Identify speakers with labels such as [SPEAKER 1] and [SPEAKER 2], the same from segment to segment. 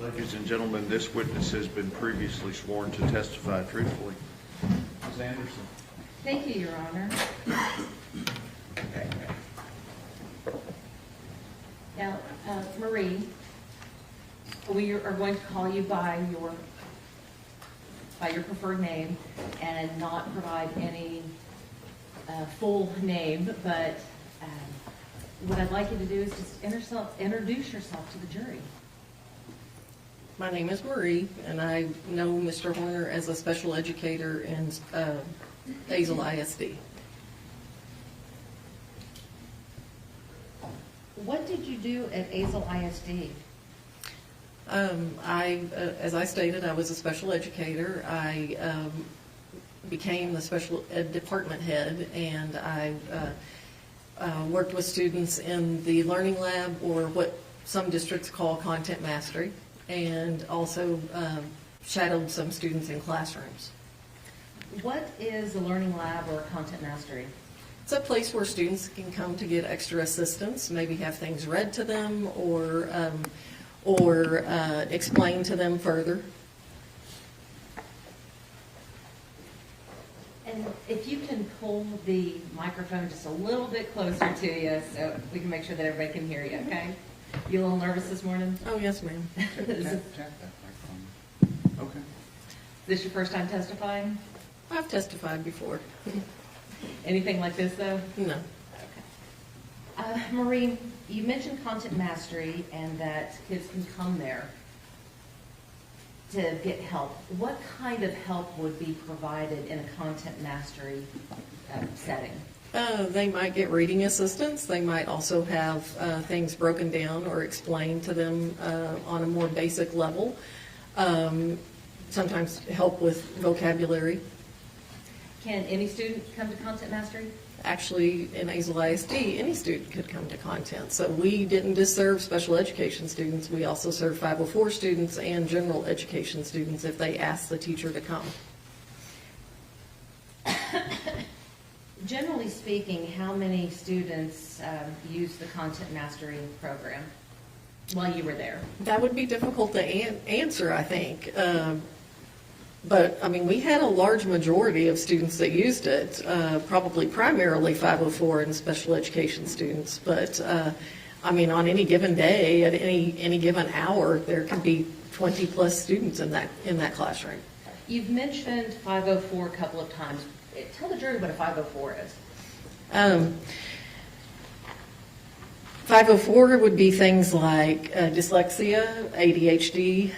[SPEAKER 1] Ladies and gentlemen, this witness has been previously sworn to testify truthfully. Ms. Anderson.
[SPEAKER 2] Thank you, Your Honor. Now, Marie, we are going to call you by your preferred name and not provide any full name, but what I'd like you to do is just introduce yourself to the jury.
[SPEAKER 3] My name is Marie, and I know Mr. Horner as a special educator in Hazel ISD.
[SPEAKER 2] What did you do at Hazel ISD?
[SPEAKER 3] As I stated, I was a special educator. I became the special ed department head, and I worked with students in the learning lab, or what some districts call content mastery, and also shadowed some students in classrooms.
[SPEAKER 2] What is a learning lab or content mastery?
[SPEAKER 3] It's a place where students can come to get extra assistance, maybe have things read to them, or explain to them further.
[SPEAKER 2] And if you can pull the microphone just a little bit closer to you so we can make sure that everybody can hear you, okay? You a little nervous this morning?
[SPEAKER 3] Oh, yes, ma'am.
[SPEAKER 1] Tap that microphone. Okay.
[SPEAKER 2] Is this your first time testifying?
[SPEAKER 3] I've testified before.
[SPEAKER 2] Anything like this, though?
[SPEAKER 3] No.
[SPEAKER 2] Marie, you mentioned content mastery and that kids can come there to get help. What kind of help would be provided in a content mastery setting?
[SPEAKER 3] They might get reading assistance. They might also have things broken down or explained to them on a more basic level. Sometimes help with vocabulary.
[SPEAKER 2] Can any student come to content mastery?
[SPEAKER 3] Actually, in Hazel ISD, any student could come to content. So we didn't just serve special education students. We also serve 504 students and general education students if they ask the teacher to come.
[SPEAKER 2] Generally speaking, how many students use the content mastery program while you were there?
[SPEAKER 3] That would be difficult to answer, I think. But, I mean, we had a large majority of students that used it, probably primarily 504 and special education students. But, I mean, on any given day, at any given hour, there can be 20-plus students in that classroom.
[SPEAKER 2] You've mentioned 504 a couple of times. Tell the jury what a 504 is.
[SPEAKER 3] 504 would be things like dyslexia, ADHD,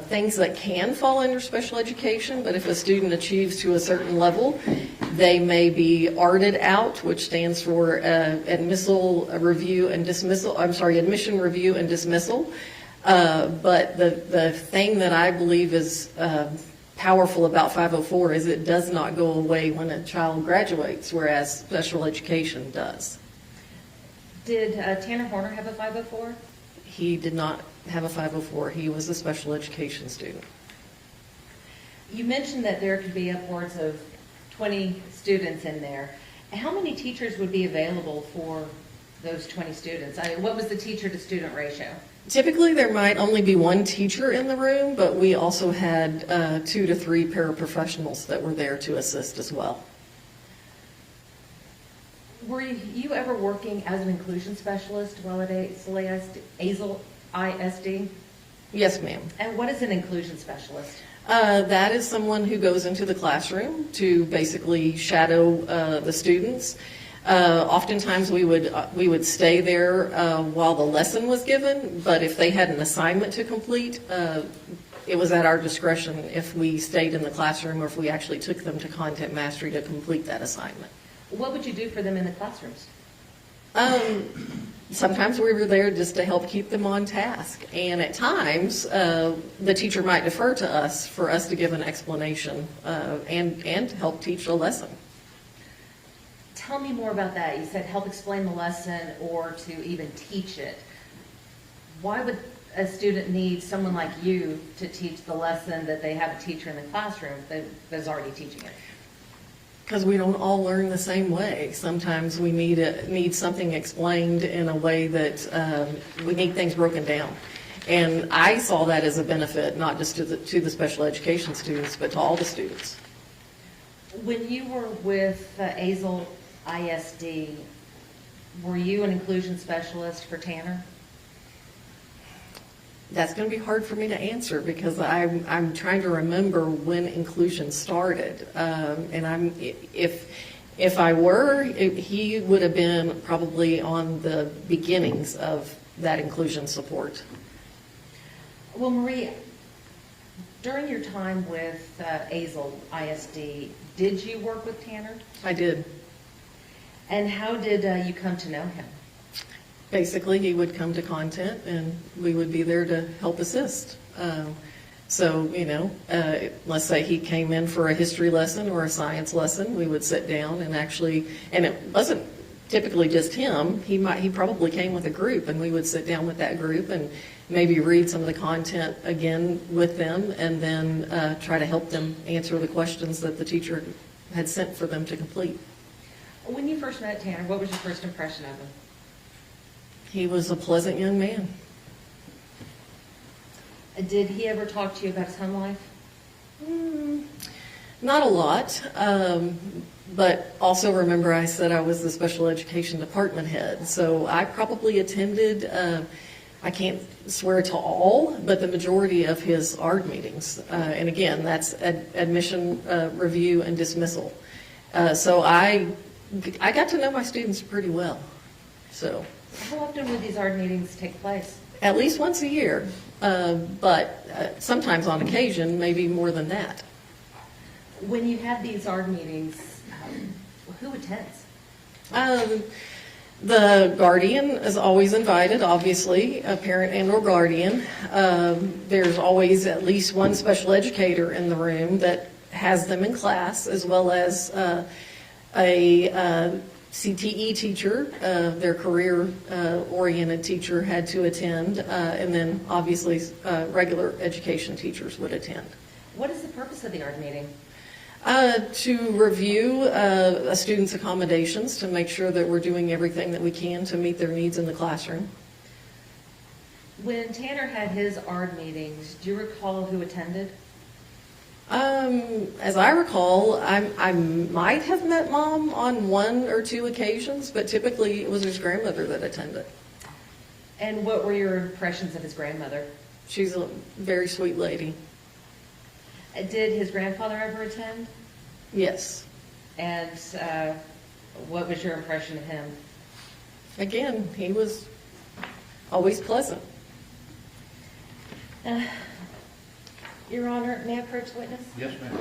[SPEAKER 3] things that can fall under special education, but if a student achieves to a certain level, they may be ARDed out, which stands for admission review and dismissal. But the thing that I believe is powerful about 504 is it does not go away when a child graduates, whereas special education does.
[SPEAKER 2] Did Tanner Horner have a 504?
[SPEAKER 3] He did not have a 504. He was a special education student.
[SPEAKER 2] You mentioned that there could be upwards of 20 students in there. How many teachers would be available for those 20 students? I mean, what was the teacher-to-student ratio?
[SPEAKER 3] Typically, there might only be one teacher in the room, but we also had 2 to 3 paraprofessionals that were there to assist as well.
[SPEAKER 2] Were you ever working as an inclusion specialist while at Hazel ISD?
[SPEAKER 3] Yes, ma'am.
[SPEAKER 2] And what is an inclusion specialist?
[SPEAKER 3] That is someone who goes into the classroom to basically shadow the students. Oftentimes we would stay there while the lesson was given, but if they had an assignment to complete, it was at our discretion if we stayed in the classroom or if we actually took them to content mastery to complete that assignment.
[SPEAKER 2] What would you do for them in the classrooms?
[SPEAKER 3] Sometimes we were there just to help keep them on task, and at times the teacher might defer to us for us to give an explanation and help teach a lesson.
[SPEAKER 2] Tell me more about that. You said help explain the lesson or to even teach it. Why would a student need someone like you to teach the lesson that they have a teacher in the classroom that's already teaching it?
[SPEAKER 3] Because we don't all learn the same way. Sometimes we need something explained in a way that we need things broken down. And I saw that as a benefit, not just to the special education students, but to all the students.
[SPEAKER 2] When you were with Azle ISD, were you an inclusion specialist for Tanner?
[SPEAKER 3] That's going to be hard for me to answer because I'm trying to remember when inclusion started. And if I were, he would have been probably on the beginnings of that inclusion support.
[SPEAKER 2] Well, Marie, during your time with Azle ISD, did you work with Tanner?
[SPEAKER 3] I did.
[SPEAKER 2] And how did you come to know him?
[SPEAKER 3] Basically, he would come to content, and we would be there to help assist. So, let's say he came in for a history lesson or a science lesson, we would sit down and actually, and it wasn't typically just him, he probably came with a group, and we would sit down with that group and maybe read some of the content again with them, and then try to help them answer the questions that the teacher had sent for them to complete.
[SPEAKER 2] When you first met Tanner, what was your first impression of him?
[SPEAKER 3] He was a pleasant young man.
[SPEAKER 2] Did he ever talk to you about his home life?
[SPEAKER 3] Not a lot, but also remember I said I was the special education department head, so I probably attended, I can't swear to all, but the majority of his ARD meetings. And again, that's admission review and dismissal. So I got to know my students pretty well. So
[SPEAKER 2] How often would these ARD meetings take place?
[SPEAKER 3] at least once a year, but sometimes on occasion, maybe more than that.
[SPEAKER 2] When you have these ARD meetings, who attends?
[SPEAKER 3] The guardian is always invited, obviously, a parent and or guardian. There's always at least one special educator in the room that has them in class, as well as a CTE teacher, their career-oriented teacher had to attend, and then obviously regular education teachers would attend.
[SPEAKER 2] What is the purpose of the ARD meeting?
[SPEAKER 3] To review a student's accommodations, to make sure that we're doing everything that we can to meet their needs in the classroom.
[SPEAKER 2] When Tanner had his ARD meetings, do you recall who attended?
[SPEAKER 3] As I recall, I might have met Mom on one or two occasions, but typically it was his grandmother that attended.
[SPEAKER 2] And what were your impressions of his grandmother?
[SPEAKER 3] She's a very sweet lady.
[SPEAKER 2] Did his grandfather ever attend?
[SPEAKER 3] Yes.
[SPEAKER 2] And what was your impression of him?
[SPEAKER 3] Again, he was always pleasant.
[SPEAKER 2] Your Honor, may I approach the witness?
[SPEAKER 1] Yes, ma'am.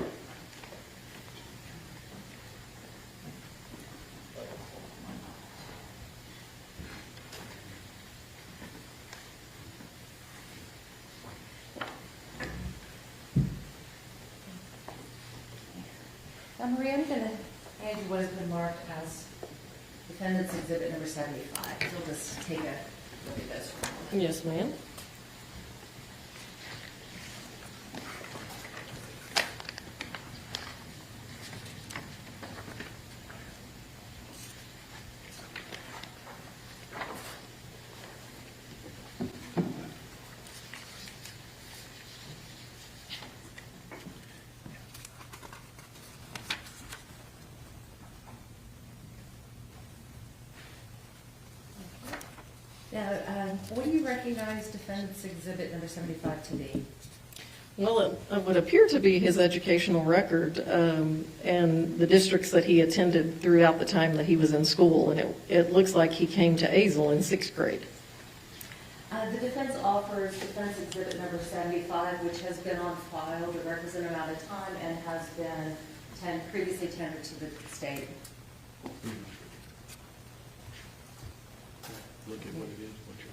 [SPEAKER 2] Now, Maria, I'm going to hand you what has been marked as Defendant's Exhibit number 75. We'll just take a look at this for a moment.
[SPEAKER 3] Yes, ma'am.
[SPEAKER 2] Now, what do you recognize Defendant's Exhibit number 75 to be?
[SPEAKER 3] Well, it would appear to be his educational record and the districts that he attended throughout the time that he was in school, and it looks like he came to Azle in 6th grade.
[SPEAKER 2] The defense offers Defense Exhibit number 75, which has been on file the requisite amount of time and has been previously tendered to the state.
[SPEAKER 1] Look at what it is, what you're...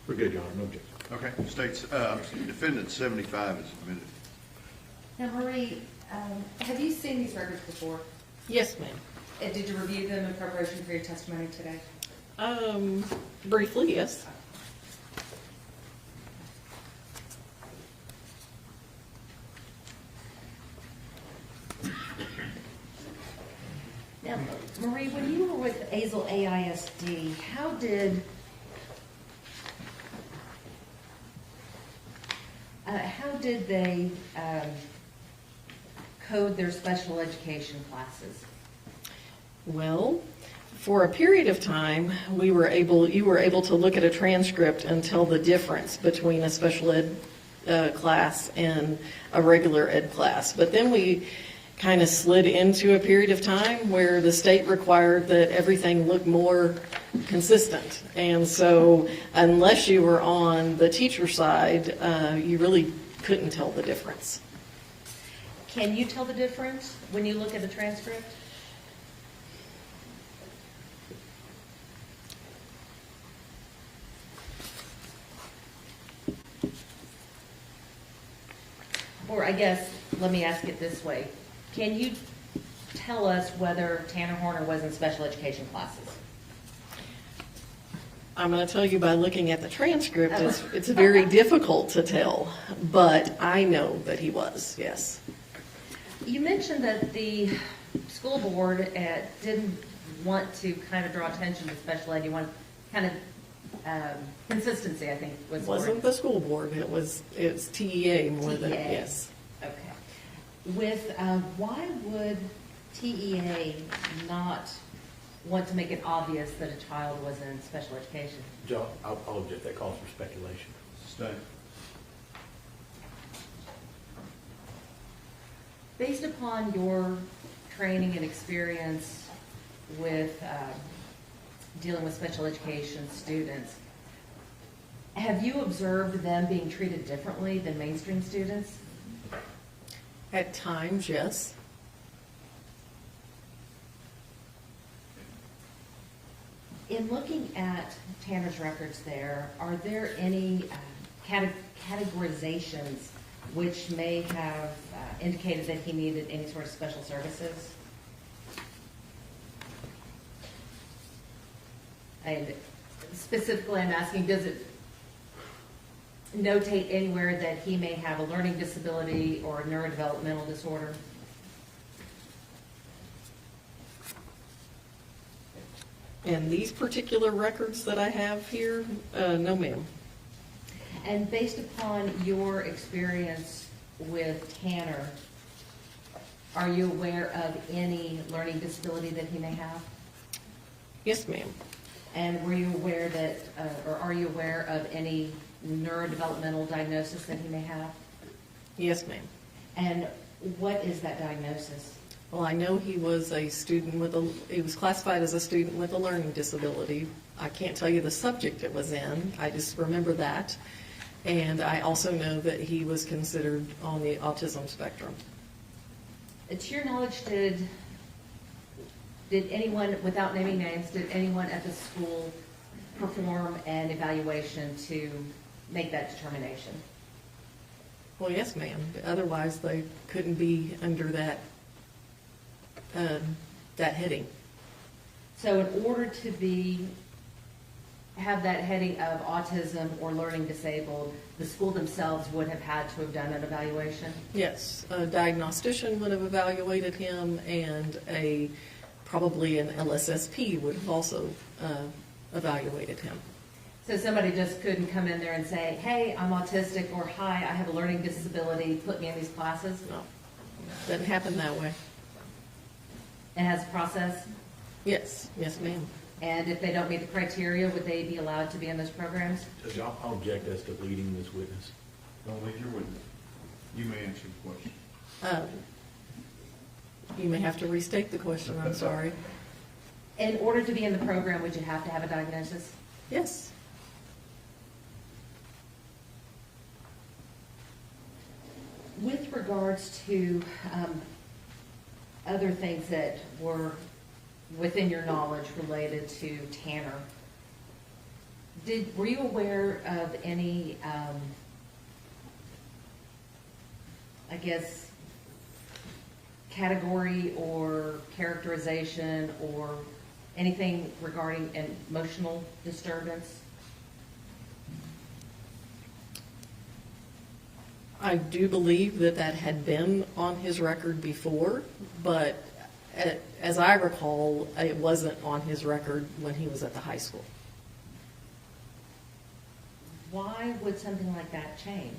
[SPEAKER 4] We're good, Your Honor, no objection.
[SPEAKER 1] Okay, states, defendant 75 is admitted.
[SPEAKER 2] Now, Marie, have you seen these records before?
[SPEAKER 3] Yes, ma'am.
[SPEAKER 2] And did you review them in preparation for your testimony today?
[SPEAKER 3] Briefly, yes.
[SPEAKER 2] Now, Marie, when you were with Azle AISD, how did they code their special education classes?
[SPEAKER 3] Well, for a period of time, you were able to look at a transcript and tell the difference between a special ed class and a regular ed class. But then we kind of slid into a period of time where the state required that everything look more consistent. And so unless you were on the teacher side, you really couldn't tell the difference.
[SPEAKER 2] Can you tell the difference when you look at the transcript? Or I guess, let me ask it this way. Can you tell us whether Tanner Horner was in special education classes?
[SPEAKER 3] I'm going to tell you by looking at the transcript, it's very difficult to tell, but I know that he was, yes.
[SPEAKER 2] You mentioned that the school board didn't want to kind of draw attention to special ed. You want kind of consistency, I think, was
[SPEAKER 3] It
[SPEAKER 2] the
[SPEAKER 3] wasn't
[SPEAKER 2] word.
[SPEAKER 3] the school board, it was TEA more than,
[SPEAKER 2] TEA.
[SPEAKER 3] yes.
[SPEAKER 2] Okay. Why would TEA not want to make it obvious that a child was in special education?
[SPEAKER 4] Joe, I'll object, that calls for speculation.
[SPEAKER 1] Stay.
[SPEAKER 2] Based upon your training and experience with dealing with special education students, have you observed them being treated differently than mainstream students?
[SPEAKER 3] At times, yes.
[SPEAKER 2] In looking at Tanner's records there, are there any categorizations which may have indicated that he needed any sort of special services? And specifically, I'm asking, does it notate anywhere that he may have a learning disability or a neurodevelopmental disorder?
[SPEAKER 3] And these particular records that I have here, no ma'am.
[SPEAKER 2] And based upon your experience with Tanner, are you aware of any learning disability that he may have?
[SPEAKER 3] Yes, ma'am.
[SPEAKER 2] And were you aware that, or are you aware of any neurodevelopmental diagnosis that he may have?
[SPEAKER 3] Yes, ma'am.
[SPEAKER 2] And what is that diagnosis?
[SPEAKER 3] Well, I know he was a student he was classified as a student with a learning disability. I can't tell you the subject it was in, I just remember that. And I also know that he was considered on the autism spectrum.
[SPEAKER 2] To your knowledge, did anyone, without naming names, did anyone at the school perform an evaluation to make that determination?
[SPEAKER 3] Well, yes, ma'am. Otherwise, they couldn't be under that heading.
[SPEAKER 2] So in order to have that heading of autism or learning disabled, the school themselves would have had to have done an evaluation?
[SPEAKER 3] Yes, a diagnostician would have evaluated him, and probably an LSSP would have also evaluated him.
[SPEAKER 2] So somebody just couldn't come in there and say, hey, I'm autistic, or hi, I have a learning disability, put me in these classes?
[SPEAKER 3] No, doesn't happen that way.
[SPEAKER 2] It has a process?
[SPEAKER 3] Yes, yes, ma'am.
[SPEAKER 2] And if they don't meet the criteria, would they be allowed to be in those programs?
[SPEAKER 4] Judge, I'll object as to leading this witness.
[SPEAKER 1] Don't leave your witness. You may answer the question.
[SPEAKER 3] You may have to restate the question, I'm sorry.
[SPEAKER 2] In order to be in the program, would you have to have a diagnosis?
[SPEAKER 3] Yes.
[SPEAKER 2] With regards to other things that were within your knowledge related to Tanner, Were you aware of any, I guess, category or characterization or anything regarding emotional disturbance?
[SPEAKER 3] I do believe that that had been on his record before, but as I recall, it wasn't on his record when he was at the high school.
[SPEAKER 2] Why would something like that change?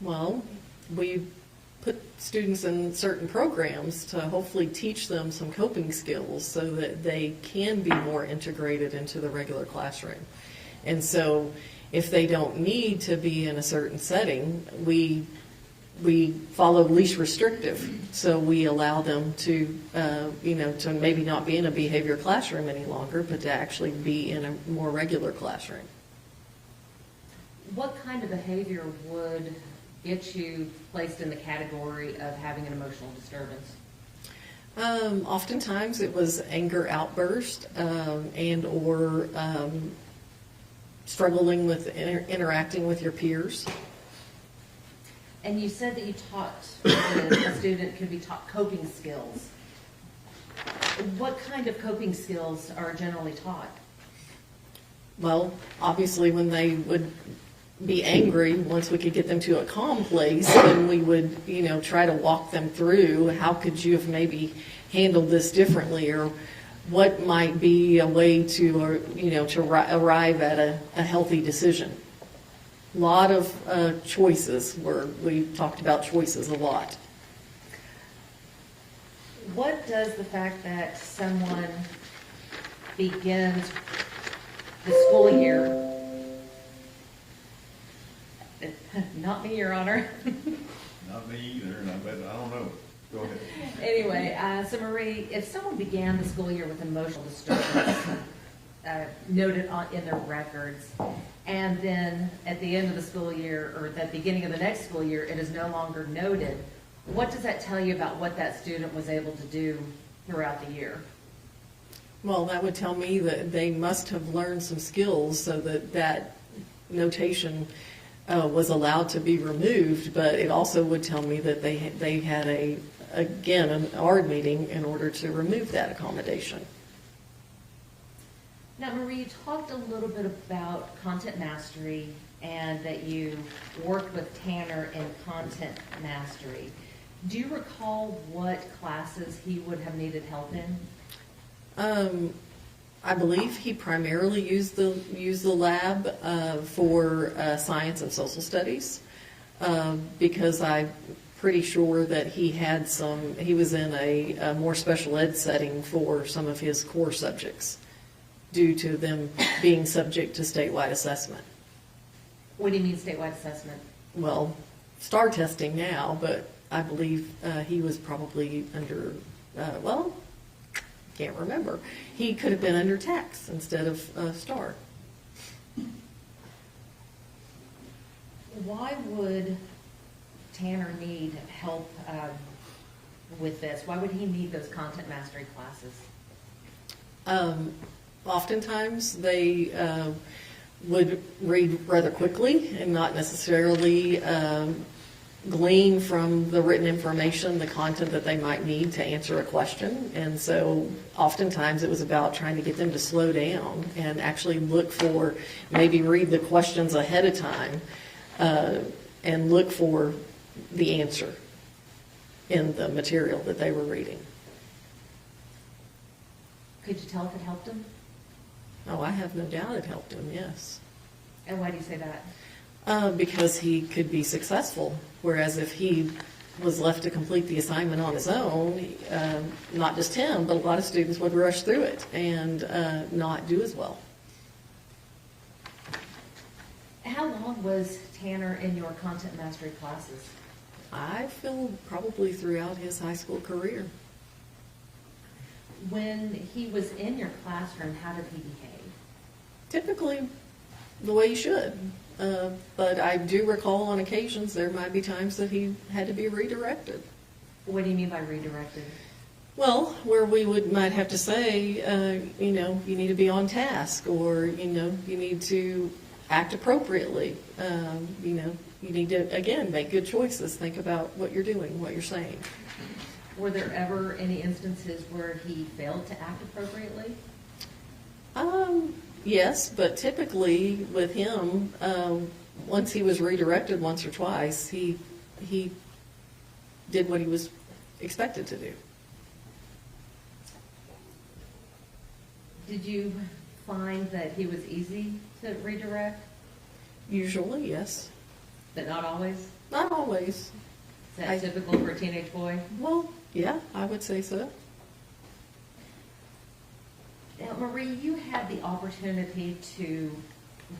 [SPEAKER 3] Well, we put students in certain programs to hopefully teach them some coping skills so that they can be more integrated into the regular classroom. And so if they don't need to be in a certain setting, we follow least restrictive. So we allow them to, to maybe not be in a behavior classroom any longer, but to actually be in a more regular classroom.
[SPEAKER 2] What kind of behavior would get you placed in the category of having an emotional disturbance?
[SPEAKER 3] Oftentimes it was anger outburst and or struggling with interacting with your peers.
[SPEAKER 2] And you said that you taught, a student could be taught coping skills. What kind of coping skills are generally taught?
[SPEAKER 3] Well, obviously when they would be angry, once we could get them to a calm place, then we would, try to walk them through how could you have maybe handled this differently, or what might be a way to, arrive at a healthy decision. A lot of choices, where we talked about choices a lot.
[SPEAKER 2] What does the fact that someone begins the school year, not me, Your Honor.
[SPEAKER 1] Not me either, and I don't know. Go ahead.
[SPEAKER 2] Anyway, so Marie, if someone began the school year with emotional disturbance noted in their records, and then at the end of the school year, or at the beginning of the next school year, it is no longer noted, what does that tell you about what that student was able to do throughout the year?
[SPEAKER 3] Well, that would tell me that they must have learned some skills so that notation was allowed to be removed, but it also would tell me that they had an ARD meeting in order to remove that accommodation.
[SPEAKER 2] Now, Marie, you talked a little bit about content mastery and that you worked with Tanner in content mastery. Do you recall what classes he would have needed help in?
[SPEAKER 3] I believe he primarily used the lab for science and social studies because I'm pretty sure that he was in a more special ed setting for some of his core subjects due to them being subject to statewide assessment.
[SPEAKER 2] What do you mean statewide assessment?
[SPEAKER 3] Well, STAR testing now, but I believe he was probably under, can't remember. He could have been under tax instead of STAR.
[SPEAKER 2] Why would Tanner need help with this? Why would he need those content mastery classes?
[SPEAKER 3] Oftentimes they would read rather quickly and not necessarily glean from the written information the content that they might need to answer a question. And so oftentimes it was about trying to get them to slow down and actually look for, maybe read the questions ahead of time and look for the answer in the material that they were reading.
[SPEAKER 2] Could you tell if it helped him?
[SPEAKER 3] Oh, I have no doubt it helped him, yes.
[SPEAKER 2] And why do you say that?
[SPEAKER 3] Because he could be successful, whereas if he was left to complete the assignment on his own, not just him, but a lot of students would rush through it and not do as well.
[SPEAKER 2] How long was Tanner in your content mastery classes?
[SPEAKER 3] I feel probably throughout his high school career.
[SPEAKER 2] When he was in your classroom, how did he behave?
[SPEAKER 3] Typically the way you should. But I do recall on occasions there might be times that he had to be redirected.
[SPEAKER 2] What do you mean by redirected?
[SPEAKER 3] Well, where we might have to say, you need to be on task, or, you need to act appropriately. You need to, again, make good choices, think about what you're doing, what you're saying.
[SPEAKER 2] Were there ever any instances where he failed to act appropriately?
[SPEAKER 3] Yes, but typically with him, once he was redirected once or twice, he did what he was expected to do.
[SPEAKER 2] Did you find that he was easy to redirect,
[SPEAKER 3] Usually, yes.
[SPEAKER 2] but not always?
[SPEAKER 3] Not always.
[SPEAKER 2] Is that typical for a teenage boy?
[SPEAKER 3] Well, yeah, I would say so.
[SPEAKER 2] Now, Marie, you had the opportunity to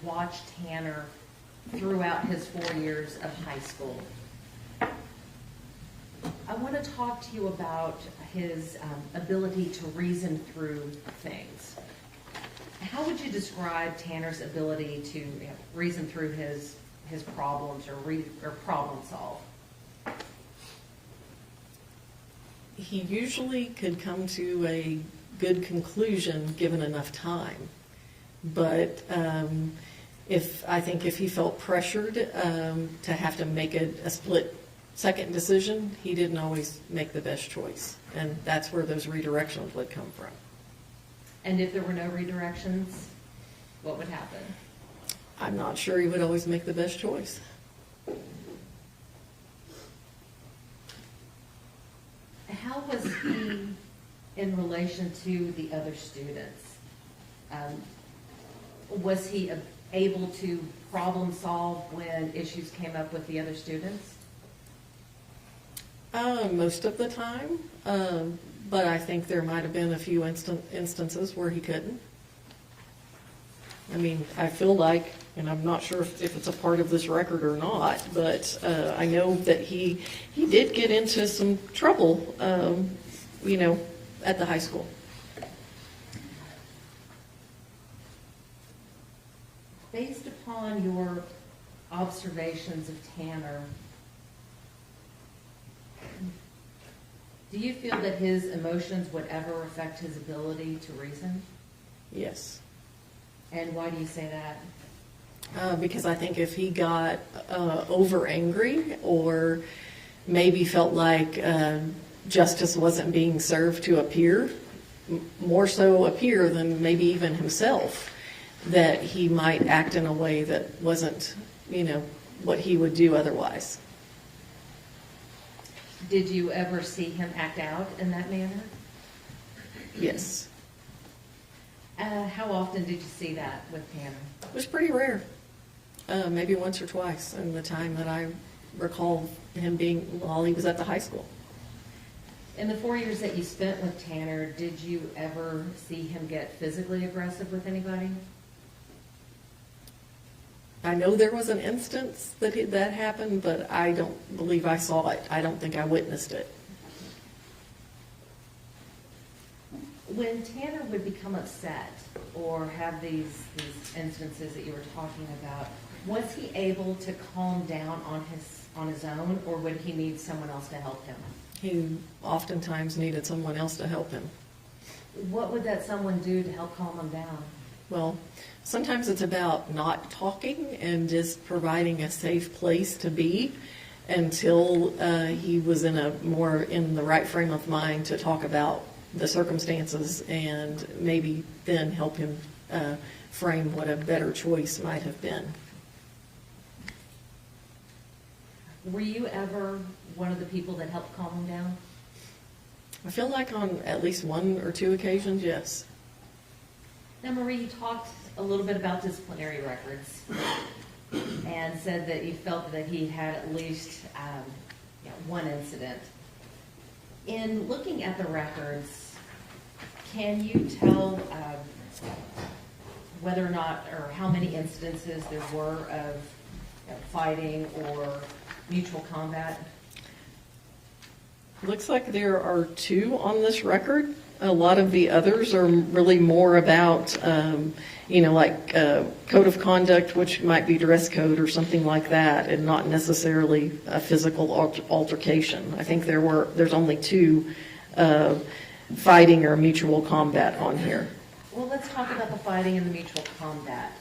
[SPEAKER 2] watch Tanner throughout his 4 years of high school. I want to talk to you about his ability to reason through things. How would you describe Tanner's ability to reason through his problems or problem solve?
[SPEAKER 3] He usually could come to a good conclusion given enough time. But I think if he felt pressured to have to make a split-second decision, he didn't always make the best choice. And that's where those redirections would come from.
[SPEAKER 2] And if there were no redirections, what would happen?
[SPEAKER 3] I'm not sure he would always make the best choice.
[SPEAKER 2] How was he in relation to the other students? Was he able to problem solve when issues came up with the other students?
[SPEAKER 3] Most of the time, but I think there might have been a few instances where he couldn't. I mean, I feel like, and I'm not sure if it's a part of this record or not, but I know that he did get into some trouble, at the high school.
[SPEAKER 2] Based upon your observations of Tanner, do you feel that his emotions would ever affect his ability to reason?
[SPEAKER 3] Yes.
[SPEAKER 2] And why do you say that?
[SPEAKER 3] Because I think if he got over angry or maybe felt like justice wasn't being served to a peer, more so a peer than maybe even himself, that he might act in a way that wasn't, what he would do otherwise.
[SPEAKER 2] Did you ever see him act out in that manner?
[SPEAKER 3] Yes.
[SPEAKER 2] How often did you see that with Tanner?
[SPEAKER 3] It was pretty rare. Maybe once or twice in the time that I recall him being while he was at the high school.
[SPEAKER 2] In the 4 years that you spent with Tanner, did you ever see him get physically aggressive with anybody?
[SPEAKER 3] I know there was an instance that happened, but I don't believe I saw it. I don't think I witnessed it.
[SPEAKER 2] When Tanner would become upset or have these instances that you were talking about, was he able to calm down on his own, or would he need someone else to help him?
[SPEAKER 3] He oftentimes needed someone else to help him.
[SPEAKER 2] What would that someone do to help calm him down?
[SPEAKER 3] Well, sometimes it's about not talking and just providing a safe place to be until he was in the right frame of mind to talk about the circumstances, and maybe then help him frame what a better choice might have been.
[SPEAKER 2] Were you ever one of the people that helped calm him down?
[SPEAKER 3] I feel like on at least one or two occasions, yes.
[SPEAKER 2] Now, Marie, you talked a little bit about disciplinary records and said that you felt that he had at least one incident. In looking at the records, can you tell whether or not, or how many instances there were of fighting or mutual combat?
[SPEAKER 3] Looks like there are 2 on this record. A lot of the others are really more about, like code of conduct, which might be dress code or something like that, and not necessarily a physical altercation. I think there's only 2 fighting or mutual combat on here.
[SPEAKER 2] Well, let's talk about the fighting and the mutual combat.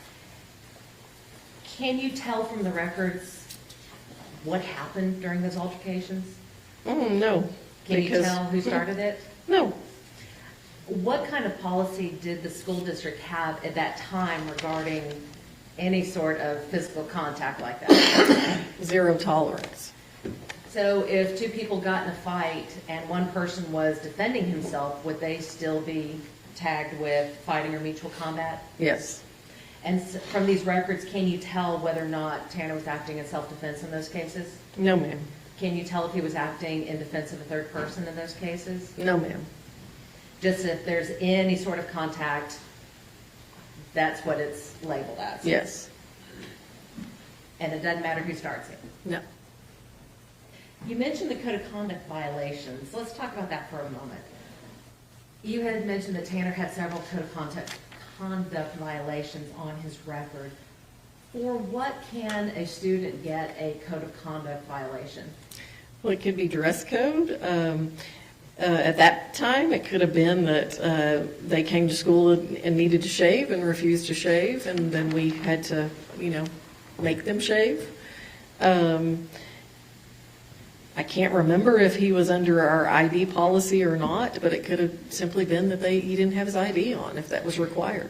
[SPEAKER 2] Can you tell from the records what happened during those altercations?
[SPEAKER 3] No.
[SPEAKER 2] Can you
[SPEAKER 3] because-
[SPEAKER 2] tell who started it?
[SPEAKER 3] No.
[SPEAKER 2] What kind of policy did the school district have at that time regarding any sort of physical contact like that?
[SPEAKER 3] Zero tolerance.
[SPEAKER 2] So if two people got in a fight and one person was defending himself, would they still be tagged with fighting or mutual combat?
[SPEAKER 3] Yes.
[SPEAKER 2] And from these records, can you tell whether or not Tanner was acting in self-defense in those cases?
[SPEAKER 3] No, ma'am.
[SPEAKER 2] Can you tell if he was acting in defense of a third person in those cases?
[SPEAKER 3] No, ma'am.
[SPEAKER 2] Just if there's any sort of contact, that's what it's labeled as?
[SPEAKER 3] Yes.
[SPEAKER 2] And it doesn't matter who starts it?
[SPEAKER 3] No.
[SPEAKER 2] You mentioned the code of conduct violations. Let's talk about that for a moment. You had mentioned that Tanner had several code of conduct violations on his record. For what can a student get a code of conduct violation?
[SPEAKER 3] Well, it could be dress code. At that time, it could have been that they came to school and needed to shave and refused to shave, and then we had to, make them shave. I can't remember if he was under our ID policy or not, but it could have simply been that he didn't have his ID on if that was required.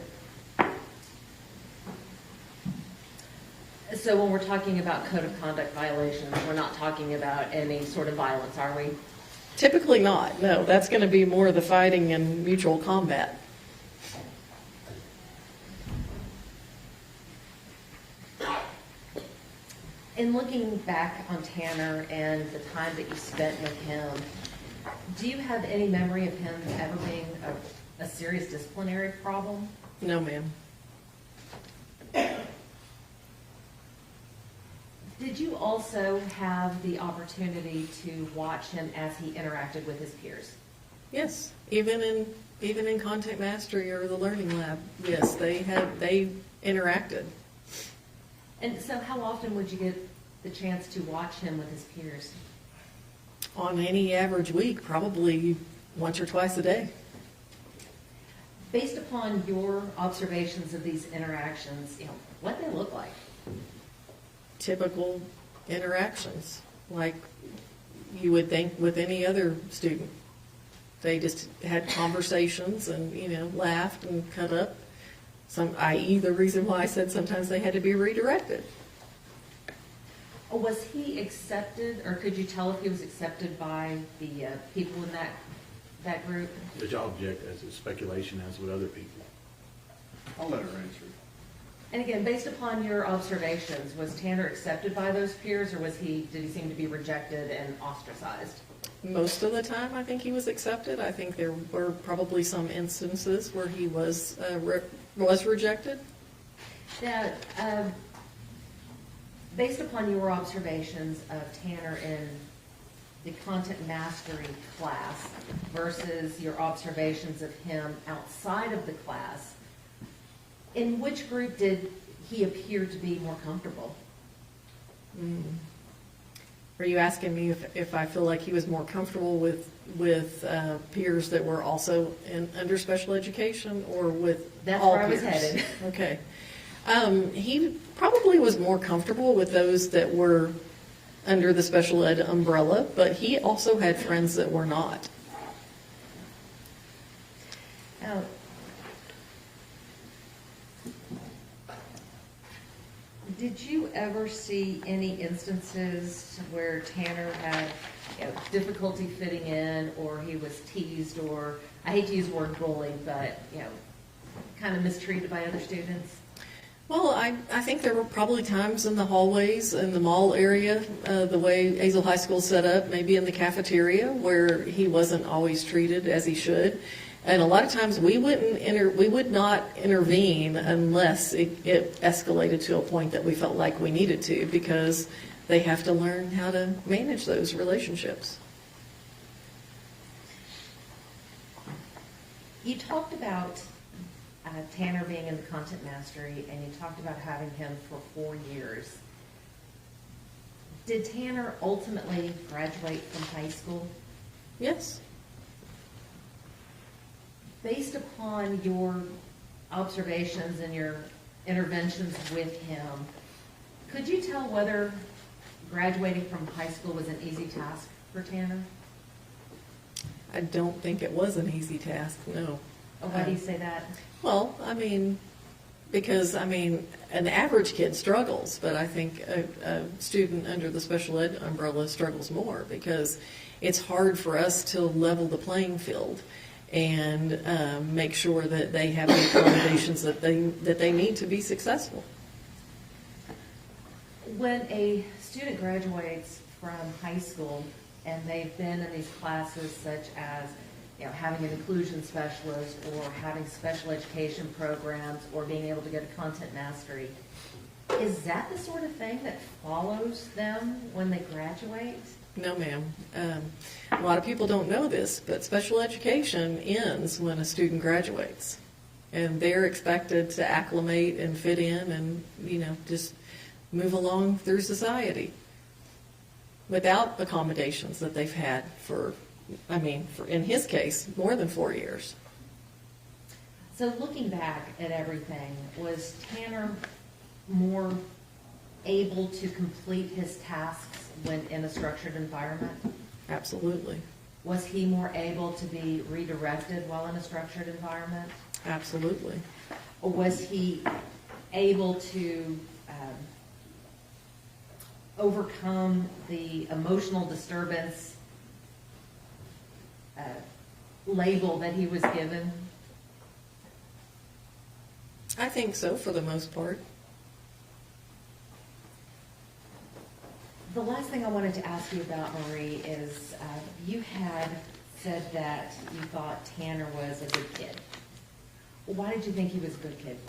[SPEAKER 2] So when we're talking about code of conduct violations, we're not talking about any sort of violence, are we?
[SPEAKER 3] Typically not, no. That's going to be more of the fighting and mutual combat.
[SPEAKER 2] In looking back on Tanner and the time that you spent with him, do you have any memory of him ever being a serious disciplinary problem?
[SPEAKER 3] No, ma'am.
[SPEAKER 2] Did you also have the opportunity to watch him as he interacted with his peers?
[SPEAKER 3] Yes, even in contact mastery or the learning lab, yes, they interacted.
[SPEAKER 2] And so how often would you get the chance to watch him with his peers?
[SPEAKER 3] On any average week, probably once or twice a day.
[SPEAKER 2] Based upon your observations of these interactions, what they look like?
[SPEAKER 3] Typical interactions, like you would think with any other student. They just had conversations and, laughed and cut up. I.e. the reason why I said sometimes they had to be redirected.
[SPEAKER 2] Was he accepted, or could you tell if he was accepted by the people in that group?
[SPEAKER 4] Which I'll object as a speculation as with other people.
[SPEAKER 1] I'll let her answer.
[SPEAKER 2] And again, based upon your observations, was Tanner accepted by those peers, or did he seem to be rejected and ostracized?
[SPEAKER 3] Most of the time, I think he was accepted. I think there were probably some instances where he was rejected.
[SPEAKER 2] Now, based upon your observations of Tanner in the content mastery class versus your observations of him outside of the class, in which group did he appear to be more comfortable?
[SPEAKER 3] Are you asking me if I feel like he was more comfortable with peers that were also under special education or with
[SPEAKER 2] That's
[SPEAKER 3] all
[SPEAKER 2] where I was
[SPEAKER 3] peers?
[SPEAKER 2] headed.
[SPEAKER 3] Okay. He probably was more comfortable with those that were under the special ed umbrella, but he also had friends that were not.
[SPEAKER 2] Now, did you ever see any instances where Tanner had difficulty fitting in, or he was teased, or, I hate to use the word bullied, but, kind of mistreated by other students?
[SPEAKER 3] Well, I think there were probably times in the hallways in the mall area, the way Azle High School set up, maybe in the cafeteria, where he wasn't always treated as he should. And a lot of times we would not intervene unless it escalated to a point that we felt like we needed to, because they have to learn how to manage those relationships.
[SPEAKER 2] You talked about Tanner being in the content mastery, and you talked about having him for 4 years. Did Tanner ultimately graduate from high school?
[SPEAKER 3] Yes.
[SPEAKER 2] Based upon your observations and your interventions with him, could you tell whether graduating from high school was an easy task for Tanner?
[SPEAKER 3] I don't think it was an easy task, no.
[SPEAKER 2] Why do you say that?
[SPEAKER 3] Well, I mean, because, I mean, an average kid struggles, but I think a student under the special ed umbrella struggles more because it's hard for us to level the playing field and make sure that they have the accommodations that they need to be successful.
[SPEAKER 2] When a student graduates from high school and they've been in these classes such as, you know, having an inclusion specialist or having special education programs or being able to go to content mastery, is that the sort of thing that follows them when they graduate?
[SPEAKER 3] No, ma'am. A lot of people don't know this, but special education ends when a student graduates. And they're expected to acclimate and fit in and, you know, just move along through society without accommodations that they've had for, in his case, more than 4 years.
[SPEAKER 2] So looking back at everything, was Tanner more able to complete his tasks when in a structured environment?
[SPEAKER 3] Absolutely.
[SPEAKER 2] Was he more able to be redirected while in a structured environment?
[SPEAKER 3] Absolutely.
[SPEAKER 2] Or was he able to overcome the emotional disturbance label that he was given?
[SPEAKER 3] I think so, for the most part.
[SPEAKER 2] The last thing I wanted to ask you about, Marie, is you had said that you thought Tanner was a good kid. Why did you think he was a good kid?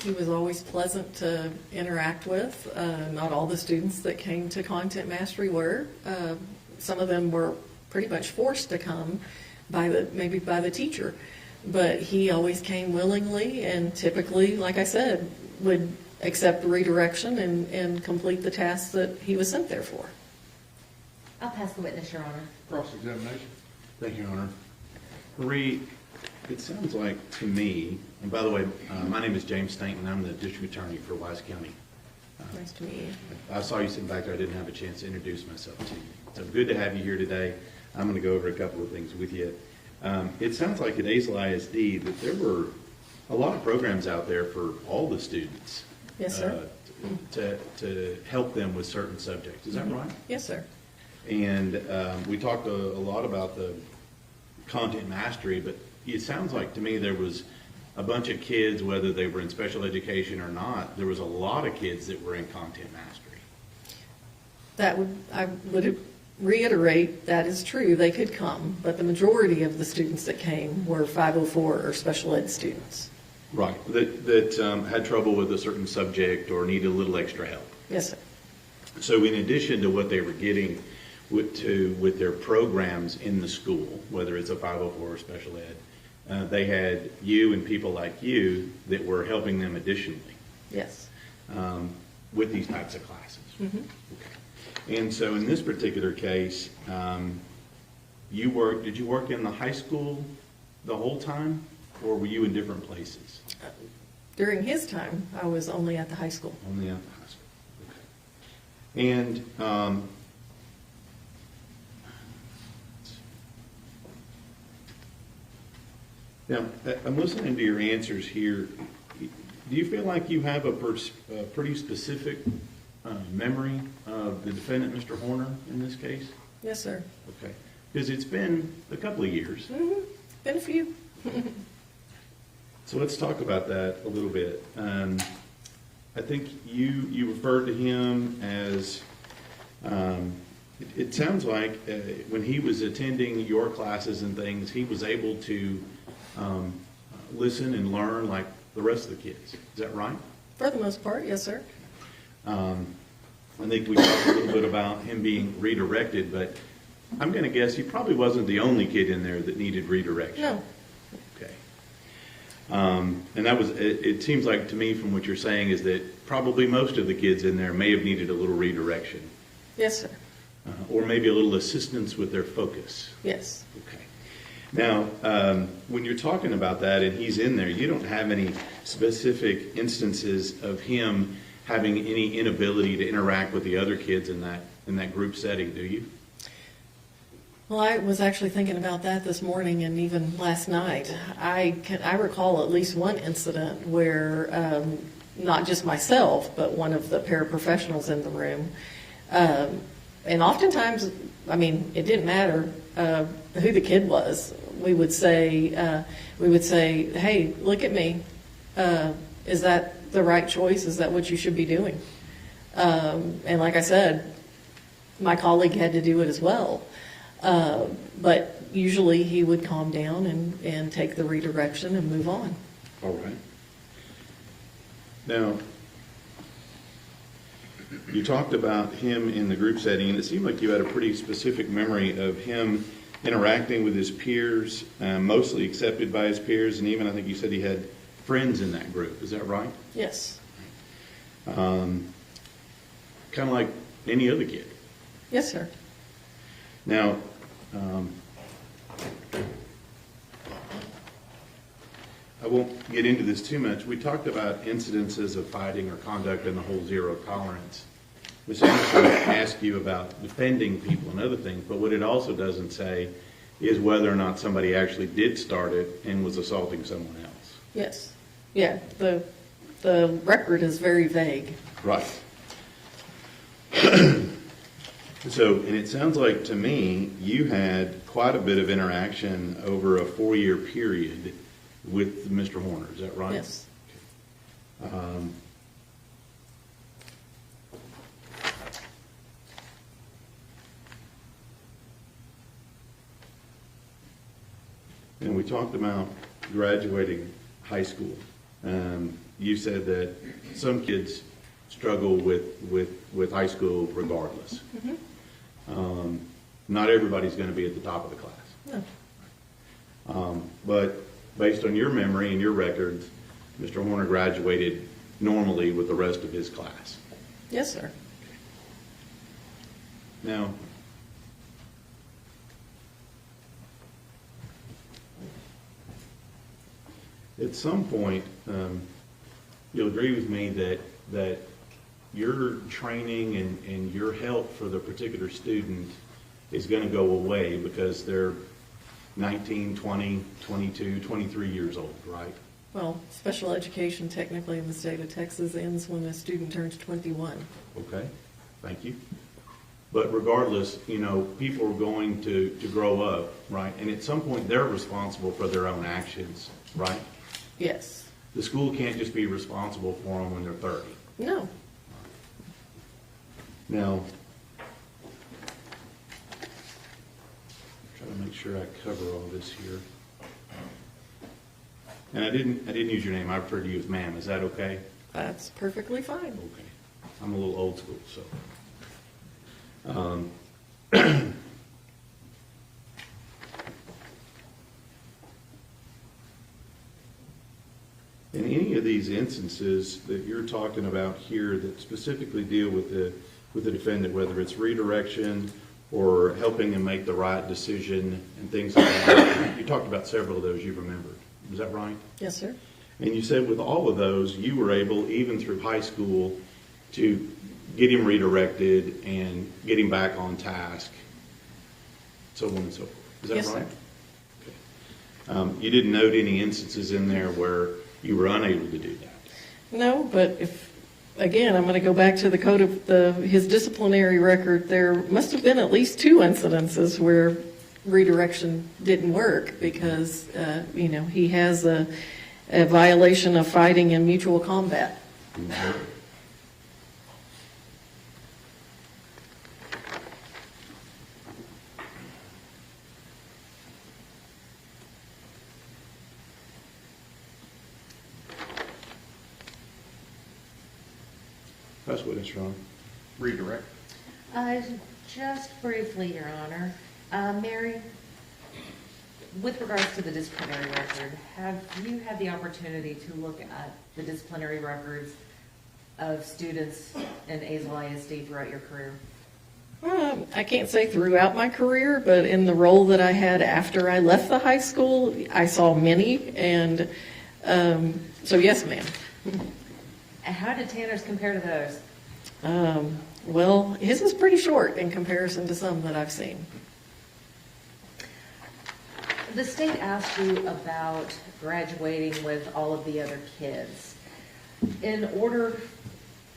[SPEAKER 3] He was always pleasant to interact with. Not all the students that came to Content Mastery were. Some of them were pretty much forced to come maybe by the teacher. But he always came willingly and typically, like I said, would accept redirection and complete the tasks that he was sent there for.
[SPEAKER 2] I'll pass the witness, Your Honor.
[SPEAKER 1] Cross-examination.
[SPEAKER 4] Thank you, Your Honor. Marie, it sounds like to me, and by the way, my name is James Stanton. I'm the district attorney for Wise County.
[SPEAKER 3] Nice to meet you.
[SPEAKER 4] I saw you sitting back there. I didn't have a chance to introduce myself to you. So good to have you here today. I'm going to go over a couple of things with you. It sounds like at Azle ISD that there were a lot of programs out there for all the students.
[SPEAKER 3] Yes, sir.
[SPEAKER 4] To help them with certain subjects. Is that right?
[SPEAKER 3] Yes, sir.
[SPEAKER 4] And we talked a lot about the content mastery, but it sounds like to me there was a bunch of kids, whether they were in special education or not, there was a lot of kids that were in content mastery.
[SPEAKER 3] I would reiterate that is true. They could come, but the majority of the students that came were 504 or special ed students.
[SPEAKER 4] Right, that had trouble with a certain subject or needed a little extra help.
[SPEAKER 3] Yes, sir.
[SPEAKER 4] So in addition to what they were getting with their programs in the school, whether it's a 504 or special ed, they had you and people like you that were helping them additionally.
[SPEAKER 3] Yes.
[SPEAKER 4] With these types of classes.
[SPEAKER 3] Mm-hmm.
[SPEAKER 4] Okay. And so in this particular case, did you work in the high school the whole time, or were you in different places?
[SPEAKER 3] During his time, I was only at the high school.
[SPEAKER 4] Only at the high school. Okay. And now, I'm listening to your answers here. Do you feel like you have a pretty specific memory of the defendant, Mr. Horner, in this case?
[SPEAKER 3] Yes, sir.
[SPEAKER 4] Okay. Because it's been a couple of years.
[SPEAKER 3] Mm-hmm. Been a few.
[SPEAKER 4] So let's talk about that a little bit. I think you referred to him as, it sounds like when he was attending your classes and things, he was able to listen and learn like the rest of the kids. Is that right?
[SPEAKER 3] For the most part, yes, sir.
[SPEAKER 4] I think we talked a little bit about him being redirected, but I'm going to guess he probably wasn't the only kid in there that needed redirection.
[SPEAKER 3] No.
[SPEAKER 4] Okay. And that was, it seems like to me from what you're saying is that probably most of the kids in there may have needed a little redirection.
[SPEAKER 3] Yes, sir.
[SPEAKER 4] Or maybe a little assistance with their focus.
[SPEAKER 3] Yes.
[SPEAKER 4] Okay. Now, when you're talking about that and he's in there, you don't have any specific instances of him having any inability to interact with the other kids in that group setting, do you?
[SPEAKER 3] Well, I was actually thinking about that this morning and even last night. I recall at least one incident where not just myself, but one of the paraprofessionals in the room, and oftentimes, I mean, it didn't matter who the kid was. We would say, hey, look at me. Is that the right choice? Is that what you should be doing? And like I said, my colleague had to do it as well. But usually he would calm down and take the redirection and move on.
[SPEAKER 4] All right. Now, you talked about him in the group setting, and it seemed like you had a pretty specific memory of him interacting with his peers, mostly accepted by his peers, and even I think you said he had friends in that group. Is that right?
[SPEAKER 3] Yes.
[SPEAKER 4] Kind of like any other kid.
[SPEAKER 3] Yes, sir.
[SPEAKER 4] Now, I won't get into this too much. We talked about incidences of fighting or conduct and the whole zero tolerance. Ms. Anderson asked you about defending people and other things, but what it also doesn't say is whether or not somebody actually did start it and was assaulting someone else.
[SPEAKER 3] Yes. Yeah, the record is very vague.
[SPEAKER 4] Right. So, and it sounds like to me, you had quite a bit of interaction over a 4-year period with Mr. Horner, is that right?
[SPEAKER 3] Yes.
[SPEAKER 4] And we talked about graduating high school. You said that some kids struggle with high school regardless.
[SPEAKER 3] Mm-hmm.
[SPEAKER 4] Not everybody's going to be at the top of the class.
[SPEAKER 3] No.
[SPEAKER 4] But based on your memory and your records, Mr. Horner graduated normally with the rest of his class.
[SPEAKER 3] Yes, sir.
[SPEAKER 4] Now, at some point, you'll agree with me that your training and your help for the particular student is going to go away because they're 19, 20, 22, 23 years old, right?
[SPEAKER 3] Well, special education technically in the state of Texas ends when a student turns 21.
[SPEAKER 4] Okay, thank you. But regardless, people are going to grow up, right? And at some point, they're responsible for their own actions, right?
[SPEAKER 3] Yes.
[SPEAKER 4] The school can't just be responsible for them when they're 30.
[SPEAKER 3] No.
[SPEAKER 4] Now, try to make sure I cover all this here. And I didn't use your name. I referred to you as ma'am. Is that okay?
[SPEAKER 3] That's perfectly fine.
[SPEAKER 4] Okay. I'm a little old school, so. In any of these instances that you're talking about here that specifically deal with the defendant, whether it's redirection or helping them make the right decision and things like that, you talked about several of those you remembered. Is that right?
[SPEAKER 3] Yes, sir.
[SPEAKER 4] And you said with all of those, you were able, even through high school, to get him redirected and get him back on task, so on and so forth. Is that
[SPEAKER 3] Yes,
[SPEAKER 4] right?
[SPEAKER 3] sir.
[SPEAKER 4] Okay. You didn't note any instances in there where you were unable to do that?
[SPEAKER 3] No, but again, I'm going to go back to the code of his disciplinary record. There must have been at least 2 incidences where redirection didn't work because, he has a violation of fighting in mutual combat.
[SPEAKER 4] Mm-hmm. That's what it's wrong.
[SPEAKER 1] Redirect.
[SPEAKER 2] Just briefly, Your Honor. Mary, with regards to the disciplinary record, have you had the opportunity to look at the disciplinary records of students in Azle ISD throughout your career?
[SPEAKER 3] I can't say throughout my career, but in the role that I had after I left the high school, I saw many, and so yes, ma'am.
[SPEAKER 2] And how did Tanner's compare to those?
[SPEAKER 3] Well, his is pretty short in comparison to some that I've seen.
[SPEAKER 2] The state asked you about graduating with all of the other kids. In order,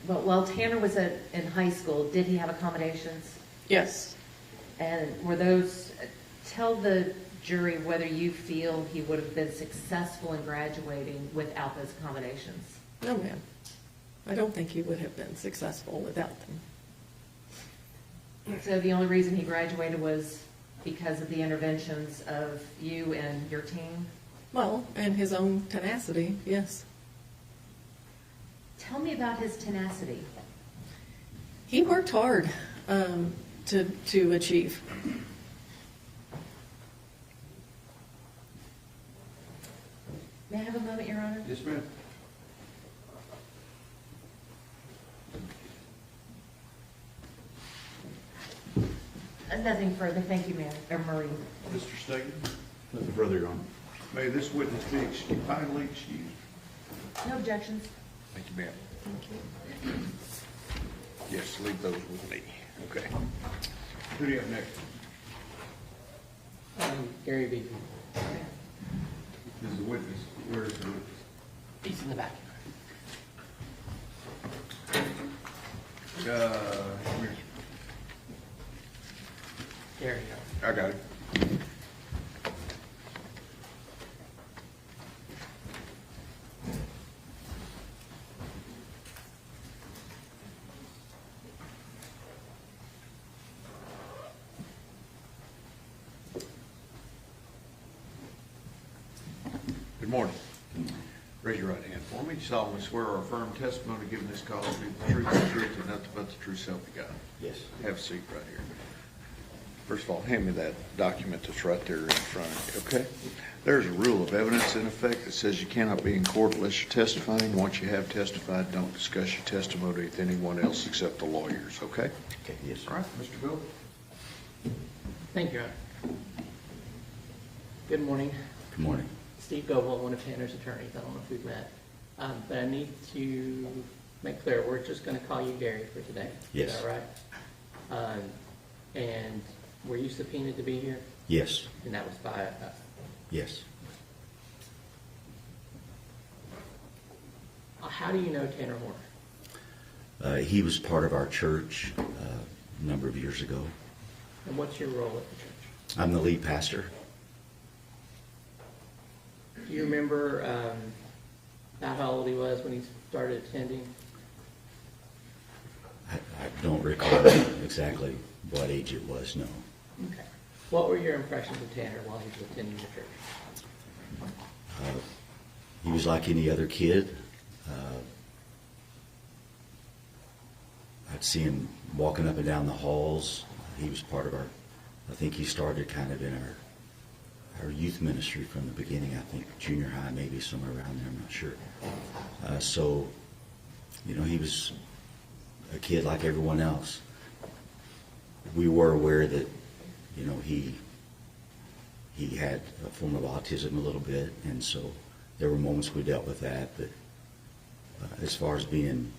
[SPEAKER 2] well, Tanner was in high school, did he have accommodations?
[SPEAKER 3] Yes.
[SPEAKER 2] And were those, tell the jury whether you feel he would have been successful in graduating without those accommodations.
[SPEAKER 3] No, ma'am. I don't think he would have been successful without them.
[SPEAKER 2] So the only reason he graduated was because of the interventions of you and your team?
[SPEAKER 3] Well, and his own tenacity, yes.
[SPEAKER 2] Tell me about his tenacity.
[SPEAKER 3] He worked hard to achieve.
[SPEAKER 2] May I have a moment, Your Honor?
[SPEAKER 1] Yes, ma'am.
[SPEAKER 2] Nothing further. Thank you, Marie.
[SPEAKER 1] Mr. Stegan,
[SPEAKER 4] Nothing further, Your Honor.
[SPEAKER 1] may this witness be kindly excused.
[SPEAKER 2] No objections.
[SPEAKER 1] Thank you, ma'am. Yes, leave those with me. Okay. Who do you have next?
[SPEAKER 5] Gary Beaton.
[SPEAKER 1] This is the witness. Where is the witness?
[SPEAKER 5] He's in the back.
[SPEAKER 1] Come here.
[SPEAKER 5] There you go.
[SPEAKER 1] I got it. Good morning. Raise your right hand for me. You solemnly swear or affirm testimony given this call to be the truth, the truth, and nothing but the true self you got.
[SPEAKER 4] Yes.
[SPEAKER 1] Have a seat right here. First of all, hand me that document that's right there in front of you, okay? There's a rule of evidence in effect that says you cannot be in court unless you're testifying. Once you have testified, don't discuss your testimony with anyone else except the lawyers, okay?
[SPEAKER 4] Okay, yes.
[SPEAKER 1] All right, Mr. Bill.
[SPEAKER 5] Thank you, Your Honor. Good morning.
[SPEAKER 4] Good morning.
[SPEAKER 5] Steve Goble, one of Tanner's attorneys. I don't know if we've met. But I need to make clear, we're just going to call you Gary for today.
[SPEAKER 6] Yes.
[SPEAKER 5] Is that right? And were you subpoenaed to be here?
[SPEAKER 6] Yes,
[SPEAKER 5] And that was by us?
[SPEAKER 6] yes.
[SPEAKER 5] How do you know Tanner Horner?
[SPEAKER 6] He was part of our church a number of years ago.
[SPEAKER 5] And what's your role at the church?
[SPEAKER 6] I'm the lead pastor.
[SPEAKER 5] Do you remember about how old he was when he started attending?
[SPEAKER 6] I don't recall exactly what age it was, no.
[SPEAKER 5] Okay. What were your impressions of Tanner while he was attending the church?
[SPEAKER 6] He was like any other kid. I'd see him walking up and down the halls. He was part of our, I think he started kind of in our youth ministry from the beginning. I think junior high, maybe somewhere around there, I'm not sure. So, you know, he was a kid like everyone else. We were aware that, you know, he had a form of autism a little bit, and so there were moments we dealt with that. But as far as being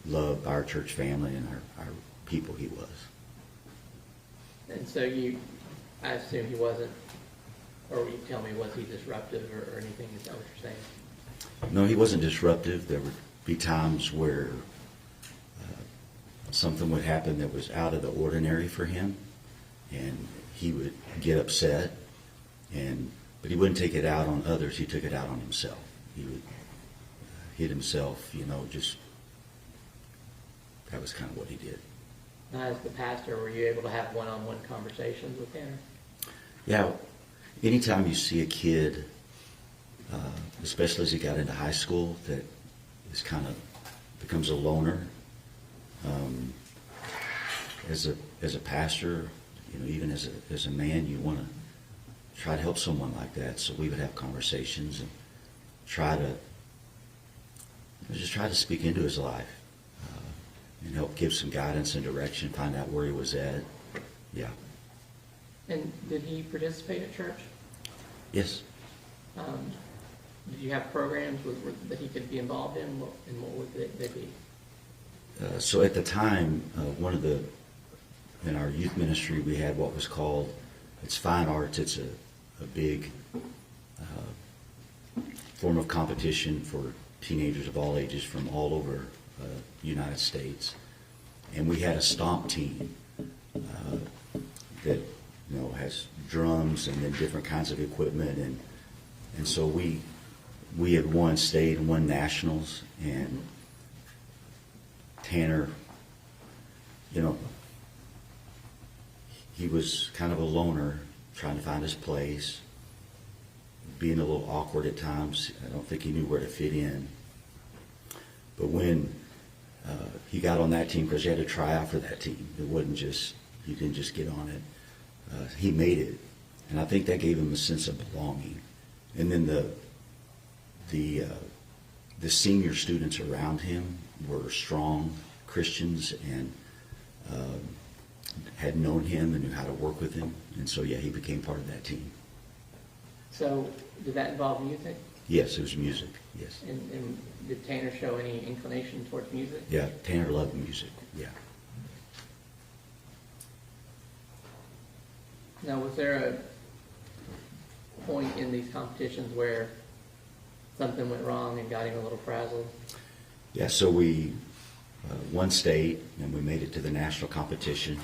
[SPEAKER 6] loved by our church family and our people, he was.
[SPEAKER 5] And so I assume he wasn't, or you tell me, was he disruptive or anything? Is that what you're saying?
[SPEAKER 6] No, he wasn't disruptive. There would be times where something would happen that was out of the ordinary for him, and he would get upset, but he wouldn't take it out on others. He took it out on himself. He would hit himself, you know, just, that was kind of what he did.
[SPEAKER 5] Now, as the pastor, were you able to have one-on-one conversations with Tanner?
[SPEAKER 6] Yeah, anytime you see a kid, especially as he got into high school, that is kind of becomes a loner, as a pastor, you know, even as a man, you want to try to help someone like that. So we would have conversations and try to speak into his life. and help give some guidance and direction, find out where he was at. Yeah.
[SPEAKER 5] And did he participate at church?
[SPEAKER 6] Yes.
[SPEAKER 5] Did you have programs that he could be involved in, and what would they be?
[SPEAKER 6] So at the time, in our youth ministry, we had what was called, it's fine arts. It's a big form of competition for teenagers of all ages from all over the United States. And we had a stomp team that has drums and then different kinds of equipment, and so we had won state and won nationals. And Tanner, he was kind of a loner, trying to find his place, being a little awkward at times. I don't think he knew where to fit in. But when he got on that team, because you had to try out for that team, it wasn't just, you didn't just get on it. He made it, and I think that gave him a sense of belonging. And then the senior students around him were strong Christians and had known him and knew how to work with him, and so he became part of that team.
[SPEAKER 5] So did that involve music?
[SPEAKER 6] Yes, it was music. Yes.
[SPEAKER 5] And did Tanner show any inclination towards music?
[SPEAKER 6] Yeah, Tanner loved music. Yeah.
[SPEAKER 5] Now, was there a point in these competitions where something went wrong and got him a little frazzled?
[SPEAKER 6] Yeah, so we won state, and we made it to the national competition.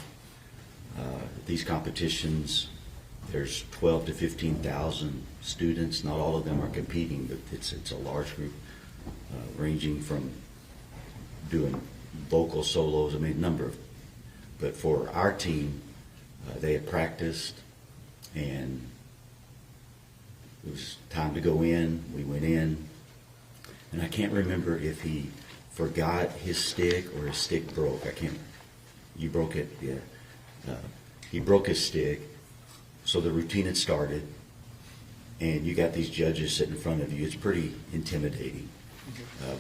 [SPEAKER 6] These competitions, there's 12 to 15,000 students. Not all of them are competing, but it's a large group, ranging from doing vocal solos. I mean, but for our team, they had practiced, and it was time to go in. We went in, and I can't remember if he forgot his stick or his stick broke. You broke it, yeah. He broke his stick, so the routine had started, and you got these judges sitting in front of you. It's pretty intimidating,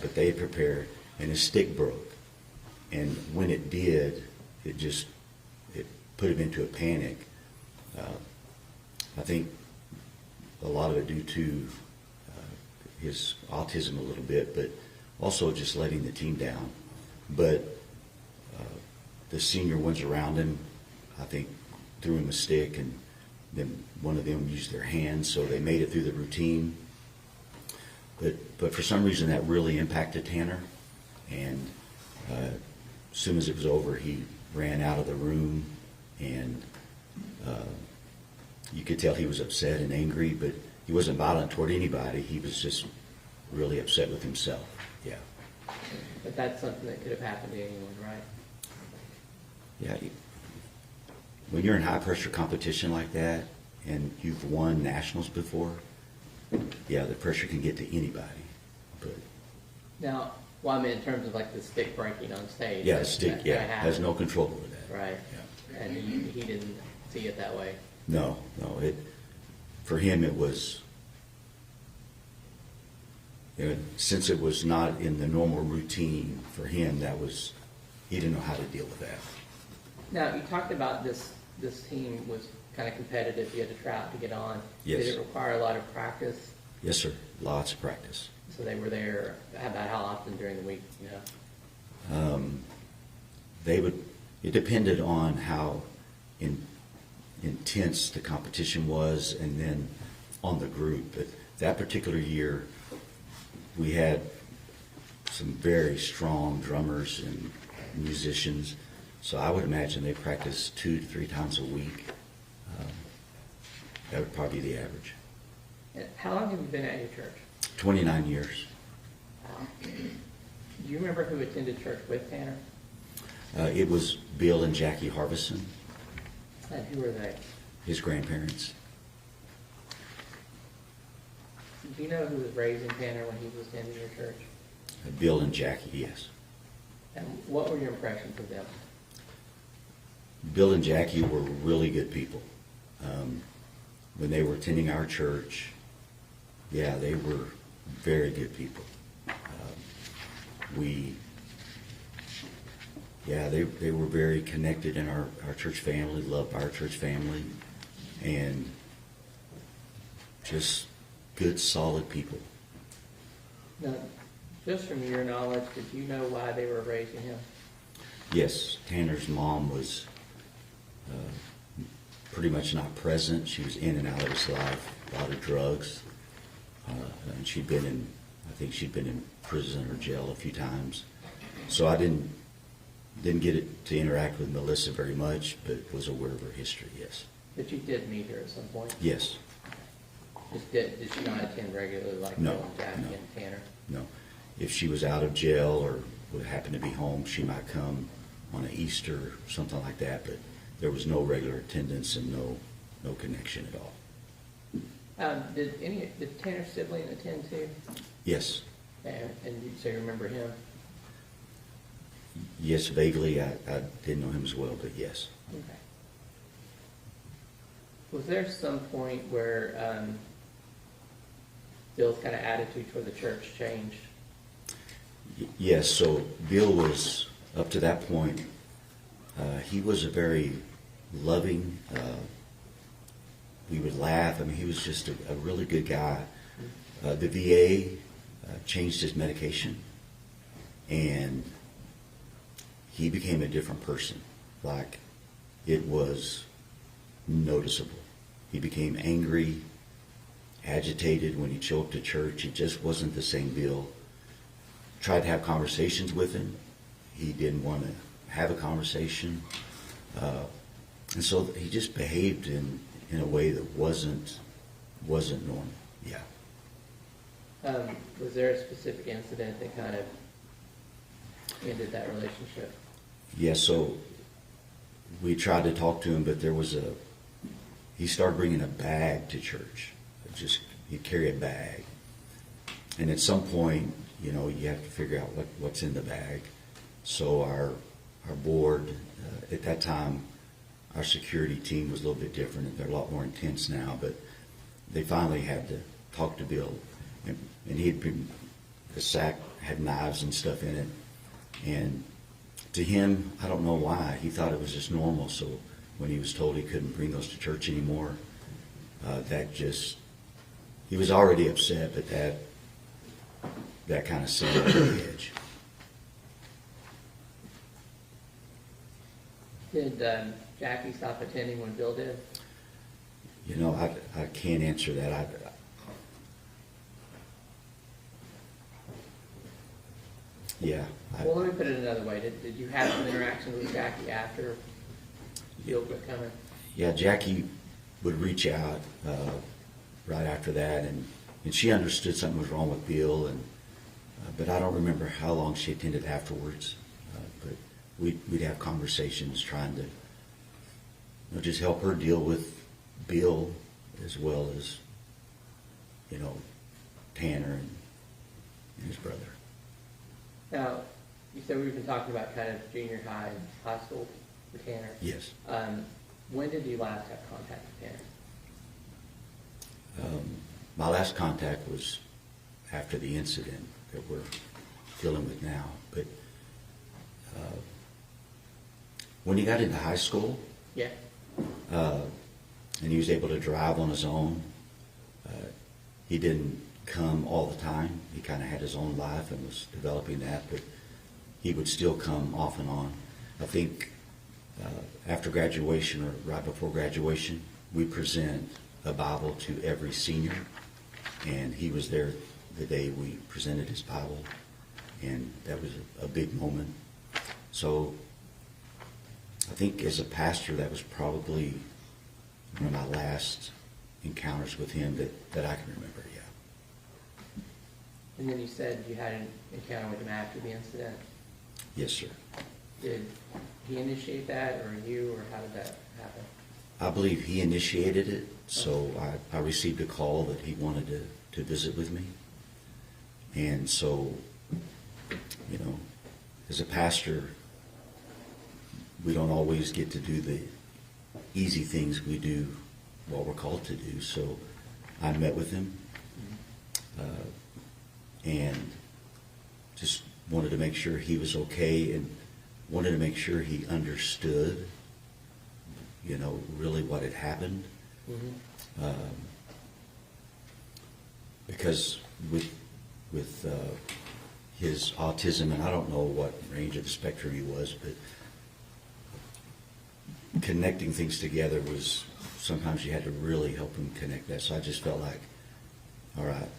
[SPEAKER 6] but they had prepared, and his stick broke, and when it did, it put him into a panic. I think a lot of it due to his autism a little bit, but also just letting the team down. But the senior ones around him, I think, threw him a stick, and then one of them used their hands, so they made it through the routine. But for some reason that really impacted Tanner, and as soon as it was over, he ran out of the room, and you could tell he was upset and angry, but he wasn't violent toward anybody. He was just really upset with himself. Yeah.
[SPEAKER 5] But that's something that could have happened to anyone, right?
[SPEAKER 6] Yeah. When you're in high pressure competition like that, and you've won nationals before, yeah, the pressure can get to anybody. But
[SPEAKER 5] Now, well, I mean, in terms of like the stick breaking on stage.
[SPEAKER 6] yeah, the stick,
[SPEAKER 5] that
[SPEAKER 6] has no
[SPEAKER 5] happened,
[SPEAKER 6] control over that.
[SPEAKER 5] Right.
[SPEAKER 6] Yeah.
[SPEAKER 5] And he didn't see it that way.
[SPEAKER 6] No. For him, it was, since it was not in the normal routine for him, he didn't know how to deal with that.
[SPEAKER 5] Now, you talked about this team was kind of competitive. You had to try out to get on.
[SPEAKER 6] Yes.
[SPEAKER 5] Did it require a lot of practice?
[SPEAKER 6] Yes, sir. Lots of practice.
[SPEAKER 5] So they were there about how often during the week?
[SPEAKER 6] It depended on how intense the competition was, and then on the group. But that particular year, we had some very strong drummers and musicians, so I would imagine they practiced 2 to 3 times a week. That would probably be the average.
[SPEAKER 5] How long have you been at your church?
[SPEAKER 6] 29 years.
[SPEAKER 5] Do you remember who attended church with Tanner?
[SPEAKER 6] It was Bill and Jackie Harvison,
[SPEAKER 5] And who were they?
[SPEAKER 6] his grandparents.
[SPEAKER 5] Do you know who was raising Tanner when he was attending your church?
[SPEAKER 6] Bill and Jackie, yes.
[SPEAKER 5] And what were your impressions of them?
[SPEAKER 6] Bill and Jackie were really good people. When they were attending our church, yeah, they were very good people. Yeah, they were very connected in our church family, loved our church family, and just good, solid people.
[SPEAKER 5] Now, just from your knowledge, did you know why they were raising him?
[SPEAKER 6] Yes, Tanner's mom was pretty much not present. She was in and out of his life, a lot of drugs, and I think she'd been in prison or jail a few times. So I didn't get it to interact with Melissa very much, but was aware of her history, yes.
[SPEAKER 5] But you did meet her at some point?
[SPEAKER 6] Yes.
[SPEAKER 5] Did she not attend regularly like
[SPEAKER 6] No,
[SPEAKER 5] Bill and Jackie
[SPEAKER 6] no.
[SPEAKER 5] and Tanner?
[SPEAKER 6] No. If she was out of jail or would happen to be home, she might come on an Easter or something like that, but there was no regular attendance and no connection at all.
[SPEAKER 5] Did Tanner's sibling attend too?
[SPEAKER 6] Yes.
[SPEAKER 5] So you remember him?
[SPEAKER 6] Yes, vaguely. I didn't know him as well, but yes.
[SPEAKER 5] Okay. Was there some point where Bill's kind of attitude toward the church changed?
[SPEAKER 6] Yes, so Bill was, up to that point, he was a very loving, we would laugh. I mean, he was just a really good guy. The VA changed his medication, and he became a different person. Like, it was noticeable. He became angry, agitated when he'd show up to church. It just wasn't the same Bill. Tried to have conversations with him. He didn't want to have a conversation. And so he just behaved in a way that wasn't normal. Yeah.
[SPEAKER 5] Was there a specific incident that kind of ended that relationship?
[SPEAKER 6] Yeah, so we tried to talk to him, but he started bringing a bag to church. He'd carry a bag. And at some point, you have to figure out what's in the bag. So our board, at that time, our security team was a little bit different. They're a lot more intense now, but they finally had to talk to Bill. And the sack had knives and stuff in it. And to him, I don't know why, he thought it was just normal. So when he was told he couldn't bring those to church anymore, he was already upset, but that kind of set him over the edge.
[SPEAKER 5] Did Jackie stop attending when Bill did?
[SPEAKER 6] I can't answer that.
[SPEAKER 5] Well, let me put it another way. Did you have some interaction with Jackie after Bill quit coming?
[SPEAKER 6] Yeah, Jackie would reach out right after that, and she understood something was wrong with Bill, but I don't remember how long she attended afterwards. But we'd have conversations trying to just help her deal with Bill as well as Tanner and his brother.
[SPEAKER 5] Now, you said we've been talking about kind of junior high and high school for Tanner.
[SPEAKER 6] Yes.
[SPEAKER 5] When did you last have contact with Tanner?
[SPEAKER 6] My last contact was after the incident that we're dealing with now. But when he got into high school,
[SPEAKER 5] Yeah.
[SPEAKER 6] and he was able to drive on his own, he didn't come all the time. He kind of had his own life and was developing that, but he would still come off and on. I think after graduation or right before graduation, we present a Bible to every senior, and he was there the day we presented his Bible, and that was a big moment. So I think as a pastor, that was probably one of my last encounters with him that I can remember, yeah.
[SPEAKER 5] And then you said you had an encounter with him after the incident.
[SPEAKER 6] Yes, sir.
[SPEAKER 5] Did he initiate that, or you, or how did that happen?
[SPEAKER 6] I believe he initiated it, so I received a call that he wanted to visit with me. And so, as a pastor, we don't always get to do the easy things we do what we're called to do. So I met with him and just wanted to make sure he was okay and wanted to make sure he understood, really what had happened. Because with his autism, and I don't know what range of the spectrum he was, but connecting things together was, sometimes you had to really help him connect that. So I just felt like, all right,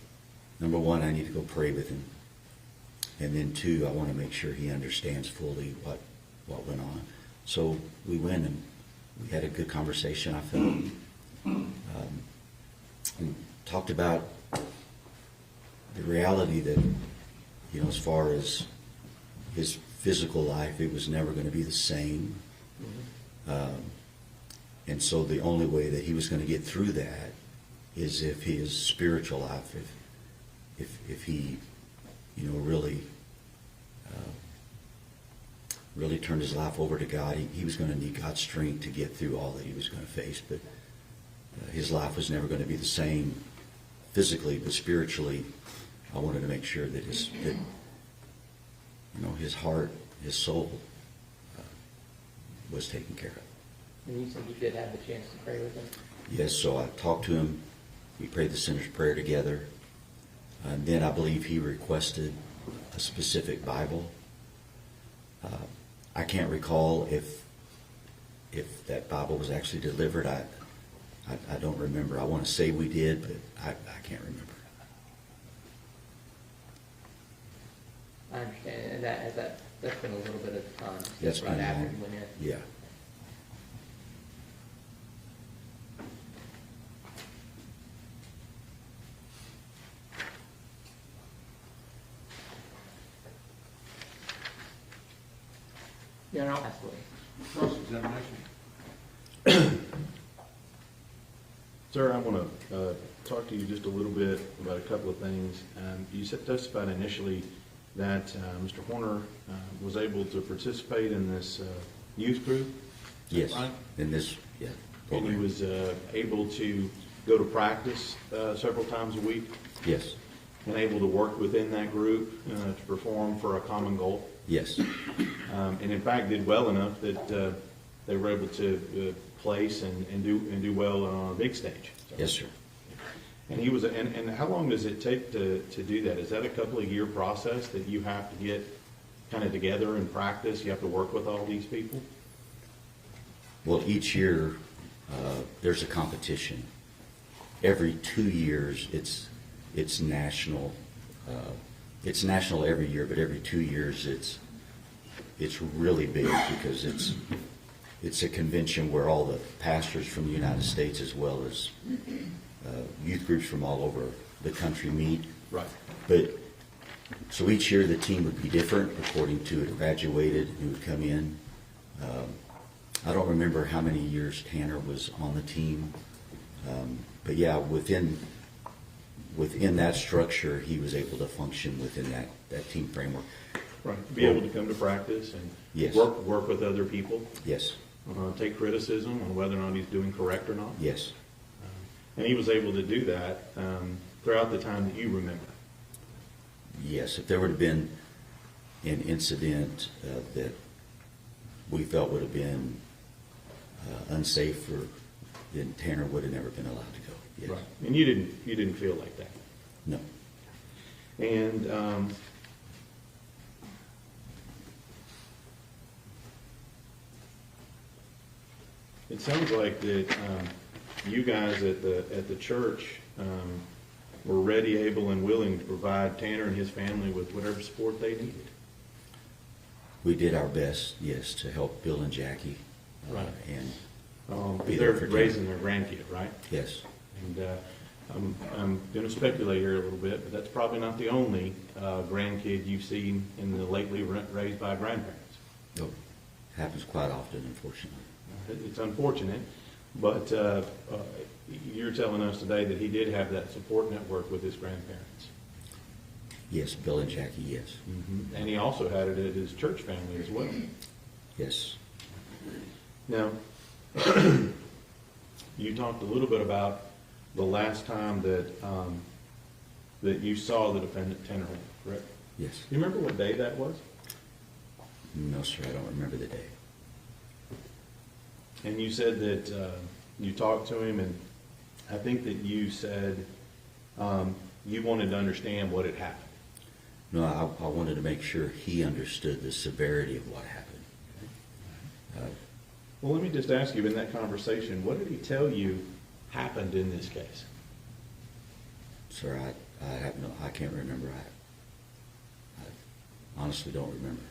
[SPEAKER 6] number one, I need to go pray with him. And then two, I want to make sure he understands fully what went on. So we went and we had a good conversation, I felt. And talked about the reality that, as far as his physical life, it was never going to be the same. And so the only way that he was going to get through that is if his spiritual life, if he, really turned his life over to God, he was going to need God's strength to get through all that he was going to face. But his life was never going to be the same physically, but spiritually, I wanted to make sure that his heart, his soul was taken care of.
[SPEAKER 5] And you said you did have the chance to pray with him?
[SPEAKER 6] Yes, so I talked to him. We prayed the sinner's prayer together. And then I believe he requested a specific Bible. I can't recall if that Bible was actually delivered. I don't remember. I want to say we did, but I can't remember.
[SPEAKER 5] I understand, and that's been a little bit of time.
[SPEAKER 6] That's
[SPEAKER 5] right
[SPEAKER 6] been
[SPEAKER 5] after
[SPEAKER 6] long.
[SPEAKER 5] you went in.
[SPEAKER 6] Yeah.
[SPEAKER 5] Yeah, no, absolutely.
[SPEAKER 1] Cross-examination.
[SPEAKER 4] Sir, I want to talk to you just a little bit about a couple of things. You testified initially that Mr. Horner was able to participate in this youth group.
[SPEAKER 6] Yes.
[SPEAKER 4] Right?
[SPEAKER 6] In this, yeah.
[SPEAKER 4] And he
[SPEAKER 6] program.
[SPEAKER 4] was able to go to practice several times a week
[SPEAKER 6] Yes.
[SPEAKER 4] and able to work within that group to perform for a common goal.
[SPEAKER 6] Yes.
[SPEAKER 4] And in fact did well enough that they were able to place and do well on a big stage. So-
[SPEAKER 6] Yes, sir.
[SPEAKER 4] And he was, and how long does it take to do that? Is that a couple of year process that you have to get kind of together and practice? You have to work with all these people?
[SPEAKER 6] Well, each year there's a competition. Every 2 years, it's national. It's national every year, but every 2 years it's really big because it's a convention where all the pastors from the United States as well as youth groups from all over the country meet.
[SPEAKER 4] Right.
[SPEAKER 6] But so each year the team would be different according to a graduated who would come in. I don't remember how many years Tanner was on the team, but yeah, within that structure, he was able to function within that team framework.
[SPEAKER 4] Right. Be able to come to practice and
[SPEAKER 6] Yes.
[SPEAKER 4] work with other people,
[SPEAKER 6] Yes,
[SPEAKER 4] take criticism on whether or not he's doing correct or not.
[SPEAKER 6] yes,
[SPEAKER 4] And he was able to do that throughout the time that you remember.
[SPEAKER 6] yes. If there would have been an incident that we felt would have been unsafe, then Tanner would have never been allowed to go. Yes.
[SPEAKER 4] Right. And you didn't feel like that.
[SPEAKER 6] No.
[SPEAKER 4] And it sounds like that you guys at the church were ready, able, and willing to provide Tanner and his family with whatever support they needed.
[SPEAKER 6] We did our best, yes, to help Bill and Jackie.
[SPEAKER 4] Right.
[SPEAKER 6] And
[SPEAKER 4] But
[SPEAKER 6] there
[SPEAKER 4] they're
[SPEAKER 6] for
[SPEAKER 4] raising their grandkid, right?
[SPEAKER 6] yes,
[SPEAKER 4] And I'm going to speculate here a little bit, but that's probably not the only grandkid you've seen in the lately raised by grandparents.
[SPEAKER 6] no, happens quite often, unfortunately.
[SPEAKER 4] It's unfortunate, but you're telling us today that he did have that support network with his grandparents.
[SPEAKER 6] Yes, Bill and Jackie, yes.
[SPEAKER 4] And he also had it at his church family as well.
[SPEAKER 6] Yes.
[SPEAKER 4] Now, you talked a little bit about the last time that that you saw the defendant, Tanner Lynn, correct?
[SPEAKER 6] Yes.
[SPEAKER 4] Do you remember what day that was?
[SPEAKER 6] No, sir, I don't remember the day.
[SPEAKER 4] And you said that you talked to him, and I think that you said you wanted to understand what had happened.
[SPEAKER 6] No, I wanted to make sure he understood the severity of what happened.
[SPEAKER 4] Well, let me just ask you, in that conversation, what did he tell you happened in this case?
[SPEAKER 6] Sir, I can't remember. I honestly don't remember.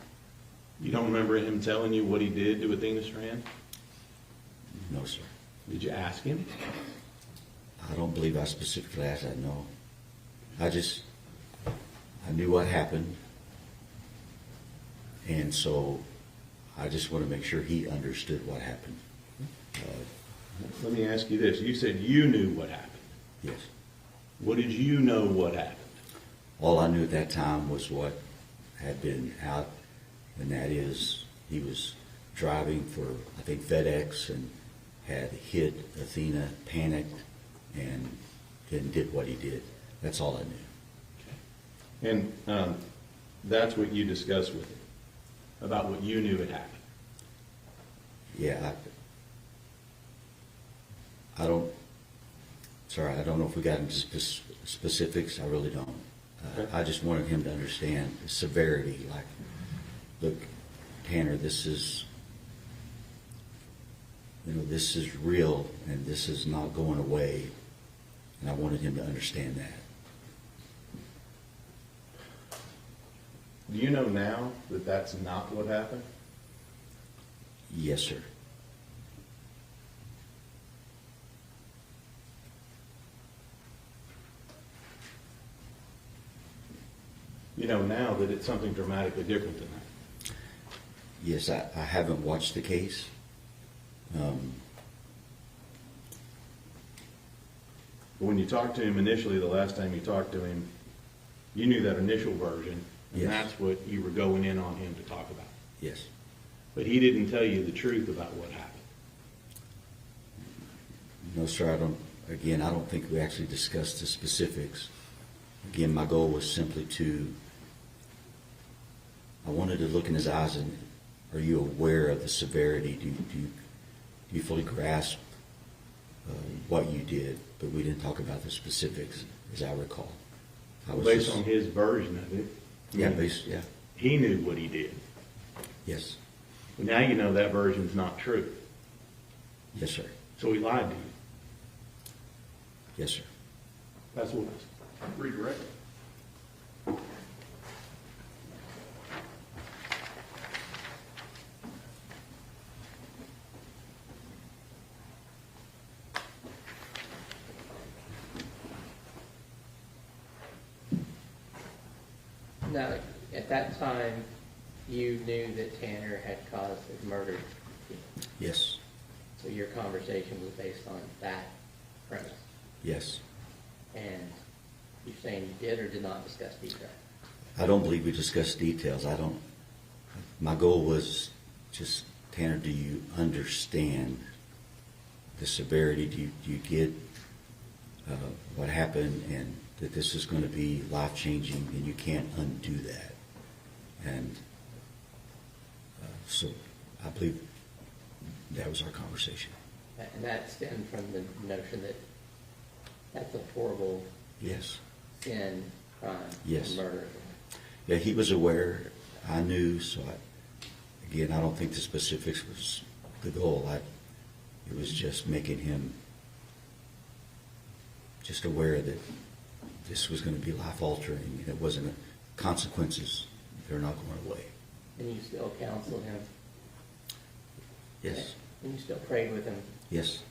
[SPEAKER 4] You don't remember him telling you what he did to Athena Strand?
[SPEAKER 6] No, sir.
[SPEAKER 4] Did you ask him?
[SPEAKER 6] I don't believe I specifically asked that, no. I knew what happened, and so I just want to make sure he understood what happened.
[SPEAKER 4] Let me ask you this. You said you knew what happened.
[SPEAKER 6] Yes.
[SPEAKER 4] What did you know what happened?
[SPEAKER 6] All I knew at that time was what had been out, and that is he was driving for, I think, FedEx, and had hit Athena, panicked, and then did what he did. That's all I knew.
[SPEAKER 4] And that's what you discussed with him, about what you knew had happened.
[SPEAKER 6] Yeah, I don't, sorry, I don't know if we got into specifics. I really don't.
[SPEAKER 4] Okay.
[SPEAKER 6] I just wanted him to understand the severity. Like, look, Tanner, this is real, and this is not going away. And I wanted him to understand that.
[SPEAKER 4] Do you know now that that's not what happened?
[SPEAKER 6] Yes, sir.
[SPEAKER 4] You know now that it's something dramatically different than that.
[SPEAKER 6] Yes, I haven't watched the case.
[SPEAKER 4] But when you talked to him initially, the last time you talked to him, you knew that initial version, and
[SPEAKER 6] Yes.
[SPEAKER 4] that's what you were going in on him to talk about.
[SPEAKER 6] Yes.
[SPEAKER 4] But he didn't tell you the truth about what happened.
[SPEAKER 6] No, sir, I don't think we actually discussed the specifics. Again, my goal was simply I wanted to look in his eyes and, are you aware of the severity? Do you fully grasp what you did? But we didn't talk about the specifics, as I recall.
[SPEAKER 4] Based on his version of it,
[SPEAKER 6] Yeah.
[SPEAKER 4] he knew what he did.
[SPEAKER 6] Yes.
[SPEAKER 4] But now you know that version's not true.
[SPEAKER 6] Yes, sir.
[SPEAKER 4] So he lied to you.
[SPEAKER 6] Yes, sir.
[SPEAKER 4] That's what redirect.
[SPEAKER 5] Now, at that time, you knew that Tanner had caused his murder,
[SPEAKER 6] Yes.
[SPEAKER 5] so your conversation was based on that premise.
[SPEAKER 6] Yes.
[SPEAKER 5] And you're saying you did or did not discuss detail?
[SPEAKER 6] I don't believe we discussed details. My goal was just, Tanner, do you understand the severity? Do you get what happened, and that this is going to be life-changing, and you can't undo that? And so I believe that was our conversation.
[SPEAKER 5] And that stemmed from the notion that that's a horrible
[SPEAKER 6] Yes.
[SPEAKER 5] sin, crime,
[SPEAKER 6] Yes.
[SPEAKER 5] and murder.
[SPEAKER 6] Yeah, he was aware. I knew. So I don't think the specifics was the goal. It was just making him just aware that this was going to be life-altering, and it wasn't consequences. They're not going away.
[SPEAKER 5] And you still counseled him?
[SPEAKER 6] Yes.
[SPEAKER 5] And you still prayed with him?
[SPEAKER 6] Yes.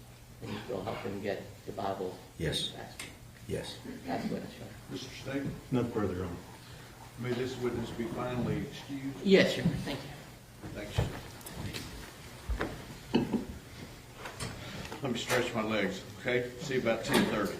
[SPEAKER 5] And you still helped him get the Bible?
[SPEAKER 6] Yes.
[SPEAKER 5] That's
[SPEAKER 6] Yes.
[SPEAKER 5] what it's showing.
[SPEAKER 1] Mr. State,
[SPEAKER 4] Nothing further on.
[SPEAKER 1] may this witness be finally excused?
[SPEAKER 5] Yes, Your Honor, thank you.
[SPEAKER 1] Thanks. Let me stretch my legs, okay? See you about 10:30.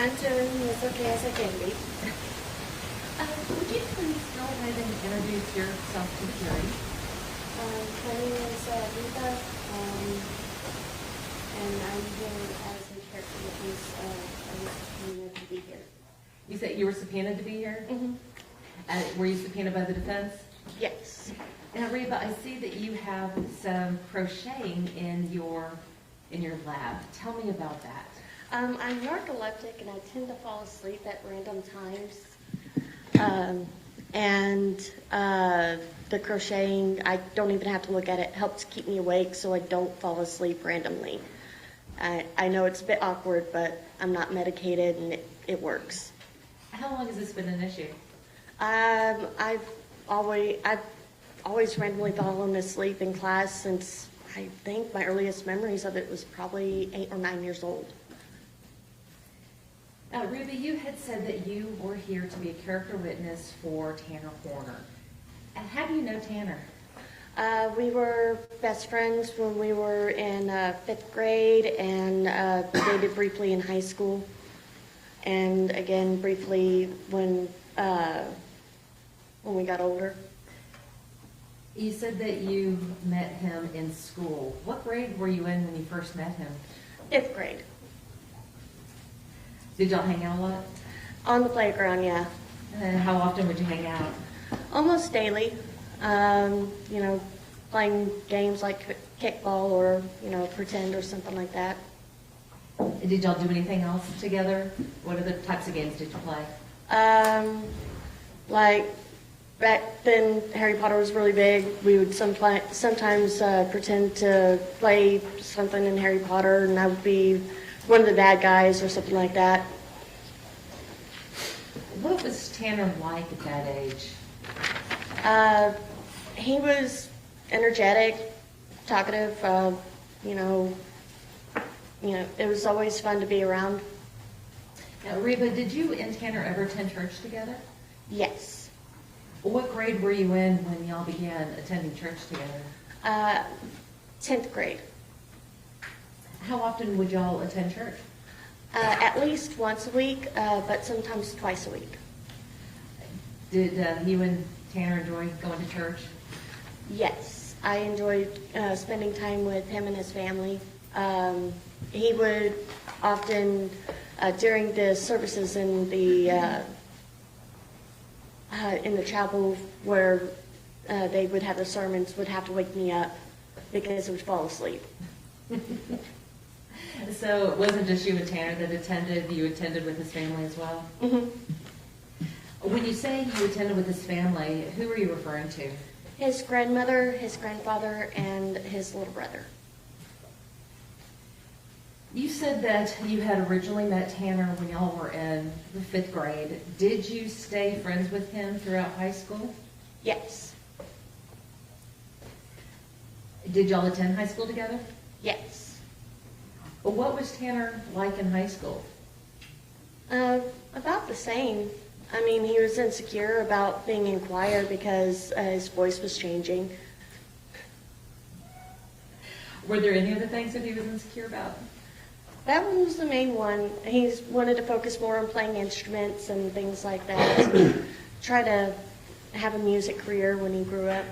[SPEAKER 7] I'm doing as okay as I can be.
[SPEAKER 2] Would you please go ahead and introduce yourself to the jury?
[SPEAKER 7] My name is Reba, and I'm here as a character witness. I was subpoenaed to be here.
[SPEAKER 2] You said you were subpoenaed to be here?
[SPEAKER 7] Mm-hmm.
[SPEAKER 2] Were you subpoenaed by the defense?
[SPEAKER 7] Yes.
[SPEAKER 2] Now, Reba, I see that you have some crocheting in your lab. Tell me about that.
[SPEAKER 7] I'm narcoleptic, and I tend to fall asleep at random times. The crocheting, I don't even have to look at it, helps keep me awake so I don't fall asleep randomly. I know it's a bit awkward, but I'm not medicated, and it works.
[SPEAKER 2] How long has this been an issue?
[SPEAKER 7] I've always randomly fallen asleep in class since I think my earliest memories of it was probably 8 or 9 years old.
[SPEAKER 2] Reba, you had said that you were here to be a character witness for Tanner Horner. How do you know Tanner?
[SPEAKER 7] We were best friends when we were in 5th grade and dated briefly in high school. And again, briefly when we got older.
[SPEAKER 2] You said that you met him in school. What grade were you in when you first met him?
[SPEAKER 7] 5th grade.
[SPEAKER 2] Did y'all hang out a lot?
[SPEAKER 7] On the playground, yeah.
[SPEAKER 2] And how often would you hang out?
[SPEAKER 7] Almost daily. Playing games like kickball or, pretend or something like that.
[SPEAKER 2] Did y'all do anything else together? What other types of games did you play?
[SPEAKER 7] Like back then, Harry Potter was really big. We would sometimes pretend to play something in Harry Potter, and I would be one of the bad guys or something like that.
[SPEAKER 2] What was Tanner like at that age?
[SPEAKER 7] He was energetic, talkative. It was always fun to be around.
[SPEAKER 2] Now, Reba, did you and Tanner ever attend church together?
[SPEAKER 7] Yes.
[SPEAKER 2] What grade were you in when y'all began attending church together?
[SPEAKER 7] 10th grade.
[SPEAKER 2] How often would y'all attend church?
[SPEAKER 7] At least once a week, but sometimes twice a week.
[SPEAKER 2] Did you and Tanner enjoy going to church?
[SPEAKER 7] Yes, I enjoyed spending time with him and his family. He would often, during the services in the chapel where they would have the sermons, would have to wake me up because I would fall asleep.
[SPEAKER 2] So it wasn't just you and Tanner that attended, you attended with his family as well?
[SPEAKER 7] Mm-hmm.
[SPEAKER 2] When you say you attended with his family, who are you referring to?
[SPEAKER 7] His grandmother, his grandfather, and his little brother.
[SPEAKER 2] You said that you had originally met Tanner when y'all were in the 5th grade. Did you stay friends with him throughout high school?
[SPEAKER 7] Yes.
[SPEAKER 2] Did y'all attend high school together?
[SPEAKER 7] Yes.
[SPEAKER 2] Well, what was Tanner like in high school?
[SPEAKER 7] About the same. I mean, he was insecure about being in choir because his voice was changing.
[SPEAKER 2] Were there any other things that he was insecure about?
[SPEAKER 7] That one was the main one. He wanted to focus more on playing instruments and things like that. Try to have a music career when he grew up.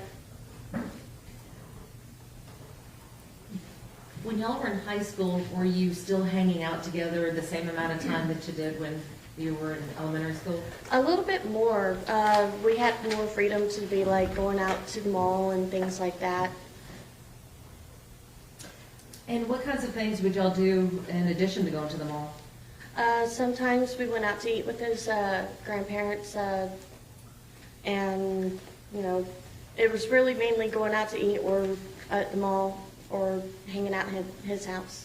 [SPEAKER 2] When y'all were in high school, were you still hanging out together the same amount of time that you did when you were in elementary school?
[SPEAKER 7] A little bit more. We had more freedom to be like going out to the mall and things like that.
[SPEAKER 2] And what kinds of things would y'all do in addition to going to the mall?
[SPEAKER 7] Sometimes we went out to eat with his grandparents, and it was really mainly going out to eat or at the mall or hanging out in his house.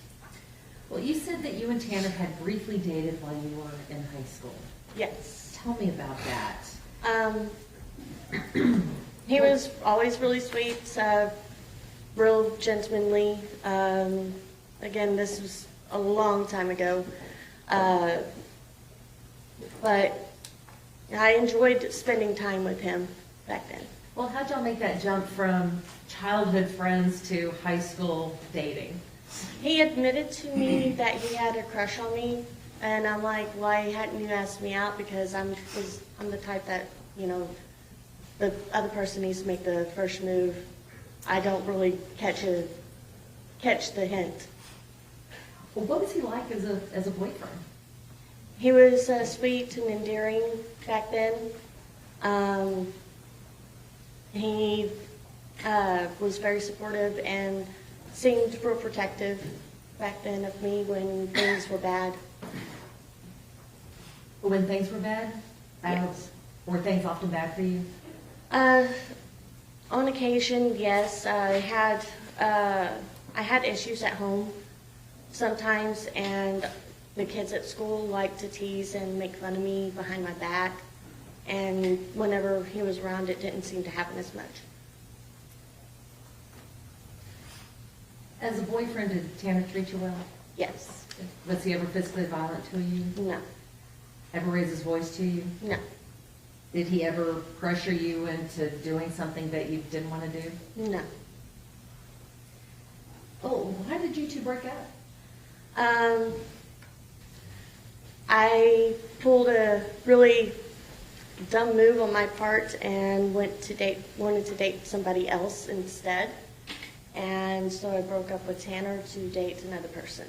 [SPEAKER 2] Well, you said that you and Tanner had briefly dated while you were in high school.
[SPEAKER 7] Yes.
[SPEAKER 2] Tell me about that.
[SPEAKER 7] He was always really sweet, real gentlemanly. Again, this was a long time ago. But I enjoyed spending time with him back then.
[SPEAKER 2] Well, how'd y'all make that jump from childhood friends to high school dating?
[SPEAKER 7] He admitted to me that he had a crush on me And I'm like, why hadn't you asked me out? Because I'm the type that, you know, the other person needs to make the first move. I don't really catch the hint.
[SPEAKER 2] Well, what was he like as a boyfriend?
[SPEAKER 7] He was sweet and endearing back then. He was very supportive and seemed real protective back then of me when things were bad.
[SPEAKER 2] When things were bad?
[SPEAKER 7] Yes.
[SPEAKER 2] Were things often bad for you?
[SPEAKER 7] On occasion, yes. I had issues at home sometimes, and the kids at school liked to tease and make fun of me behind my back. And whenever he was around, it didn't seem to happen as much.
[SPEAKER 2] As a boyfriend, did Tanner treat you well?
[SPEAKER 7] Yes.
[SPEAKER 2] Was he ever physically violent to you?
[SPEAKER 7] No.
[SPEAKER 2] Ever raise his voice to you?
[SPEAKER 7] No.
[SPEAKER 2] Did he ever pressure you into doing something that you didn't want to do?
[SPEAKER 7] No.
[SPEAKER 2] Oh, why did you two break up?
[SPEAKER 7] I pulled a really dumb move on my part and wanted to date somebody else instead. And so I broke up with Tanner to date another person.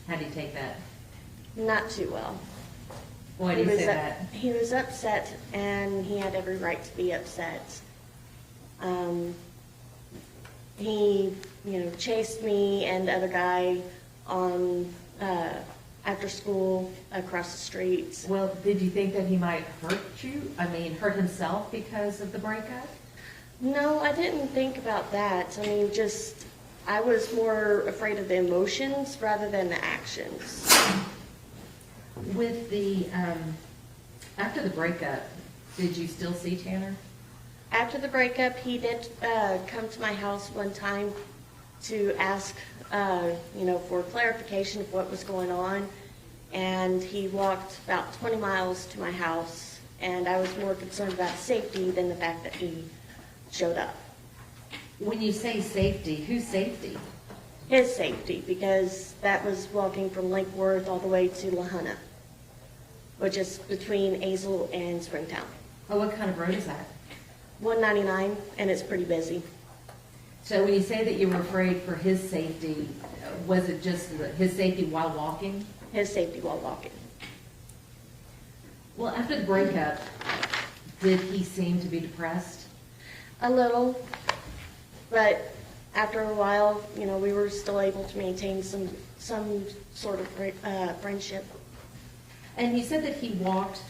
[SPEAKER 2] How do you take that?
[SPEAKER 7] Not too well.
[SPEAKER 2] Why do you say that?
[SPEAKER 7] He was upset, and he had every right to be upset. He, chased me and the other guy on after school across the street.
[SPEAKER 2] Well, did you think that he might hurt you? I mean, hurt himself because of the breakup?
[SPEAKER 7] No, I didn't think about that. I mean, I was more afraid of the emotions rather than the actions.
[SPEAKER 2] With the, after the breakup, did you still see Tanner?
[SPEAKER 7] After the breakup, he did come to my house one time to ask, for clarification of what was going on. And he walked about 20 miles to my house, and I was more concerned about safety than the fact that he showed up.
[SPEAKER 2] When you say safety, whose safety?
[SPEAKER 7] His safety, because that was walking from Lake Worth all the way to Lahana, which is between Azle and Springtown.
[SPEAKER 2] Oh, what kind of road is that?
[SPEAKER 7] 199, and it's pretty busy.
[SPEAKER 2] So when you say that you were afraid for his safety, was it just his safety while walking?
[SPEAKER 7] His safety while walking.
[SPEAKER 2] Well, after the breakup, did he seem to be depressed?
[SPEAKER 7] A little, but after a while, we were still able to maintain some sort of friendship.
[SPEAKER 2] And you said that he walked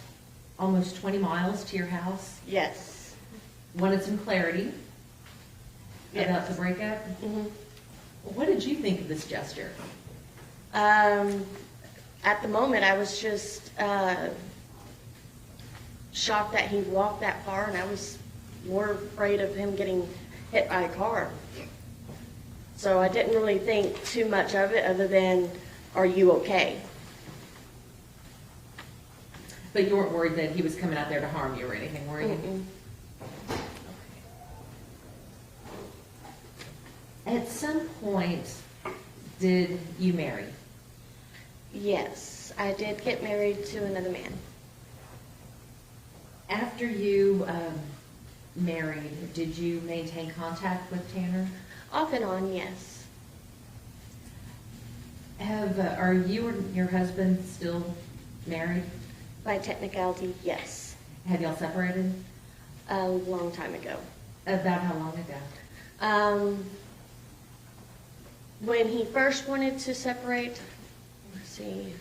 [SPEAKER 2] almost 20 miles to your house?
[SPEAKER 7] Yes.
[SPEAKER 2] Wanted some clarity
[SPEAKER 7] Yes.
[SPEAKER 2] about the breakup?
[SPEAKER 7] hmm
[SPEAKER 2] What did you think of this gesture?
[SPEAKER 7] At the moment, I was just shocked that he walked that far, and I was more afraid of him getting hit by a car. So I didn't really think too much of it other than, are you okay?
[SPEAKER 2] But you weren't worried that he was coming out there to harm you or anything, were you?
[SPEAKER 7] Mm-mm.
[SPEAKER 2] At some point, did you marry?
[SPEAKER 7] Yes, I did get married to another man.
[SPEAKER 2] After you married, did you maintain contact with Tanner?
[SPEAKER 7] Off and on, yes.
[SPEAKER 2] Are you and your husband still married?
[SPEAKER 7] By technicality, yes.
[SPEAKER 2] Have y'all separated?
[SPEAKER 7] A long time ago.
[SPEAKER 2] About how long ago?
[SPEAKER 7] When he first wanted to separate, let's see,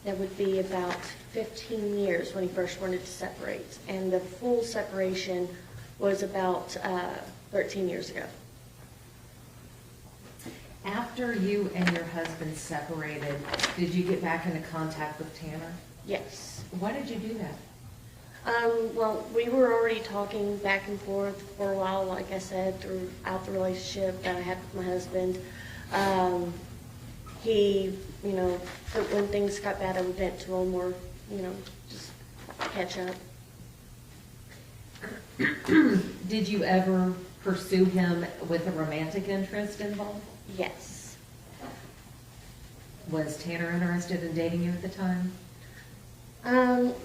[SPEAKER 7] that would be about 15 years when he first wanted to separate. And the full separation was about 13 years ago.
[SPEAKER 2] After you and your husband separated, did you get back into contact with Tanner?
[SPEAKER 7] Yes.
[SPEAKER 2] Why did you do that?
[SPEAKER 7] Well, we were already talking back and forth for a while, like I said, throughout the relationship that I had with my husband. He, when things got bad, I would vent to him or, just catch up.
[SPEAKER 2] Did you ever pursue him with a romantic interest involved?
[SPEAKER 7] Yes.
[SPEAKER 2] Was Tanner interested in dating you at the time?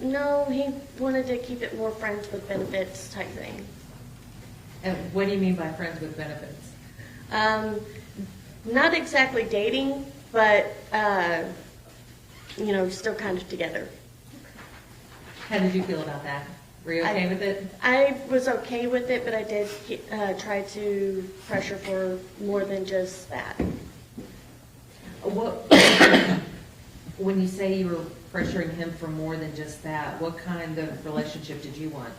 [SPEAKER 7] No, he wanted to keep it more friends with benefits type thing.
[SPEAKER 2] And what do you mean by friends with benefits?
[SPEAKER 7] Not exactly dating, but, still kind of together.
[SPEAKER 2] How did you feel about that? Were you okay with it?
[SPEAKER 7] I was okay with it, but I did try to pressure for more than just that.
[SPEAKER 2] What, when you say you were pressuring him for more than just that, what kind of relationship did you want?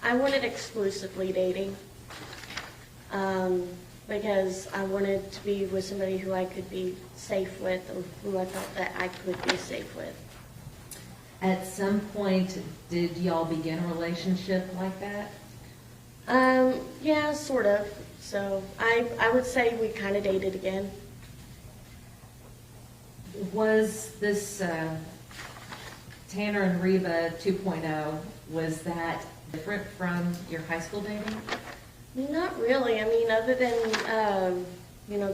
[SPEAKER 7] I wanted exclusively dating, because I wanted to be with somebody who I could be safe with, or who I felt that I could be safe with.
[SPEAKER 2] At some point, did y'all begin a relationship like that?
[SPEAKER 7] Yeah, sort of. So I would say we kind of dated again.
[SPEAKER 2] Was this Tanner and Reba 2.0, was that different from your high school dating?
[SPEAKER 7] Not really. I mean, other than,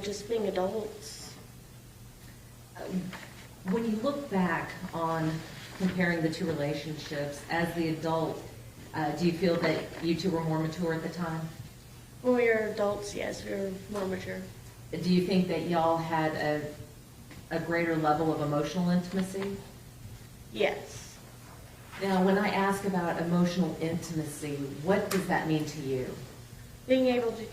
[SPEAKER 7] just being adults.
[SPEAKER 2] When you look back on comparing the two relationships, as the adult, do you feel that you two were more mature at the time?
[SPEAKER 7] When we were adults, yes, we were more mature.
[SPEAKER 2] Do you think that y'all had a greater level of emotional intimacy?
[SPEAKER 7] Yes.
[SPEAKER 2] Now, when I ask about emotional intimacy, what does that mean to you?
[SPEAKER 7] Being able to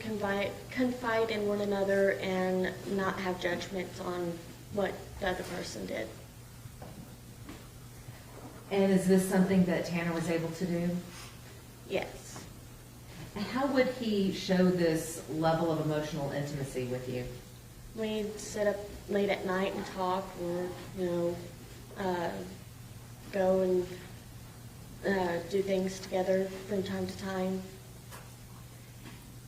[SPEAKER 7] confide in one another and not have judgments on what the other person did.
[SPEAKER 2] And is this something that Tanner was able to do?
[SPEAKER 7] Yes.
[SPEAKER 2] And how would he show this level of emotional intimacy with you?
[SPEAKER 7] We'd sit up late at night and talk, or, go and do things together from time to time.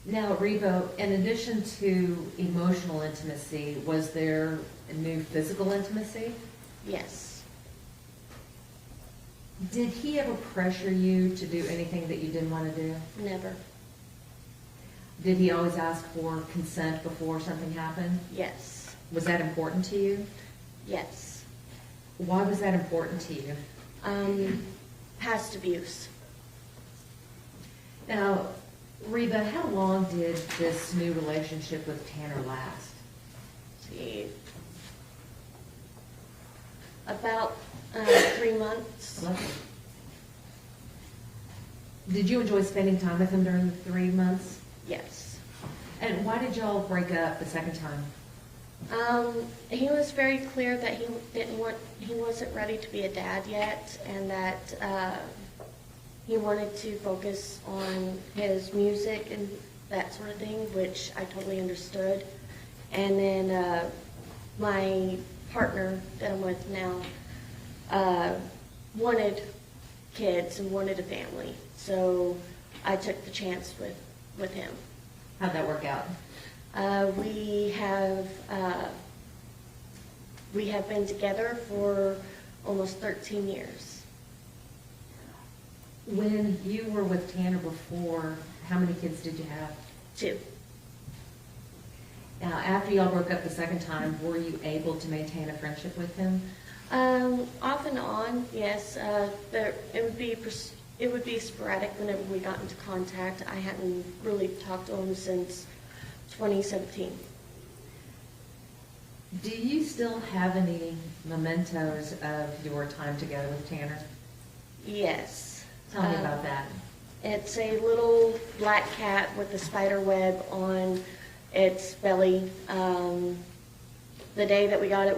[SPEAKER 2] Now, Reba, in addition to emotional intimacy, was there a new physical intimacy?
[SPEAKER 7] Yes.
[SPEAKER 2] Did he ever pressure you to do anything that you didn't want to do?
[SPEAKER 7] Never.
[SPEAKER 2] Did he always ask for consent before something happened?
[SPEAKER 7] Yes.
[SPEAKER 2] Was that important to you?
[SPEAKER 7] Yes.
[SPEAKER 2] Why was that important to you?
[SPEAKER 7] Past abuse.
[SPEAKER 2] Now, Reba, how long did this new relationship with Tanner last?
[SPEAKER 7] See, about 3 months.
[SPEAKER 2] Lovely. Did you enjoy spending time with him during the 3 months?
[SPEAKER 7] Yes.
[SPEAKER 2] And why did y'all break up the second time?
[SPEAKER 7] He was very clear that he wasn't ready to be a dad yet, and that he wanted to focus on his music and that sort of thing, which I totally understood. And then my partner that I'm with now wanted kids and wanted a family, so I took the chance with him.
[SPEAKER 2] How'd that work out?
[SPEAKER 7] We have been together for almost 13 years.
[SPEAKER 2] When you were with Tanner before, how many kids did you have?
[SPEAKER 7] 2.
[SPEAKER 2] Now, after y'all broke up the second time, were you able to maintain a friendship with him?
[SPEAKER 7] Off and on, yes. It would be sporadic whenever we got into contact. I hadn't really talked to him since 2017.
[SPEAKER 2] Do you still have any mementos of your time together with Tanner?
[SPEAKER 7] Yes.
[SPEAKER 2] Tell me about that.
[SPEAKER 7] It's a little black cat with a spider web on its belly. The day that we got it,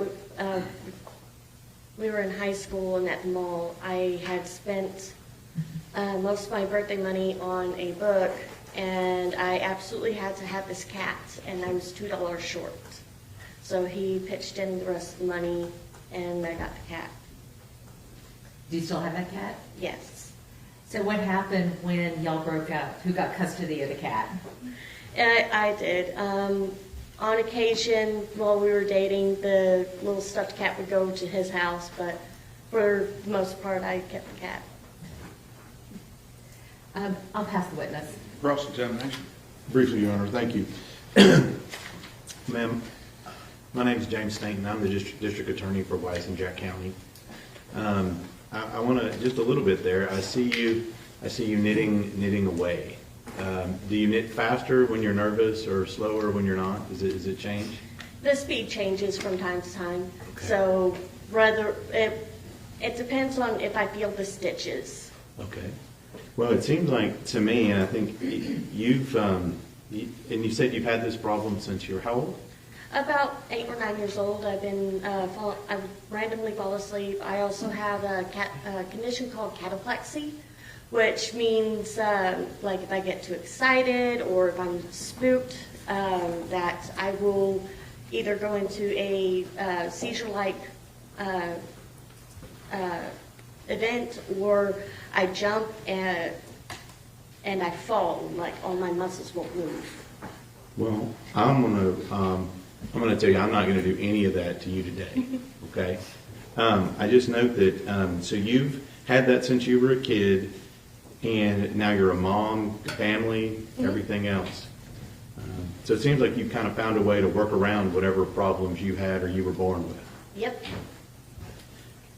[SPEAKER 7] we were in high school and at the mall. I had spent most of my birthday money on a book, and I absolutely had to have this cat, and I was $2 short. So he pitched in the rest of the money, and I got the cat.
[SPEAKER 2] Do you still have that cat?
[SPEAKER 7] Yes.
[SPEAKER 2] So what happened when y'all broke up? Who got custody of the cat?
[SPEAKER 7] I did. On occasion, while we were dating, the little stuffed cat would go to his house, but for the most part, I kept the cat.
[SPEAKER 2] I'll pass the witness.
[SPEAKER 1] Cross-examination.
[SPEAKER 8] Briefly, Your Honor, thank you. Ma'am,
[SPEAKER 4] My name is James Stanton. I'm the district attorney for Wise and Jack County. I want to, just a little bit there, I see you knitting away. Do you knit faster when you're nervous or slower when you're not? Is it change?
[SPEAKER 7] The speed changes from time to time,
[SPEAKER 4] Okay.
[SPEAKER 7] so it depends on if I feel the stitches.
[SPEAKER 4] Okay. Well, it seems like to me, and I think you've, and you said you've had this problem since you were how old?
[SPEAKER 7] About 8 or 9 years old, I've been I randomly fall asleep. I also have a condition called cataplexy, which means like if I get too excited or if I'm spooked, that I will either go into a seizure-like event, or I jump and I fall, like all my muscles won't move.
[SPEAKER 4] Well, I'm gonna tell you, I'm not gonna do any of that to you today, okay? I just note that, so you've had that since you were a kid, and now you're a mom, family, everything else. So it seems like you've kind of found a way to work around whatever problems you had or you were born with.
[SPEAKER 7] Yep.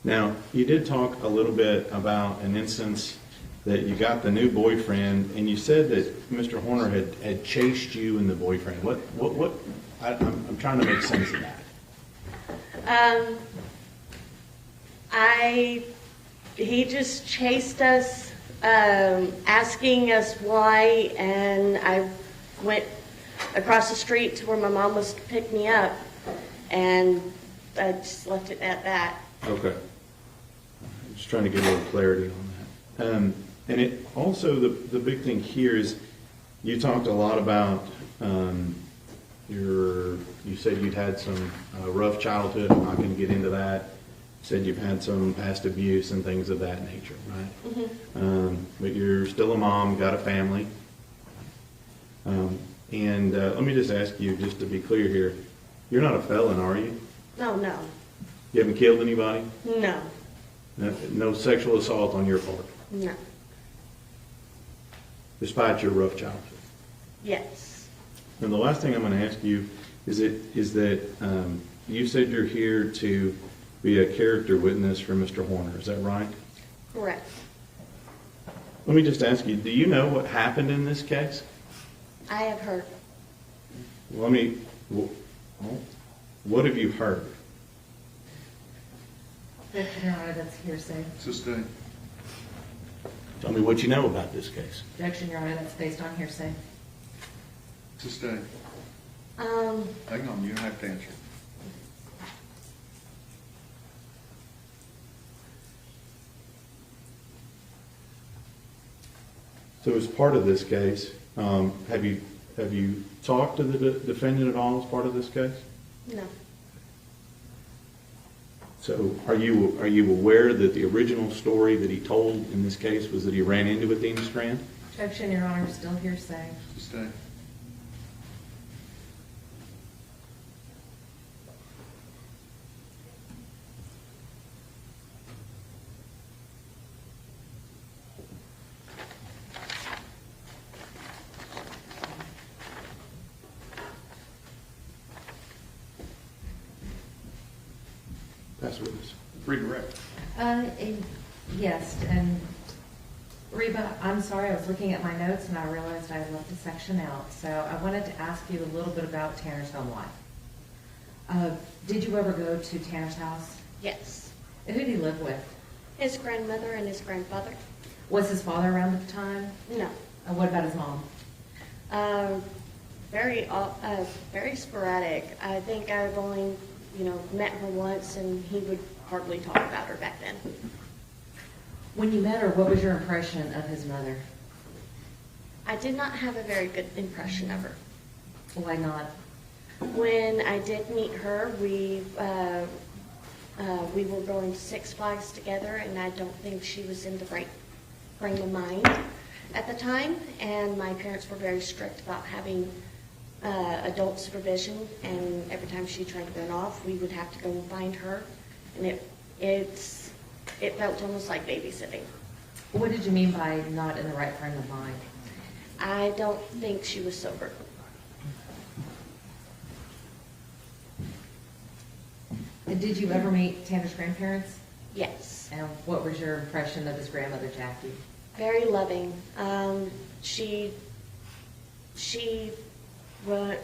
[SPEAKER 4] Now, you did talk a little bit about an instance that you got the new boyfriend, and you said that Mr. Horner had chased you and the boyfriend. I'm trying to make sense of that.
[SPEAKER 7] He just chased us, asking us why, and I went across the street to where my mom was to pick me up, and I just left it at that.
[SPEAKER 4] Okay. I'm just trying to get a little clarity on that. And it also, the big thing here is you talked a lot about you said you'd had some rough childhood. I'm not going to get into that. You said you've had some past abuse and things of that nature, right?
[SPEAKER 7] Mm-hmm.
[SPEAKER 4] But you're still a mom, got a family. And let me just ask you, just to be clear here, you're not a felon, are you?
[SPEAKER 7] No.
[SPEAKER 4] You haven't killed anybody?
[SPEAKER 7] No.
[SPEAKER 4] No sexual assault on your part,
[SPEAKER 7] No.
[SPEAKER 4] despite your rough childhood?
[SPEAKER 7] Yes.
[SPEAKER 4] And the last thing I'm going to ask you is that you said you're here to be a character witness for Mr. Horner. Is that right?
[SPEAKER 7] Correct.
[SPEAKER 4] Let me just ask you, do you know what happened in this case?
[SPEAKER 7] I have heard.
[SPEAKER 4] What have you heard?
[SPEAKER 2] Your Honor, that's hearsay.
[SPEAKER 1] Sustained.
[SPEAKER 4] Tell me what you know about this case.
[SPEAKER 2] Objection, Your Honor, that's based on hearsay.
[SPEAKER 1] Sustained.
[SPEAKER 7] Um,
[SPEAKER 1] Hang on, you don't have to answer.
[SPEAKER 4] So as part of this case, have you talked to the defendant at all as part of this case?
[SPEAKER 7] no.
[SPEAKER 4] So are you aware that the original story that he told in this case was that he ran into Athena Strand?
[SPEAKER 2] Objection, Your Honor, still hearsay.
[SPEAKER 1] Sustained.
[SPEAKER 4] Pass witness.
[SPEAKER 1] Redirect.
[SPEAKER 2] Yes, and Reba, I'm sorry, I was looking at my notes and I realized I had left a section out. So I wanted to ask you a little bit about Tanner's home life. Did you ever go to Tanner's house?
[SPEAKER 7] Yes.
[SPEAKER 2] Who did he live with?
[SPEAKER 7] His grandmother and his grandfather?
[SPEAKER 2] Was his father around at the time?
[SPEAKER 7] No.
[SPEAKER 2] What about his mom?
[SPEAKER 7] Very sporadic. I think I've only, met her once, and he would hardly talk about her back then.
[SPEAKER 2] When you met her, what was your impression of his mother?
[SPEAKER 7] I did not have a very good impression of her.
[SPEAKER 2] Why not?
[SPEAKER 7] When I did meet her, we were going to Six Flags together, and I don't think she was in the right frame of mind at the time. And my parents were very strict about having adult supervision, and every time she tried to run off, we would have to go and find her, and it felt almost like babysitting.
[SPEAKER 2] What did you mean by not in the right frame of mind?
[SPEAKER 7] I don't think she was sober.
[SPEAKER 2] Did you ever meet Tanner's grandparents?
[SPEAKER 7] Yes.
[SPEAKER 2] And what was your impression of his grandmother, Jackie?
[SPEAKER 7] Very loving. She wa-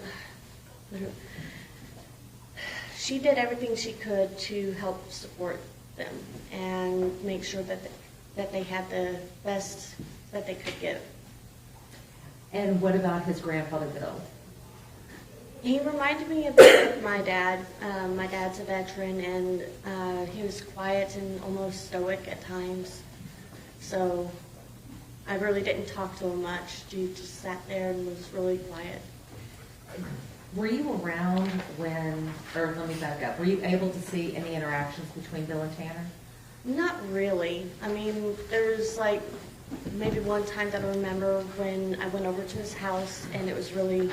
[SPEAKER 7] she did everything she could to help support them and make sure that they had the best that they could give.
[SPEAKER 2] And what about his grandfather, Bill?
[SPEAKER 7] He reminded me a bit of my dad. My dad's a veteran, and he was quiet and almost stoic at times. So I really didn't talk to him much. He just sat there and was really quiet.
[SPEAKER 2] Were you around when, or let me back up, were you able to see any interactions between Bill and Tanner?
[SPEAKER 7] Not really. I mean, there was like maybe one time that I remember when I went over to his house, and it was really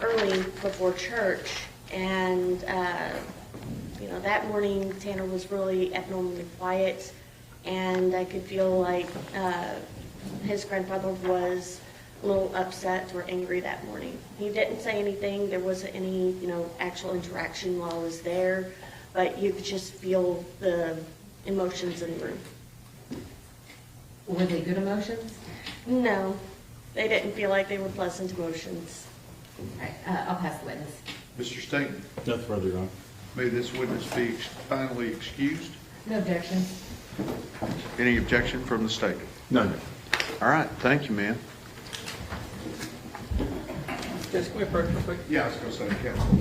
[SPEAKER 7] early before church, and that morning Tanner was really abnormally quiet, and I could feel like his grandfather was a little upset or angry that morning. He didn't say anything. There wasn't any actual interaction while I was there, but you could just feel the emotions in the room.
[SPEAKER 2] Were they good emotions?
[SPEAKER 7] No, they didn't feel like they were pleasant emotions.
[SPEAKER 2] All right, I'll pass the witness.
[SPEAKER 1] Mr. Staton,
[SPEAKER 4] Nothing further, Your Honor.
[SPEAKER 1] may this witness be finally excused?
[SPEAKER 2] No objections.
[SPEAKER 1] Any objection from the state?
[SPEAKER 4] None.
[SPEAKER 1] All right, thank you, ma'am.
[SPEAKER 5] Just come here first, real quick.
[SPEAKER 1] Yeah, I was going to say, counsel.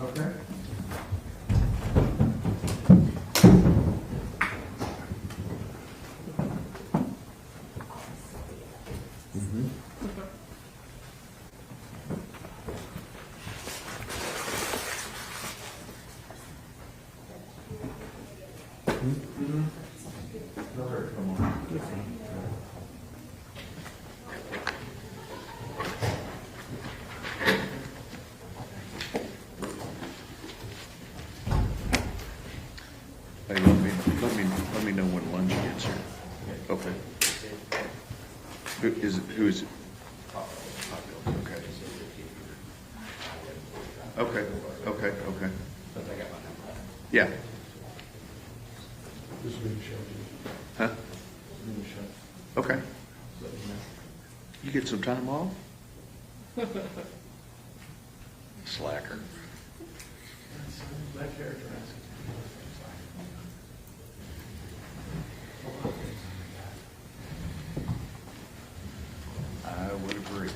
[SPEAKER 1] Okay. Hey, let me know when lunch gets here. Okay. Who is it? Okay. Okay. Yeah. Huh? Okay. You get some time off? Slacker. I would agree.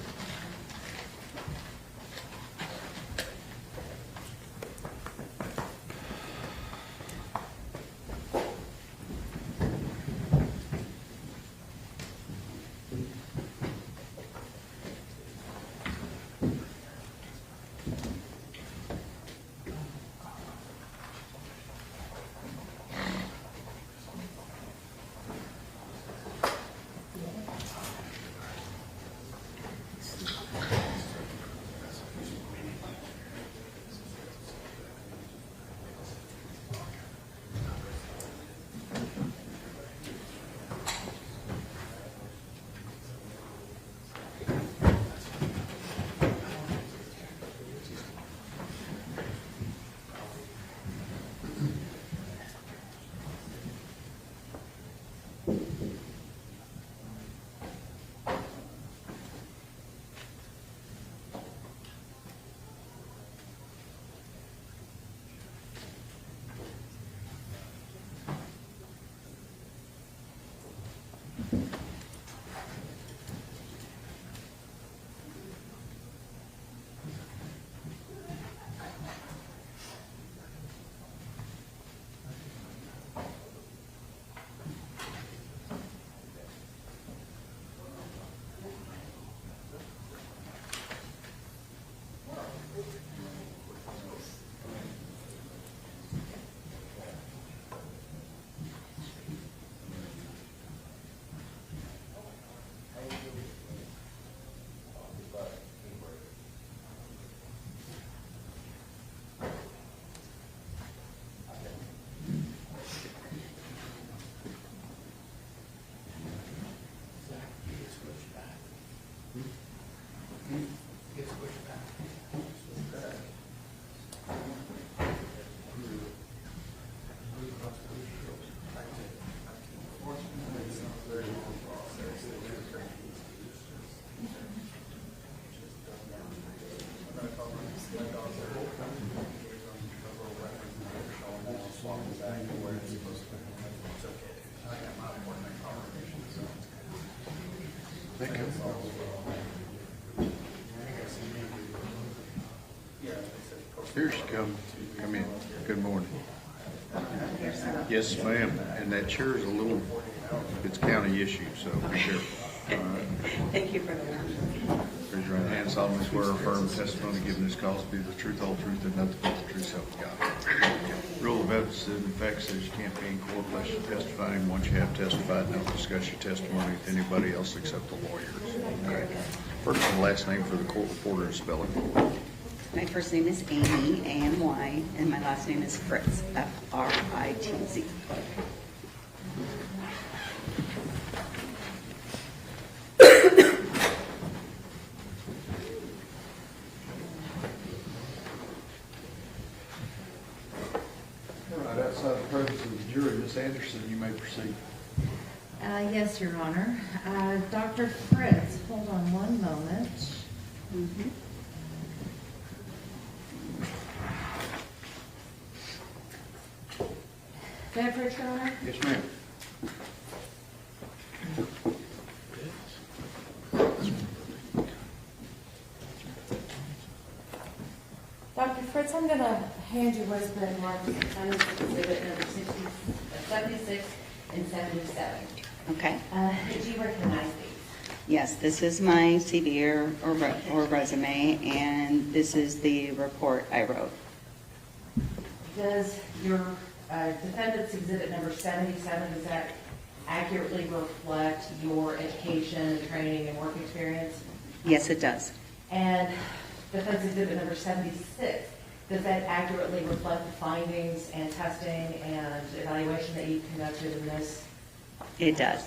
[SPEAKER 1] Here she comes. Come in. Good morning. Yes, ma'am. And that chair is a little, it's county issue, so be careful. All right.
[SPEAKER 8] Thank you for the warning.
[SPEAKER 1] Raise your right hand. Solemnly swear or affirm testimony given this cause to be the truth, whole truth, and nothing but the truth, so help you God. Rule of evidence in effect says you can't be in court unless you're testifying. Once you have testified, don't discuss your testimony with anybody else except the lawyers. Okay. First and last name for the court reporter and spelling.
[SPEAKER 8] My first name is Amy, A-M-Y, and my last name is Fritz, F-R-I-T-Z.
[SPEAKER 1] All right, outside the presence of the jury, Ms. Anderson, you may proceed.
[SPEAKER 2] Yes, Your Honor. Dr. Fritz, hold on one moment. May I approach, Your Honor?
[SPEAKER 1] Yes, ma'am.
[SPEAKER 2] Dr. Fritz, I'm going to hand you what's been marked as exhibit number 76 and 77.
[SPEAKER 8] Okay.
[SPEAKER 2] Did you recognize these?
[SPEAKER 8] Yes, this is my CV or resume, and this is the report I wrote.
[SPEAKER 2] Does your defendant's exhibit number 77, does that accurately reflect your education, training, and work experience?
[SPEAKER 8] Yes, it does.
[SPEAKER 2] And defense exhibit number 76, does that accurately reflect the findings and testing and evaluation that you conducted in this?
[SPEAKER 8] It does.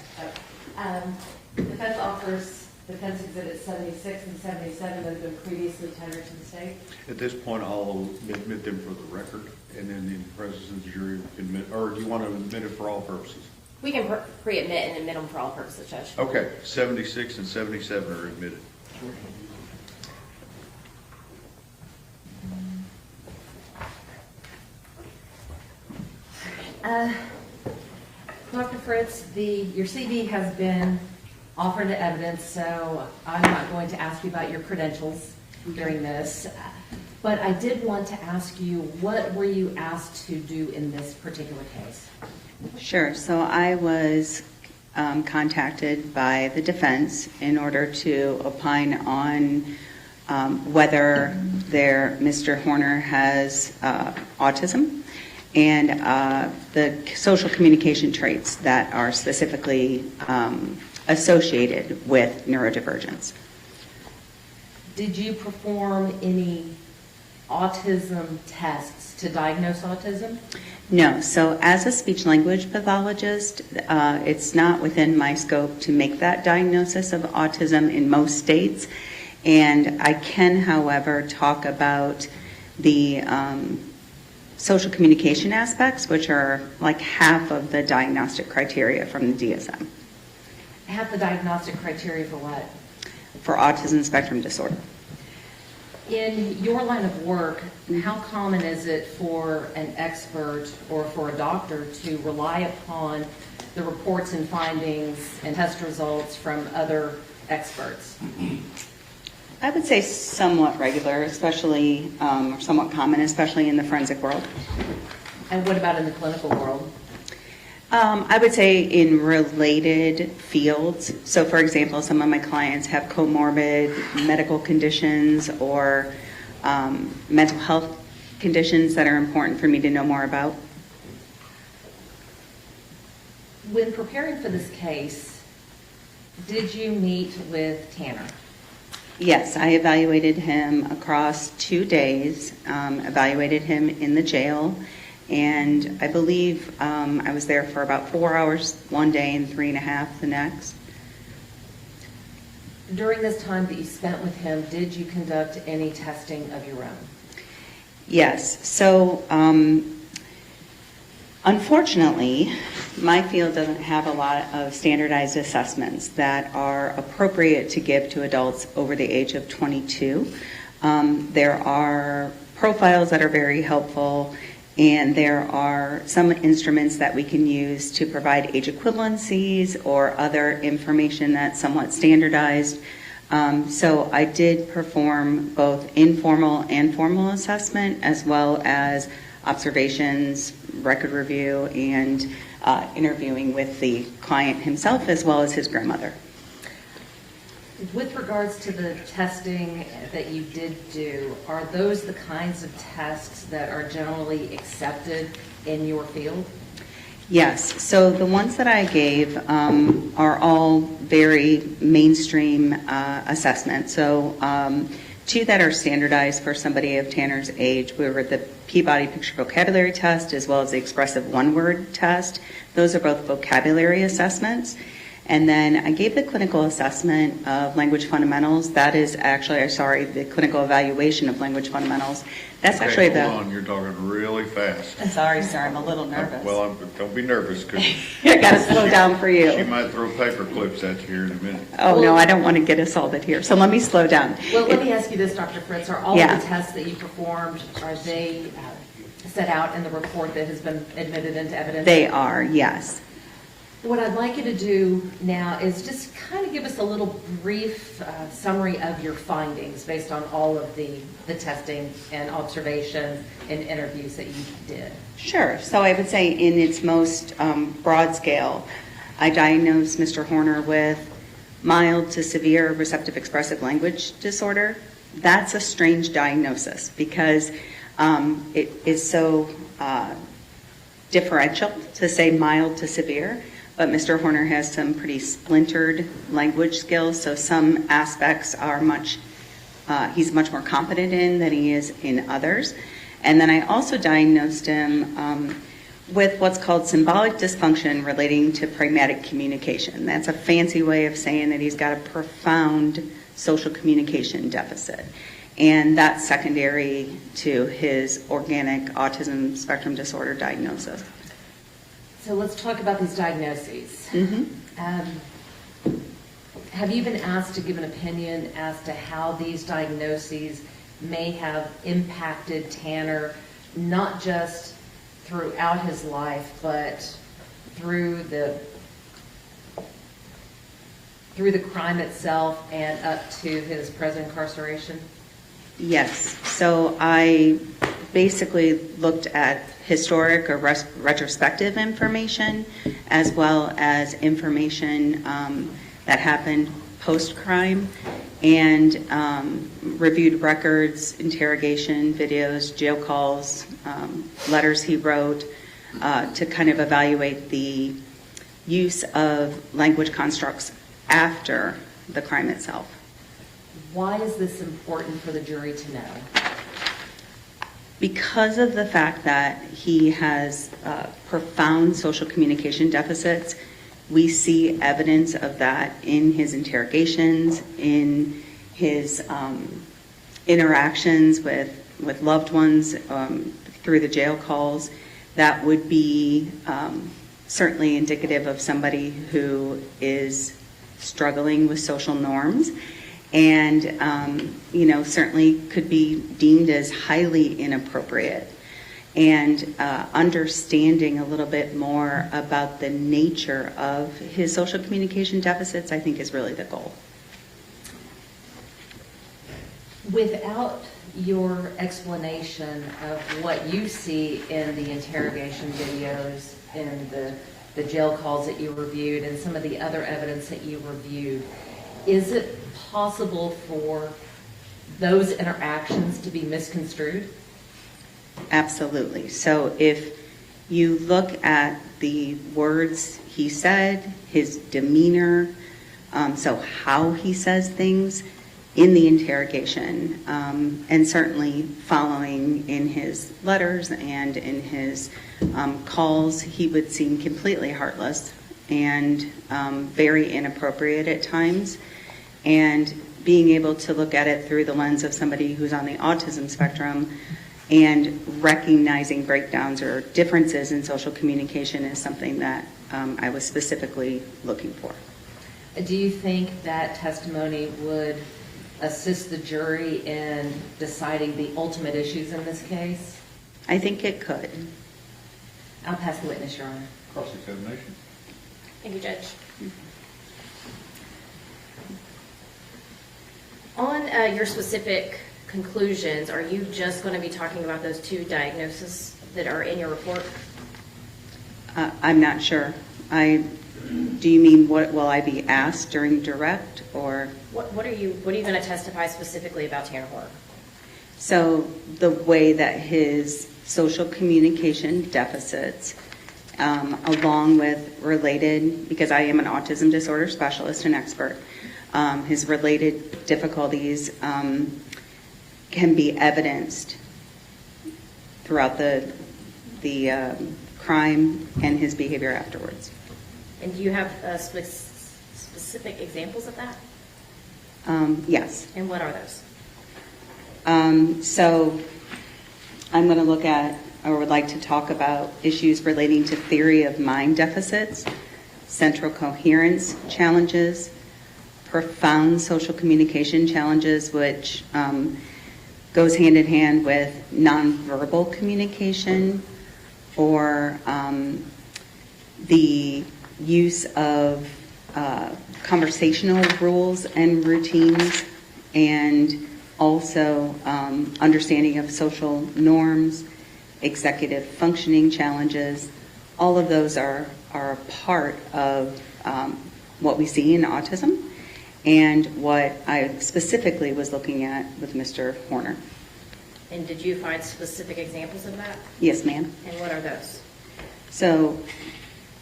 [SPEAKER 2] Defense offers defense exhibit 76 and 77 that have been previously tendered to the state.
[SPEAKER 1] At this point, I'll admit them for the record, and then in the presence of the jury, we can admit, or do you want to admit it for all purposes?
[SPEAKER 9] We can pre-admit and admit them for all purposes, Judge.
[SPEAKER 1] Okay, 76 and 77 are admitted.
[SPEAKER 2] Dr. Fritz, your CV has been offered to evidence, so I'm not going to ask you about your credentials during this. But I did want to ask you, what were you asked to do in this particular case?
[SPEAKER 8] Sure. So I was contacted by the defense in order to opine on whether Mr. Horner has autism and the social communication traits that are specifically associated with neurodivergence.
[SPEAKER 2] Did you perform any autism tests to diagnose autism?
[SPEAKER 8] No. So as a speech-language pathologist, it's not within my scope to make that diagnosis of autism in most states. And I can, however, talk about the social communication aspects, which are like half of the diagnostic criteria from the DSM.
[SPEAKER 2] Have the diagnostic criteria for what?
[SPEAKER 8] For autism spectrum disorder.
[SPEAKER 2] In your line of work, how common is it for an expert or for a doctor to rely upon the reports and findings and test results from other experts?
[SPEAKER 8] I would say somewhat regular, especially, or somewhat common, especially in the forensic world.
[SPEAKER 2] And what about in the clinical world?
[SPEAKER 8] I would say in related fields. So, for example, some of my clients have comorbid medical conditions or mental health conditions that are important for me to know more about.
[SPEAKER 2] When preparing for this case, did you meet with Tanner?
[SPEAKER 8] Yes, I evaluated him across 2 days, evaluated him in the jail, and I believe I was there for about 4 hours one day and 3.5 the next.
[SPEAKER 2] During this time that you spent with him, did you conduct any testing of your own?
[SPEAKER 8] Yes. So, unfortunately, my field doesn't have a lot of standardized assessments that are appropriate to give to adults over the age of 22. There are profiles that are very helpful, and there are some instruments that we can use to provide age equivalencies or other information that's somewhat standardized. So I did perform both informal and formal assessment, as well as observations, record review, and interviewing with the client himself, as well as his grandmother.
[SPEAKER 2] With regards to the testing that you did do, are those the kinds of tests that are generally accepted in your field?
[SPEAKER 8] Yes, so the ones that I gave are all very mainstream assessments. So two that are standardized for somebody of Tanner's age were the Peabody Picture Vocabulary Test, as well as the Expressive One-Word Test. Those are both vocabulary assessments. And then I gave the clinical assessment of language fundamentals. That is actually, the clinical evaluation of language fundamentals. That's actually
[SPEAKER 1] Hold on, you're talking really fast.
[SPEAKER 8] Sorry, sir, I'm a little nervous.
[SPEAKER 1] Well, don't be nervous, because
[SPEAKER 8] I got to slow down for you.
[SPEAKER 1] she might throw paper clips at you here in a minute.
[SPEAKER 8] Oh, no, I don't want to get assaulted here, so let me slow down.
[SPEAKER 2] Well, let me ask you this, Dr. Fritz. Are all
[SPEAKER 8] Yeah.
[SPEAKER 2] of the tests that you performed, are they set out in the report that has been admitted into evidence?
[SPEAKER 8] They are, yes.
[SPEAKER 2] What I'd like you to do now is just kind of give us a little brief summary of your findings based on all of the testing and observations and interviews that you did.
[SPEAKER 8] Sure. So I would say in its most broad scale, I diagnosed Mr. Horner with mild to severe receptive expressive language disorder. That's a strange diagnosis because it is so differential to say mild to severe. But Mr. Horner has some pretty splintered language skills, so some aspects are he's much more competent in than he is in others. And then I also diagnosed him with what's called symbolic dysfunction relating to pragmatic communication. That's a fancy way of saying that he's got a profound social communication deficit. And that's secondary to his organic autism spectrum disorder diagnosis.
[SPEAKER 2] So let's talk about these diagnoses. Have you been asked to give an opinion as to how these diagnoses may have impacted Tanner, not just throughout his life, but through the crime itself and up to his present incarceration?
[SPEAKER 8] Yes. So I basically looked at historic or retrospective information, as well as information that happened post-crime, and reviewed records, interrogation videos, jail calls, letters he wrote, to kind of evaluate the use of language constructs after the crime itself.
[SPEAKER 2] Why is this important for the jury to know?
[SPEAKER 8] Because of the fact that he has profound social communication deficits, we see evidence of that in his interrogations, in his interactions with loved ones through the jail calls. That would be certainly indicative of somebody who is struggling with social norms, and certainly could be deemed as highly inappropriate. And understanding a little bit more about the nature of his social communication deficits, I think, is really the goal.
[SPEAKER 2] Without your explanation of what you see in the interrogation videos, in the jail calls that you reviewed, and some of the other evidence that you reviewed, is it possible for those interactions to be misconstrued?
[SPEAKER 8] Absolutely. So if you look at the words he said, his demeanor, so how he says things in the interrogation, and certainly following in his letters and in his calls, he would seem completely heartless and very inappropriate at times. And being able to look at it through the lens of somebody who's on the autism spectrum and recognizing breakdowns or differences in social communication is something that I was specifically looking for.
[SPEAKER 2] Do you think that testimony would assist the jury in deciding the ultimate issues in this case?
[SPEAKER 8] I think it could.
[SPEAKER 2] I'll pass the witness, Your Honor.
[SPEAKER 1] Cross-examination.
[SPEAKER 9] Thank you, Judge. On your specific conclusions, are you just going to be talking about those 2 diagnoses that are in your report?
[SPEAKER 8] I'm not sure. Do you mean what will I be asked during direct, or?
[SPEAKER 9] What are you going to testify specifically about Tanner Horner?
[SPEAKER 8] So the way that his social communication deficits, along with related, because I am an autism disorder specialist and expert, his related difficulties can be evidenced throughout the crime and his behavior afterwards.
[SPEAKER 9] And do you have specific examples of that?
[SPEAKER 8] Yes.
[SPEAKER 9] And what are those?
[SPEAKER 8] So I'm going to look at, or would like to talk about, issues relating to theory of mind deficits, central coherence challenges, profound social communication challenges, which goes hand in hand with nonverbal communication, or the use of conversational rules and routines, and also understanding of social norms, executive functioning challenges. All of those are a part of what we see in autism, and what I specifically was looking at with Mr. Horner.
[SPEAKER 9] And did you find specific examples of that?
[SPEAKER 8] Yes, ma'am.
[SPEAKER 9] And what are those?
[SPEAKER 8] So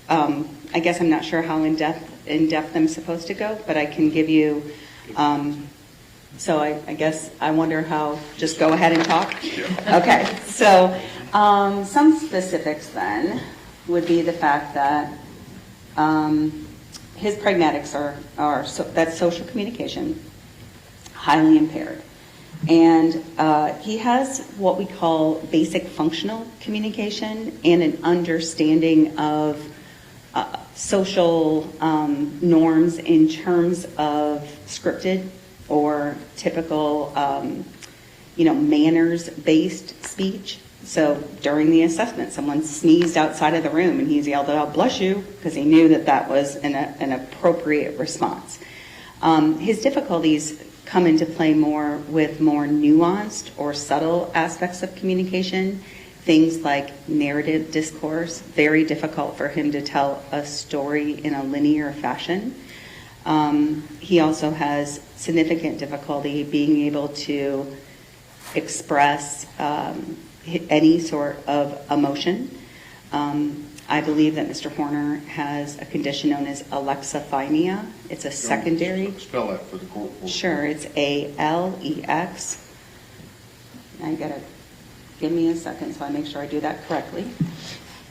[SPEAKER 8] I guess I'm not sure how in depth I'm supposed to go, but I can give you, so I guess I wonder how, just go ahead and talk? Yeah. Okay, so some specifics then would be the fact that his pragmatics are that's social communication, highly impaired. And he has what we call basic functional communication and an understanding of social norms in terms of scripted or typical, manners-based speech. So during the assessment, someone sneezed outside of the room and he's yelled out, "Bless you," because he knew that was an appropriate response. His difficulties come into play more with more nuanced or subtle aspects of communication, things like narrative discourse, very difficult for him to tell a story in a linear fashion. He also has significant difficulty being able to express any sort of emotion. I believe that Mr. Horner has a condition known as alexithymia. It's a secondary.
[SPEAKER 1] Spell that for the court.
[SPEAKER 8] Sure, it's ALEX. I gotta give me a second so I make sure I do that correctly.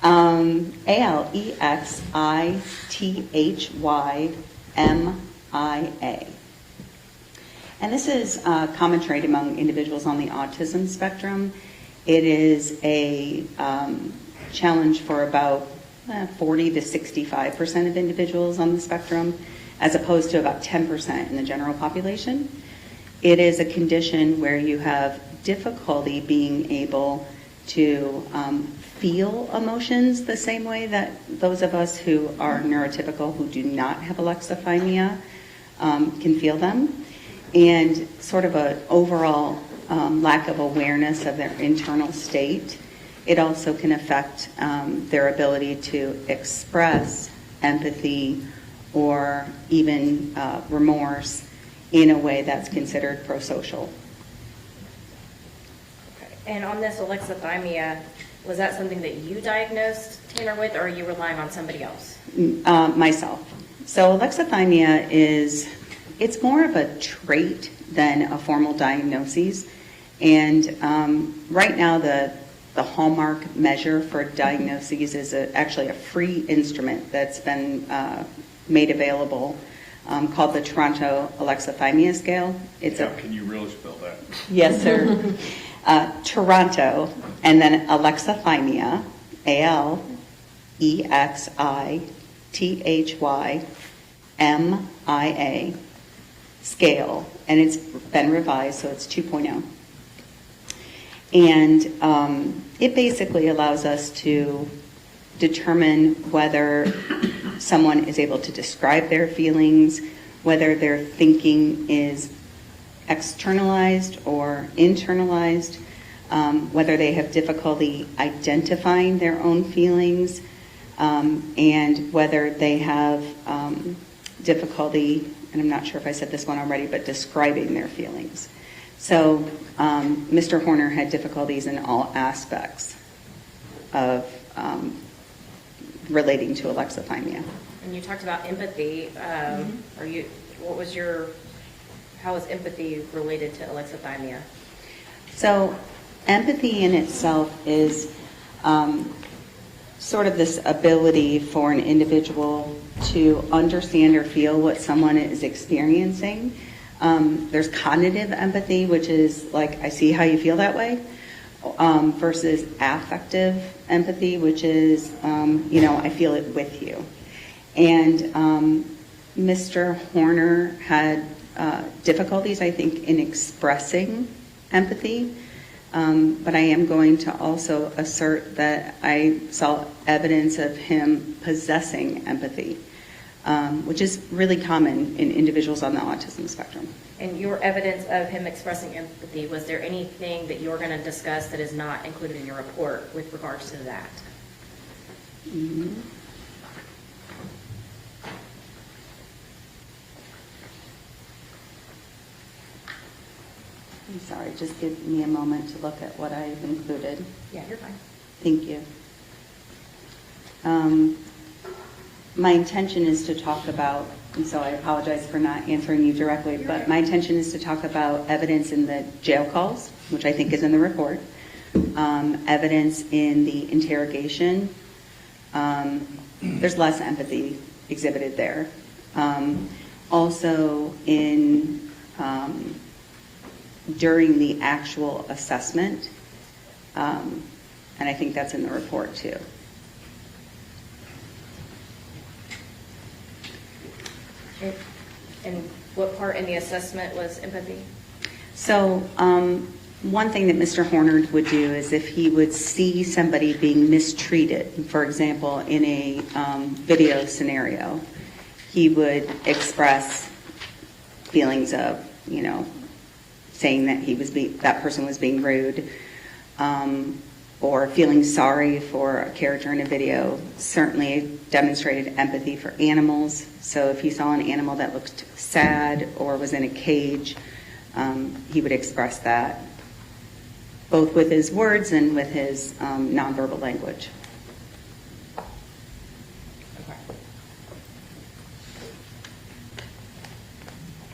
[SPEAKER 8] ALEXITHYMIA. And this is a common trait among individuals on the autism spectrum. It is a challenge for about 40 to 65% of individuals on the spectrum, as opposed to about 10% in the general population. It is a condition where you have difficulty being able to feel emotions the same way that those of us who are neurotypical, who do not have alexithymia, can feel them, and sort of an overall lack of awareness of their internal state. It also can affect their ability to express empathy or even remorse in a way that's considered prosocial.
[SPEAKER 9] Okay. And on this alexithymia, was that something that you diagnosed Tanner with, or are you relying on somebody else?
[SPEAKER 8] Myself. So alexithymia it's more of a trait than a formal diagnosis. And right now the hallmark measure for diagnoses is actually a free instrument that's been made available called the Toronto Alexithymia Scale.
[SPEAKER 1] Can you really spell that?
[SPEAKER 8] Yes, sir. Toronto, and then alexithymia, ALEXITHYMIA scale, and it's been revised, so it's 2.0. And it basically allows us to determine whether someone is able to describe their feelings, whether their thinking is externalized or internalized, whether they have difficulty identifying their own feelings, and whether they have difficulty, and I'm not sure if I said this one already, but describing their feelings. So Mr. Horner had difficulties in all aspects of relating to alexithymia.
[SPEAKER 9] And you talked about empathy. How is empathy related to alexithymia?
[SPEAKER 8] So empathy in itself is sort of this ability for an individual to understand or feel what someone is experiencing. There's cognitive empathy, which is like, I see how you feel that way, versus affective empathy, which is, I feel it with you. And Mr. Horner had difficulties, I think, in expressing empathy. But I am going to also assert that I saw evidence of him possessing empathy, which is really common in individuals on the autism spectrum.
[SPEAKER 9] And your evidence of him expressing empathy, was there anything that you're going to discuss that is not included in your report with regards to that?
[SPEAKER 8] Mm-hmm. I'm sorry, just give me a moment to look at what I've included.
[SPEAKER 9] Yeah, you're fine.
[SPEAKER 8] Thank you. My intention is to talk about, and so I apologize for not answering you directly, but my intention is to talk about evidence in the jail calls, which I think is in the report, evidence in the interrogation. There's less empathy exhibited there. Also in during the actual assessment, and I think that's in the report too.
[SPEAKER 9] And what part in the assessment was empathy?
[SPEAKER 8] So one thing that Mr. Horner would do is if he would see somebody being mistreated, for example, in a video scenario, he would express feelings of, saying that that person was being rude, or feeling sorry for a character in a video. Certainly demonstrated empathy for animals. So if he saw an animal that looked sad or was in a cage, he would express that, both with his words and with his nonverbal language.
[SPEAKER 9] Okay.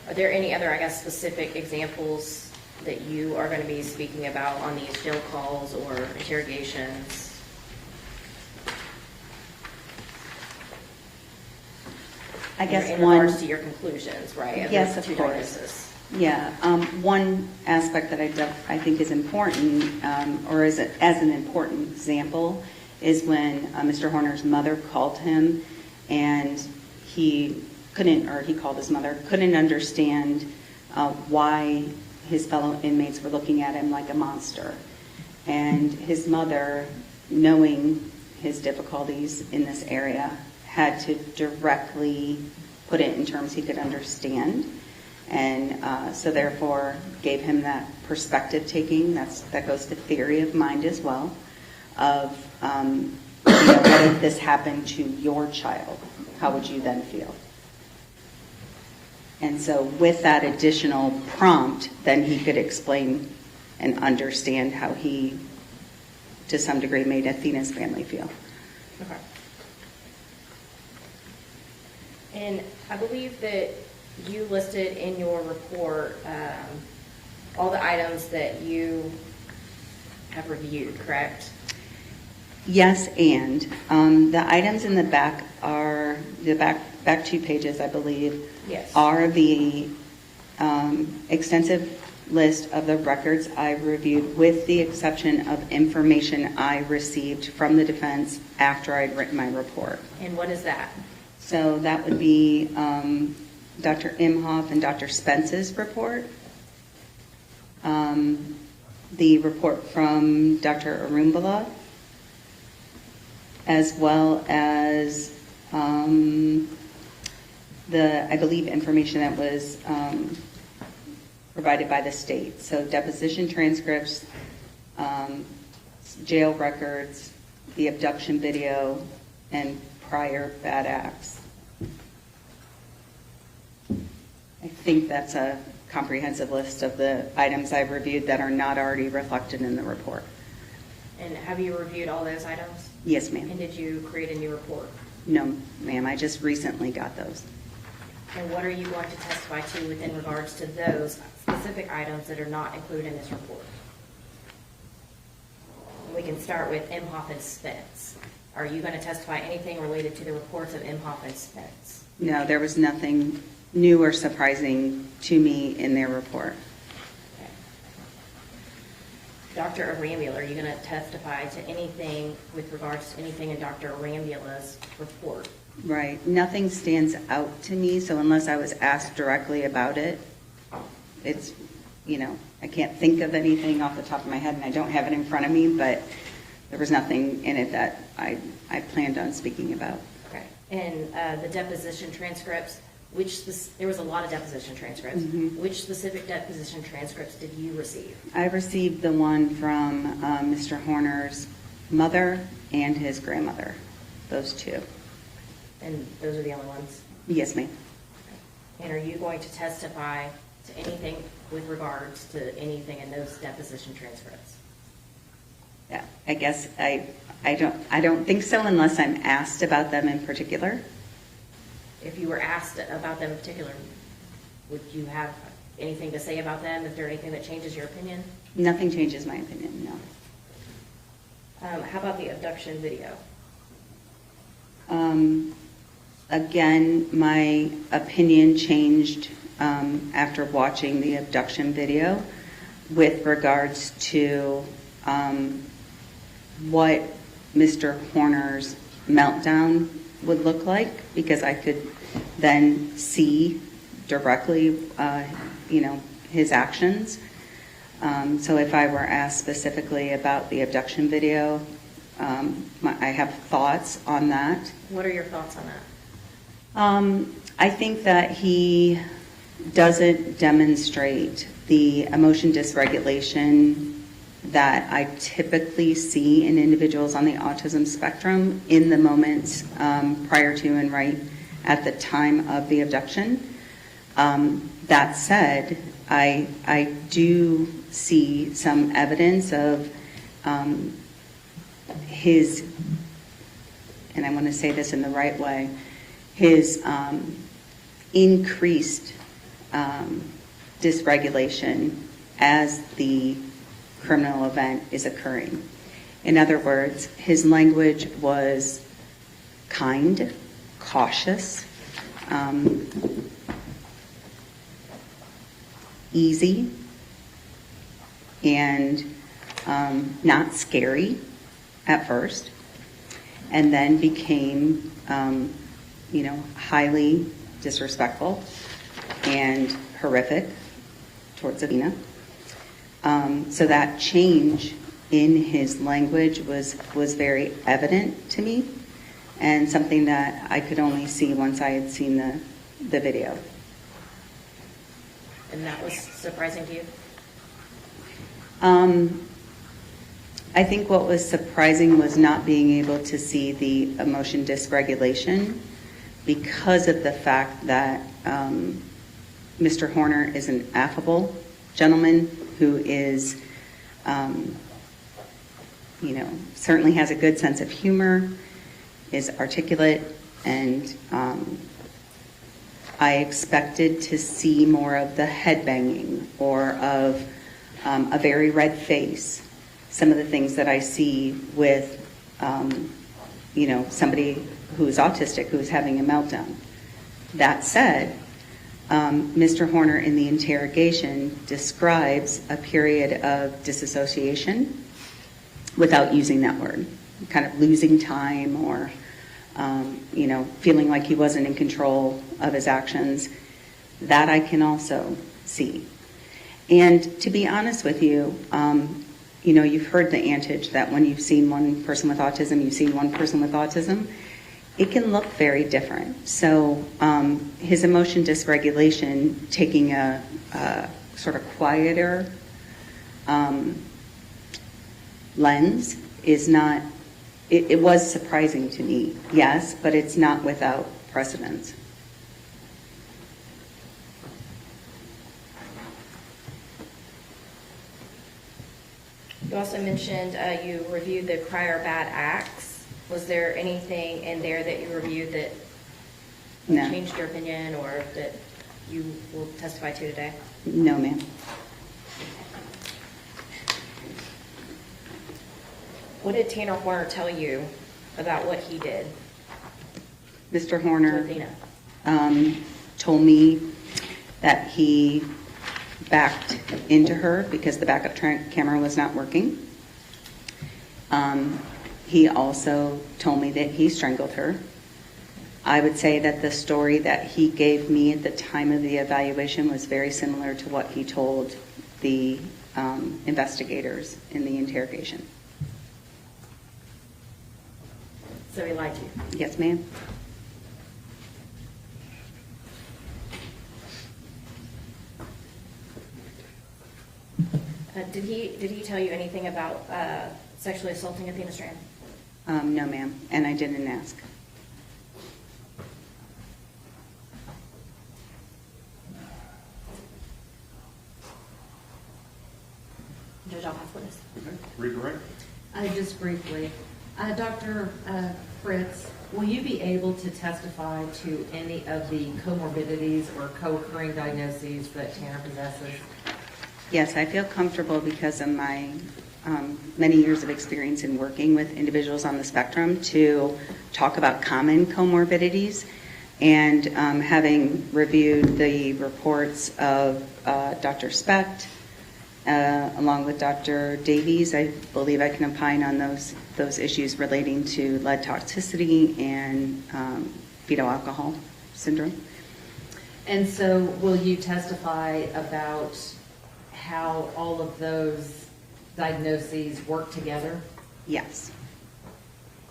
[SPEAKER 9] Are there any other, specific examples that you are going to be speaking about on these jail calls or interrogations?
[SPEAKER 8] I guess
[SPEAKER 9] in
[SPEAKER 8] one...
[SPEAKER 9] regards to your conclusions, right?
[SPEAKER 8] Yes,
[SPEAKER 9] those
[SPEAKER 8] of
[SPEAKER 9] two
[SPEAKER 8] course.
[SPEAKER 9] diagnoses?
[SPEAKER 8] Yeah, one aspect that I think is important, or as an important example, is when Mr. Horner's mother called him, and he called his mother, couldn't understand why his fellow inmates were looking at him like a monster. And his mother, knowing his difficulties in this area, had to directly put it in terms he could understand. And so therefore gave him that perspective taking. That goes to theory of mind as well, of what if this happened to your child? How would you then feel? And so with that additional prompt, then he could explain and understand how he, to some degree, made Athena's family feel.
[SPEAKER 9] Okay. And I believe that you listed in your report all the items that you have reviewed, correct?
[SPEAKER 8] Yes, and the items in the back are, the back 2 pages, I believe,
[SPEAKER 9] Yes.
[SPEAKER 8] are the extensive list of the records I reviewed, with the exception of information I received from the defense after I'd written my report.
[SPEAKER 9] And what is that?
[SPEAKER 8] So that would be Dr. Imhoff and Dr. Spence's report, the report from Dr. Arumbala, as well as I believe information that was provided by the state. So deposition transcripts, jail records, the abduction video, and prior bad acts. I think that's a comprehensive list of the items I've reviewed that are not already reflected in the report.
[SPEAKER 9] And have you reviewed all those items?
[SPEAKER 8] Yes,
[SPEAKER 9] And
[SPEAKER 8] ma'am.
[SPEAKER 9] did you create a new report?
[SPEAKER 8] No, ma'am, I just recently got those.
[SPEAKER 9] And what are you going to testify to within regards to those specific items that are not included in this report? We can start with Imhoff and Spence. Are you going to testify anything related to the reports of Imhoff and Spence?
[SPEAKER 8] No, there was nothing new or surprising to me in their report.
[SPEAKER 9] Okay. Dr. Arambula, are you going to testify to anything with regards to anything in Dr. Arambula's report?
[SPEAKER 8] Right, nothing stands out to me, so unless I was asked directly about it, it's, I can't think of anything off the top of my head, and I don't have it in front of me, but there was nothing in it that I planned on speaking about.
[SPEAKER 9] Okay. And the deposition transcripts, there was a lot of deposition transcripts.
[SPEAKER 8] Mhm.
[SPEAKER 9] Which specific deposition transcripts did you receive?
[SPEAKER 8] I received the one from Mr. Horner's mother and his grandmother, those two.
[SPEAKER 9] And those are the only ones?
[SPEAKER 8] Yes, ma'am.
[SPEAKER 9] And are you going to testify to anything with regards to anything in those deposition transcripts?
[SPEAKER 8] Yeah, I guess I don't think so unless I'm asked about them in particular.
[SPEAKER 9] If you were asked about them in particular, would you have anything to say about them? Is there anything that changes your opinion?
[SPEAKER 8] Nothing changes my opinion, no.
[SPEAKER 9] How about the abduction video?
[SPEAKER 8] Again, my opinion changed after watching the abduction video with regards to what Mr. Horner's meltdown would look like, because I could then see directly, his actions. So if I were asked specifically about the abduction video, I have thoughts on that.
[SPEAKER 9] What are your thoughts on that?
[SPEAKER 8] I think that he doesn't demonstrate the emotion dysregulation that I typically see in individuals on the autism spectrum in the moments prior to and right at the time of the abduction. That said, I do see some evidence of his, and I want to say this in the right way, his increased dysregulation as the criminal event is occurring. In other words, his language was kind, cautious, easy, and not scary at first, and then became highly disrespectful and horrific towards Athena. So that change in his language was very evident to me, and something that I could only see once I had seen the video.
[SPEAKER 9] And that was surprising to you?
[SPEAKER 8] I think what was surprising was not being able to see the emotion dysregulation because of the fact that Mr. Horner is an affable gentleman who is, certainly has a good sense of humor, is articulate, and I expected to see more of the head banging or of a very red face. Some of the things that I see with, somebody who is autistic, who is having a meltdown. That said, Mr. Horner in the interrogation describes a period of disassociation without using that word, kind of losing time or, feeling like he wasn't in control of his actions. That I can also see. And to be honest with you, you've heard the adage that when you've seen one person with autism, you've seen one person with autism. It can look very different. So his emotion dysregulation, taking a sort of quieter lens is not, it was surprising to me, yes, but it's not without precedence.
[SPEAKER 9] You also mentioned you reviewed the prior bad acts. Was there anything in there that you reviewed that
[SPEAKER 8] No.
[SPEAKER 9] changed your opinion or that you will testify to today?
[SPEAKER 8] No, ma'am.
[SPEAKER 9] What did Tanner Horner tell you about what he did
[SPEAKER 8] Mr.
[SPEAKER 9] to
[SPEAKER 8] Horner
[SPEAKER 9] Athena?
[SPEAKER 8] told me that he backed into her because the backup camera was not working. He also told me that he strangled her. I would say that the story that he gave me at the time of the evaluation was very similar to what he told the investigators in the interrogation.
[SPEAKER 9] So he lied to you.
[SPEAKER 8] Yes, ma'am.
[SPEAKER 9] Did he tell you anything about sexually assaulting Athena Strand?
[SPEAKER 8] No, ma'am, and I didn't ask.
[SPEAKER 9] Judge, I'll have witness.
[SPEAKER 1] Okay, redirect.
[SPEAKER 2] Just briefly, Dr. Fritz, will you be able to testify to any of the comorbidities or co-occurring diagnoses that Tanner possesses?
[SPEAKER 8] Yes, I feel comfortable because of my many years of experience in working with individuals on the spectrum to talk about common comorbidities. And having reviewed the reports of Dr. Specht, along with Dr. Davies, I believe I can opine on those issues relating to lead toxicity and fetal alcohol syndrome.
[SPEAKER 2] And so will you testify about how all of those diagnoses work together?
[SPEAKER 8] Yes.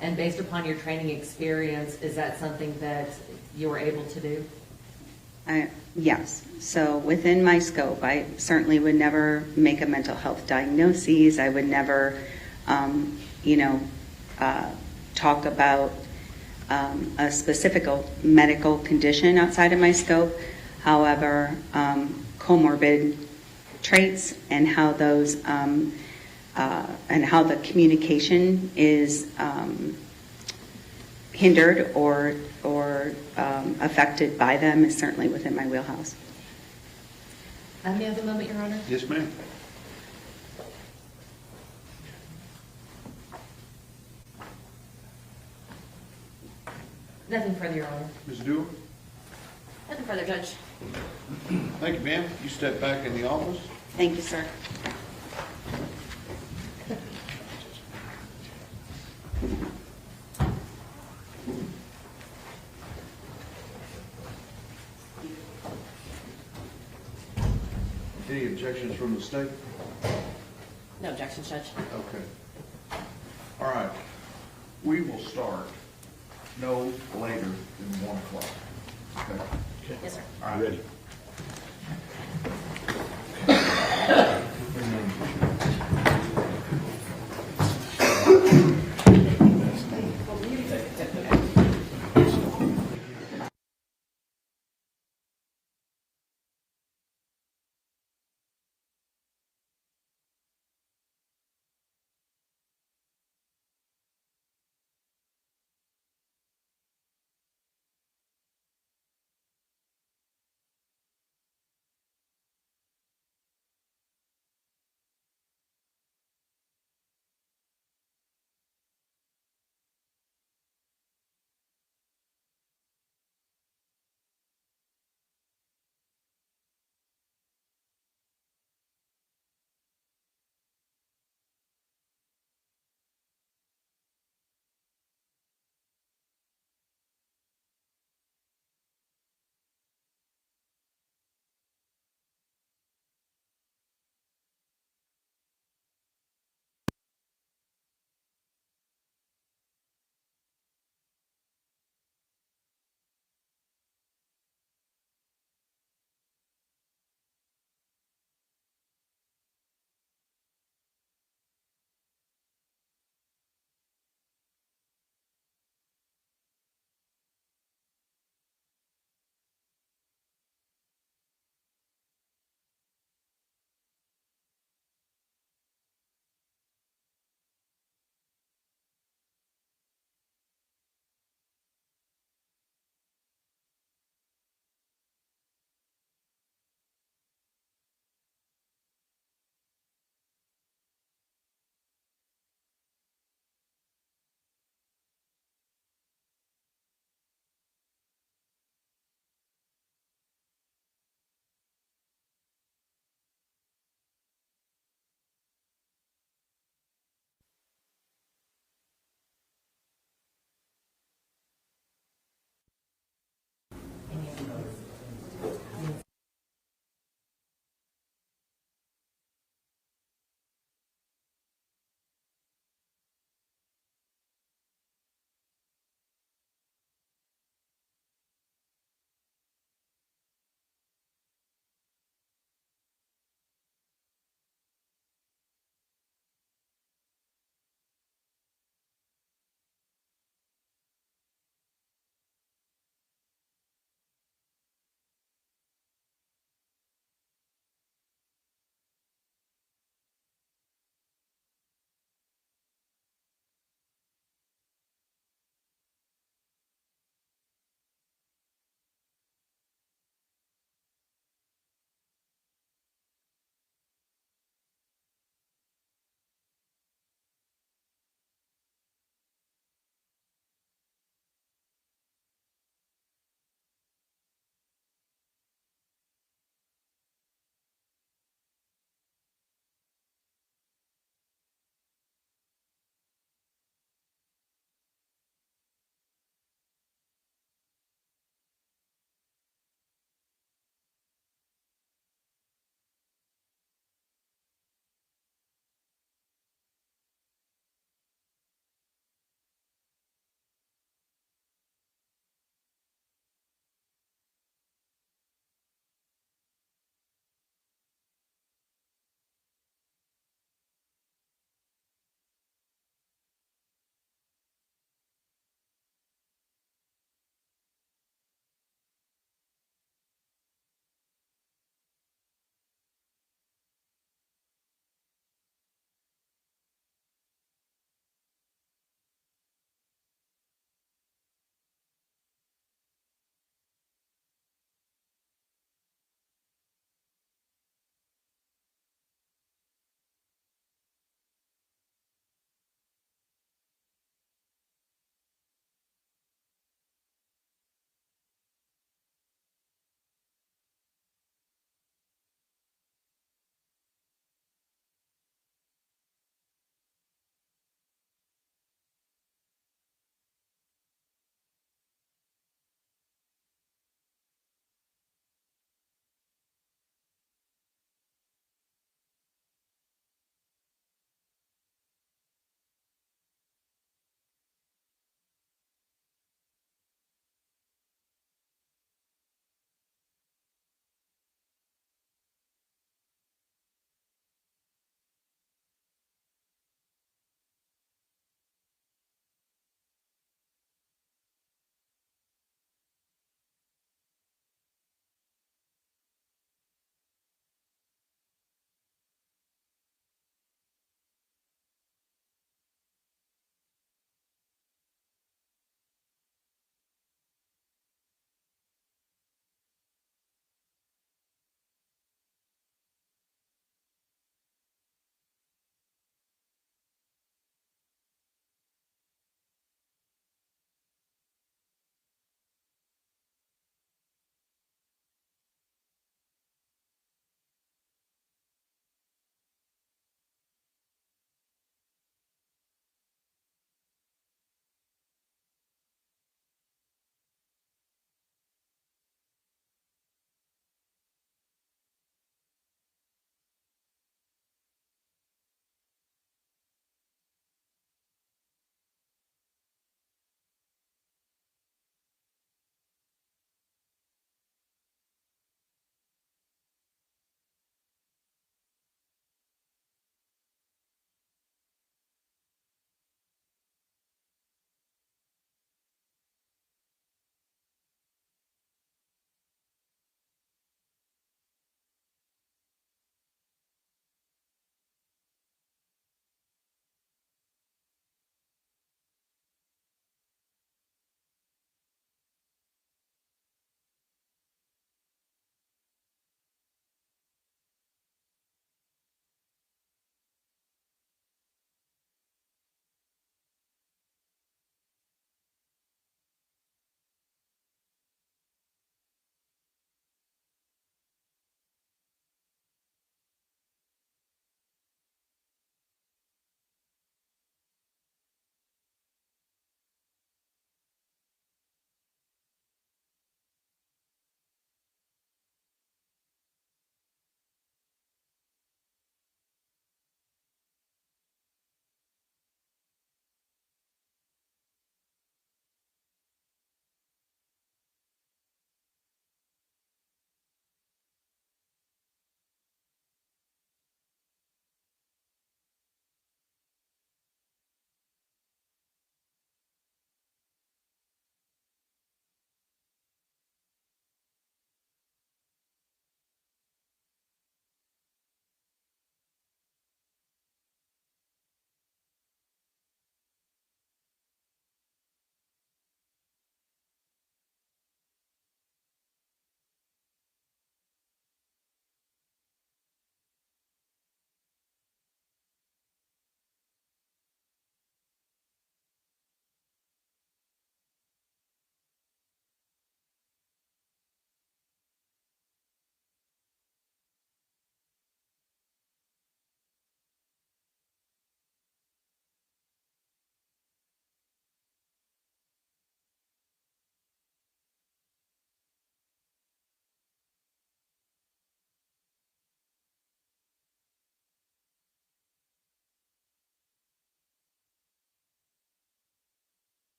[SPEAKER 2] And based upon your training experience, is that something that you were able to do?
[SPEAKER 8] Yes. So within my scope, I certainly would never make a mental health diagnosis. I would never, talk about a specific medical condition outside of my scope. However, comorbid traits and how those and how the communication is hindered or affected by them is certainly within my wheelhouse.
[SPEAKER 2] May I have a moment, Your Honor?
[SPEAKER 1] Yes, ma'am.
[SPEAKER 2] Nothing further, Your Honor.
[SPEAKER 1] Ms. Dewar?
[SPEAKER 9] Nothing further, Judge.
[SPEAKER 1] Thank you, ma'am. You step back in the office.
[SPEAKER 8] Thank you, sir.
[SPEAKER 1] Any objections from the state?
[SPEAKER 9] No objections, Judge.
[SPEAKER 1] Okay. All right. We will start no later than 1 o'clock. Okay.
[SPEAKER 9] Yes, sir.
[SPEAKER 1] All right.
[SPEAKER 4] Ready?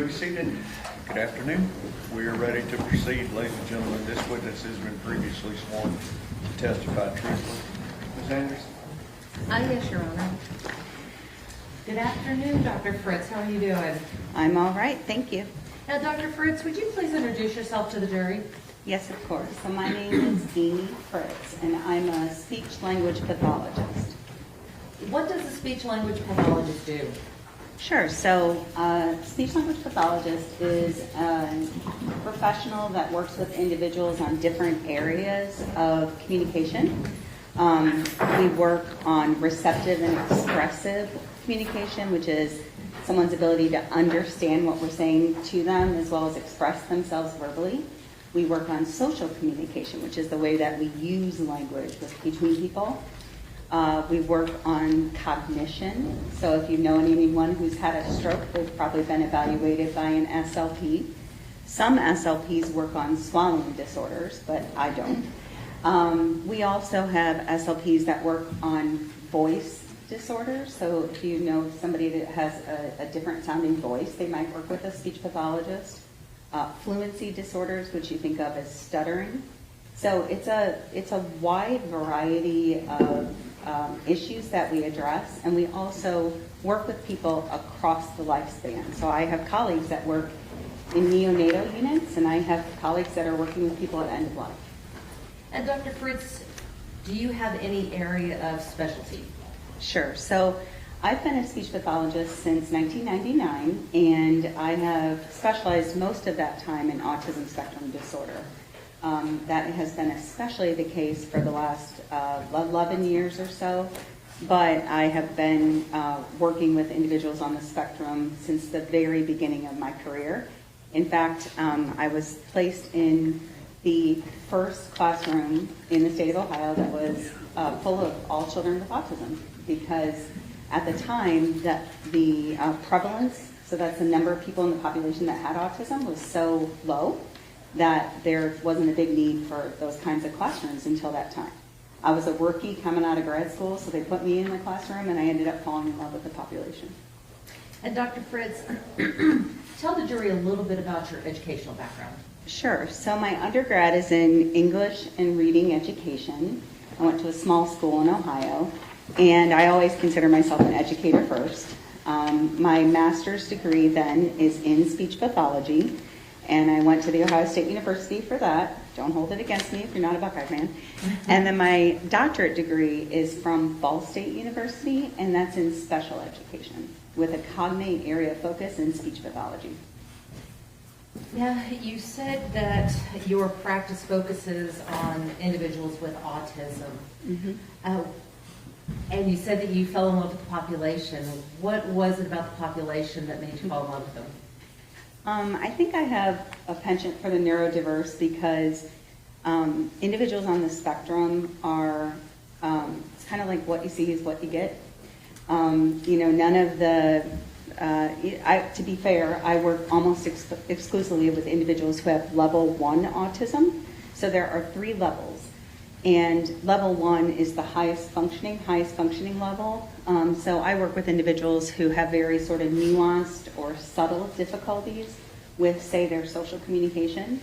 [SPEAKER 1] may be seated. Good afternoon. We are ready to proceed, ladies and gentlemen. This witness has been previously sworn to testify truthfully. Ms. Anderson?
[SPEAKER 2] Yes, Your Honor. Good afternoon, Dr. Fritz. How are you doing?
[SPEAKER 8] I'm all right, thank you.
[SPEAKER 2] Now, Dr. Fritz, would you please introduce yourself to the jury?
[SPEAKER 8] Yes, of course. So my name is Amy Fritz, and I'm a speech-language pathologist.
[SPEAKER 2] What does a speech-language pathologist do?
[SPEAKER 8] Sure. So speech-language pathologist is a professional that works with individuals on different areas of communication. We work on receptive and expressive communication, which is someone's ability to understand what we're saying to them as well as express themselves verbally. We work on social communication, which is the way that we use language between people. We work on cognition. So if you know anyone who's had a stroke, they've probably been evaluated by an SLP. Some SLPs work on swallowing disorders, but I don't. We also have SLPs that work on voice disorders. So if you know somebody that has a different sounding voice, they might work with a speech pathologist. Fluency disorders, which you think of as stuttering. So it's a wide variety of issues that we address, and we also work with people across the lifespan. So I have colleagues that work in neonatal units, and I have colleagues that are working with people at end of life.
[SPEAKER 2] And Dr. Fritz, do you have any area of specialty?
[SPEAKER 8] Sure. So I've been a speech pathologist since 1999, and I have specialized most of that time in autism spectrum disorder. That has been especially the case for the last 11 years or so, but I have been working with individuals on the spectrum since the very beginning of my career. In fact, I was placed in the first classroom in the state of Ohio that was full of all children with autism, because at the time that the prevalence, so that's the number of people in the population that had autism, was so low that there wasn't a big need for those kinds of classrooms until that time. I was a rookie coming out of grad school, so they put me in the classroom, and I ended up falling in love with the population.
[SPEAKER 2] And Dr. Fritz, tell the jury a little bit about your educational background.
[SPEAKER 8] Sure. So my undergrad is in English and reading education. I went to a small school in Ohio, and I always consider myself an educator first. My master's degree then is in speech pathology, and I went to the Ohio State University for that. Don't hold it against me if you're not a Buckeye fan. And then my doctorate degree is from Ball State University, and that's in special education with a cognate area of focus in speech pathology.
[SPEAKER 2] Yeah, you said that your practice focuses on individuals with autism.
[SPEAKER 8] Mm-hmm.
[SPEAKER 2] And you said that you fell in love with the population. What was it about the population that made you fall in love with them?
[SPEAKER 8] I think I have a penchant for the neurodiverse because individuals on the spectrum are, it's kind of like what you see is what you get. None of the, to be fair, I work almost exclusively with individuals who have level 1 autism. So there are 3 levels. And level 1 is the highest functioning level. So I work with individuals who have very sort of nuanced or subtle difficulties with, say, their social communication.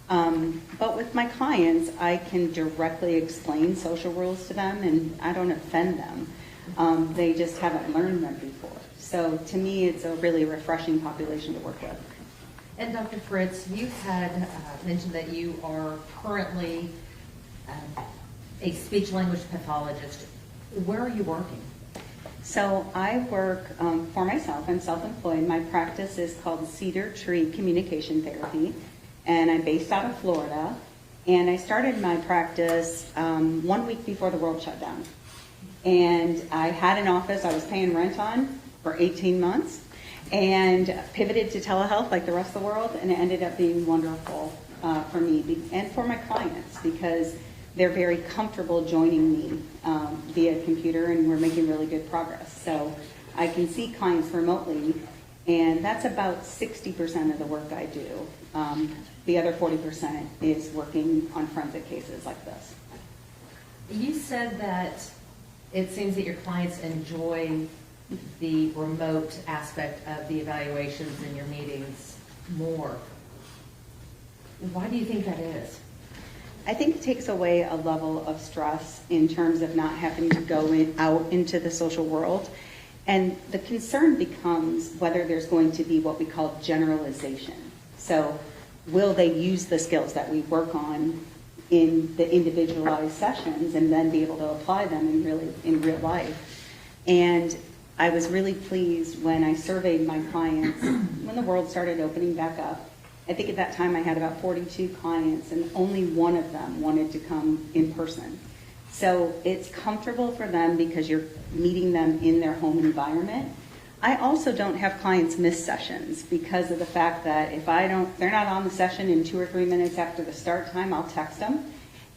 [SPEAKER 8] But with my clients, I can directly explain social rules to them, and I don't offend them. They just haven't learned them before. So to me, it's a really refreshing population to work with.
[SPEAKER 2] And Dr. Fritz, you had mentioned that you are currently a speech-language pathologist. Where are you working?
[SPEAKER 8] So I work for myself. I'm self-employed. My practice is called Cedar Tree Communication Therapy, and I'm based out of Florida. And I started my practice 1 week before the world shut down. And I had an office I was paying rent on for 18 months and pivoted to telehealth like the rest of the world, and it ended up being wonderful for me and for my clients because they're very comfortable joining me via computer, and we're making really good progress. So I can see clients remotely, and that's about 60% of the work I do. The other 40% is working on forensic cases like this.
[SPEAKER 2] You said that it seems that your clients enjoy the remote aspect of the evaluations in your meetings more. Why do you think that is?
[SPEAKER 8] I think it takes away a level of stress in terms of not having to go out into the social world. And the concern becomes whether there's going to be what we call generalization. So will they use the skills that we work on in the individualized sessions and then be able to apply them in real life? And I was really pleased when I surveyed my clients when the world started opening back up. I think at that time I had about 42 clients, and only one of them wanted to come in person. So it's comfortable for them because you're meeting them in their home environment. I also don't have clients miss sessions because of the fact that if they're not on the session in 2 or 3 minutes after the start time, I'll text them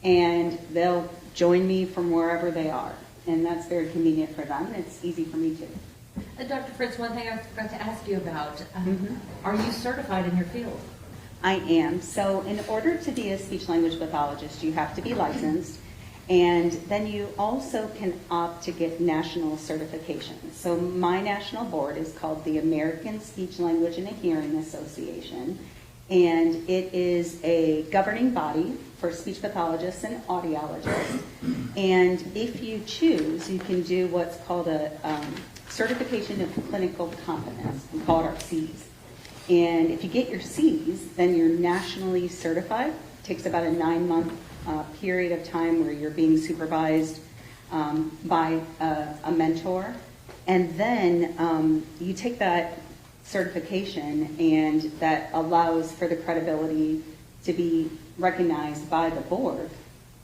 [SPEAKER 8] and they'll join me from wherever they are. And that's very convenient for them. It's easy for me too.
[SPEAKER 2] Dr. Fritz, one thing I forgot to ask you about, are you certified in your field?
[SPEAKER 8] I am. So in order to be a speech language pathologist, you have to be licensed, and then you also can opt to get national certification. So my national board is called the American Speech Language and Hearing Association, and it is a governing body for speech pathologists and audiologists. And if you choose, you can do what's called a certification of clinical competence. We call it our C's. And if you get your C's, then you're nationally certified. It takes about a 9-month period of time where you're being supervised by a mentor. And then you take that certification, and that allows for the credibility to be recognized by the board.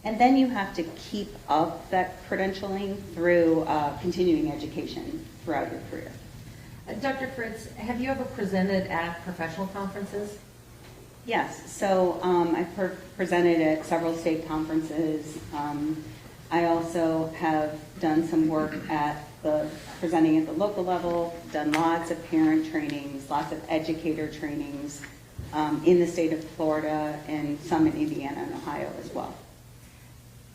[SPEAKER 8] And then you have to keep up that credentialing through continuing education throughout your career.
[SPEAKER 2] Dr. Fritz, have you ever presented at professional conferences?
[SPEAKER 8] Yes, so I've presented at several state conferences. I also have done some work presenting at the local level, done lots of parent trainings, lots of educator trainings in the state of Florida, and some in Indiana and Ohio as well.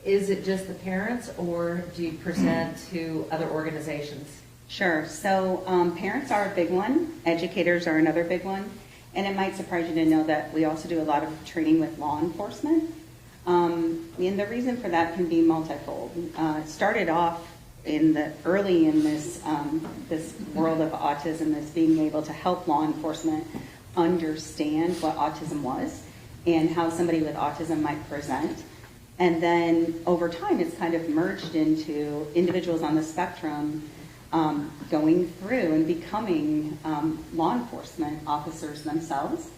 [SPEAKER 2] Is it just the parents, or do you present to other organizations?
[SPEAKER 8] Sure. So parents are a big one. Educators are another big one. And it might surprise you to know that we also do a lot of training with law enforcement. And the reason for that can be multifold. It started off early in this world of autism as being able to help law enforcement understand what autism was and how somebody with autism might present. And then over time, it's kind of merged into individuals on the spectrum going through and becoming law enforcement officers themselves.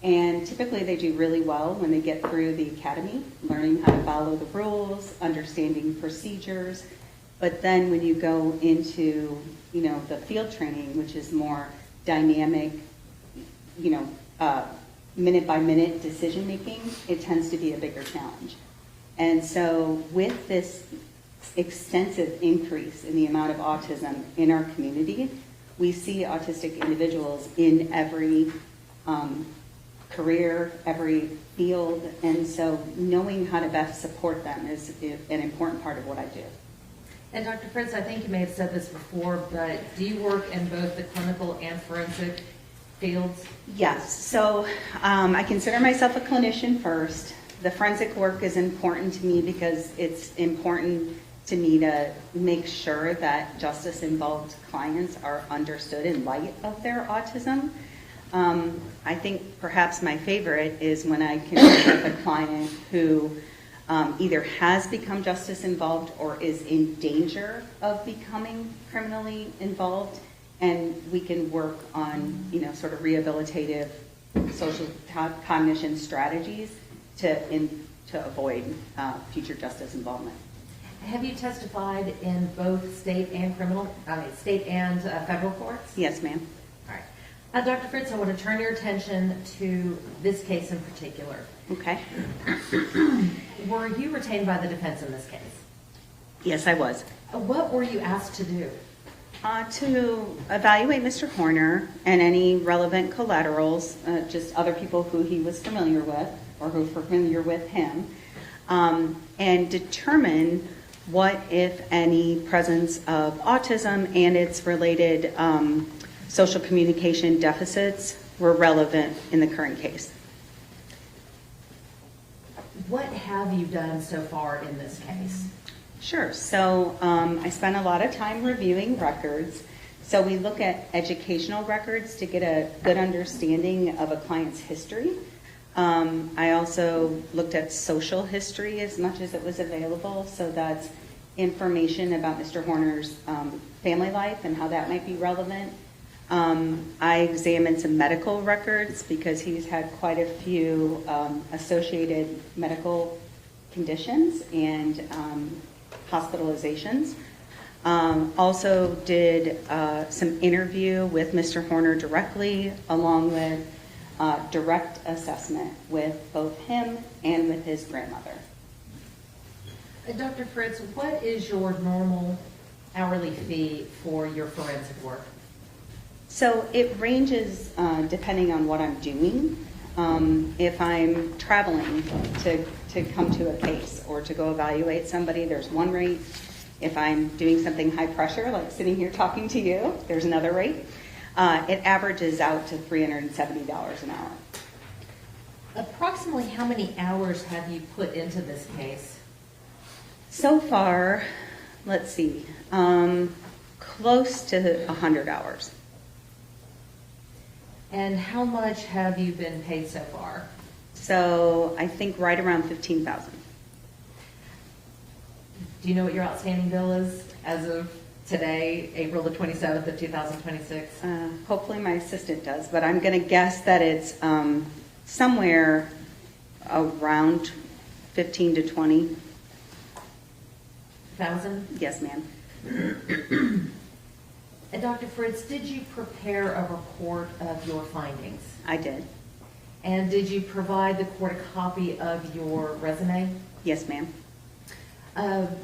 [SPEAKER 8] And typically they do really well when they get through the academy, learning how to follow the rules, understanding procedures. But then when you go into, the field training, which is more dynamic, minute by minute decision making, it tends to be a bigger challenge. And so with this extensive increase in the amount of autism in our community, we see autistic individuals in every career, every field, and so knowing how to best support them is an important part of what I do.
[SPEAKER 2] And Dr. Fritz, I think you may have said this before, but do you work in both the clinical and forensic fields?
[SPEAKER 8] Yes, so I consider myself a clinician first. The forensic work is important to me because it's important to me to make sure that justice-involved clients are understood in light of their autism. I think perhaps my favorite is when I can work with a client who either has become justice-involved or is in danger of becoming criminally involved, and we can work on, sort of rehabilitative social cognition strategies to avoid future justice involvement.
[SPEAKER 2] Have you testified in both state and federal courts?
[SPEAKER 8] Yes, ma'am.
[SPEAKER 2] All right. Dr. Fritz, I want to turn your attention to this case in particular.
[SPEAKER 8] Okay.
[SPEAKER 2] Were you retained by the defense in this case?
[SPEAKER 8] Yes, I was.
[SPEAKER 2] What were you asked to do?
[SPEAKER 8] To evaluate Mr. Horner and any relevant collaterals, just other people who he was familiar with or who were familiar with him, and determine what, if any, presence of autism and its related social communication deficits were relevant in the current case.
[SPEAKER 2] What have you done so far in this case?
[SPEAKER 8] Sure. So I spent a lot of time reviewing records. So we look at educational records to get a good understanding of a client's history. I also looked at social history as much as it was available. So that's information about Mr. Horner's family life and how that might be relevant. I examined some medical records because he's had quite a few associated medical conditions and hospitalizations. Also did some interview with Mr. Horner directly, along with direct assessment with both him and with his grandmother.
[SPEAKER 2] Dr. Fritz, what is your normal hourly fee for your forensic work?
[SPEAKER 8] So it ranges depending on what I'm doing. If I'm traveling to come to a case or to go evaluate somebody, there's one rate. If I'm doing something high pressure, like sitting here talking to you, there's another rate. It averages out to $370 an hour.
[SPEAKER 2] Approximately how many hours have you put into this case?
[SPEAKER 8] So far, let's see, close to 100 hours.
[SPEAKER 2] And how much have you been paid so far?
[SPEAKER 8] So I think right around 15,000.
[SPEAKER 2] Do you know what your outstanding bill is as of today, April the 27th of 2026?
[SPEAKER 8] Hopefully my assistant does, but I'm going to guess that it's somewhere around 15 to 20.
[SPEAKER 2] 1,000?
[SPEAKER 8] Yes, ma'am.
[SPEAKER 2] And Dr. Fritz, did you prepare a report of your findings?
[SPEAKER 8] I did.
[SPEAKER 2] And did you provide the court a copy of your resume?
[SPEAKER 8] Yes, ma'am.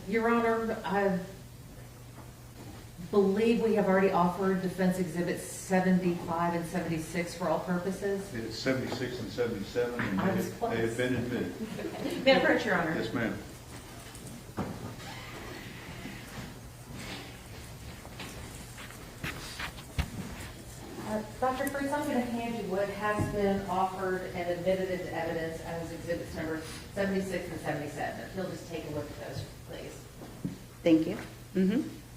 [SPEAKER 2] Your Honor, I believe we have already offered Defense Exhibits 75 and 76 for all purposes.
[SPEAKER 10] It's 76 and 77, and
[SPEAKER 2] I was close.
[SPEAKER 10] they have been admitted.
[SPEAKER 2] May I approach, Your Honor?
[SPEAKER 10] Yes, ma'am.
[SPEAKER 2] Dr. Fritz, I'm going to hand you what has been offered and admitted into evidence as exhibits number 76 and 77. If you'll just take a look at those, please.
[SPEAKER 8] Thank you.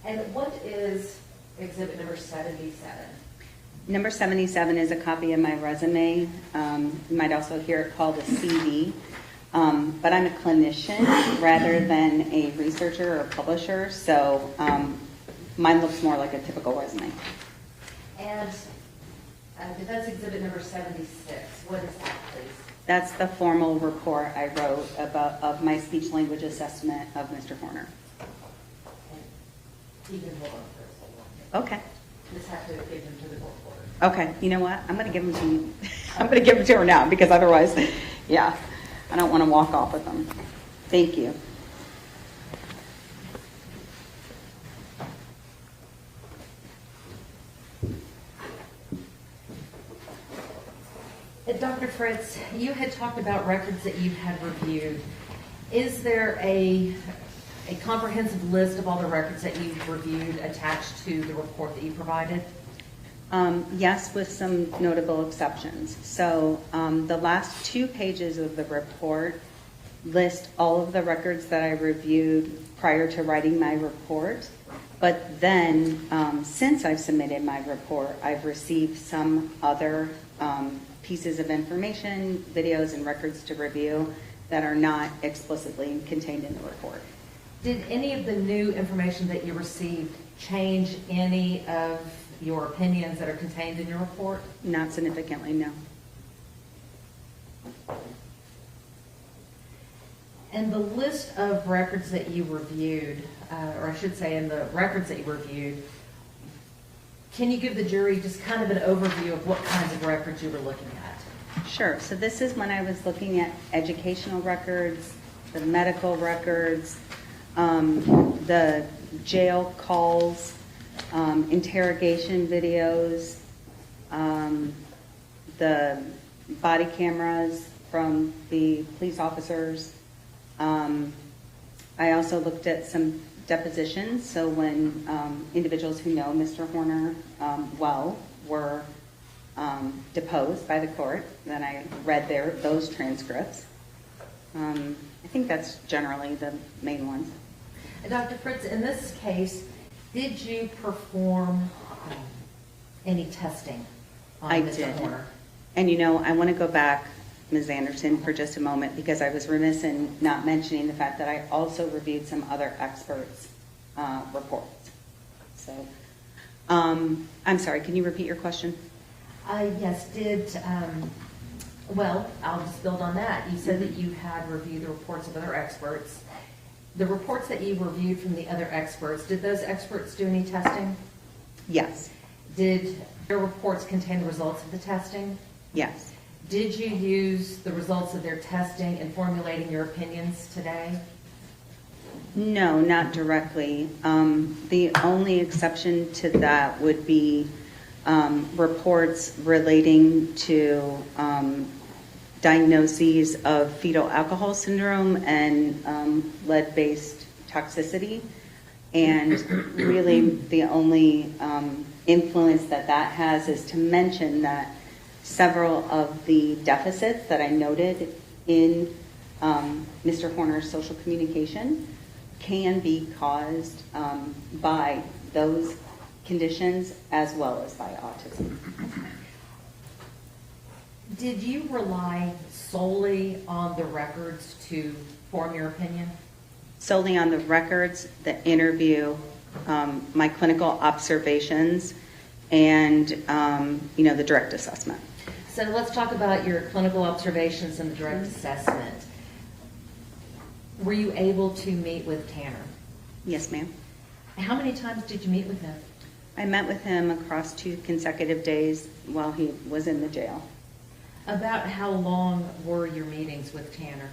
[SPEAKER 2] And what is exhibit number 77?
[SPEAKER 8] Number 77 is a copy of my resume. You might also hear it called a CV. But I'm a clinician rather than a researcher or publisher, so mine looks more like a typical resume.
[SPEAKER 2] And defense exhibit number 76, what is that, please?
[SPEAKER 8] That's the formal report I wrote of my speech language assessment of Mr. Horner.
[SPEAKER 2] And you can hold on for a second.
[SPEAKER 8] Okay.
[SPEAKER 2] Just have to give them to the court reporter.
[SPEAKER 8] Okay. You know what? I'm going to give them to you. I'm going to give them to her now because otherwise, yeah, I don't want to walk off with them. Thank you.
[SPEAKER 2] Dr. Fritz, you had talked about records that you had reviewed. Is there a comprehensive list of all the records that you've reviewed attached to the report that you provided?
[SPEAKER 8] Yes, with some notable exceptions. So the last 2 pages of the report list all of the records that I reviewed prior to writing my report. But then, since I've submitted my report, I've received some other pieces of information, videos, and records to review that are not explicitly contained in the report.
[SPEAKER 2] Did any of the new information that you received change any of your opinions that are contained in your report?
[SPEAKER 8] Not significantly, no.
[SPEAKER 2] And the list of records that you reviewed, or I should say in the records that you reviewed, can you give the jury just kind of an overview of what kinds of records you were looking at?
[SPEAKER 8] Sure. So this is when I was looking at educational records, the medical records, the jail calls, interrogation videos, the body cameras from the police officers, I also looked at some depositions, so when individuals who know Mr. Horner well were deposed by the court, then I read those transcripts. I think that's generally the main ones.
[SPEAKER 2] And Dr. Fritz, in this case, did you perform any testing on
[SPEAKER 8] I
[SPEAKER 2] Mr.
[SPEAKER 8] did.
[SPEAKER 2] Horner?
[SPEAKER 8] And I want to go back, Ms. Anderson, for just a moment, because I was remiss in not mentioning the fact that I also reviewed some other experts' reports. So, I'm sorry, can you repeat your question?
[SPEAKER 2] Yes, well, I'll just build on that. You said that you had reviewed the reports of other experts. The reports that you reviewed from the other experts, did those experts do any testing?
[SPEAKER 8] Yes.
[SPEAKER 2] Did their reports contain the results of the testing?
[SPEAKER 8] Yes.
[SPEAKER 2] Did you use the results of their testing in formulating your opinions today?
[SPEAKER 8] No, not directly. The only exception to that would be reports relating to diagnoses of fetal alcohol syndrome and lead-based toxicity. And really, the only influence that has is to mention that several of the deficits that I noted in Mr. Horner's social communication can be caused by those conditions as well as by autism.
[SPEAKER 2] Did you rely solely on the records to form your opinion?
[SPEAKER 8] Solely on the records, the interview, my clinical observations, and the direct assessment.
[SPEAKER 2] So let's talk about your clinical observations and the direct assessment. Were you able to meet with Tanner?
[SPEAKER 8] Yes, ma'am.
[SPEAKER 2] How many times did you meet with him?
[SPEAKER 8] I met with him across 2 consecutive days while he was in the jail.
[SPEAKER 2] About how long were your meetings with Tanner?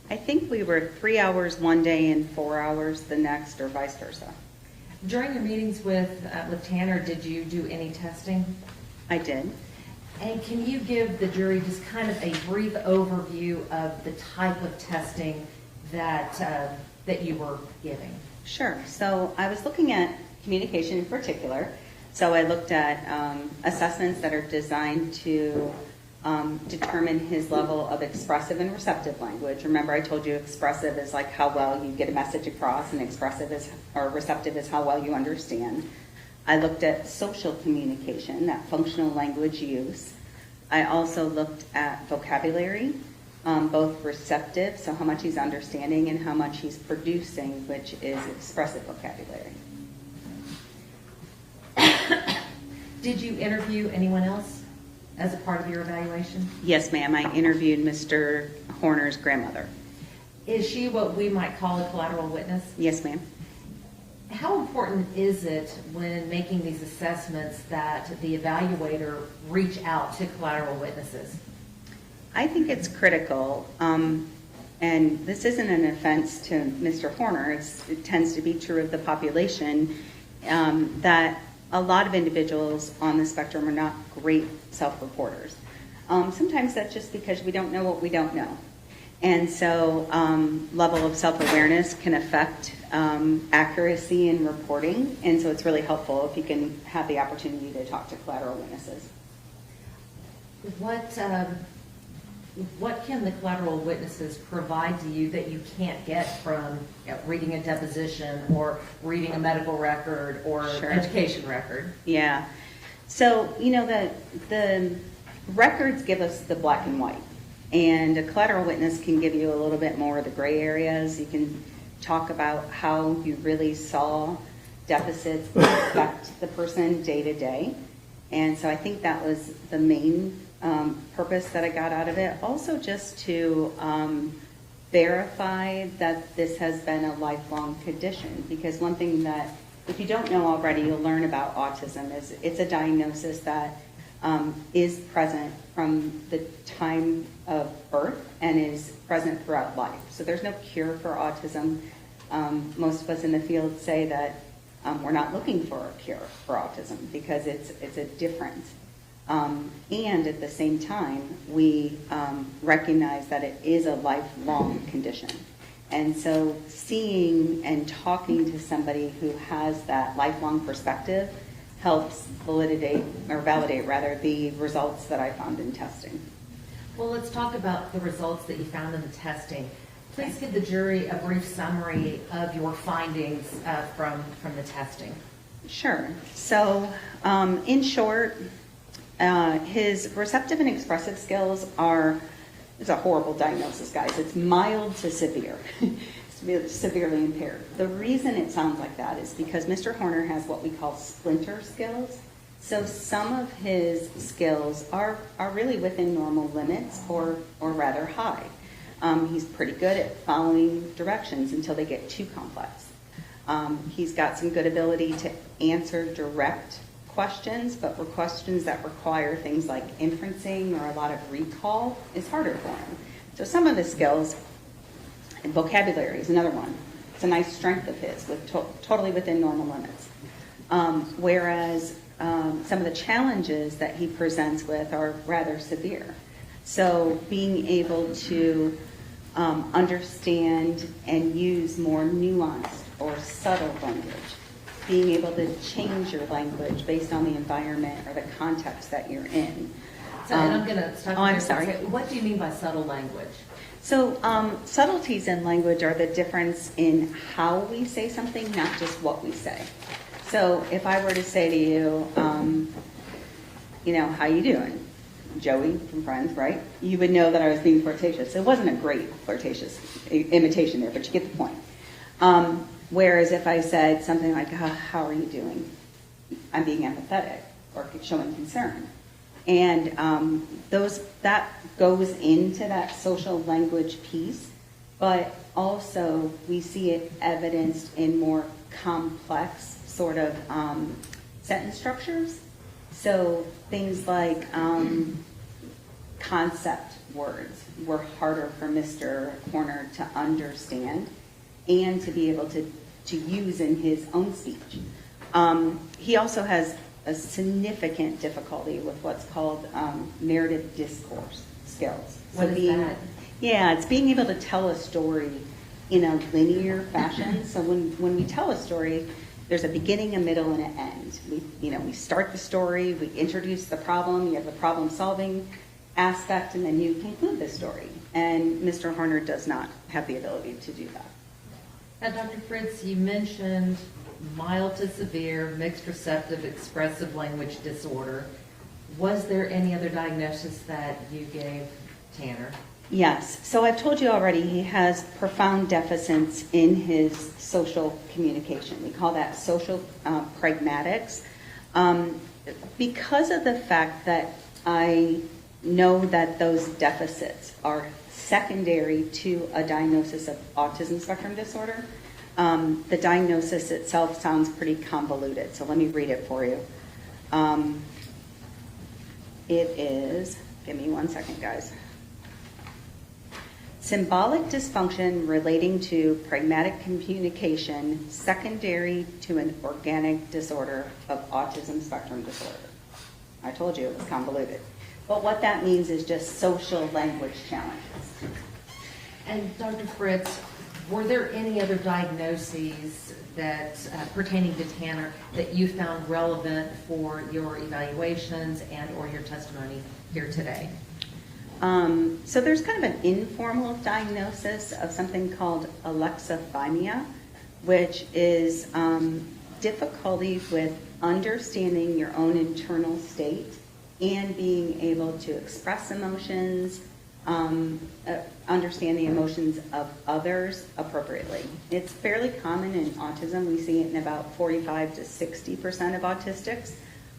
[SPEAKER 8] I think we were 3 hours one day and 4 hours the next, or vice versa.
[SPEAKER 2] During your meetings with Tanner, did you do any testing?
[SPEAKER 8] I did.
[SPEAKER 2] And can you give the jury just kind of a brief overview of the type of testing that you were giving?
[SPEAKER 8] Sure. So I was looking at communication in particular. So I looked at assessments that are designed to determine his level of expressive and receptive language. Remember, I told you expressive is like how well you get a message across, and receptive is how well you understand. I looked at social communication, that functional language use. I also looked at vocabulary, both receptive, so how much he's understanding, and how much he's producing, which is expressive vocabulary.
[SPEAKER 2] Did you interview anyone else as a part of your evaluation?
[SPEAKER 8] Yes, ma'am. I interviewed Mr. Horner's grandmother.
[SPEAKER 2] Is she what we might call a collateral witness?
[SPEAKER 8] Yes, ma'am.
[SPEAKER 2] How important is it when making these assessments that the evaluator reach out to collateral witnesses?
[SPEAKER 8] I think it's critical, and this isn't an offense to Mr. Horner. It tends to be true of the population, that a lot of individuals on the spectrum are not great self-reporters. Sometimes that's just because we don't know what we don't know. And so level of self-awareness can affect accuracy in reporting, and so it's really helpful if you can have the opportunity to talk to collateral witnesses.
[SPEAKER 2] What can the collateral witnesses provide to you that you can't get from reading a deposition or reading a medical record or
[SPEAKER 8] Sure.
[SPEAKER 2] education record?
[SPEAKER 8] Yeah. So, the records give us the black and white, and a collateral witness can give you a little bit more of the gray areas. You can talk about how you really saw deficits affect the person day to day. And so I think that was the main purpose that I got out of it. Also just to verify that this has been a lifelong condition, because one thing that, if you don't know already, you'll learn about autism is it's a diagnosis that is present from the time of birth and is present throughout life. So there's no cure for autism. Most of us in the field say that we're not looking for a cure for autism because it's a difference. And at the same time, we recognize that it is a lifelong condition. And so seeing and talking to somebody who has that lifelong perspective helps validate the results that I found in testing.
[SPEAKER 2] Well, let's talk about the results that you found in the testing. Please give the jury a brief summary of your findings from the testing.
[SPEAKER 8] Sure. So, in short, his receptive and expressive skills it's a horrible diagnosis, guys. It's mild to severe. It's severely impaired. The reason it sounds like that is because Mr. Horner has what we call splinter skills. So some of his skills are really within normal limits or rather high. He's pretty good at following directions until they get too complex. He's got some good ability to answer direct questions, but for questions that require things like inferencing or a lot of recall is harder for him. So some of his skills, and vocabulary is another one. It's a nice strength of his, totally within normal limits. Whereas some of the challenges that he presents with are rather severe. So being able to understand and use more nuanced or subtle language, being able to change your language based on the environment or the context that you're in.
[SPEAKER 2] So, and I'm going to stop you
[SPEAKER 8] I'm
[SPEAKER 2] there.
[SPEAKER 8] sorry.
[SPEAKER 2] What do you mean by subtle language?
[SPEAKER 8] So subtleties in language are the difference in how we say something, not just what we say. So if I were to say to you, how you doing? Joey from Friends, right? You would know that I was being flirtatious. It wasn't a great flirtatious imitation there, but you get the point. Whereas if I said something like, how are you doing? I'm being empathetic or showing concern. And that goes into that social language piece, but also we see it evidenced in more complex sort of sentence structures. So things like concept words were harder for Mr. Horner to understand and to be able to use in his own speech. He also has a significant difficulty with what's called narrative discourse skills.
[SPEAKER 2] What is that?
[SPEAKER 8] Yeah, it's being able to tell a story in a linear fashion. So when we tell a story, there's a beginning, a middle, and an end. We start the story, we introduce the problem, you have the problem-solving aspect, and then you conclude the story. And Mr. Horner does not have the ability to do that.
[SPEAKER 2] Now, Dr. Fritz, you mentioned mild to severe mixed receptive expressive language disorder. Was there any other diagnosis that you gave Tanner?
[SPEAKER 8] Yes. So I've told you already he has profound deficits in his social communication. We call that social pragmatics. Because of the fact that I know that those deficits are secondary to a diagnosis of autism spectrum disorder, the diagnosis itself sounds pretty convoluted. So let me read it for you. It is, give me 1 second, guys. Symbolic dysfunction relating to pragmatic communication secondary to an organic disorder of autism spectrum disorder. I told you it was convoluted. But what that means is just social language challenges.
[SPEAKER 2] And Dr. Fritz, were there any other diagnoses that pertaining to Tanner that you found relevant for your evaluations and or your testimony here today?
[SPEAKER 8] So there's kind of an informal diagnosis of something called alexithymia, which is difficulty with understanding your own internal state and being able to express emotions, understand the emotions of others appropriately. It's fairly common in autism. We see it in about 45 to 60% of autistics,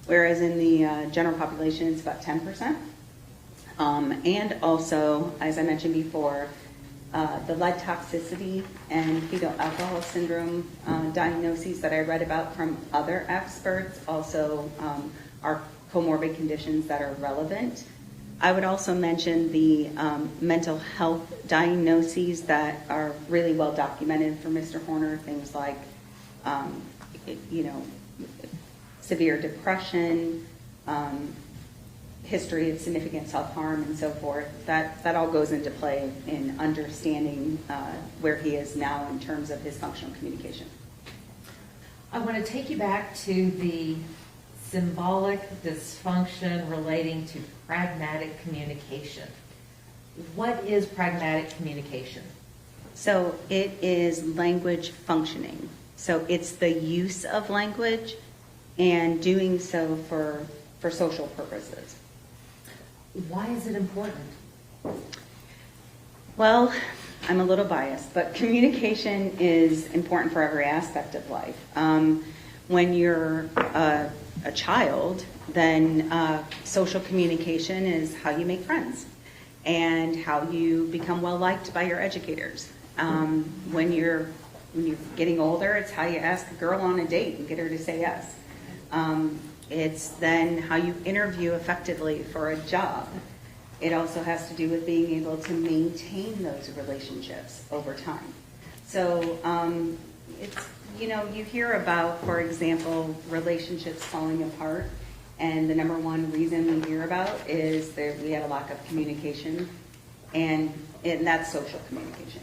[SPEAKER 8] whereas in the general population it's about 10%. And also, as I mentioned before, the lead toxicity and fetal alcohol syndrome diagnoses that I read about from other experts also are comorbid conditions that are relevant. I would also mention the mental health diagnoses that are really well documented for Mr. Horner, things like, severe depression, history of significant self-harm and so forth. That all goes into play in understanding where he is now in terms of his functional communication.
[SPEAKER 2] I want to take you back to the symbolic dysfunction relating to pragmatic communication. What is pragmatic communication?
[SPEAKER 8] So it is language functioning. So it's the use of language and doing so for social purposes.
[SPEAKER 2] Why is it important?
[SPEAKER 8] Well, I'm a little biased, but communication is important for every aspect of life. When you're a child, then social communication is how you make friends and how you become well-liked by your educators. When you're getting older, it's how you ask a girl on a date and get her to say yes. It's then how you interview effectively for a job. It also has to do with being able to maintain those relationships over time. So it's, you hear about, for example, relationships falling apart, and the number one reason we hear about is that we had a lack of communication, and that's social communication.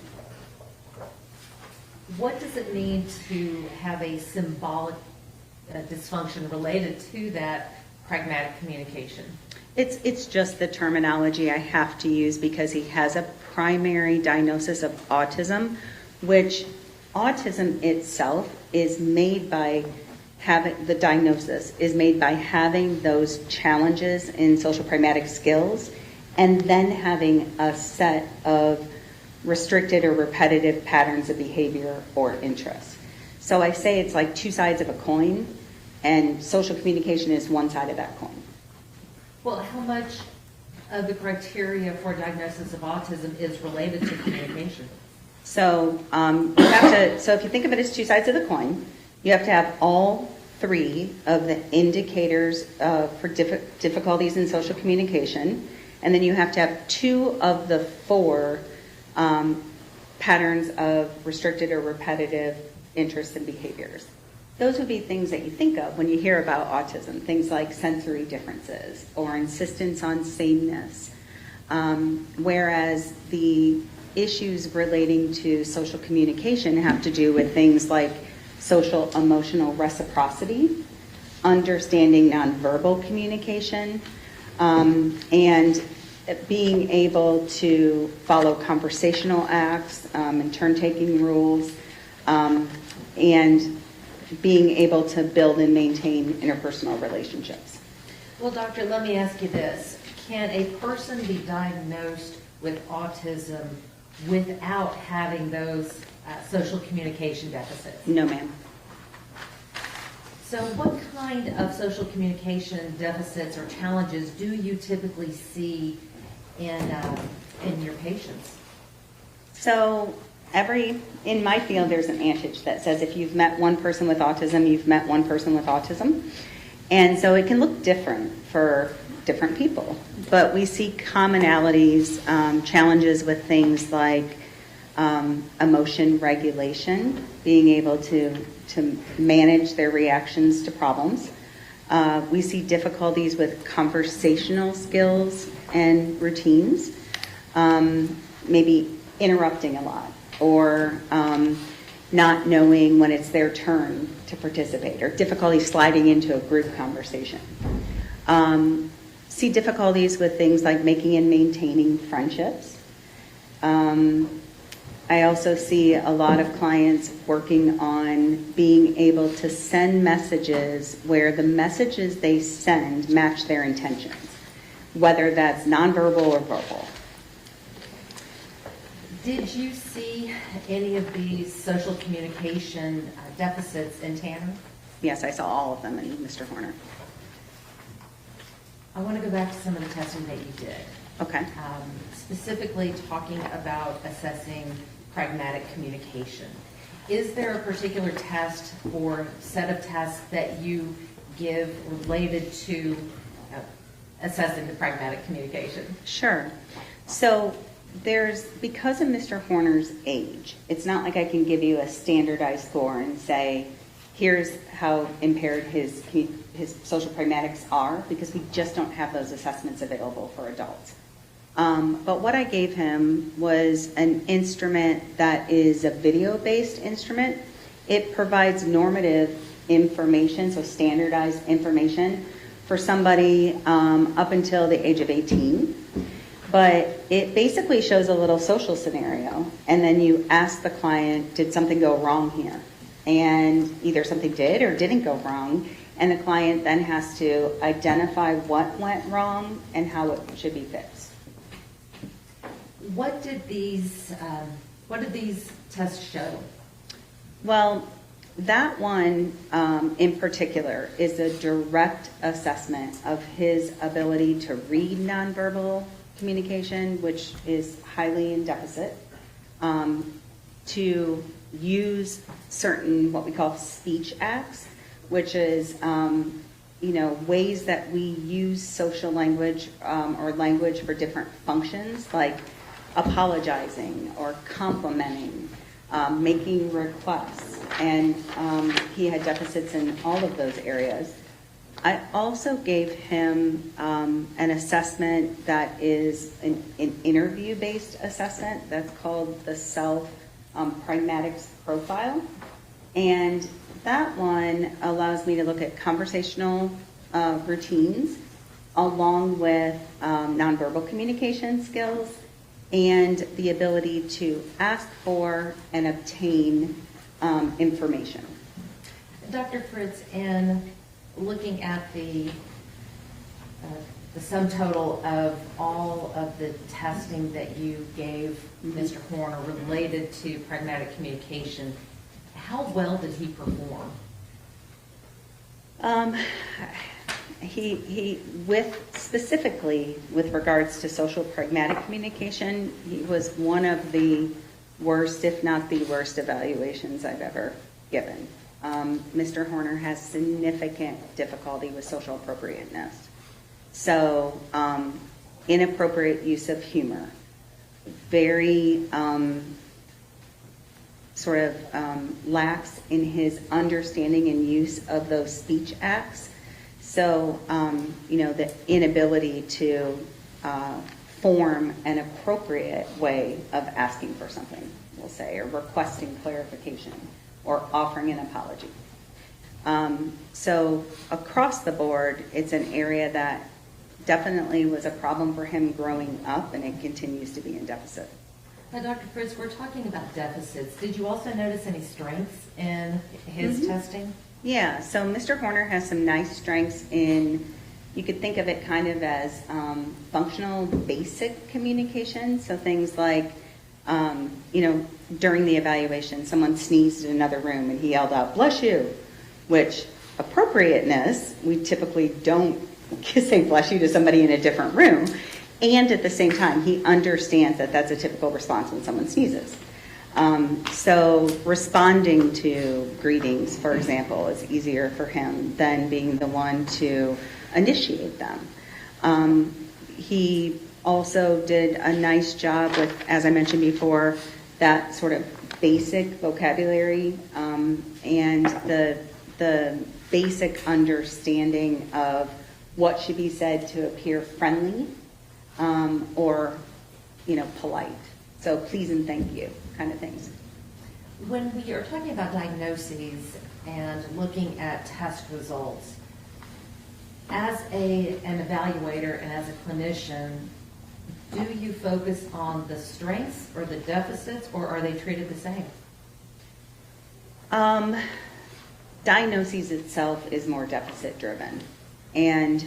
[SPEAKER 2] What does it mean to have a symbolic dysfunction related to that pragmatic communication?
[SPEAKER 8] It's just the terminology I have to use because he has a primary diagnosis of autism, which autism itself is made by having, the diagnosis is made by having those challenges in social pragmatic skills and then having a set of restricted or repetitive patterns of behavior or interests. So I say it's like two sides of a coin, and social communication is one side of that coin.
[SPEAKER 2] Well, how much of the criteria for diagnosis of autism is related to communication?
[SPEAKER 8] So you have to. So if you think of it as two sides of the coin, you have to have all three of the indicators for difficulties in social communication, and then you have to have two of the four patterns of restricted or repetitive interests and behaviors. Those would be things that you think of when you hear about autism, things like sensory differences or insistence on sameness, whereas the issues relating to social communication have to do with things like social emotional reciprocity, understanding nonverbal communication, and being able to follow conversational acts and turn-taking rules, and being able to build and maintain interpersonal relationships.
[SPEAKER 2] Well, doctor, let me ask you this. Can a person be diagnosed with autism without having those social communication deficits?
[SPEAKER 8] No, ma'am.
[SPEAKER 2] So what kind of social communication deficits or challenges do you typically see in your patients?
[SPEAKER 8] So in my field, there's an adage that says if you've met one person with autism, you've met one person with autism. And so it can look different for different people. But we see commonalities, challenges with things like emotion regulation, being able to manage their reactions to problems. We see difficulties with conversational skills and routines, maybe interrupting a lot, or not knowing when it's their turn to participate, or difficulty sliding into a group conversation. See difficulties with things like making and maintaining friendships. I also see a lot of clients working on being able to send messages where the messages they send match their intentions, whether that's nonverbal or verbal.
[SPEAKER 2] Did you see any of these social communication deficits in Tanner?
[SPEAKER 8] Yes, I saw all of them in Mr. Horner.
[SPEAKER 2] I want to go back to some of the testing that you did.
[SPEAKER 8] Okay.
[SPEAKER 2] Specifically talking about assessing pragmatic communication. Is there a particular test or set of tests that you give related to assessing the pragmatic communication?
[SPEAKER 8] Sure. So because of Mr. Horner's age, it's not like I can give you a standardized score and say, here's how impaired his social pragmatics are, because we just don't have those assessments available for adults. But what I gave him was an instrument that is a video-based instrument. It provides normative information, so standardized information for somebody up until the age of 18. But it basically shows a little social scenario, and then you ask the client, did something go wrong here? And either something did or didn't go wrong, and the client then has to identify what went wrong and how it should be fixed.
[SPEAKER 2] What did these tests show?
[SPEAKER 8] Well, that one in particular is a direct assessment of his ability to read nonverbal communication, which is highly in deficit, to use certain what we call speech acts, which is ways that we use social language or language for different functions, like apologizing or complimenting, making requests, and he had deficits in all of those areas. I also gave him an assessment that is an interview-based assessment that's called the self-pragmatics profile, and that one allows me to look at conversational routines along with nonverbal communication skills and the ability to ask for and obtain information.
[SPEAKER 2] Dr. Fritz, in looking at the sum total of all of the testing that you gave Mr. Horner related to pragmatic communication, how well did he perform?
[SPEAKER 8] He specifically with regards to social pragmatic communication, he was one of the worst, if not the worst, evaluations I've ever given. Mr. Horner has significant difficulty with social appropriateness. So, inappropriate use of humor, very lax in his understanding and use of those speech acts. So, the inability to form an appropriate way of asking for something, we'll say, or requesting clarification, or offering an apology. So across the board, it's an area that definitely was a problem for him growing up, and it continues to be in deficit.
[SPEAKER 2] Now, Dr. Fritz, we're talking about deficits. Did you also notice any strengths in his testing?
[SPEAKER 8] Yeah, so Mr. Horner has some nice strengths in, you could think of it kind of as functional basic communication. So things like, during the evaluation, someone sneezed in another room and he yelled out, "Bless you," which appropriateness, we typically don't say bless you to somebody in a different room. And at the same time, he understands that that's a typical response when someone sneezes. So responding to greetings, for example, is easier for him than being the one to initiate them. He also did a nice job with, as I mentioned before, that sort of basic vocabulary and the basic understanding of what should be said to appear friendly or polite. So please and thank you kind of things.
[SPEAKER 2] When we are talking about diagnoses and looking at test results, as an evaluator and as a clinician, do you focus on the strengths or the deficits, or are they treated the same?
[SPEAKER 8] Diagnosis itself is more deficit driven, and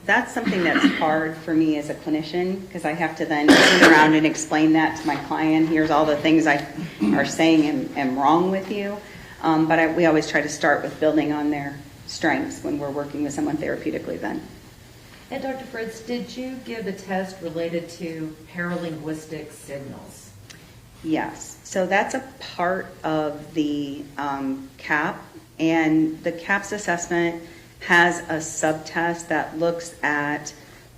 [SPEAKER 8] that's something that's hard for me as a clinician, because I have to then turn around and explain that to my client. Here's all the things I are saying am wrong with you. But we always try to start with building on their strengths when we're working with someone therapeutically then.
[SPEAKER 2] And Dr. Fritz, did you give a test related to paralinguistic signals?
[SPEAKER 8] Yes. So that's a part of the CAP, and the CAPS assessment has a subtest that looks at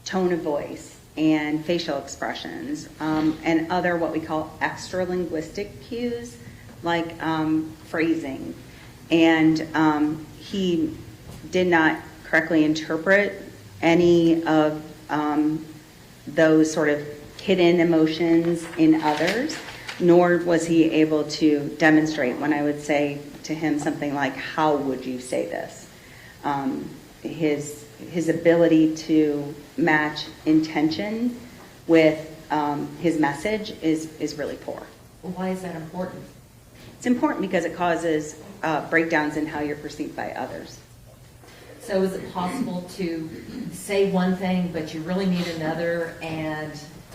[SPEAKER 8] tone of voice and facial expressions and other what we call extra linguistic cues like phrasing. And he did not correctly interpret any of those sort of hidden emotions in others, nor was he able to demonstrate when I would say to him something like, how would you say this? His ability to match intention with his message is really poor.
[SPEAKER 2] Why is that important?
[SPEAKER 8] It's important because it causes breakdowns in how you're perceived by others.
[SPEAKER 2] So is it possible to say one thing, but you really need another, and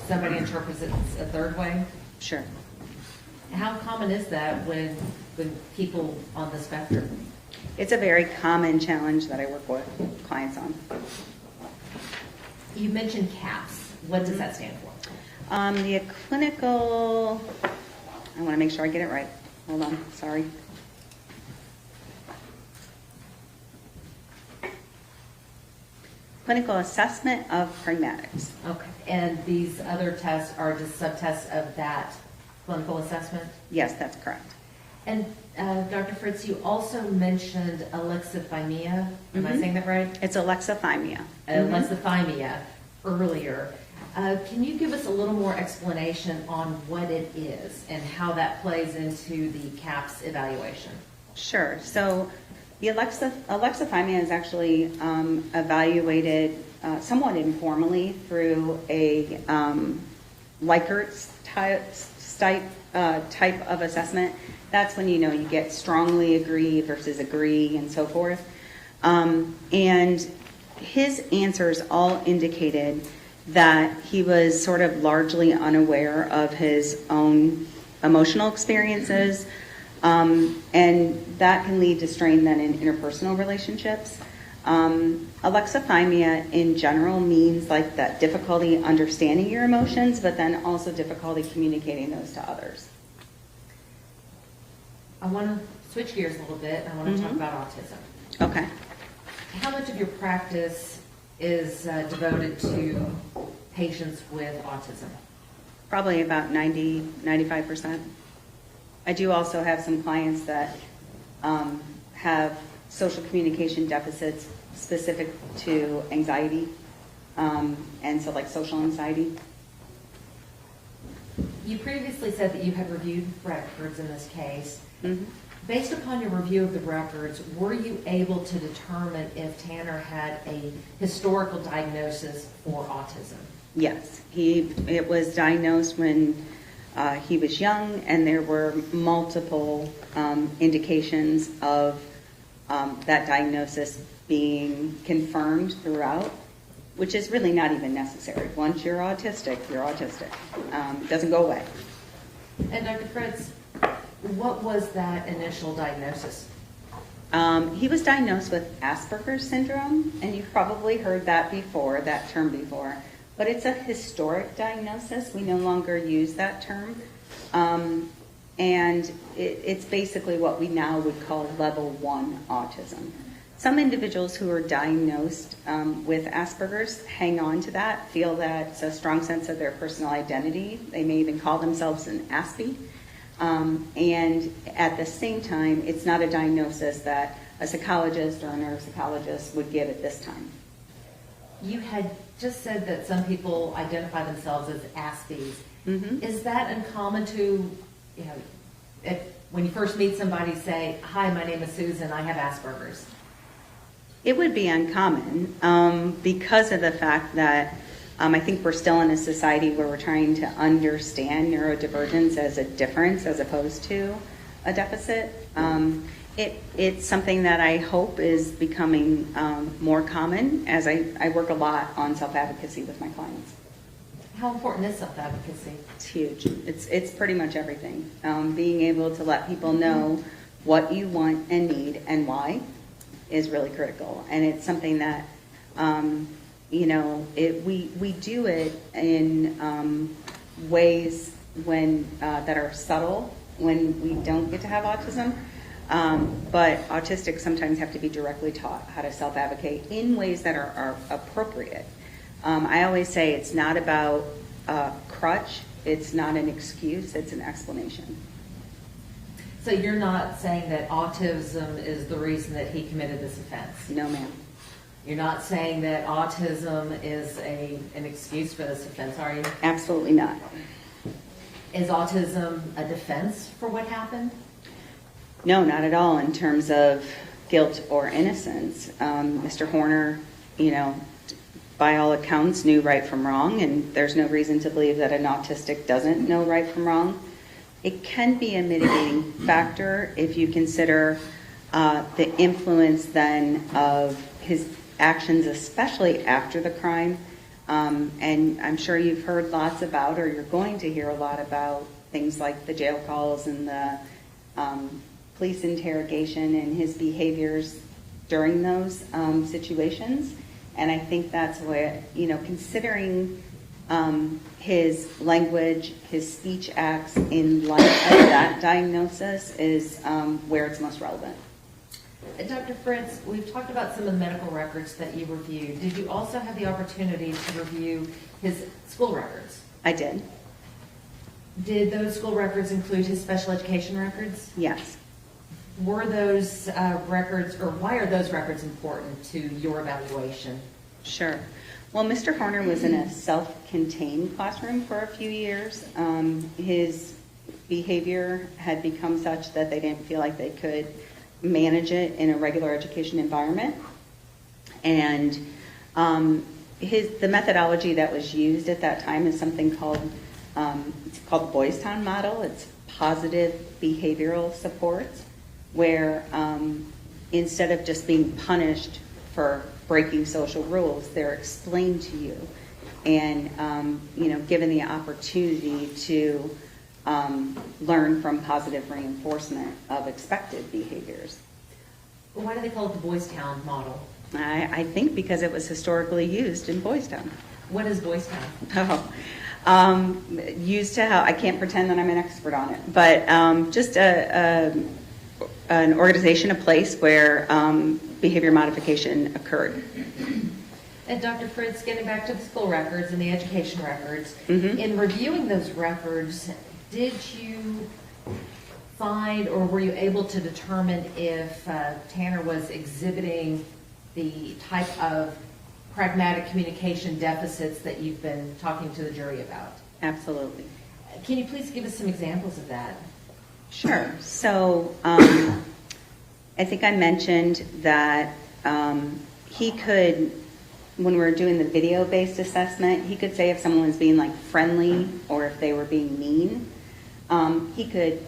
[SPEAKER 2] somebody interprets it a third way?
[SPEAKER 8] Sure.
[SPEAKER 2] How common is that when people on the spectrum?
[SPEAKER 8] It's a very common challenge that I work with clients on.
[SPEAKER 2] You mentioned CAPS. What does that stand for?
[SPEAKER 8] The clinical, I want to make sure I get it right. Hold on, sorry. Clinical assessment of pragmatics.
[SPEAKER 2] Okay. And these other tests are just subtests of that clinical assessment?
[SPEAKER 8] Yes, that's correct.
[SPEAKER 2] And Dr. Fritz, you also mentioned alexithymia. Am I
[SPEAKER 8] Mhm.
[SPEAKER 2] saying that right?
[SPEAKER 8] It's alexithymia.
[SPEAKER 2] Alexithymia earlier. Can you give us a little more explanation on what it is and how that plays into the CAPS evaluation?
[SPEAKER 8] Sure. So the alexithymia is actually evaluated somewhat informally through a Likert type of assessment. That's when you get strongly agree versus agree and so forth. And his answers all indicated that he was sort of largely unaware of his own emotional experiences, and that can lead to strain then in interpersonal relationships. Alexithymia in general means like that difficulty understanding your emotions, but then also difficulty communicating those to others.
[SPEAKER 2] I want to switch gears a little bit. I want to talk about autism.
[SPEAKER 8] Okay.
[SPEAKER 2] How much of your practice is devoted to patients with autism?
[SPEAKER 8] Probably about 95%. I do also have some clients that have social communication deficits specific to anxiety, and so like social anxiety.
[SPEAKER 2] You previously said that you had reviewed records in this case.
[SPEAKER 8] Mm-hmm.
[SPEAKER 2] Based upon your review of the records, were you able to determine if Tanner had a historical diagnosis for autism?
[SPEAKER 8] Yes, it was diagnosed when he was young, and there were multiple indications of that diagnosis being confirmed throughout, which is really not even necessary. Once you're autistic, you're autistic. It doesn't go away.
[SPEAKER 2] And Dr. Fritz, what was that initial diagnosis?
[SPEAKER 8] He was diagnosed with Asperger's syndrome, and you've probably heard that term before. But it's a historic diagnosis. We no longer use that term. And it's basically what we now would call level 1 autism. Some individuals who are diagnosed with Asperger's hang on to that, feel that it's a strong sense of their personal identity. They may even call themselves an Aspie. And at the same time, it's not a diagnosis that a psychologist or a neuropsychologist would give at this time.
[SPEAKER 2] You had just said that some people identify themselves as Aspies.
[SPEAKER 8] Mm-hmm.
[SPEAKER 2] Is that uncommon to, when you first meet somebody, say, hi, my name is Susan, I have Asperger's?
[SPEAKER 8] It would be uncommon because of the fact that I think we're still in a society where we're trying to understand neurodivergence as a difference as opposed to a deficit. It's something that I hope is becoming more common as I work a lot on self-advocacy with my clients.
[SPEAKER 2] How important is self-advocacy?
[SPEAKER 8] It's huge. It's pretty much everything. Being able to let people know what you want and need and why is really critical. And it's something that, we do it in ways that are subtle when we don't get to have autism. But autistics sometimes have to be directly taught how to self-advocate in ways that are appropriate. I always say it's not about crutch, it's not an excuse, it's an explanation.
[SPEAKER 2] So you're not saying that autism is the reason that he committed this offense?
[SPEAKER 8] No, ma'am.
[SPEAKER 2] You're not saying that autism is an excuse for this offense, are you?
[SPEAKER 8] Absolutely not.
[SPEAKER 2] Is autism a defense for what happened?
[SPEAKER 8] No, not at all in terms of guilt or innocence. Mr. Horner, by all accounts, knew right from wrong, and there's no reason to believe that an autistic doesn't know right from wrong. It can be a mitigating factor if you consider the influence then of his actions, especially after the crime. And I'm sure you've heard lots about, or you're going to hear a lot about, things like the jail calls and the police interrogation and his behaviors during those situations. And I think that's where, considering his language, his speech acts in light of that diagnosis is where it's most relevant.
[SPEAKER 2] Dr. Fritz, we've talked about some of the medical records that you reviewed. Did you also have the opportunity to review his school records?
[SPEAKER 8] I did.
[SPEAKER 2] Did those school records include his special education records?
[SPEAKER 8] Yes.
[SPEAKER 2] Were those records, or why are those records important to your evaluation?
[SPEAKER 8] Sure. Well, Mr. Horner was in a self-contained classroom for a few years. His behavior had become such that they didn't feel like they could manage it in a regular education environment. And the methodology that was used at that time is something called, it's called the Boys Town model. It's positive behavioral supports, where instead of just being punished for breaking social rules, they're explained to you and given the opportunity to learn from positive reinforcement of expected behaviors.
[SPEAKER 2] Why do they call it the Boys Town model?
[SPEAKER 8] I think because it was historically used in Boys Town.
[SPEAKER 2] What is Boys Town?
[SPEAKER 8] Used to help. I can't pretend that I'm an expert on it, but just an organization, a place where behavior modification occurred.
[SPEAKER 2] And Dr. Fritz, getting back to the school records and the education records,
[SPEAKER 8] Mhm.
[SPEAKER 2] in reviewing those records, did you find, or were you able to determine if Tanner was exhibiting the type of pragmatic communication deficits that you've been talking to the jury about?
[SPEAKER 8] Absolutely.
[SPEAKER 2] Can you please give us some examples of that?
[SPEAKER 8] Sure. So I think I mentioned that he could, when we were doing the video-based assessment, he could say if someone was being friendly or if they were being mean. He could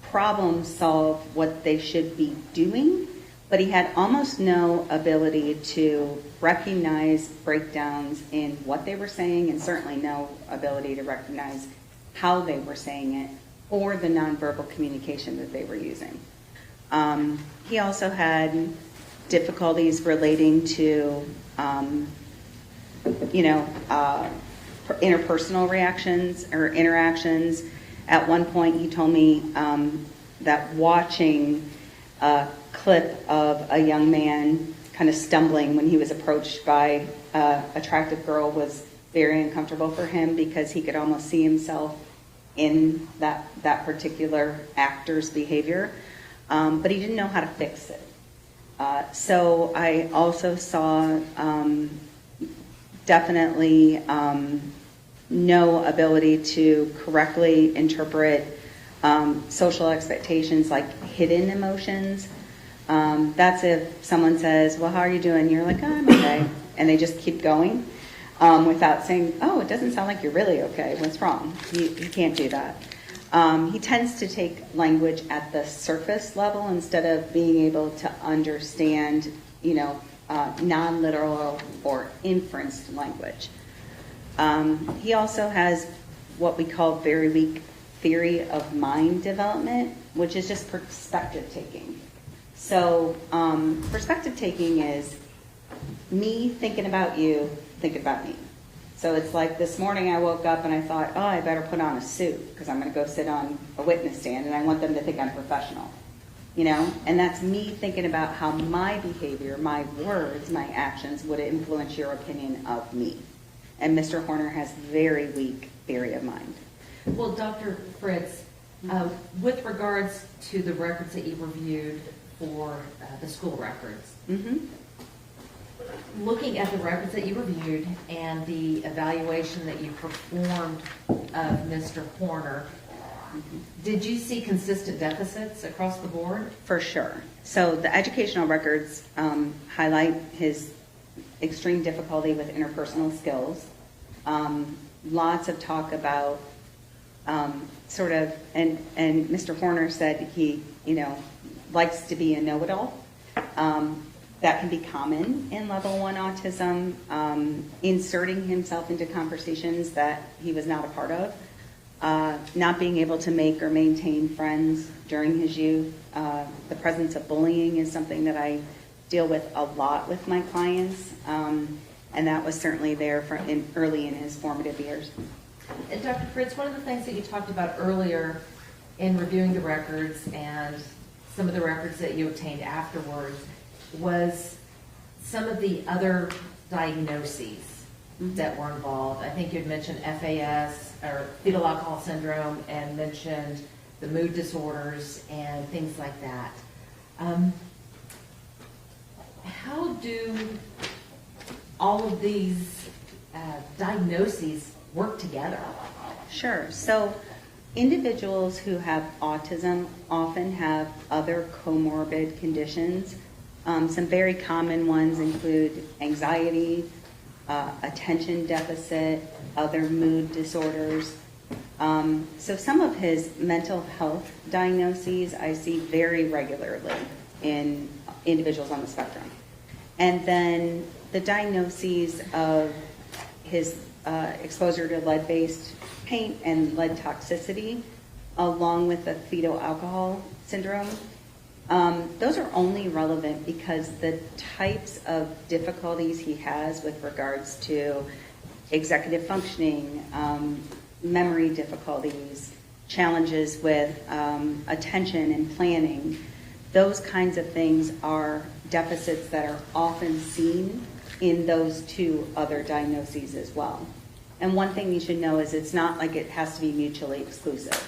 [SPEAKER 8] problem solve what they should be doing, but he had almost no ability to recognize breakdowns in what they were saying, and certainly no ability to recognize how they were saying it or the nonverbal communication that they were using. He also had difficulties relating to, interpersonal reactions or interactions. At one point, he told me that watching a clip of a young man kind of stumbling when he was approached by an attractive girl was very uncomfortable for him because he could almost see himself in that particular actor's behavior, but he didn't know how to fix it. So I also saw definitely no ability to correctly interpret social expectations like hidden emotions. That's if someone says, well, how are you doing? You're like, oh, I'm okay. And they just keep going without saying, oh, it doesn't sound like you're really okay. What's wrong? You can't do that. He tends to take language at the surface level instead of being able to understand, non-literal or inferenced language. He also has what we call very weak theory of mind development, which is just perspective taking. So perspective taking is me thinking about you, thinking about me. So it's like this morning I woke up and I thought, oh, I better put on a suit because I'm going to go sit on a witness stand and I want them to think I'm professional. And that's me thinking about how my behavior, my words, my actions would influence your opinion of me. And Mr. Horner has very weak theory of mind.
[SPEAKER 2] Well, Dr. Fritz, With regards to the records that you reviewed for the school records,
[SPEAKER 8] Mhm.
[SPEAKER 2] looking at the records that you reviewed and the evaluation that you performed of Mr. Horner, did you see consistent deficits across the board?
[SPEAKER 8] For sure. So the educational records highlight his extreme difficulty with interpersonal skills. Lots of talk about sort of, and Mr. Horner said he, likes to be a know-it-all. That can be common in level 1 autism, inserting himself into conversations that he was not a part of, not being able to make or maintain friends during his youth. The presence of bullying is something that I deal with a lot with my clients, and that was certainly there early in his formative years.
[SPEAKER 2] And Dr. Fritz, one of the things that you talked about earlier in reviewing the records and some of the records that you obtained afterwards was some of the other diagnoses that were involved. I think you'd mentioned FAS, or fetal alcohol syndrome, and mentioned the mood disorders and things like that. How do all of these diagnoses work together?
[SPEAKER 8] Sure. So individuals who have autism often have other comorbid conditions. Some very common ones include anxiety, attention deficit, other mood disorders. So some of his mental health diagnoses I see very regularly in individuals on the spectrum. And then the diagnoses of his exposure to lead-based paint and lead toxicity, along with the fetal alcohol syndrome, those are only relevant because the types of difficulties he has with regards to executive functioning, memory difficulties, challenges with attention and planning, those kinds of things are deficits that are often seen in those two other diagnoses as well. And one thing you should know is it's not like it has to be mutually exclusive.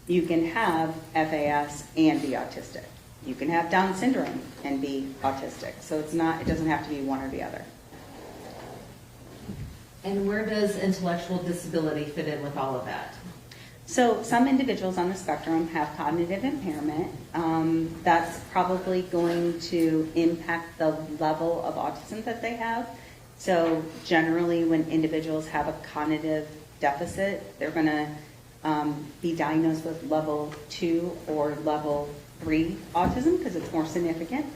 [SPEAKER 8] You can have FAS and be autistic. You can have Down syndrome and be autistic. So it doesn't have to be one or the other.
[SPEAKER 2] And where does intellectual disability fit in with all of that?
[SPEAKER 8] So some individuals on the spectrum have cognitive impairment. That's probably going to impact the level of autism that they have. So generally when individuals have a cognitive deficit, they're going to be diagnosed with level 2 or level 3 autism because it's more significant.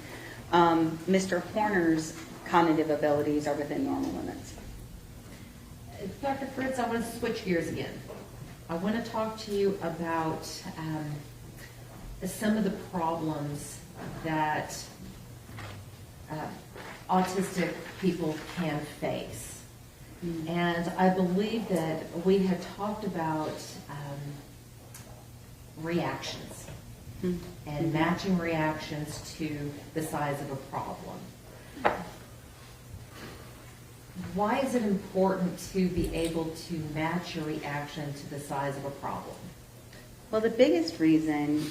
[SPEAKER 8] Mr. Horner's cognitive abilities are within normal limits.
[SPEAKER 2] Dr. Fritz, I want to switch gears again. I want to talk to you about some of the problems that autistic people can face. And I believe that we had talked about reactions and matching reactions to the size of a problem. Why is it important to be able to match your reaction to the size of a problem?
[SPEAKER 8] Well, the biggest reason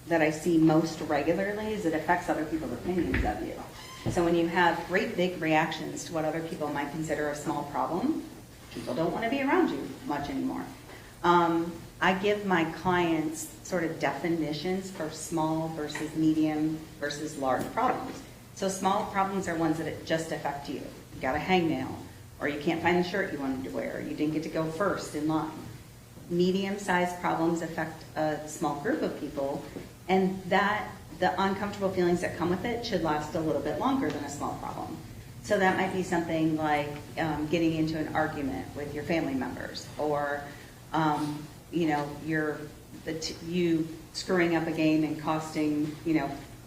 [SPEAKER 8] that I see most regularly is it affects other people's opinions of you. So when you have great big reactions to what other people might consider a small problem, people don't want to be around you much anymore. I give my clients sort of definitions for small versus medium versus large problems. So small problems are ones that just affect you. You got a hangnail, or you can't find the shirt you wanted to wear, or you didn't get to go first in line. Medium-sized problems affect a small group of people, and that the uncomfortable feelings that come with it should last a little bit longer than a small problem. So that might be something like getting into an argument with your family members, or you screwing up a game and costing,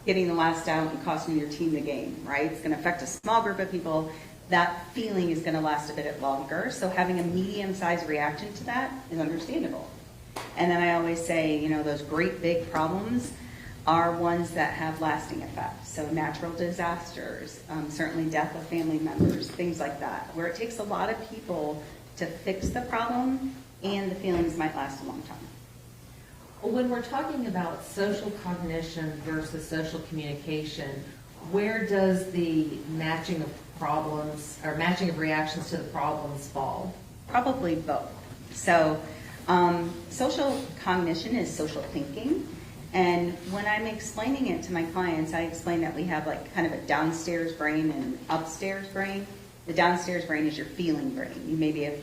[SPEAKER 8] getting the last out and costing your team the game, right? It's going to affect a small group of people. That feeling is going to last a bit longer. So having a medium-sized reaction to that is understandable. And then I always say, those great big problems are ones that have lasting effects. So natural disasters, certainly death of family members, things like that, where it takes a lot of people to fix the problem and the feelings might last a long time.
[SPEAKER 2] When we're talking about social cognition versus social communication, where does the matching of problems or matching of reactions to the problems fall?
[SPEAKER 8] Probably both. So, social cognition is social thinking. And when I'm explaining it to my clients, I explain that we have like kind of a downstairs brain and an upstairs brain. The downstairs brain is your feeling brain. You maybe have,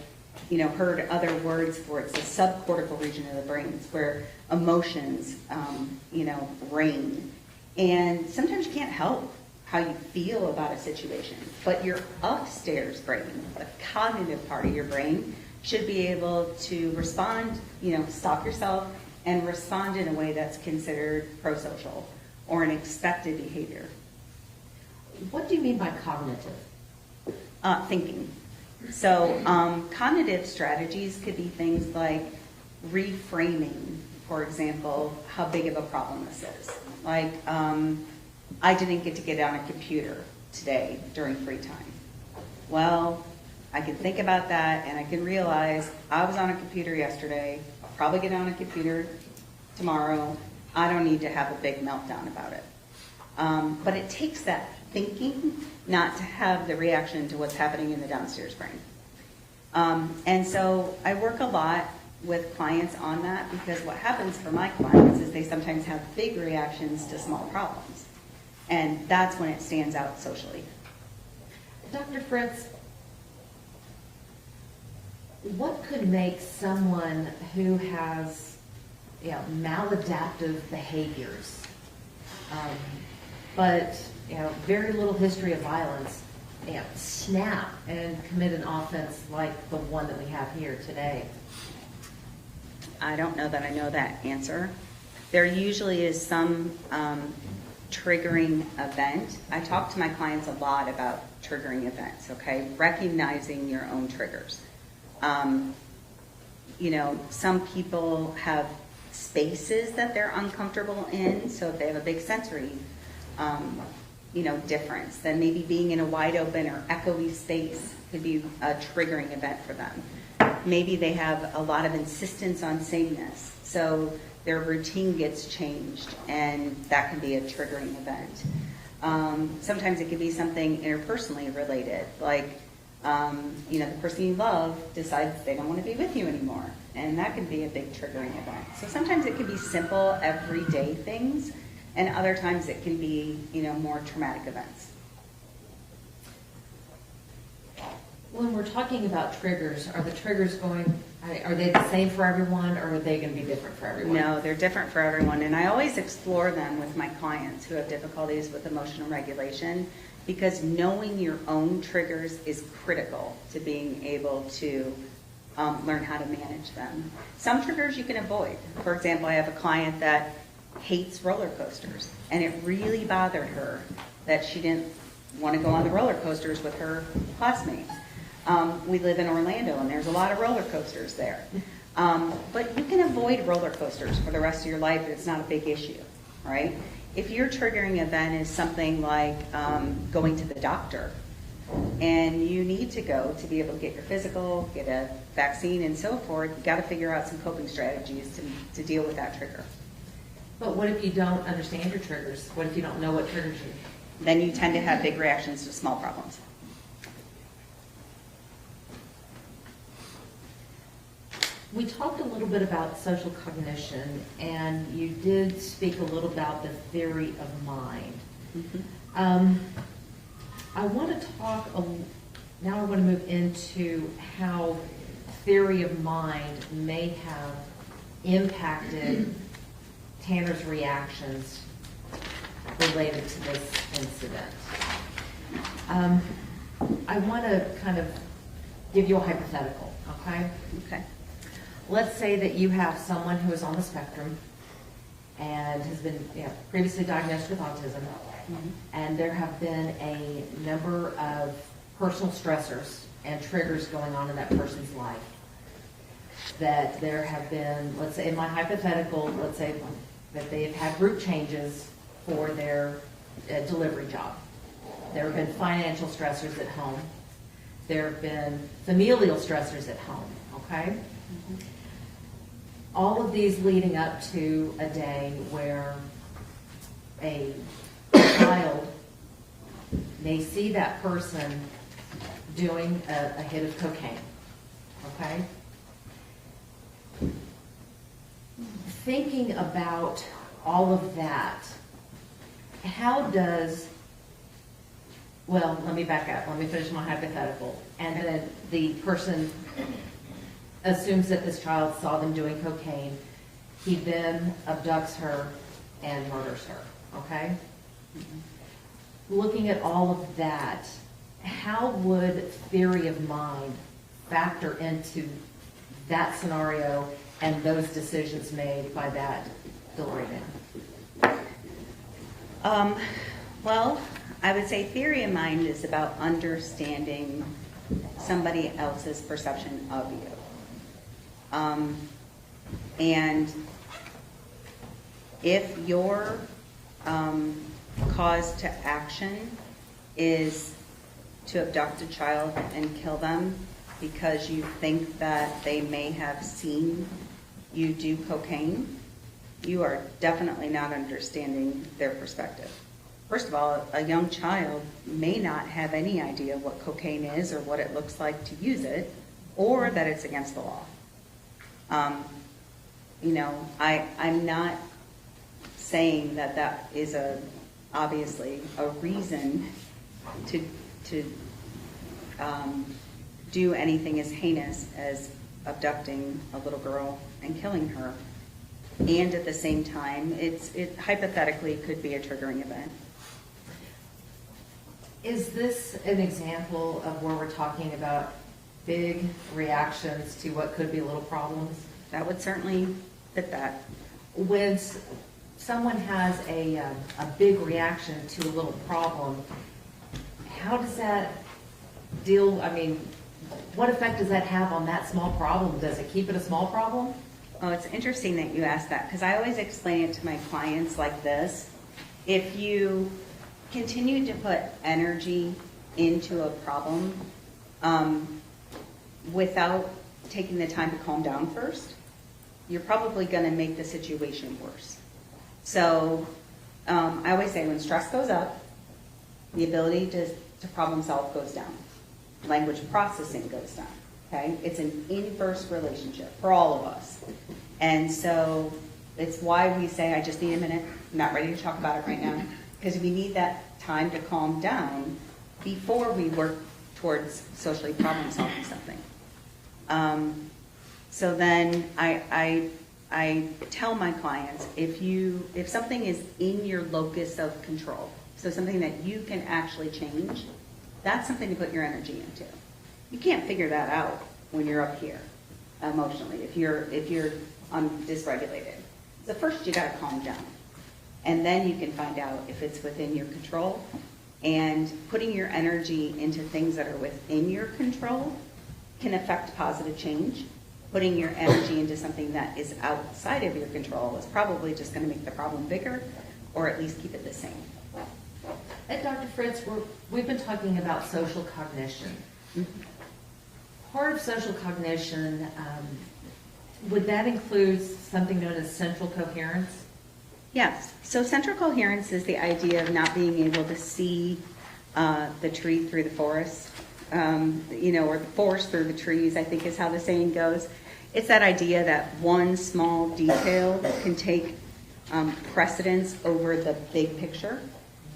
[SPEAKER 8] heard other words for it. It's the subcortical region of the brain. It's where emotions, reign. And sometimes you can't help how you feel about a situation. But your upstairs brain, the cognitive part of your brain, should be able to respond, stop yourself and respond in a way that's considered prosocial or an expected behavior.
[SPEAKER 2] What do you mean by cognitive?
[SPEAKER 8] Thinking. So cognitive strategies could be things like reframing, for example, how big of a problem this is. Like, I didn't get on a computer today during free time. Well, I can think about that and I can realize I was on a computer yesterday. I'll probably get on a computer tomorrow. I don't need to have a big meltdown about it. But it takes that thinking not to have the reaction to what's happening in the downstairs brain. And so I work a lot with clients on that because what happens for my clients is they sometimes have big reactions to small problems. And that's when it stands out socially.
[SPEAKER 2] Dr. Fritz, what could make someone who has maladaptive behaviors, but very little history of violence, snap and commit an offense like the one that we have here today?
[SPEAKER 8] I don't know that I know that answer. There usually is some triggering event. I talk to my clients a lot about triggering events, okay? Recognizing your own triggers. Some people have spaces that they're uncomfortable in, so if they have a big sensory, difference, then maybe being in a wide open or echoey space could be a triggering event for them. Maybe they have a lot of insistence on sameness, so their routine gets changed, and that can be a triggering event. Sometimes it could be something interpersonally related, like the person you love decides they don't want to be with you anymore, and that can be a big triggering event. So sometimes it can be simple, everyday things, and other times it can be, more traumatic events.
[SPEAKER 2] When we're talking about triggers, are the triggers are they the same for everyone, or are they going to be different for everyone?
[SPEAKER 8] No, they're different for everyone, and I always explore them with my clients who have difficulties with emotional regulation, because knowing your own triggers is critical to being able to learn how to manage them. Some triggers you can avoid. For example, I have a client that hates roller coasters, and it really bothered her that she didn't want to go on the roller coasters with her classmates. We live in Orlando, and there's a lot of roller coasters there. But you can avoid roller coasters for the rest of your life. It's not a big issue, right? If your triggering event is something like going to the doctor, and you need to go to be able to get your physical, get a vaccine, and so forth, you've got to figure out some coping strategies to deal with that trigger.
[SPEAKER 2] But what if you don't understand your triggers? What if you don't know what triggers you?
[SPEAKER 8] Then you tend to have big reactions to small problems.
[SPEAKER 2] We talked a little bit about social cognition, and you did speak a little about the theory of mind.
[SPEAKER 8] Mm-hmm.
[SPEAKER 2] I want to talk, now I want to move into how theory of mind may have impacted Tanner's reactions related to this incident. I want to kind of give you a hypothetical, okay?
[SPEAKER 8] Okay.
[SPEAKER 2] Let's say that you have someone who is on the spectrum and has been previously diagnosed with autism, and there have been a number of personal stressors and triggers going on in that person's life. That there have been, let's say in my hypothetical, let's say that they have had group changes for their delivery job. There have been financial stressors at home. There have been familial stressors at home, okay? Mm-hmm. all of these leading up to a day where a child may see that person doing a hit of cocaine, okay? Thinking about all of that, how does, well, let me back up, let me finish my hypothetical. And then the person assumes that this child saw them doing cocaine. He then abducts her and murders her, okay? Looking at all of that, how would theory of mind factor into that scenario and those decisions made by that delivery man?
[SPEAKER 8] Well, I would say theory of mind is about understanding somebody else's perception of you. And if your cause to action is to abduct a child and kill them because you think that they may have seen you do cocaine, you are definitely not understanding their perspective. First of all, a young child may not have any idea what cocaine is or what it looks like to use it, or that it's against the law. I'm not saying that that is obviously a reason to do anything as heinous as abducting a little girl and killing her. And at the same time, it hypothetically could be a triggering event.
[SPEAKER 2] Is this an example of where we're talking about big reactions to what could be little problems?
[SPEAKER 8] That would certainly fit that.
[SPEAKER 2] When someone has a big reaction to a little problem, how does that deal, what effect does that have on that small problem? Does it keep it a small problem?
[SPEAKER 8] Oh, it's interesting that you asked that, because I always explain it to my clients like this. If you continue to put energy into a problem without taking the time to calm down first, you're probably going to make the situation worse. So I always say when stress goes up, the ability to problem solve goes down. Language processing goes down. Okay? It's an inverse relationship for all of us. And so it's why we say, I just need a minute. I'm not ready to talk about it right now. Because we need that time to calm down before we work towards socially problem solving something. So then I tell my clients, if something is in your locus of control, so something that you can actually change, that's something to put your energy into. You can't figure that out when you're up here emotionally, if you're dysregulated. So first you got to calm down. And then you can find out if it's within your control. And putting your energy into things that are within your control can affect positive change. Putting your energy into something that is outside of your control is probably just going to make the problem bigger, or at least keep it the same.
[SPEAKER 2] Dr. Fritz, we've been talking about social cognition. Part of social cognition, would that include something known as central coherence?
[SPEAKER 8] Yes. So central coherence is the idea of not being able to see the tree through the forest, or the forest through the trees, I think is how the saying goes. It's that idea that one small detail can take precedence over the big picture.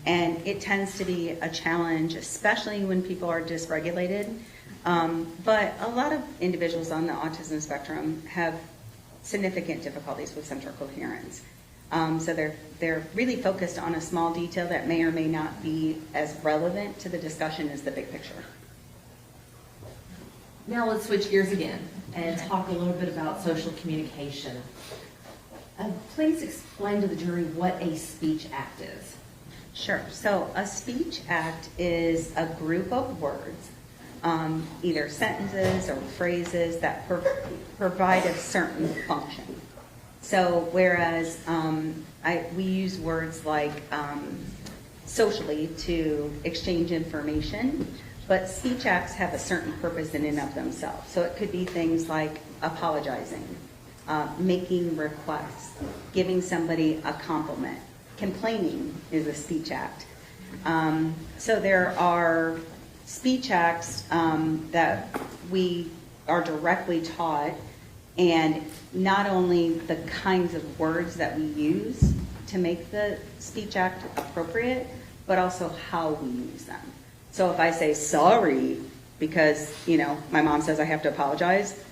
[SPEAKER 8] And it tends to be a challenge, especially when people are dysregulated. But a lot of individuals on the autism spectrum have significant difficulties with central coherence. So they're really focused on a small detail that may or may not be as relevant to the discussion as the big picture.
[SPEAKER 2] Now let's switch gears again and talk a little bit about social communication. Please explain to the jury what a speech act is.
[SPEAKER 8] Sure. So a speech act is a group of words, either sentences or phrases that provide a certain function. So whereas we use words like socially to exchange information, but speech acts have a certain purpose in and of themselves. So it could be things like apologizing, making requests, giving somebody a compliment. Complaining is a speech act. So there are speech acts that we are directly taught, and not only the kinds of words that we use to make the speech act appropriate, but also how we use them. So if I say sorry because, my mom says I have to apologize,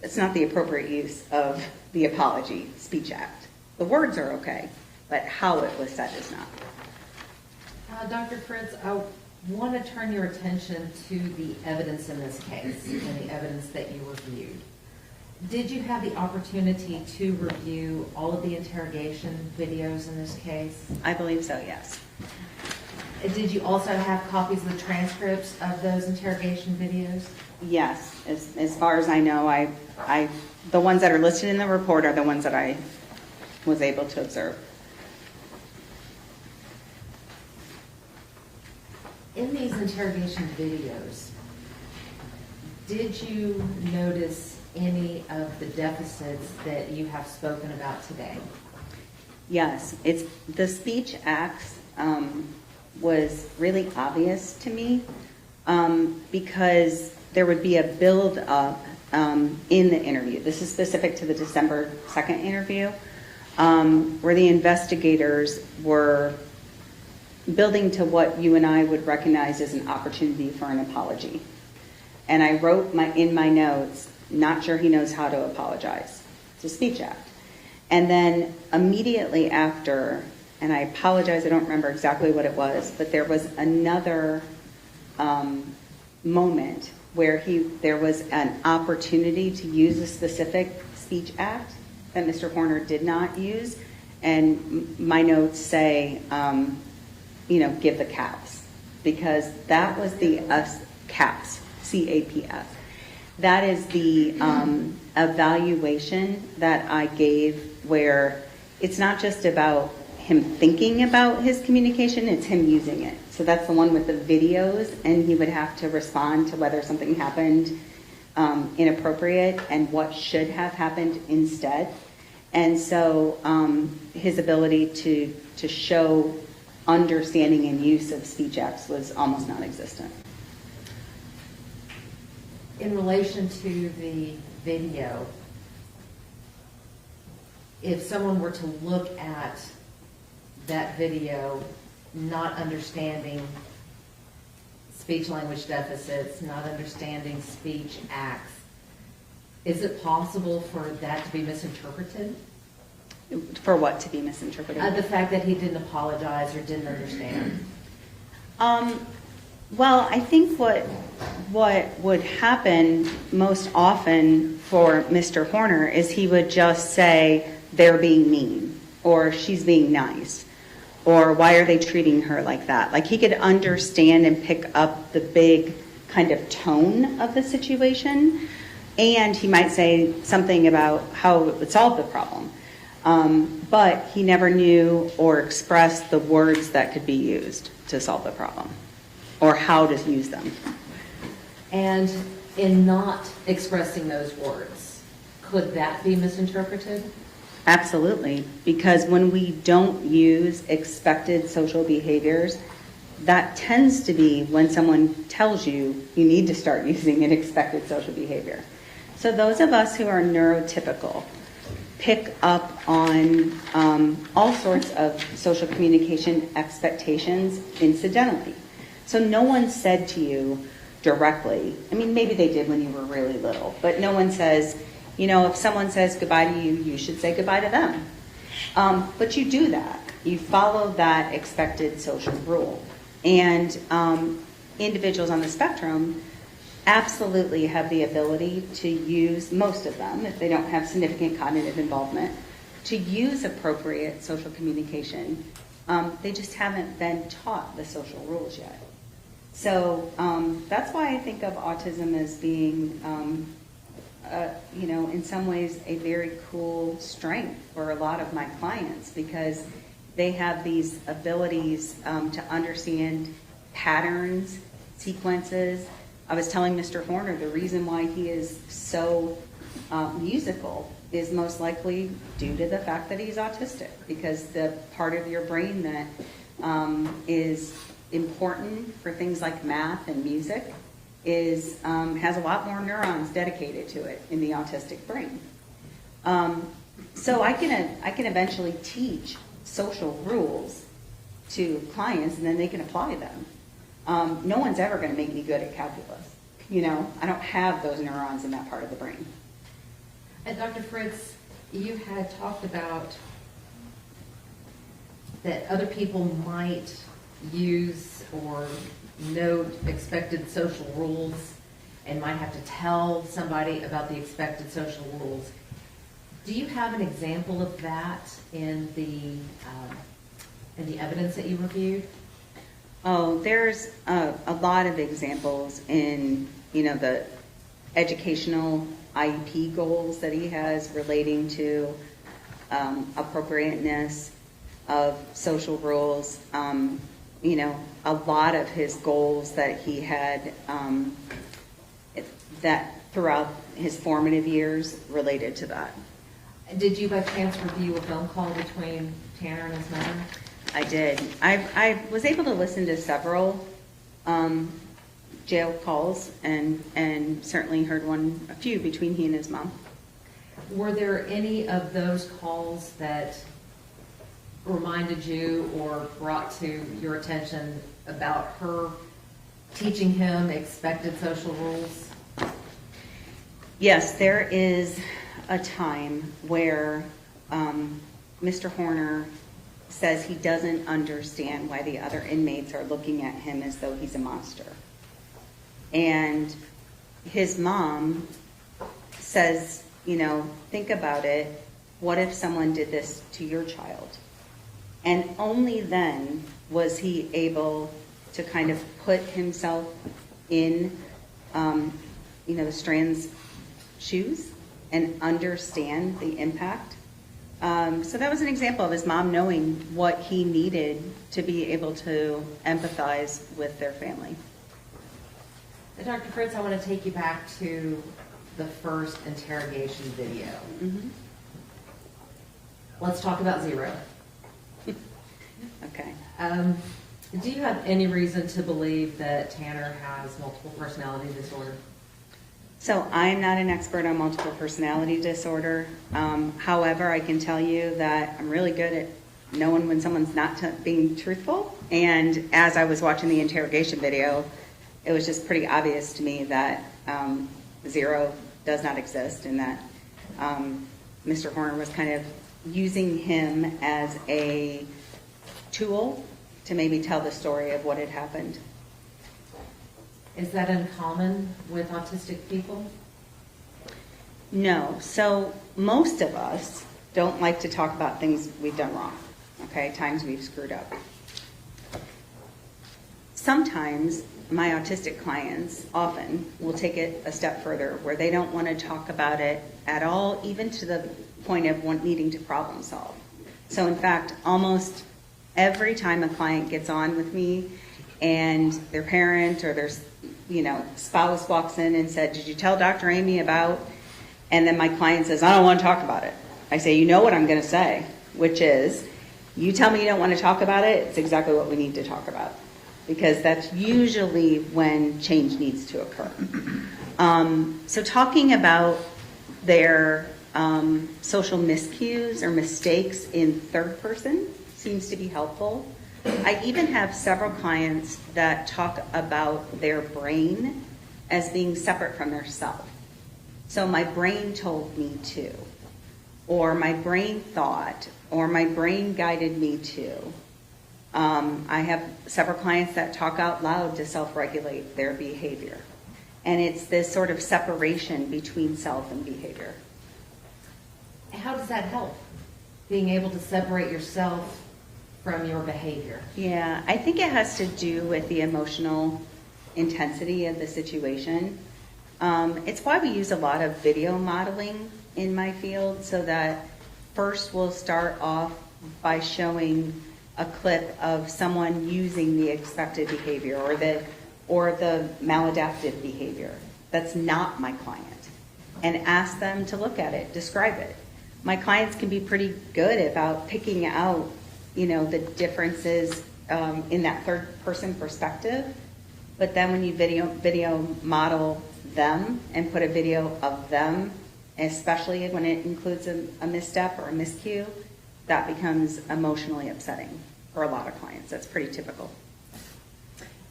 [SPEAKER 8] it's not the appropriate use of the apology speech act. The words are okay, but how it was said is not.
[SPEAKER 2] Dr. Fritz, I want to turn your attention to the evidence in this case and the evidence that you reviewed. Did you have the opportunity to review all of the interrogation videos in this case?
[SPEAKER 8] I believe so, yes.
[SPEAKER 2] Did you also have copies of the transcripts of those interrogation videos?
[SPEAKER 8] Yes, as far as I know, the ones that are listed in the report are the ones that I was able to observe.
[SPEAKER 2] In these interrogation videos, did you notice any of the deficits that you have spoken about today?
[SPEAKER 8] Yes, it's the speech acts was really obvious to me because there would be a build up in the interview. This is specific to the December 2nd interview, where the investigators were building to what you and I would recognize as an opportunity for an apology. And I wrote in my notes, not sure he knows how to apologize. It's a speech act. And then immediately after, and I apologize, I don't remember exactly what it was, but there was another moment where there was an opportunity to use a specific speech act that Mr. Horner did not use. And my notes say, give the caps, because that was the caps, CAPS. That is the evaluation that I gave, where it's not just about him thinking about his communication, it's him using it. So that's the one with the videos, and he would have to respond to whether something happened inappropriate and what should have happened instead. And so his ability to show understanding and use of speech acts was almost non-existent.
[SPEAKER 2] In relation to the video, if someone were to look at that video, not understanding speech language deficits, not understanding speech acts, is it possible for that to be misinterpreted?
[SPEAKER 8] For what to be misinterpreted?
[SPEAKER 2] The fact that he didn't apologize or didn't understand.
[SPEAKER 8] Well, I think what would happen most often for Mr. Horner is he would just say, they're being mean, or she's being nice, or why are they treating her like that? Like, he could understand and pick up the big kind of tone of the situation, and he might say something about how it would solve the problem. But he never knew or expressed the words that could be used to solve the problem, or how to use them.
[SPEAKER 2] And in not expressing those words, could that be misinterpreted?
[SPEAKER 8] Absolutely, because when we don't use expected social behaviors, that tends to be when someone tells you you need to start using an expected social behavior. So those of us who are neurotypical pick up on all sorts of social communication expectations incidentally. So no one said to you directly, I mean, maybe they did when you were really little, but no one says, if someone says goodbye to you, you should say goodbye to them. But you do that. You follow that expected social rule. And individuals on the spectrum absolutely have the ability to use, most of them, if they don't have significant cognitive involvement, to use appropriate social communication. They just haven't been taught the social rules yet. So that's why I think of autism as being, in some ways a very cool strength for a lot of my clients, because they have these abilities to understand patterns, sequences. I was telling Mr. Horner the reason why he is so musical is most likely due to the fact that he's autistic, because the part of your brain that is important for things like math and music is has a lot more neurons dedicated to it in the autistic brain. So I can eventually teach social rules to clients, and then they can apply them. No one's ever going to make me good at calculus. I don't have those neurons in that part of the brain.
[SPEAKER 2] And Dr. Fritz, you had talked about that other people might use or note expected social rules and might have to tell somebody about the expected social rules. Do you have an example of that in the evidence that you reviewed?
[SPEAKER 8] Oh, there's a lot of examples in, the educational IEP goals that he has relating to appropriateness of social rules. A lot of his goals that he had that throughout his formative years related to that.
[SPEAKER 2] Did you by chance review a phone call between Tanner and his mother?
[SPEAKER 8] I did. I was able to listen to several jail calls and certainly heard a few between he and his mom.
[SPEAKER 2] Were there any of those calls that reminded you or brought to your attention about her teaching him expected social rules?
[SPEAKER 8] Yes, there is a time where Mr. Horner says he doesn't understand why the other inmates are looking at him as though he's a monster. And his mom says, think about it. What if someone did this to your child? And only then was he able to kind of put himself in, the Strand's shoes and understand the impact. So that was an example of his mom knowing what he needed to be able to empathize with their family.
[SPEAKER 2] And Dr. Fritz, I want to take you back to the first interrogation video.
[SPEAKER 8] Mm-hmm.
[SPEAKER 2] Let's talk about Zero.
[SPEAKER 8] Okay.
[SPEAKER 2] Do you have any reason to believe that Tanner has multiple personality disorder?
[SPEAKER 8] So I'm not an expert on multiple personality disorder. However, I can tell you that I'm really good at knowing when someone's not being truthful. And as I was watching the interrogation video, it was just pretty obvious to me that Zero does not exist, and that Mr. Horner was kind of using him as a tool to maybe tell the story of what had happened.
[SPEAKER 2] Is that uncommon with autistic people?
[SPEAKER 8] No. So most of us don't like to talk about things we've done wrong, okay, times we've screwed up. Sometimes my autistic clients often will take it a step further where they don't want to talk about it at all, even to the point of needing to problem solve. So in fact, almost every time a client gets on with me and their parent or their spouse walks in and said, "Did you tell Dr. Amy about?" And then my client says, "I don't want to talk about it." I say, "You know what I'm going to say, which is, you tell me you don't want to talk about it, it's exactly what we need to talk about." Because that's usually when change needs to occur. So talking about their social miscues or mistakes in third person seems to be helpful. I even have several clients that talk about their brain as being separate from their self. So my brain told me to, or my brain thought, or my brain guided me to. I have several clients that talk out loud to self-regulate their behavior. And it's this sort of separation between self and behavior.
[SPEAKER 2] How does that help? Being able to separate yourself from your behavior?
[SPEAKER 8] Yeah, I think it has to do with the emotional intensity of the situation. It's why we use a lot of video modeling in my field, so that first we'll start off by showing a clip of someone using the expected behavior or the maladaptive behavior that's not my client, and ask them to look at it, describe it. my clients can be pretty good about picking out, the differences in that third person perspective. But then when you video model them and put a video of them, especially when it includes a misstep or a miscue, that becomes emotionally upsetting for a lot of clients. That's pretty typical.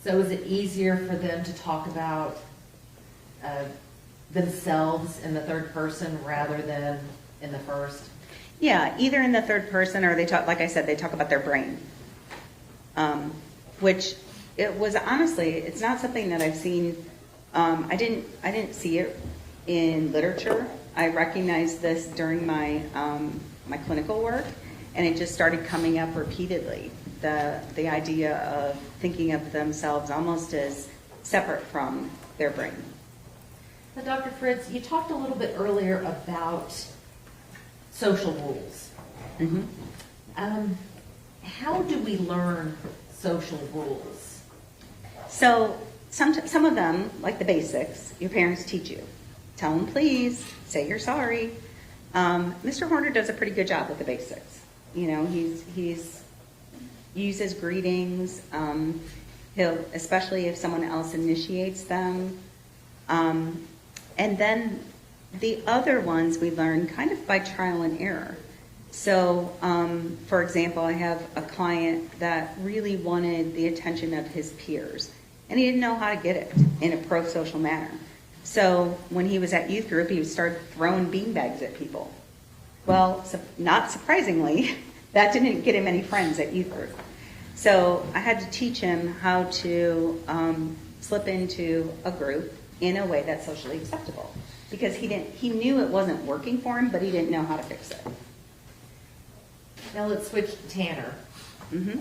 [SPEAKER 2] So is it easier for them to talk about themselves in the third person rather than in the first?
[SPEAKER 8] Yeah, either in the third person or they talk, like I said, they talk about their brain. Which it was honestly, it's not something that I've seen. I didn't see it in literature. I recognized this during my my clinical work, and it just started coming up repeatedly. The idea of thinking of themselves almost as separate from their brain.
[SPEAKER 2] Now, Dr. Fritz, you talked a little bit earlier about social rules.
[SPEAKER 8] Mm-hmm.
[SPEAKER 2] How do we learn social rules?
[SPEAKER 8] So some of them, like the basics, your parents teach you. Tell them please, say you're sorry. Mr. Horner does a pretty good job with the basics. He's uses greetings. He'll, especially if someone else initiates them. And then the other ones we learn kind of by trial and error. So, for example, I have a client that really wanted the attention of his peers, and he didn't know how to get it in a pro-social manner. So when he was at youth group, he would start throwing beanbags at people. Well, not surprisingly, that didn't get him any friends at youth group. So I had to teach him how to slip into a group in a way that's socially acceptable, because he knew it wasn't working for him, but he didn't know how to fix it.
[SPEAKER 2] Now let's switch to Tanner.
[SPEAKER 8] Mm-hmm.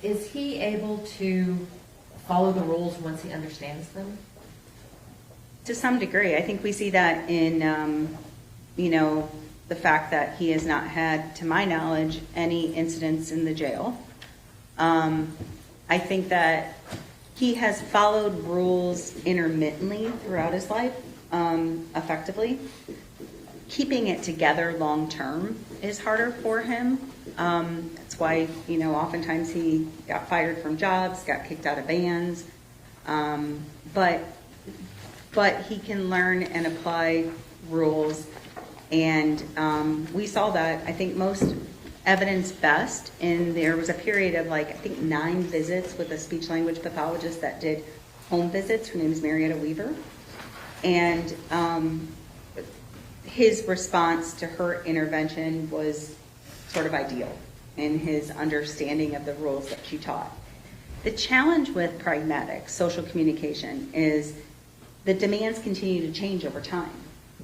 [SPEAKER 2] Is he able to follow the rules once he understands them?
[SPEAKER 8] To some degree. I think we see that in, the fact that he has not had, to my knowledge, any incidents in the jail. I think that he has followed rules intermittently throughout his life, effectively. Keeping it together long term is harder for him. That's why, oftentimes he got fired from jobs, got kicked out of bands. But he can learn and apply rules. And we saw that, I think, most evidence best. And there was a period of 9 visits with a speech language pathologist that did home visits. Her name is Marietta Weaver. And his response to her intervention was sort of ideal in his understanding of the rules that she taught. The challenge with pragmatic social communication is the demands continue to change over time.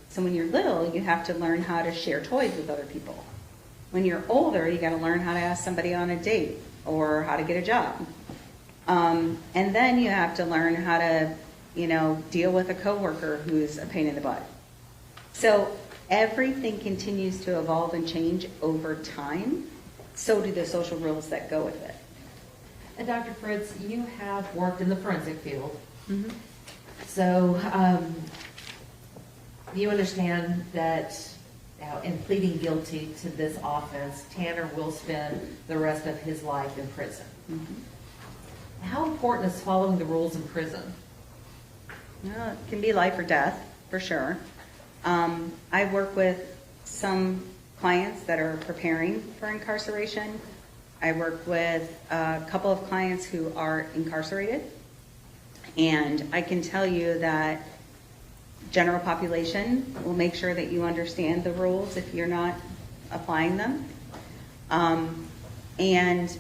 [SPEAKER 8] So when you're little, you have to learn how to share toys with other people. When you're older, you got to learn how to ask somebody on a date or how to get a job. And then you have to learn how to, deal with a coworker who's a pain in the butt. So everything continues to evolve and change over time. So do the social rules that go with it.
[SPEAKER 2] And Dr. Fritz, you have worked in the forensic field.
[SPEAKER 8] Mm-hmm.
[SPEAKER 2] So you understand that in pleading guilty to this offense, Tanner will spend the rest of his life in prison.
[SPEAKER 8] Mm-hmm.
[SPEAKER 2] How important is following the rules in prison?
[SPEAKER 8] It can be life or death, for sure. I work with some clients that are preparing for incarceration. I work with a couple of clients who are incarcerated. And I can tell you that general population will make sure that you understand the rules if you're not applying them. And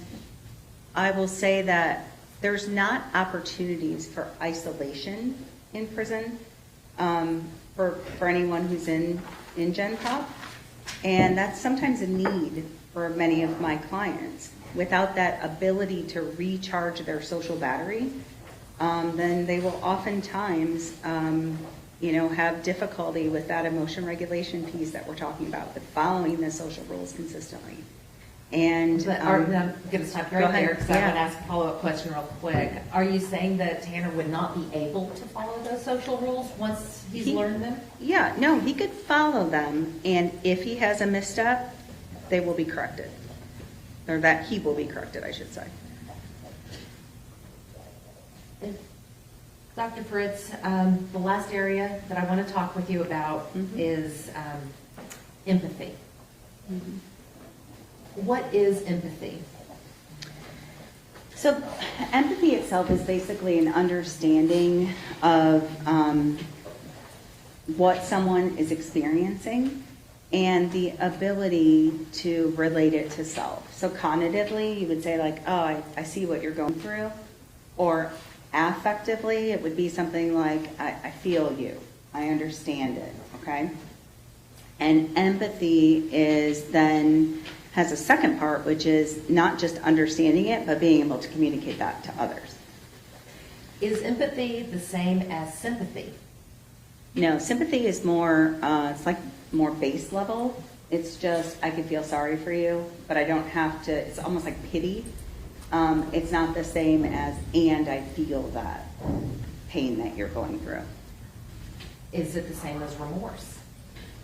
[SPEAKER 8] I will say that there's not opportunities for isolation in prison for anyone who's in Gen Pop. And that's sometimes a need for many of my clients. Without that ability to recharge their social battery, then they will oftentimes, have difficulty with that emotion regulation piece that we're talking about, with following the social rules consistently. And
[SPEAKER 2] But I'm going to stop you
[SPEAKER 8] go
[SPEAKER 2] right
[SPEAKER 8] ahead.
[SPEAKER 2] there because I
[SPEAKER 8] Yeah.
[SPEAKER 2] want to ask a follow-up question real quick. Are you saying that Tanner would not be able to follow those social rules once he's
[SPEAKER 8] He-
[SPEAKER 2] learned them?
[SPEAKER 8] yeah, no, he could follow them, and if he has a misstep, they will be corrected. Or that he will be corrected, I should say.
[SPEAKER 2] Dr. Fritz, the last area that I want to talk with you about is empathy. What is empathy?
[SPEAKER 8] So empathy itself is basically an understanding of what someone is experiencing and the ability to relate it to self. So cognitively, you would say like, oh, I see what you're going through. Or affectively, it would be something like, I feel you, I understand it, okay? And empathy is then, has a second part, which is not just understanding it, but being able to communicate that to others.
[SPEAKER 2] Is empathy the same as sympathy?
[SPEAKER 8] No, sympathy is more, it's like more base level. It's just, I can feel sorry for you, but I don't have to, it's almost like pity. It's not the same as, and I feel that pain that you're going through.
[SPEAKER 2] Is it the same as remorse?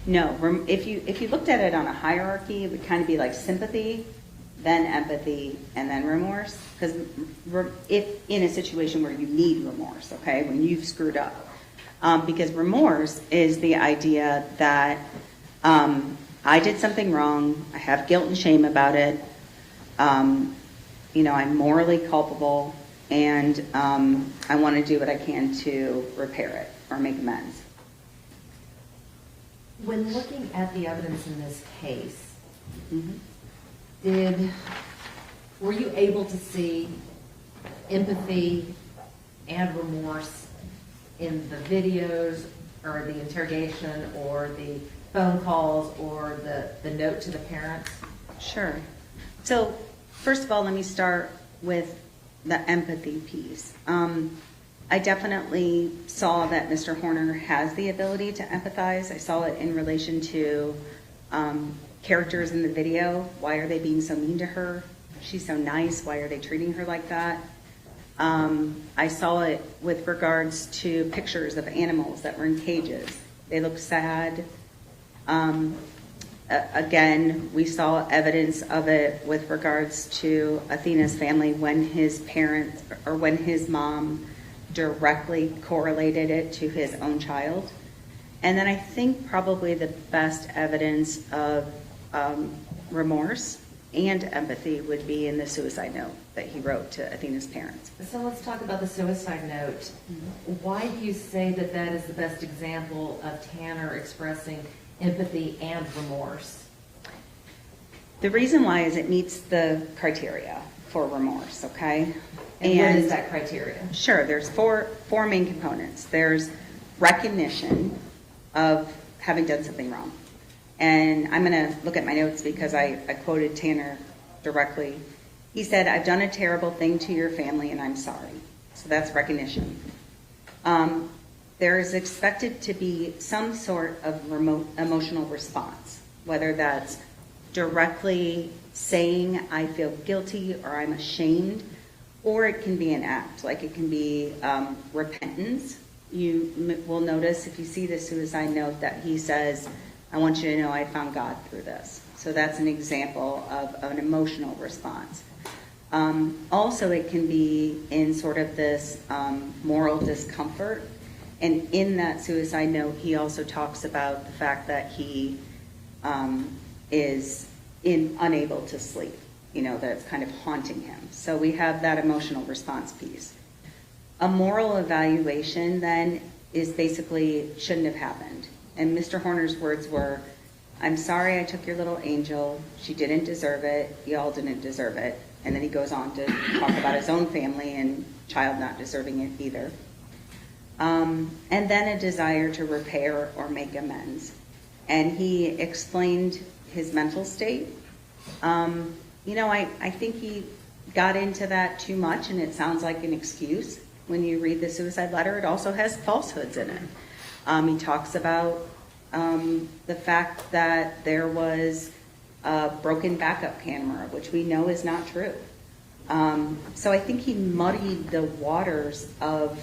[SPEAKER 8] No, if you looked at it on a hierarchy, it would kind of be like sympathy, then empathy, and then remorse. Because if in a situation where you need remorse, okay, when you've screwed up. Because remorse is the idea that I did something wrong, I have guilt and shame about it, I'm morally culpable, and I want to do what I can to repair it or make amends.
[SPEAKER 2] When looking at the evidence in this case,
[SPEAKER 8] Mm-hmm.
[SPEAKER 2] were you able to see empathy and remorse in the videos or the interrogation or the phone calls or the note to the parents?
[SPEAKER 8] Sure. So first of all, let me start with the empathy piece. I definitely saw that Mr. Horner has the ability to empathize. I saw it in relation to characters in the video. Why are they being so mean to her? She's so nice. Why are they treating her like that? I saw it with regards to pictures of animals that were in cages. They look sad. Again, we saw evidence of it with regards to Athena's family when his parents or when his mom directly correlated it to his own child. And then I think probably the best evidence of remorse and empathy would be in the suicide note that he wrote to Athena's parents.
[SPEAKER 2] So let's talk about the suicide note. Why do you say that that is the best example of Tanner expressing empathy and remorse?
[SPEAKER 8] The reason why is it meets the criteria for remorse, okay?
[SPEAKER 2] And what is that criteria?
[SPEAKER 8] Sure, there's four main components. There's recognition of having done something wrong. And I'm going to look at my notes because I quoted Tanner directly. He said, I've done a terrible thing to your family and I'm sorry. So that's recognition. There is expected to be some sort of remote emotional response, whether that's directly saying I feel guilty or I'm ashamed, or it can be an act, like it can be repentance. You will notice if you see the suicide note that he says, I want you to know I found God through this. So that's an example of an emotional response. Also, it can be in sort of this moral discomfort. And in that suicide note, he also talks about the fact that he is unable to sleep, that it's kind of haunting him. So we have that emotional response piece. A moral evaluation then is basically shouldn't have happened. And Mr. Horner's words were, I'm sorry I took your little angel. She didn't deserve it. Y'all didn't deserve it. And then he goes on to talk about his own family and child not deserving it either. And then a desire to repair or make amends. And he explained his mental state. I think he got into that too much, and it sounds like an excuse. When you read the suicide letter, it also has falsehoods in it. He talks about the fact that there was a broken backup camera, which we know is not true. So I think he muddied the waters of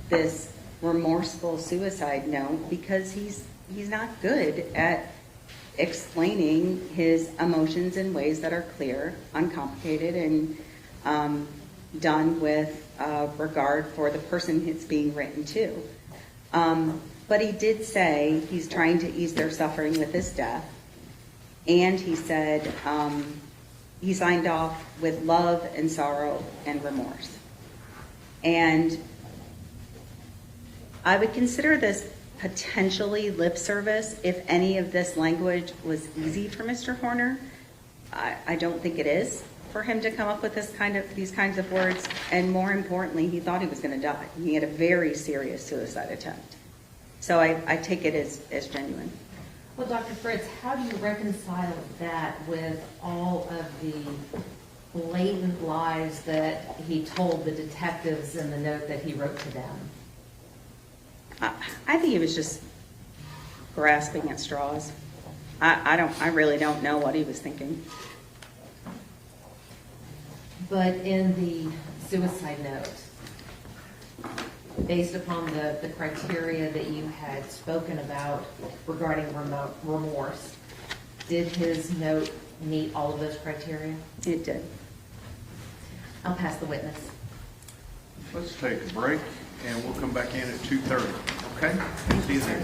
[SPEAKER 8] this remorseful suicide note because he's not good at explaining his emotions in ways that are clear, uncomplicated, and done with regard for the person it's being written to. But he did say he's trying to ease their suffering with his death, and he said he signed off with love and sorrow and remorse. And I would consider this potentially lip service if any of this language was easy for Mr. Horner. I don't think it is for him to come up with these kinds of words. And more importantly, he thought he was going to die. He had a very serious suicide attempt. So I take it as genuine.
[SPEAKER 2] Well, Dr. Fritz, how do you reconcile that with all of the blatant lies that he told the detectives in the note that he wrote to them?
[SPEAKER 8] I think he was just grasping at straws. I really don't know what he was thinking.
[SPEAKER 2] But in the suicide note, based upon the criteria that you had spoken about regarding remorse, did his note meet all of those criteria?
[SPEAKER 8] It did.
[SPEAKER 2] I'll pass the witness.
[SPEAKER 10] Let's take a break, and we'll come back in at 2:30, okay? See you there.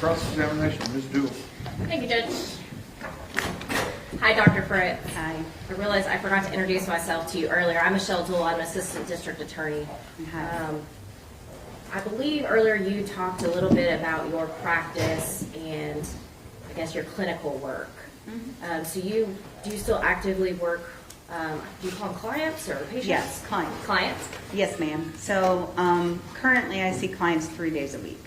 [SPEAKER 10] Cross-examination, Ms. Dewey.
[SPEAKER 9] Thank you, Judge. Hi, Dr. Fritz.
[SPEAKER 8] Hi.
[SPEAKER 9] I realized I forgot to introduce myself to you earlier. I'm Michelle Duell. I'm an assistant district attorney.
[SPEAKER 8] Hi.
[SPEAKER 9] I believe earlier you talked a little bit about your practice and I guess your clinical work. So do you still actively work, do you call them clients or patients?
[SPEAKER 8] Yes, clients.
[SPEAKER 9] Clients?
[SPEAKER 8] Yes, ma'am. So currently I see clients 3 days a week.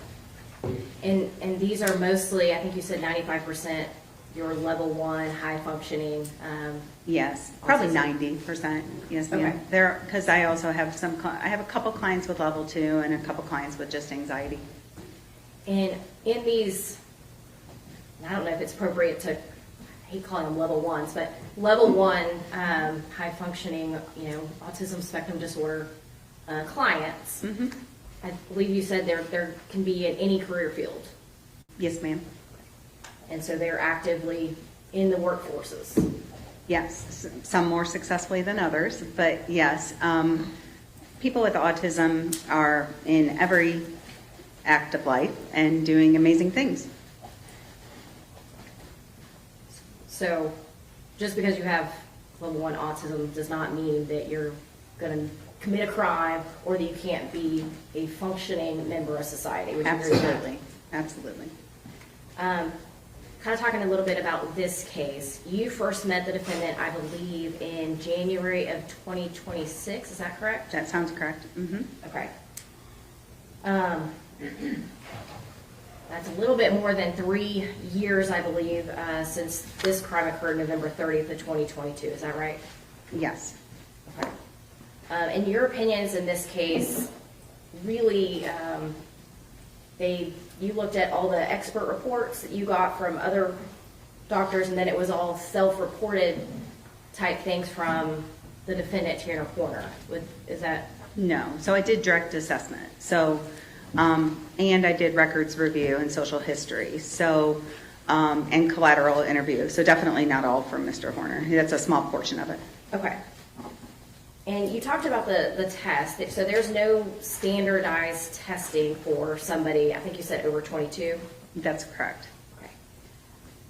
[SPEAKER 9] And these are mostly, I think you said 95% your level 1 high functioning.
[SPEAKER 8] Yes, probably
[SPEAKER 9] Autism.
[SPEAKER 8] 90%. Yes, ma'am.
[SPEAKER 9] Okay.
[SPEAKER 8] There, because I also have I have a couple clients with level 2 and a couple clients with just anxiety.
[SPEAKER 9] And in these, I don't know if it's appropriate to, I hate calling them level 1s, but level 1 high functioning, autism spectrum disorder clients. I believe you said there can be in any career field.
[SPEAKER 8] Yes, ma'am.
[SPEAKER 9] And so they're actively in the workforces.
[SPEAKER 8] Yes, some more successfully than others, but yes, people with autism are in every act of life and doing amazing things.
[SPEAKER 9] So just because you have level 1 autism does not mean that you're going to commit a crime or that you can't be a functioning member of society. Would you agree with that?
[SPEAKER 8] Absolutely, absolutely.
[SPEAKER 9] Kind of talking a little bit about this case. You first met the defendant, I believe, in January of 2026. Is that correct?
[SPEAKER 8] That sounds correct.
[SPEAKER 9] Okay. That's a little bit more than 3 years, I believe, since this crime occurred November 30th of 2022. Is that right?
[SPEAKER 8] Yes.
[SPEAKER 9] Okay. And your opinions in this case, really, you looked at all the expert reports that you got from other doctors, and then it was all self-reported type things from the defendant, Tanner Horner. Is that?
[SPEAKER 8] No. So I did direct assessment. So, and I did records review and social history. So, and collateral interview. So definitely not all from Mr. Horner. That's a small portion of it.
[SPEAKER 9] Okay. And you talked about the test. So there's no standardized testing for somebody, I think you said over 22?
[SPEAKER 8] That's correct.
[SPEAKER 9] Okay.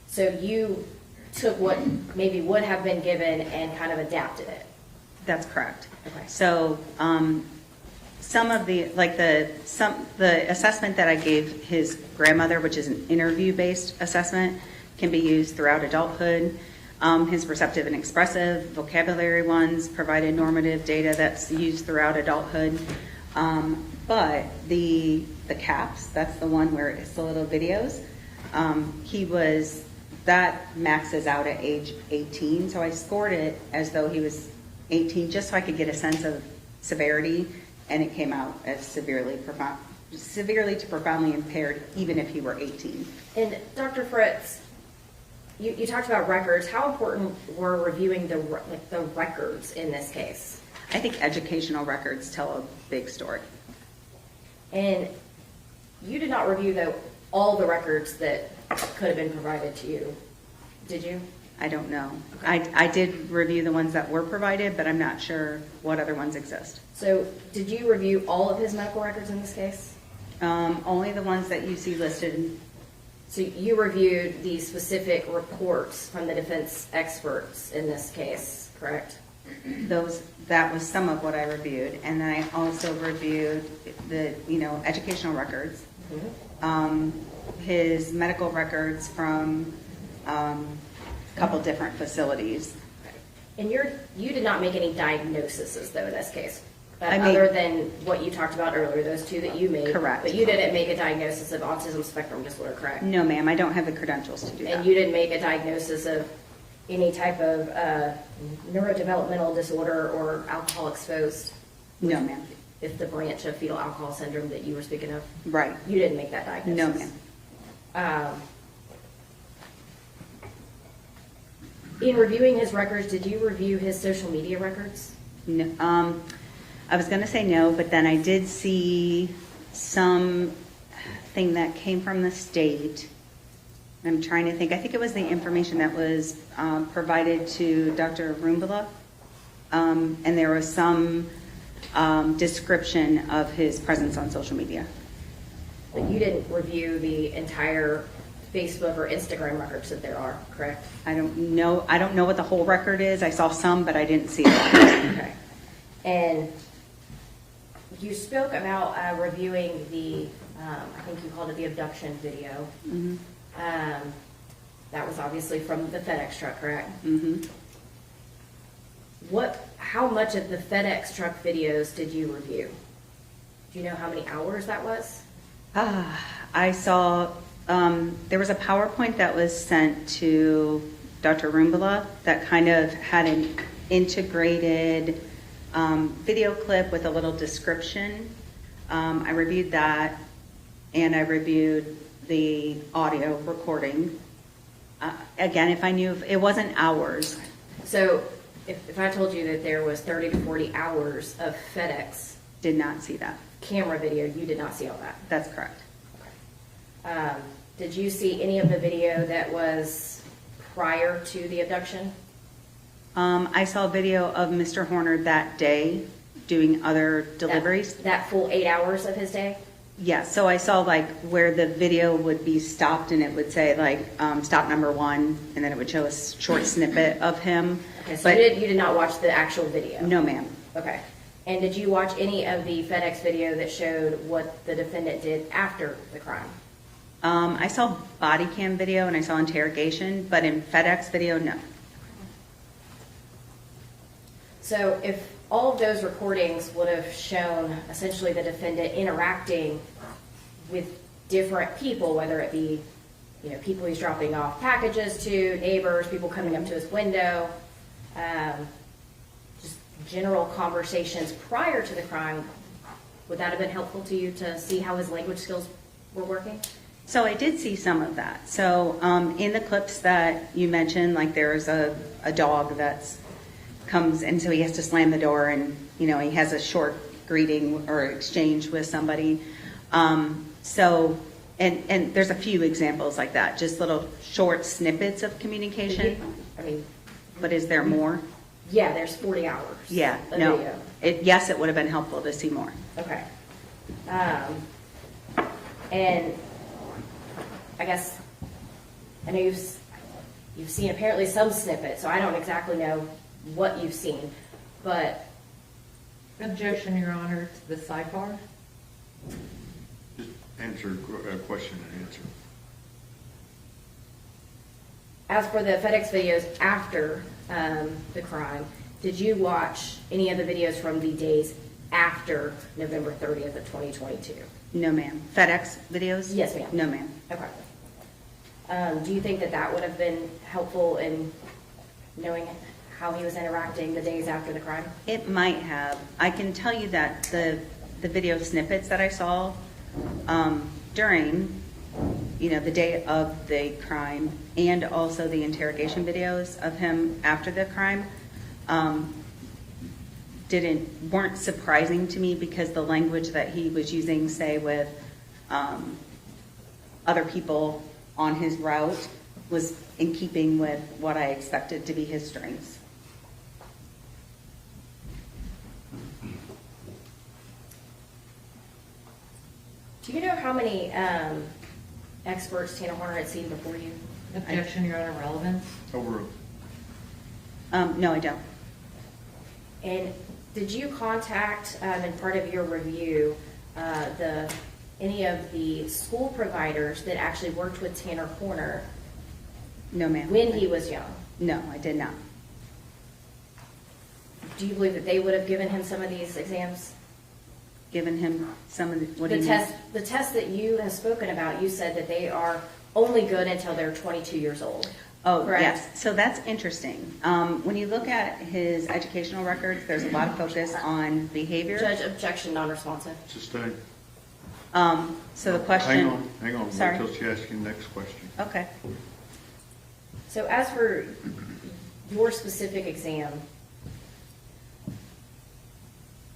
[SPEAKER 9] So you took what maybe would have been given and kind of adapted it?
[SPEAKER 8] That's correct.
[SPEAKER 9] Okay.
[SPEAKER 8] So some of the assessment that I gave his grandmother, which is an interview-based assessment, can be used throughout adulthood. His receptive and expressive vocabulary ones provided normative data that's used throughout adulthood. But the CAPS, that's the one where it's the little videos, that maxes out at age 18. So I scored it as though he was 18 just so I could get a sense of severity, and it came out as severely to profoundly impaired even if he were 18.
[SPEAKER 9] And Dr. Fritz, you talked about records. How important were reviewing the records in this case?
[SPEAKER 8] I think educational records tell a big story.
[SPEAKER 9] And you did not review all the records that could have been provided to you, did you?
[SPEAKER 8] I don't know. I did review the ones that were provided, but I'm not sure what other ones exist.
[SPEAKER 9] So did you review all of his medical records in this case?
[SPEAKER 8] Only the ones that you see listed.
[SPEAKER 9] So you reviewed the specific reports from the defense experts in this case, correct?
[SPEAKER 8] That was some of what I reviewed, and then I also reviewed the educational records, his medical records from a couple different facilities.
[SPEAKER 9] And you did not make any diagnoses though in this case,
[SPEAKER 8] I
[SPEAKER 9] other than what you talked about earlier, those two that you made.
[SPEAKER 8] Correct.
[SPEAKER 9] But you didn't make a diagnosis of autism spectrum disorder, correct?
[SPEAKER 8] No, ma'am, I don't have the credentials to do that.
[SPEAKER 9] And you didn't make a diagnosis of any type of neurodevelopmental disorder or alcohol exposed?
[SPEAKER 8] No, ma'am.
[SPEAKER 9] If the branch of fetal alcohol syndrome that you were speaking of?
[SPEAKER 8] Right.
[SPEAKER 9] You didn't make that diagnosis?
[SPEAKER 8] No, ma'am.
[SPEAKER 9] In reviewing his records, did you review his social media records?
[SPEAKER 8] No, I was going to say no, but then I did see something that came from the state. I'm trying to think. I think it was the information that was provided to Dr. Rumbala, and there was some description of his presence on social media.
[SPEAKER 9] But you didn't review the entire Facebook or Instagram records that there are, correct?
[SPEAKER 8] I don't know what the whole record is. I saw some, but I didn't see it.
[SPEAKER 9] Okay. And you spoke about reviewing the, I think you called it the abduction video.
[SPEAKER 8] Mm-hmm.
[SPEAKER 9] That was obviously from the FedEx truck, correct?
[SPEAKER 8] Mm-hmm.
[SPEAKER 9] How much of the FedEx truck videos did you review? Do you know how many hours that was?
[SPEAKER 8] I saw, there was a PowerPoint that was sent to Dr. Roombala that kind of had an integrated video clip with a little description. I reviewed that, and I reviewed the audio recording. Again, if I knew, it wasn't hours.
[SPEAKER 9] So if I told you that there was 30 to 40 hours of FedEx
[SPEAKER 8] Did not see that.
[SPEAKER 9] camera video, you did not see all that?
[SPEAKER 8] That's correct.
[SPEAKER 9] Did you see any of the video that was prior to the abduction?
[SPEAKER 8] I saw a video of Mr. Horner that day doing other deliveries.
[SPEAKER 9] That full 8 hours of his day?
[SPEAKER 8] Yeah, so I saw like where the video would be stopped and it would say like stop number 1, and then it would show a short snippet of him.
[SPEAKER 9] Okay, so
[SPEAKER 8] But
[SPEAKER 9] you did not watch the actual video?
[SPEAKER 8] no, ma'am.
[SPEAKER 9] Okay. And did you watch any of the FedEx video that showed what the defendant did after the crime?
[SPEAKER 8] I saw body cam video and I saw interrogation, but in FedEx video, no.
[SPEAKER 9] So if all of those recordings would have shown essentially the defendant interacting with different people, whether it be, people he's dropping off packages to, neighbors, people coming up to his window, just general conversations prior to the crime, would that have been helpful to you to see how his language skills were working?
[SPEAKER 8] So I did see some of that. So in the clips that you mentioned, like there's a dog that's comes, and so he has to slam the door, and he has a short greeting or exchange with somebody. So there's a few examples like that, just little short snippets of communication. But is there more?
[SPEAKER 9] Yeah, there's 40 hours.
[SPEAKER 8] Yeah,
[SPEAKER 9] of
[SPEAKER 8] no.
[SPEAKER 9] video.
[SPEAKER 8] Yes, it would have been helpful to see more.
[SPEAKER 9] Okay. And I guess, I know you've seen apparently some snippets, so I don't exactly know what you've seen, but
[SPEAKER 2] Objection, Your Honor, to the sidebar.
[SPEAKER 1] Just answer question and answer.
[SPEAKER 9] as for the FedEx videos after the crime, did you watch any of the videos from the days after November 30th of 2022?
[SPEAKER 8] No, ma'am. FedEx videos?
[SPEAKER 9] Yes, ma'am.
[SPEAKER 8] No, ma'am.
[SPEAKER 9] Okay. Do you think that that would have been helpful in knowing how he was interacting the days after the crime?
[SPEAKER 8] It might have. I can tell you that the video snippets that I saw during, the day of the crime, and also the interrogation videos of him after the crime, weren't surprising to me, because the language that he was using, say, with other people on his route, was in keeping with what I expected to be his strengths.
[SPEAKER 9] Do you know how many experts Tanner Horner had seen before you?
[SPEAKER 2] Objection, Your Honor, relevance.
[SPEAKER 1] Overruled.
[SPEAKER 8] No, I don't.
[SPEAKER 9] And did you contact, in part of your review, any of the school providers that actually worked with Tanner Horner
[SPEAKER 8] No, ma'am.
[SPEAKER 9] when he was young?
[SPEAKER 8] No, I did not.
[SPEAKER 9] Do you believe that they would have given him some of these exams?
[SPEAKER 8] Given him some of the, what do
[SPEAKER 9] The
[SPEAKER 8] you
[SPEAKER 9] test,
[SPEAKER 8] mean?
[SPEAKER 9] the test that you have spoken about, you said that they are only good until they're 22 years old.
[SPEAKER 8] Oh,
[SPEAKER 9] correct?
[SPEAKER 8] yes. So that's interesting. When you look at his educational records, there's a lot of focus on behavior.
[SPEAKER 9] Judge, objection, non-responsive.
[SPEAKER 1] Sustained.
[SPEAKER 8] So the question.
[SPEAKER 1] Hang on, wait
[SPEAKER 8] Sorry.
[SPEAKER 1] till she asks you the next question.
[SPEAKER 8] Okay.
[SPEAKER 9] So as for your specific exam,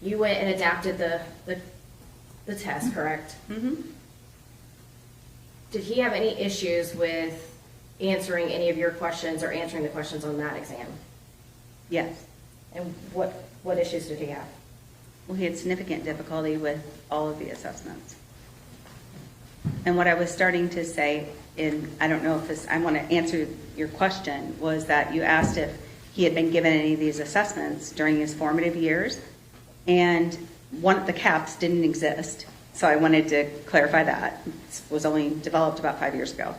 [SPEAKER 9] you went and adapted the test, correct?
[SPEAKER 8] Mm-hmm.
[SPEAKER 9] Did he have any issues with answering any of your questions or answering the questions on that exam?
[SPEAKER 8] Yes.
[SPEAKER 9] And what issues did he have?
[SPEAKER 8] Well, he had significant difficulty with all of the assessments. And what I was starting to say, and I don't know if this, I want to answer your question, was that you asked if he had been given any of these assessments during his formative years, and one of the CAPS didn't exist. So I wanted to clarify that. It was only developed about 5 years ago.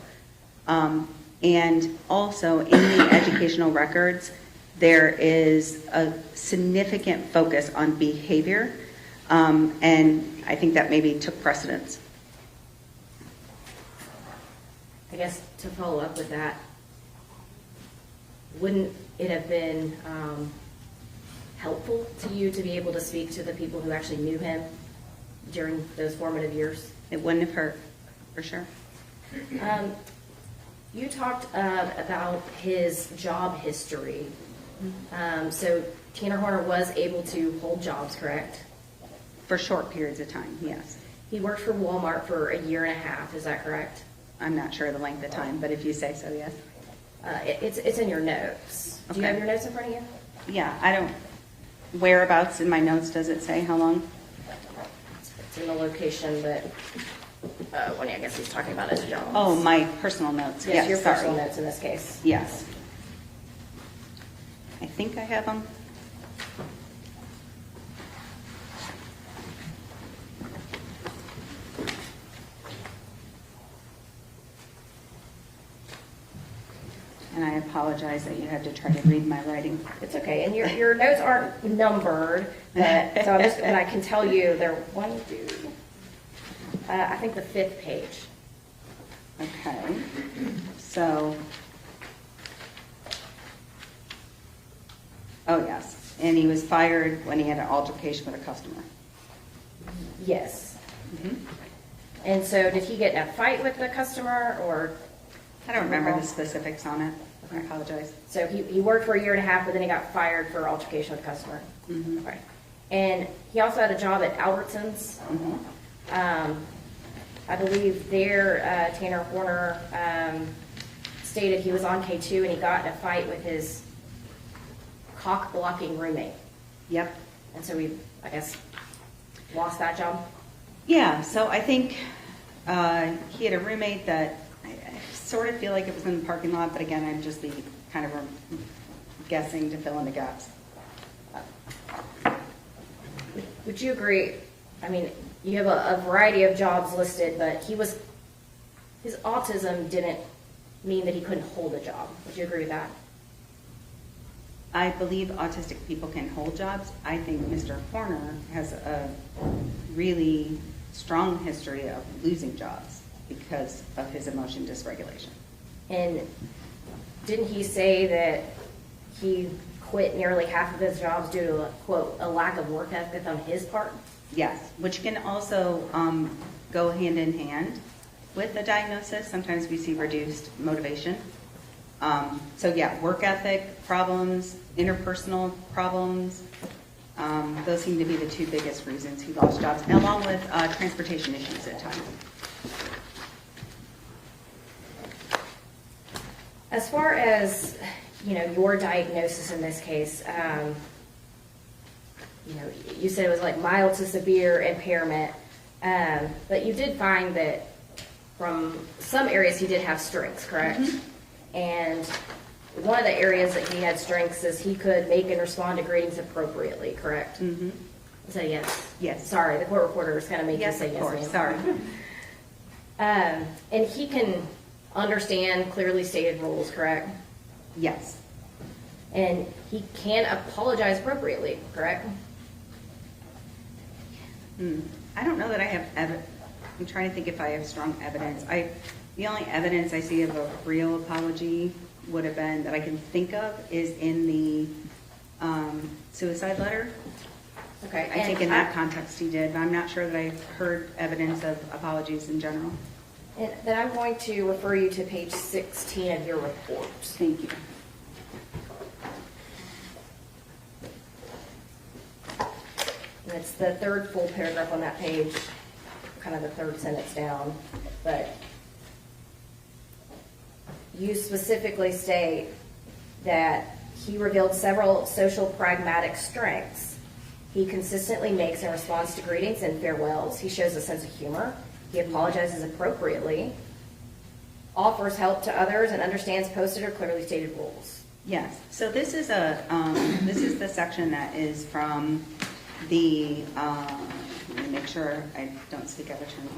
[SPEAKER 8] And also in the educational records, there is a significant focus on behavior, and I think that maybe took precedence.
[SPEAKER 9] I guess to follow up with that, wouldn't it have been helpful to you to be able to speak to the people who actually knew him during those formative years?
[SPEAKER 8] It wouldn't have hurt, for sure.
[SPEAKER 9] You talked about his job history. So Tanner Horner was able to hold jobs, correct?
[SPEAKER 8] For short periods of time, yes.
[SPEAKER 9] He worked for Walmart for a year and a half, is that correct?
[SPEAKER 8] I'm not sure the length of time, but if you say so, yes.
[SPEAKER 9] It's in your notes. Do you
[SPEAKER 8] Okay.
[SPEAKER 9] have your notes in front of you?
[SPEAKER 8] Yeah, I don't, whereabouts in my notes does it say how long?
[SPEAKER 9] It's in the location that, I guess he's talking about his job.
[SPEAKER 8] Oh, my personal notes.
[SPEAKER 9] Yes, your
[SPEAKER 8] sorry.
[SPEAKER 9] personal notes in this case.
[SPEAKER 8] Yes. I think I have them. And I apologize that you had to try to read my writing.
[SPEAKER 9] It's okay, and your notes aren't numbered, but, so and I can tell you they're one, two, I think the 5th page.
[SPEAKER 8] Okay, so, oh, yes, and he was fired when he had an altercation with a customer.
[SPEAKER 9] Yes.
[SPEAKER 8] Mhm.
[SPEAKER 9] And so did he get in a fight with the customer, or?
[SPEAKER 8] I don't remember the specifics on it. I apologize.
[SPEAKER 9] So he worked for a year and a half, but then he got fired for altercation with a customer.
[SPEAKER 8] Mhm.
[SPEAKER 9] Okay. And he also had a job at Albertsons.
[SPEAKER 8] Mhm.
[SPEAKER 9] I believe there, Tanner Horner stated he was on K2 and he got in a fight with his cock-blocking roommate.
[SPEAKER 8] Yep.
[SPEAKER 9] And so we, I guess, lost that job.
[SPEAKER 8] Yeah, so I think he had a roommate that I sort of feel like it was in the parking lot, but again, I'm just kind of guessing to fill in the gaps.
[SPEAKER 9] Would you agree? I mean, you have a variety of jobs listed, but his autism didn't mean that he couldn't hold a job. Would you agree with that?
[SPEAKER 8] I believe autistic people can hold jobs. I think Mr. Horner has a really strong history of losing jobs because of his emotion dysregulation.
[SPEAKER 9] And didn't he say that he quit nearly half of his jobs due to, quote, a lack of work ethic on his part?
[SPEAKER 8] Yes, which can also go hand in hand with the diagnosis. Sometimes we see reduced motivation. So yeah, work ethic problems, interpersonal problems, those seem to be the two biggest reasons he lost jobs, along with transportation issues at times.
[SPEAKER 9] As far as, your diagnosis in this case, you said it was like mild to severe impairment, but you did find that from some areas he did have strengths, correct? Mm-hmm. And one of the areas that he had strengths is he could make and respond to greetings appropriately, correct?
[SPEAKER 8] Mm-hmm.
[SPEAKER 9] So yes.
[SPEAKER 8] Yes.
[SPEAKER 9] Sorry, the court reporter is kind of making you
[SPEAKER 8] Yes,
[SPEAKER 9] say
[SPEAKER 8] of
[SPEAKER 9] yes.
[SPEAKER 8] course,
[SPEAKER 9] ma'am.
[SPEAKER 8] sorry.
[SPEAKER 9] And he can understand clearly stated rules, correct?
[SPEAKER 8] Yes.
[SPEAKER 9] And he can apologize appropriately, correct?
[SPEAKER 8] I don't know that I have I'm trying to think if I have strong evidence. The only evidence I see of a real apology would have been, that I can think of, is in the suicide letter.
[SPEAKER 9] Okay.
[SPEAKER 8] I think in that context he did, but I'm not sure that I've heard evidence of apologies in general.
[SPEAKER 9] And then I'm going to refer you to page 16 of your report.
[SPEAKER 8] Thank you.
[SPEAKER 9] And it's the third full paragraph on that page, kind of the third sentence down. But you specifically state that he revealed several social pragmatic strengths. He consistently makes and responds to greetings and farewells. He shows a sense of humor. He apologizes appropriately, offers help to others, and understands posted or clearly stated rules.
[SPEAKER 8] Yes, so this is this is the section that is from the, let me make sure I don't speak out of turn here.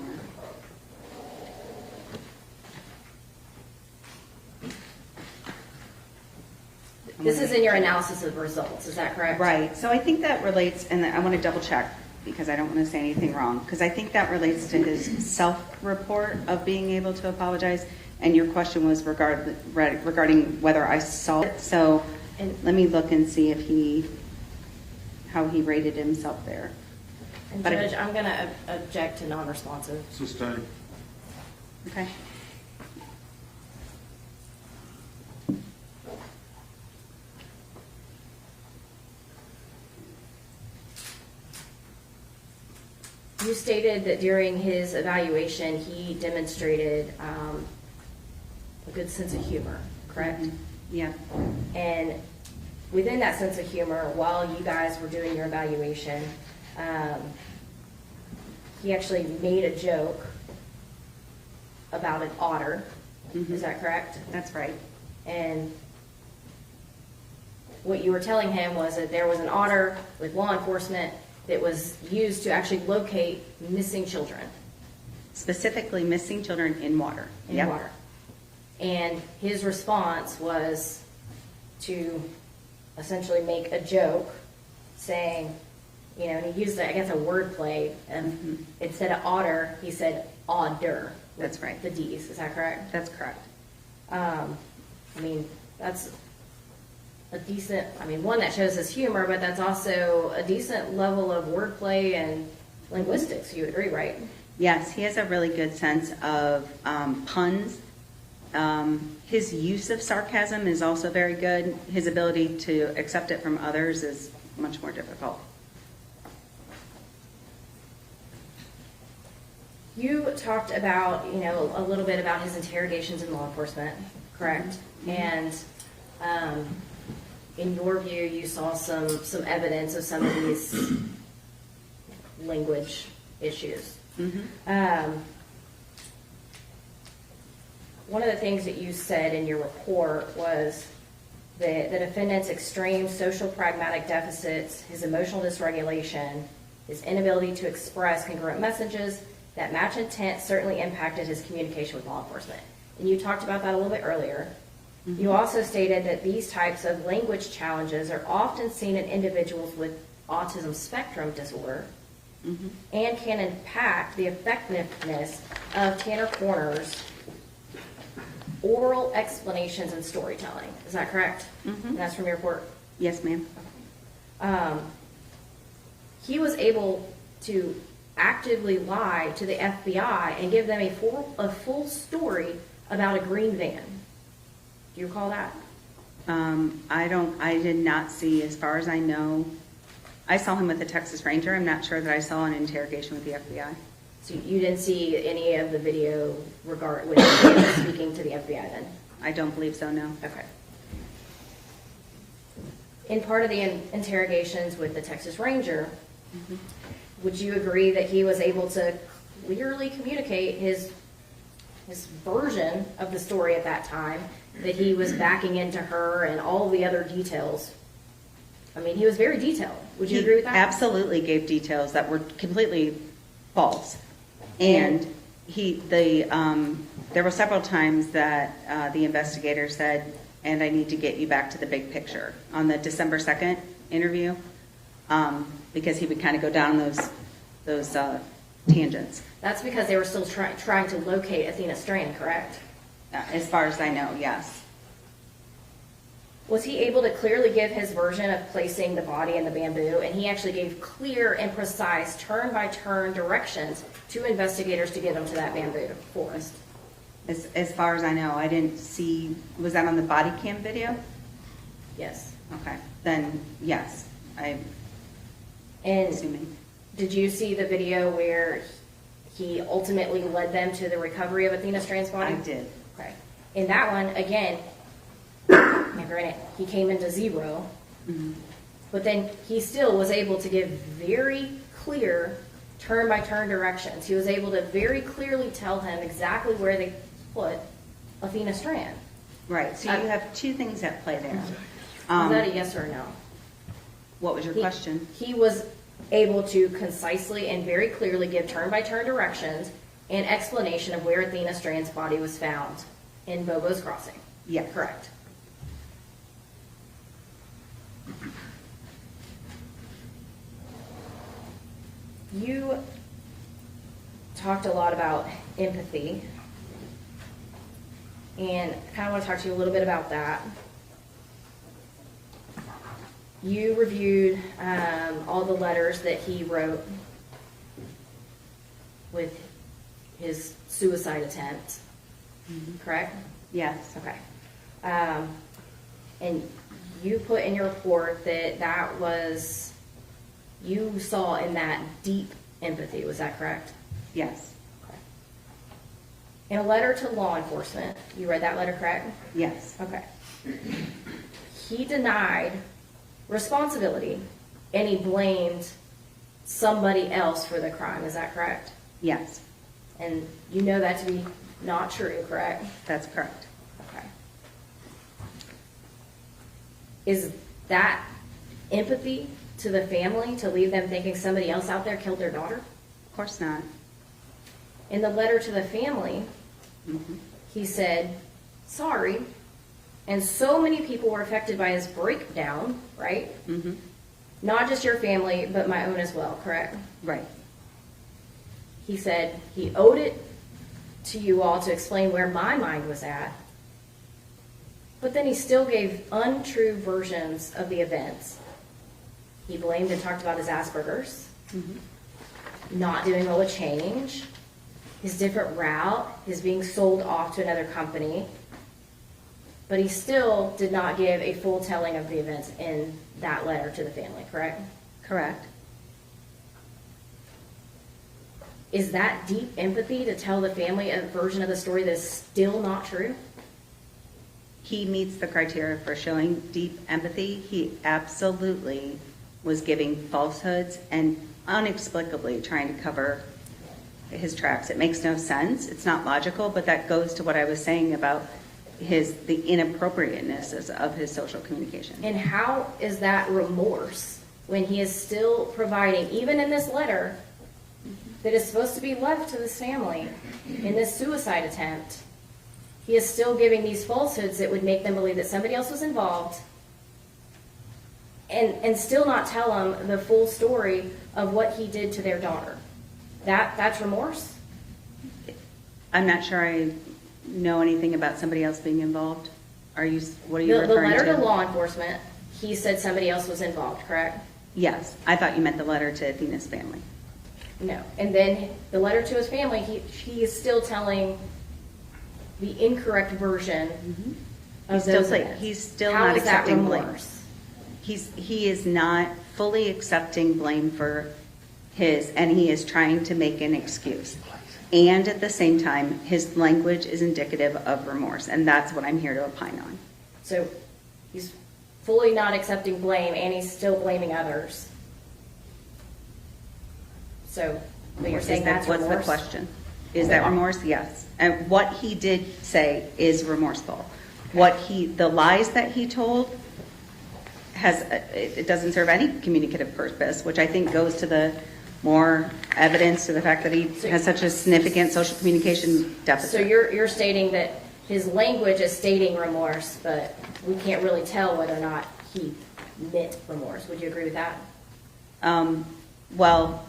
[SPEAKER 9] This is in your analysis of results, is that correct?
[SPEAKER 8] Right, so I think that relates, and I want to double check because I don't want to say anything wrong, because I think that relates to his self-report of being able to apologize, and your question was regarding whether I saw it. So let me look and see if how he rated himself there.
[SPEAKER 9] And
[SPEAKER 8] But
[SPEAKER 9] Judge, I'm going to object to non-responsive.
[SPEAKER 10] Sustain.
[SPEAKER 8] Okay.
[SPEAKER 9] You stated that during his evaluation, he demonstrated a good sense of humor, correct?
[SPEAKER 8] Yeah.
[SPEAKER 9] And within that sense of humor, while you guys were doing your evaluation, he actually made a joke about an otter. Is that correct?
[SPEAKER 8] That's right.
[SPEAKER 9] And what you were telling him was that there was an otter with law enforcement that was used to actually locate missing children
[SPEAKER 8] Specifically missing children in water.
[SPEAKER 9] in
[SPEAKER 8] Yep.
[SPEAKER 9] water. And his response was to essentially make a joke saying, you know, and he used, I guess, a wordplay, and instead of otter, he said odder. with
[SPEAKER 8] That's right.
[SPEAKER 9] The D's, is that correct?
[SPEAKER 8] That's correct.
[SPEAKER 9] I mean, that's a decent, I mean, one that shows his humor, but that's also a decent level of wordplay and linguistics, you agree, right?
[SPEAKER 8] Yes, he has a really good sense of puns. His use of sarcasm is also very good. His ability to accept it from others is much more difficult.
[SPEAKER 9] You talked about, you know, a little bit about his interrogations in law enforcement, correct? And in your view, you saw some evidence of some of these language issues. One of the things that you said in your report was that the defendant's extreme social pragmatic deficits, his emotional dysregulation, his inability to express congruent messages that match intent certainly impacted his communication with law enforcement. And you talked about that a little bit earlier. You also stated that these types of language challenges are often seen in individuals with autism spectrum disorder and can impact the effectiveness of Tanner Horner's oral explanations and storytelling. Is that correct? And that's from your report?
[SPEAKER 8] Yes, ma'am.
[SPEAKER 9] He was able to actively lie to the FBI and give them a full story about a green van. Do you recall that?
[SPEAKER 8] I did not see, as far as I know, I saw him with the Texas Ranger. I'm not sure that I saw an interrogation with the FBI.
[SPEAKER 9] So you didn't see any of the video with him speaking to the FBI then?
[SPEAKER 8] I don't believe so, no.
[SPEAKER 9] Okay. In part of the interrogations with the Texas Ranger, would you agree that he was able to clearly communicate his version of the story at that time, that he was backing into her and all the other details? I mean, he was very detailed. Would you agree with that?
[SPEAKER 8] He absolutely gave details that were completely false. And there were several times that the investigator said, and I need to get you back to the big picture on the December 2nd interview, because he would kind of go down those tangents.
[SPEAKER 9] That's because they were still trying to locate Athena Strand, correct?
[SPEAKER 8] As far as I know, yes.
[SPEAKER 9] Was he able to clearly give his version of placing the body in the bamboo? And he actually gave clear and precise turn-by-turn directions to investigators to get them to that bamboo forest.
[SPEAKER 8] As far as I know, I didn't see, was that on the body cam video?
[SPEAKER 9] Yes.
[SPEAKER 8] Okay, then yes, I'm
[SPEAKER 9] And
[SPEAKER 8] assuming.
[SPEAKER 9] did you see the video where he ultimately led them to the recovery of Athena Strand's body?
[SPEAKER 8] I did.
[SPEAKER 9] Okay. In that one, again, now granted, he came into zero, but then he still was able to give very clear turn-by-turn directions. He was able to very clearly tell him exactly where they put Athena Strand.
[SPEAKER 8] Right, so you have two things at play there.
[SPEAKER 9] Was that a yes or a no?
[SPEAKER 8] What was your
[SPEAKER 9] He-
[SPEAKER 8] question?
[SPEAKER 9] He was able to concisely and very clearly give turn-by-turn directions and explanation of where Athena Strand's body was found in Bobo's Crossing.
[SPEAKER 8] Yes.
[SPEAKER 9] Correct. You talked a lot about empathy, and I kind of want to talk to you a little bit about that. You reviewed all the letters that he wrote with his suicide attempt, correct?
[SPEAKER 8] Yes.
[SPEAKER 9] Okay. And you put in your report that that was, you saw in that deep empathy, was that correct?
[SPEAKER 8] Yes.
[SPEAKER 9] Okay. In a letter to law enforcement, you read that letter, correct?
[SPEAKER 8] Yes.
[SPEAKER 9] Okay. He denied responsibility and he blamed somebody else for the crime, is that correct?
[SPEAKER 8] Yes.
[SPEAKER 9] And you know that to be not true, correct?
[SPEAKER 8] That's correct.
[SPEAKER 9] Okay. Is that empathy to the family to leave them thinking somebody else out there killed their daughter?
[SPEAKER 8] Of course not.
[SPEAKER 9] In the letter to the family, he said, sorry, and so many people were affected by his breakdown, right?
[SPEAKER 8] Mm-hmm.
[SPEAKER 9] Not just your family, but my own as well, correct?
[SPEAKER 8] Right.
[SPEAKER 9] He said he owed it to you all to explain where my mind was at, but then he still gave untrue versions of the events. He blamed and talked about his Asperger's, not doing well with change, his different route, his being sold off to another company, but he still did not give a full telling of the events in that letter to the family, correct?
[SPEAKER 8] Correct.
[SPEAKER 9] Is that deep empathy to tell the family a version of the story that is still not true?
[SPEAKER 8] He meets the criteria for showing deep empathy. He absolutely was giving falsehoods and inexplicably trying to cover his tracks. It makes no sense. It's not logical, but that goes to what I was saying about the inappropriateness of his social communication.
[SPEAKER 9] And how is that remorse when he is still providing, even in this letter, that is supposed to be left to this family in this suicide attempt, he is still giving these falsehoods that would make them believe that somebody else was involved and still not tell them the full story of what he did to their daughter. That's remorse?
[SPEAKER 8] I'm not sure I know anything about somebody else being involved. What are you
[SPEAKER 9] The
[SPEAKER 8] referring
[SPEAKER 9] letter
[SPEAKER 8] to?
[SPEAKER 9] to law enforcement, he said somebody else was involved, correct?
[SPEAKER 8] Yes. I thought you meant the letter to Athena's family.
[SPEAKER 9] No. And then the letter to his family, he is still telling the incorrect version of those events.
[SPEAKER 8] He's still
[SPEAKER 9] How
[SPEAKER 8] not
[SPEAKER 9] is that
[SPEAKER 8] accepting blame.
[SPEAKER 9] remorse?
[SPEAKER 8] He is not fully accepting blame for and he is trying to make an excuse. And at the same time, his language is indicative of remorse, and that's what I'm here to opine on.
[SPEAKER 9] So he's fully not accepting blame and he's still blaming others. So, but you're saying that's
[SPEAKER 8] What's
[SPEAKER 9] remorse?
[SPEAKER 8] the question? Is that remorse? Yes. And what he did say is remorseful. The lies that he told it doesn't serve any communicative purpose, which I think goes to the more evidence to the fact that he has such a significant social communication deficit.
[SPEAKER 9] So you're stating that his language is stating remorse, but we can't really tell whether or not he meant remorse. Would you agree with that?
[SPEAKER 8] Well,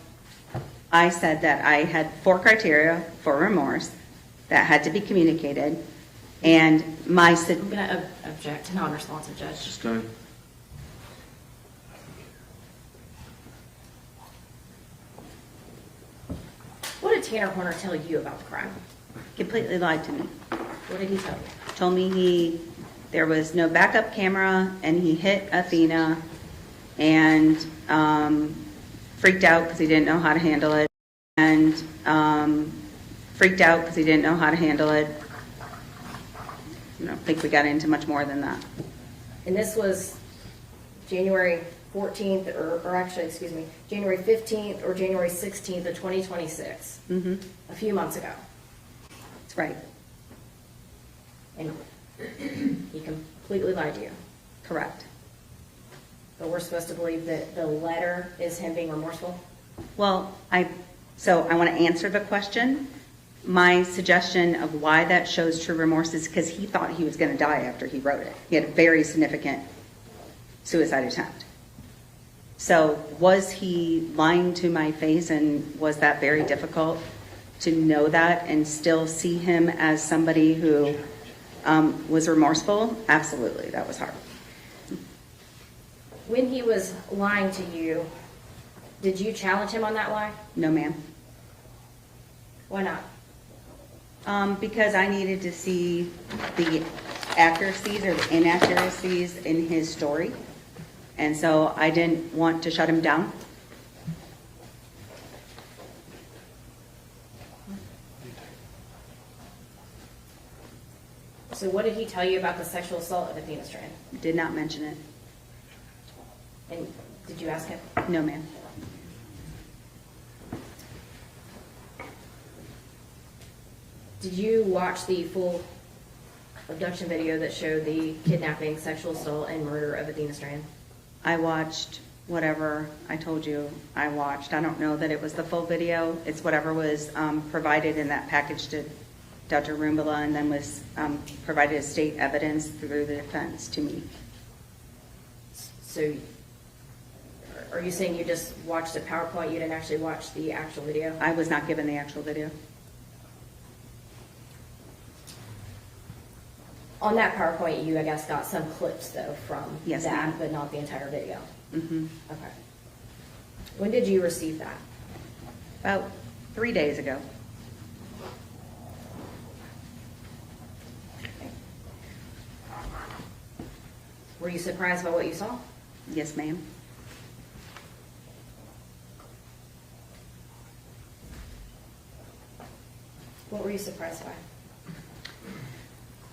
[SPEAKER 8] I said that I had 4 criteria for remorse that had to be communicated, and
[SPEAKER 9] I'm going to object to non-responsive, Judge.
[SPEAKER 1] Sustained.
[SPEAKER 9] What did Tanner Horner tell you about the crime?
[SPEAKER 8] completely lied to me.
[SPEAKER 9] What did he tell you?
[SPEAKER 8] Told me there was no backup camera, and he hit Athena, and freaked out because he didn't know how to handle it, and freaked out because he didn't know how to handle it. I don't think we got into much more than that.
[SPEAKER 9] And this was January 14th, or actually, excuse me, January 15th or January 16th of 2026. A few months ago.
[SPEAKER 8] That's right.
[SPEAKER 9] And he completely lied to you.
[SPEAKER 8] Correct.
[SPEAKER 9] But we're supposed to believe that the letter is him being remorseful?
[SPEAKER 8] Well, I want to answer the question. My suggestion of why that shows true remorse is because he thought he was going to die after he wrote it. He had a very significant suicide attempt. So was he lying to my face, and was that very difficult to know that and still see him as somebody who was remorseful? Absolutely, that was hard.
[SPEAKER 9] When he was lying to you, did you challenge him on that lie?
[SPEAKER 8] No, ma'am.
[SPEAKER 9] Why not?
[SPEAKER 8] Because I needed to see the accuracies or the inaccuracies in his story. And so I didn't want to shut him down.
[SPEAKER 9] So what did he tell you about the sexual assault of Athena Strand?
[SPEAKER 8] Did not mention it.
[SPEAKER 9] And did you ask him?
[SPEAKER 8] No, ma'am.
[SPEAKER 9] Did you watch the full abduction video that showed the kidnapping, sexual assault, and murder of Athena Strand?
[SPEAKER 8] I watched whatever I told you I watched. I don't know that it was the full video. It's whatever was provided in that package to Dr. Roombala, and then was provided as state evidence through the defense to me.
[SPEAKER 9] So are you saying you just watched a PowerPoint, you didn't actually watch the actual video?
[SPEAKER 8] I was not given the actual video.
[SPEAKER 9] On that PowerPoint, you, I guess, got some clips, though, from
[SPEAKER 8] Yes,
[SPEAKER 9] that,
[SPEAKER 8] ma'am.
[SPEAKER 9] but not the entire video?
[SPEAKER 8] Mm-hmm.
[SPEAKER 9] Okay. When did you receive that?
[SPEAKER 8] About 3 days ago.
[SPEAKER 9] Were you surprised by what you saw?
[SPEAKER 8] Yes, ma'am.
[SPEAKER 9] What were you surprised by?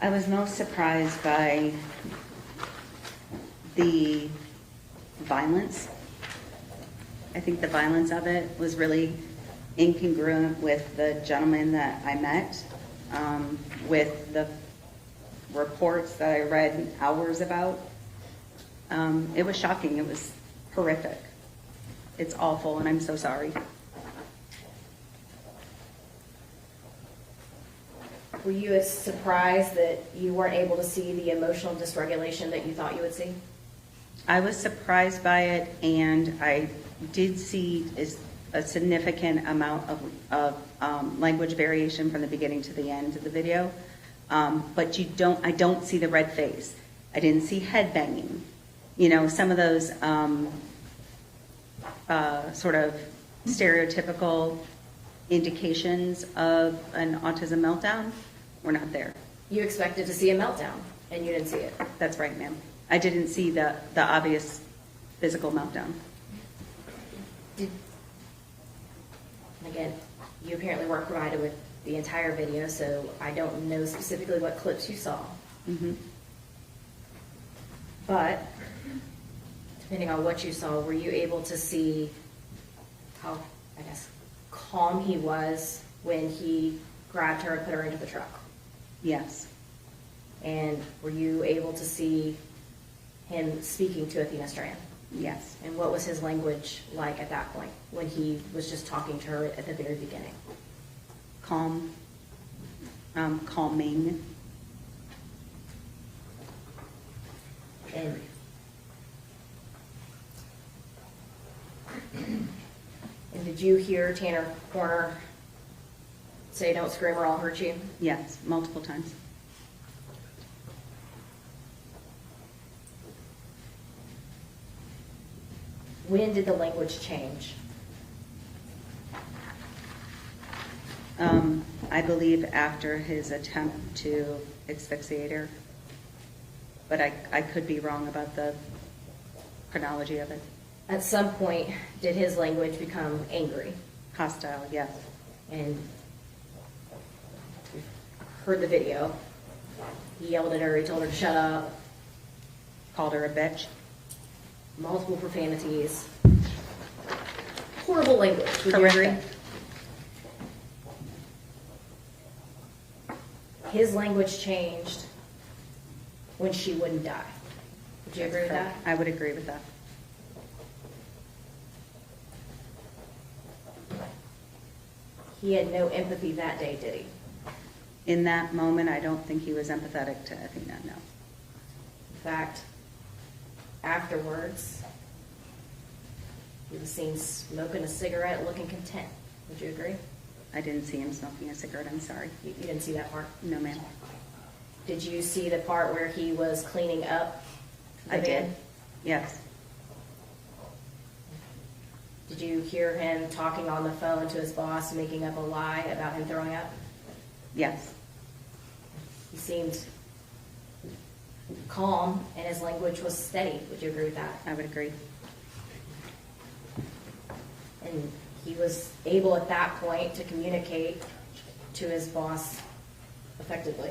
[SPEAKER 8] I was most surprised by the violence. I think the violence of it was really incongruent with the gentleman that I met, with the reports that I read hours about. It was shocking. It was horrific. It's awful, and I'm so sorry.
[SPEAKER 9] Were you as surprised that you weren't able to see the emotional dysregulation that you thought you would see?
[SPEAKER 8] I was surprised by it, and I did see a significant amount of language variation from the beginning to the end of the video. But I don't see the red face. I didn't see head banging. You know, some of those sort of stereotypical indications of an autism meltdown were not there.
[SPEAKER 9] You expected to see a meltdown, and you didn't see it.
[SPEAKER 8] That's right, ma'am. I didn't see the obvious physical meltdown.
[SPEAKER 9] And again, you apparently weren't provided with the entire video, so I don't know specifically what clips you saw.
[SPEAKER 8] Mm-hmm.
[SPEAKER 9] But depending on what you saw, were you able to see how, I guess, calm he was when he grabbed her and put her into the truck?
[SPEAKER 8] Yes.
[SPEAKER 9] And were you able to see him speaking to Athena Strand?
[SPEAKER 8] Yes.
[SPEAKER 9] And what was his language like at that point when he was just talking to her at the very beginning?
[SPEAKER 8] Calm. Calming.
[SPEAKER 9] And did you hear Tanner Horner say, "Don't scream or I'll hurt you"?
[SPEAKER 8] Yes, multiple times.
[SPEAKER 9] When did the language change?
[SPEAKER 8] I believe after his attempt to asphyxiate her, but I could be wrong about the chronology of it.
[SPEAKER 9] At some point, did his language become angry?
[SPEAKER 8] Hostile, yes.
[SPEAKER 9] And we've heard the video. He yelled at her, he told her to shut up.
[SPEAKER 8] Called her a bitch.
[SPEAKER 9] multiple profanities, horrible language. Would you agree?
[SPEAKER 8] Horrific.
[SPEAKER 9] His language changed when she wouldn't die. Would you agree with that?
[SPEAKER 8] I would agree with that.
[SPEAKER 9] He had no empathy that day, did he?
[SPEAKER 8] In that moment, I don't think he was empathetic to Athena, no.
[SPEAKER 9] In fact, afterwards, he was seen smoking a cigarette, looking content. Would you agree?
[SPEAKER 8] I didn't see him smoking a cigarette, I'm sorry.
[SPEAKER 9] You didn't see that part?
[SPEAKER 8] No, ma'am.
[SPEAKER 9] Did you see the part where he was cleaning up the
[SPEAKER 8] I did.
[SPEAKER 9] van?
[SPEAKER 8] Yes,
[SPEAKER 9] Did you hear him talking on the phone to his boss, making up a lie about him throwing up?
[SPEAKER 8] yes,
[SPEAKER 9] He seemed calm and his language was steady. Would you agree with that?
[SPEAKER 8] I would agree.
[SPEAKER 9] And he was able at that point to communicate to his boss effectively.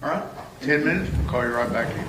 [SPEAKER 10] All right, 10 minutes, we'll call you right back in.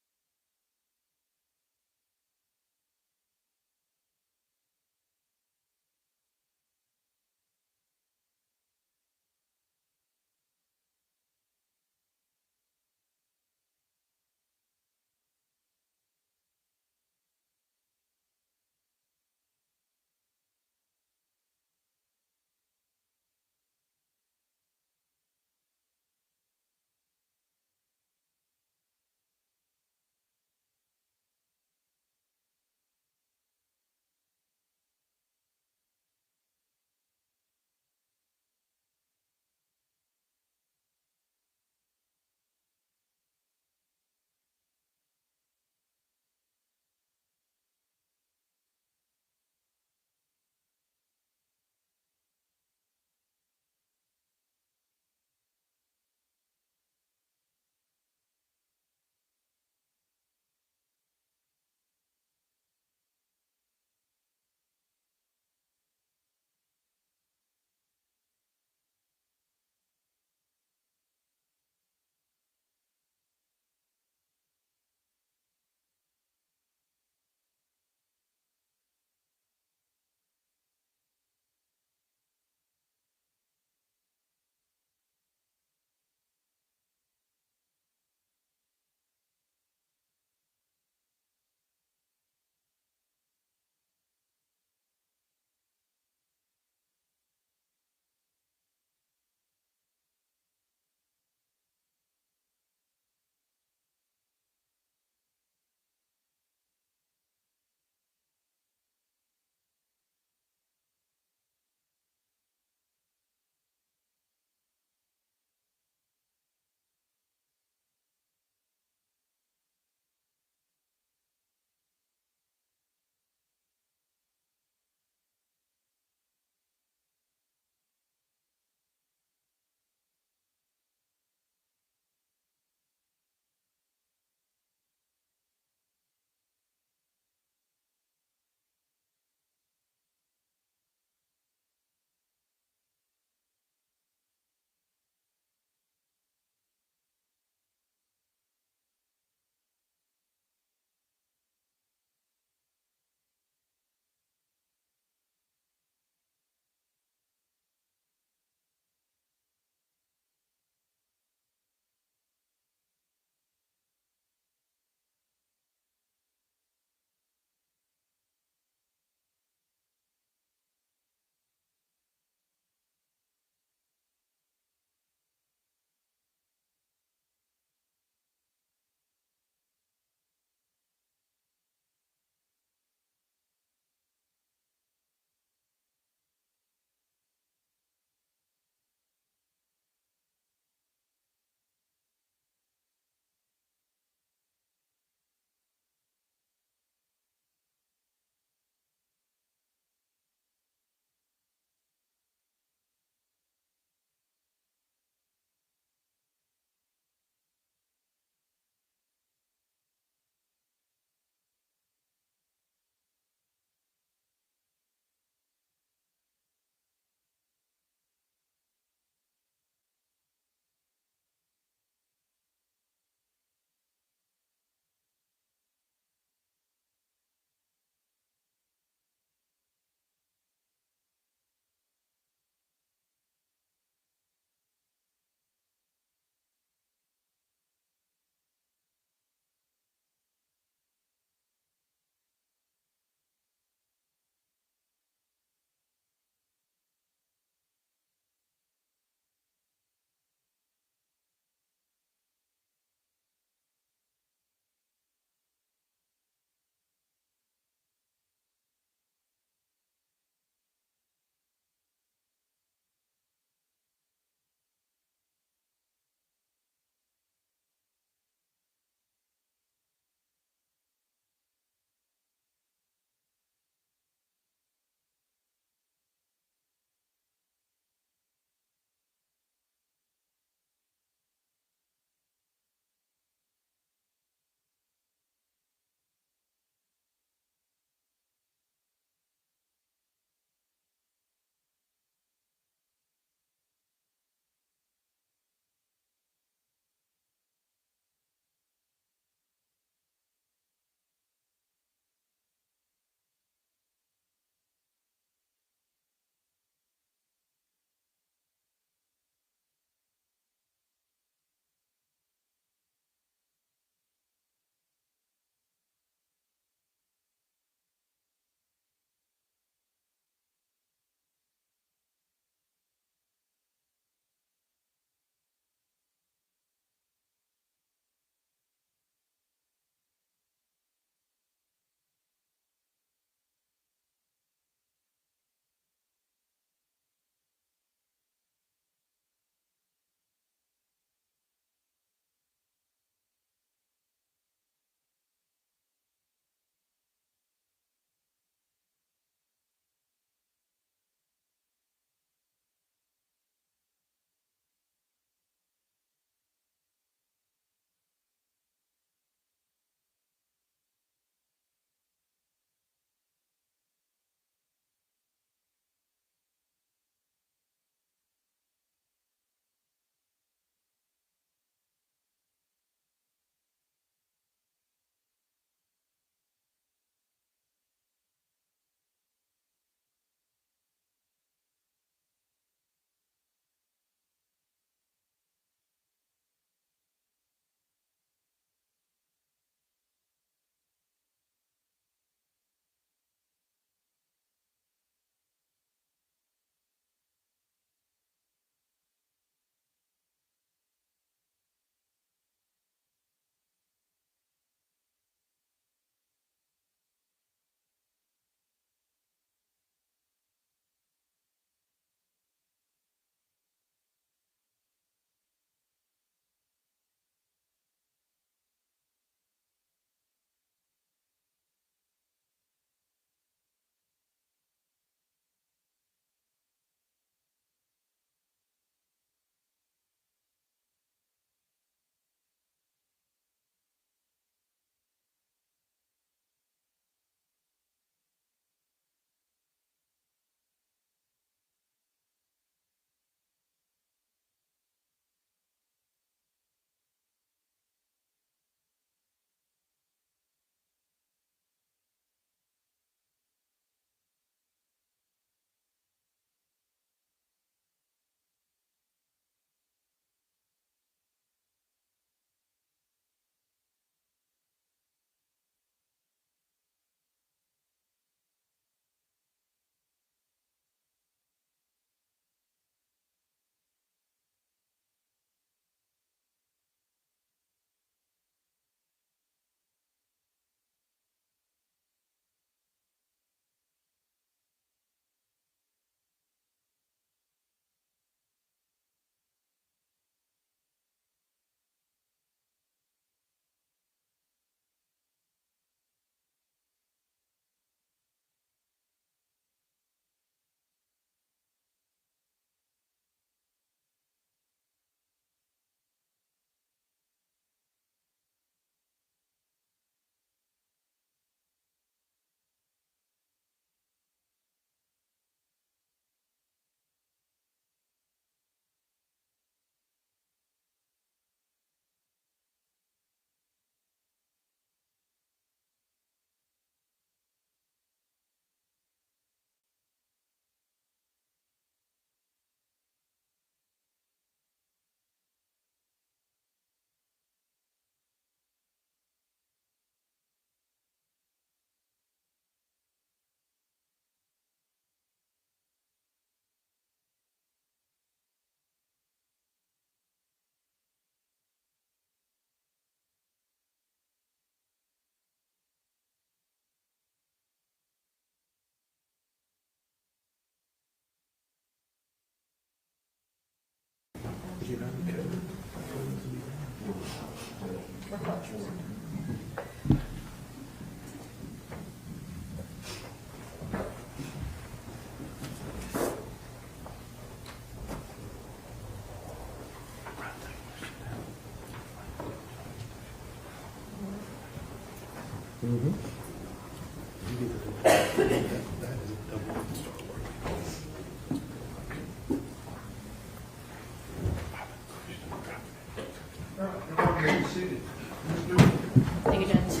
[SPEAKER 9] Thank you, Judge.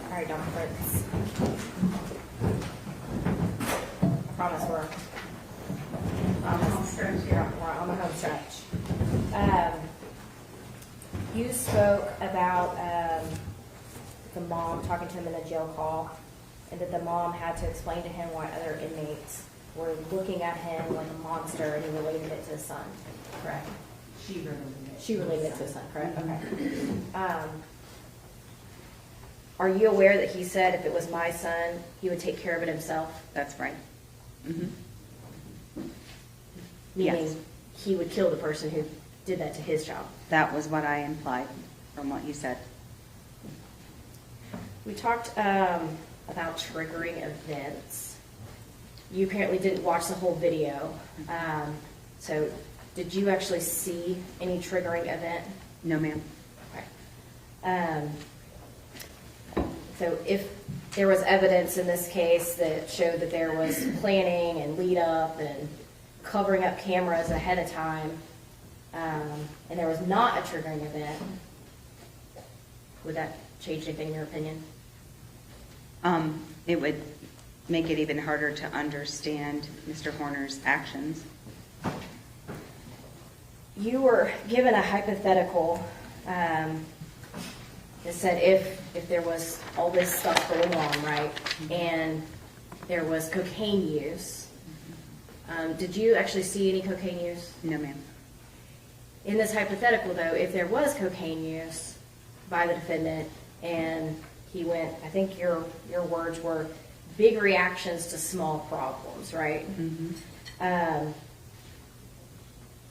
[SPEAKER 9] All right, Dr. Fritz. I promise we're on the home stretch. You spoke about the mom talking to him in a jail call, and that the mom had to explain to him why other inmates were looking at him like a monster, and he related it to his son, correct? She related it to his son, correct? Okay. Are you aware that he said if it was my son, he would take care of it himself?
[SPEAKER 8] That's right. Mhm.
[SPEAKER 9] Meaning
[SPEAKER 8] Yes.
[SPEAKER 9] he would kill the person who did that to his child.
[SPEAKER 8] That was what I implied from what you said.
[SPEAKER 9] We talked about triggering events. You apparently didn't watch the whole video. So did you actually see any triggering event?
[SPEAKER 8] No, ma'am.
[SPEAKER 9] Okay. So if there was evidence in this case that showed that there was planning and lead up and covering up cameras ahead of time, and there was not a triggering event, would that change anything in your opinion?
[SPEAKER 8] It would make it even harder to understand Mr. Horner's actions.
[SPEAKER 9] You were given a hypothetical that said if there was all this stuff going on, right, and there was cocaine use. Did you actually see any cocaine use?
[SPEAKER 8] No, ma'am.
[SPEAKER 9] In this hypothetical, though, if there was cocaine use by the defendant and he went, I think your words were big reactions to small problems, right?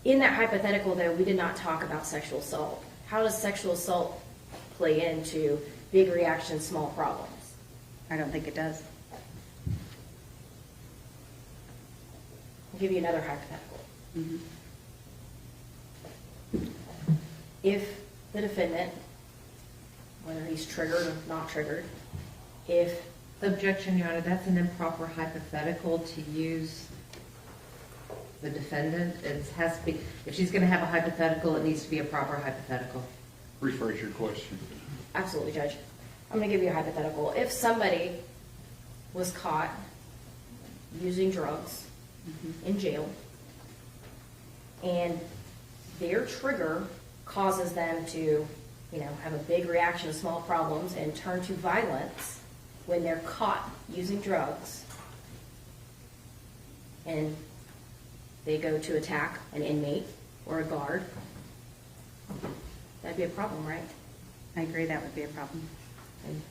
[SPEAKER 9] In that hypothetical, though, we did not talk about sexual assault. How does sexual assault play into big reactions, small problems?
[SPEAKER 8] I don't think it does.
[SPEAKER 9] I'll give you another hypothetical.
[SPEAKER 8] Mhm.
[SPEAKER 9] If the defendant, whether he's triggered or not triggered, if
[SPEAKER 2] Objection, Your Honor, that's an improper hypothetical to use the defendant. It has to be, if she's going to have a hypothetical, it needs to be a proper hypothetical.
[SPEAKER 10] Rephrase your question.
[SPEAKER 9] Absolutely, Judge. I'm going to give you a hypothetical. If somebody was caught using drugs in jail, and their trigger causes them to, have a big reaction to small problems and turn to violence when they're caught using drugs, and they go to attack an inmate or a guard, that'd be a problem, right?
[SPEAKER 8] I agree that would be a problem.
[SPEAKER 9] And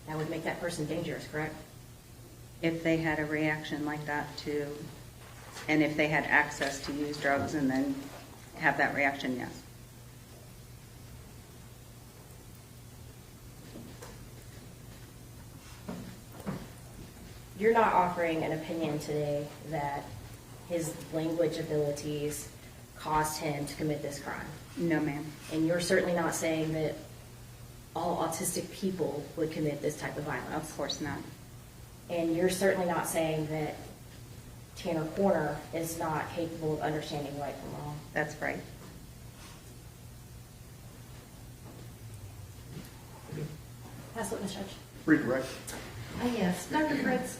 [SPEAKER 9] that would make that person dangerous, correct?
[SPEAKER 8] If they had a reaction like that and if they had access to use drugs and then have that reaction, yes.
[SPEAKER 9] You're not offering an opinion today that his language abilities caused him to commit this crime.
[SPEAKER 8] No, ma'am.
[SPEAKER 9] And you're certainly not saying that all autistic people would commit this type of violence.
[SPEAKER 8] Of course not.
[SPEAKER 9] And you're certainly not saying that Tanner Horner is not capable of understanding right from wrong.
[SPEAKER 8] That's right.
[SPEAKER 9] Pass witness, Judge.
[SPEAKER 10] Redirect.
[SPEAKER 2] Yes, Dr. Fritz.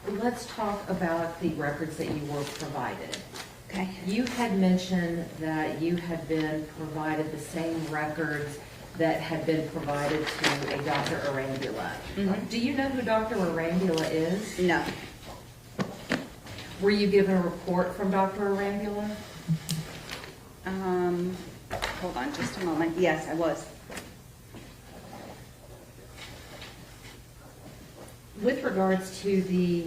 [SPEAKER 2] Let's talk about the records that you were provided.
[SPEAKER 8] Okay.
[SPEAKER 2] You had mentioned that you had been provided the same records that had been provided to a Dr. Arambula. Do you know who Dr. Arambula is?
[SPEAKER 8] No.
[SPEAKER 2] Were you given a report from Dr. Arambula?
[SPEAKER 8] Hold on just a moment. Yes, I was.
[SPEAKER 2] With regards to the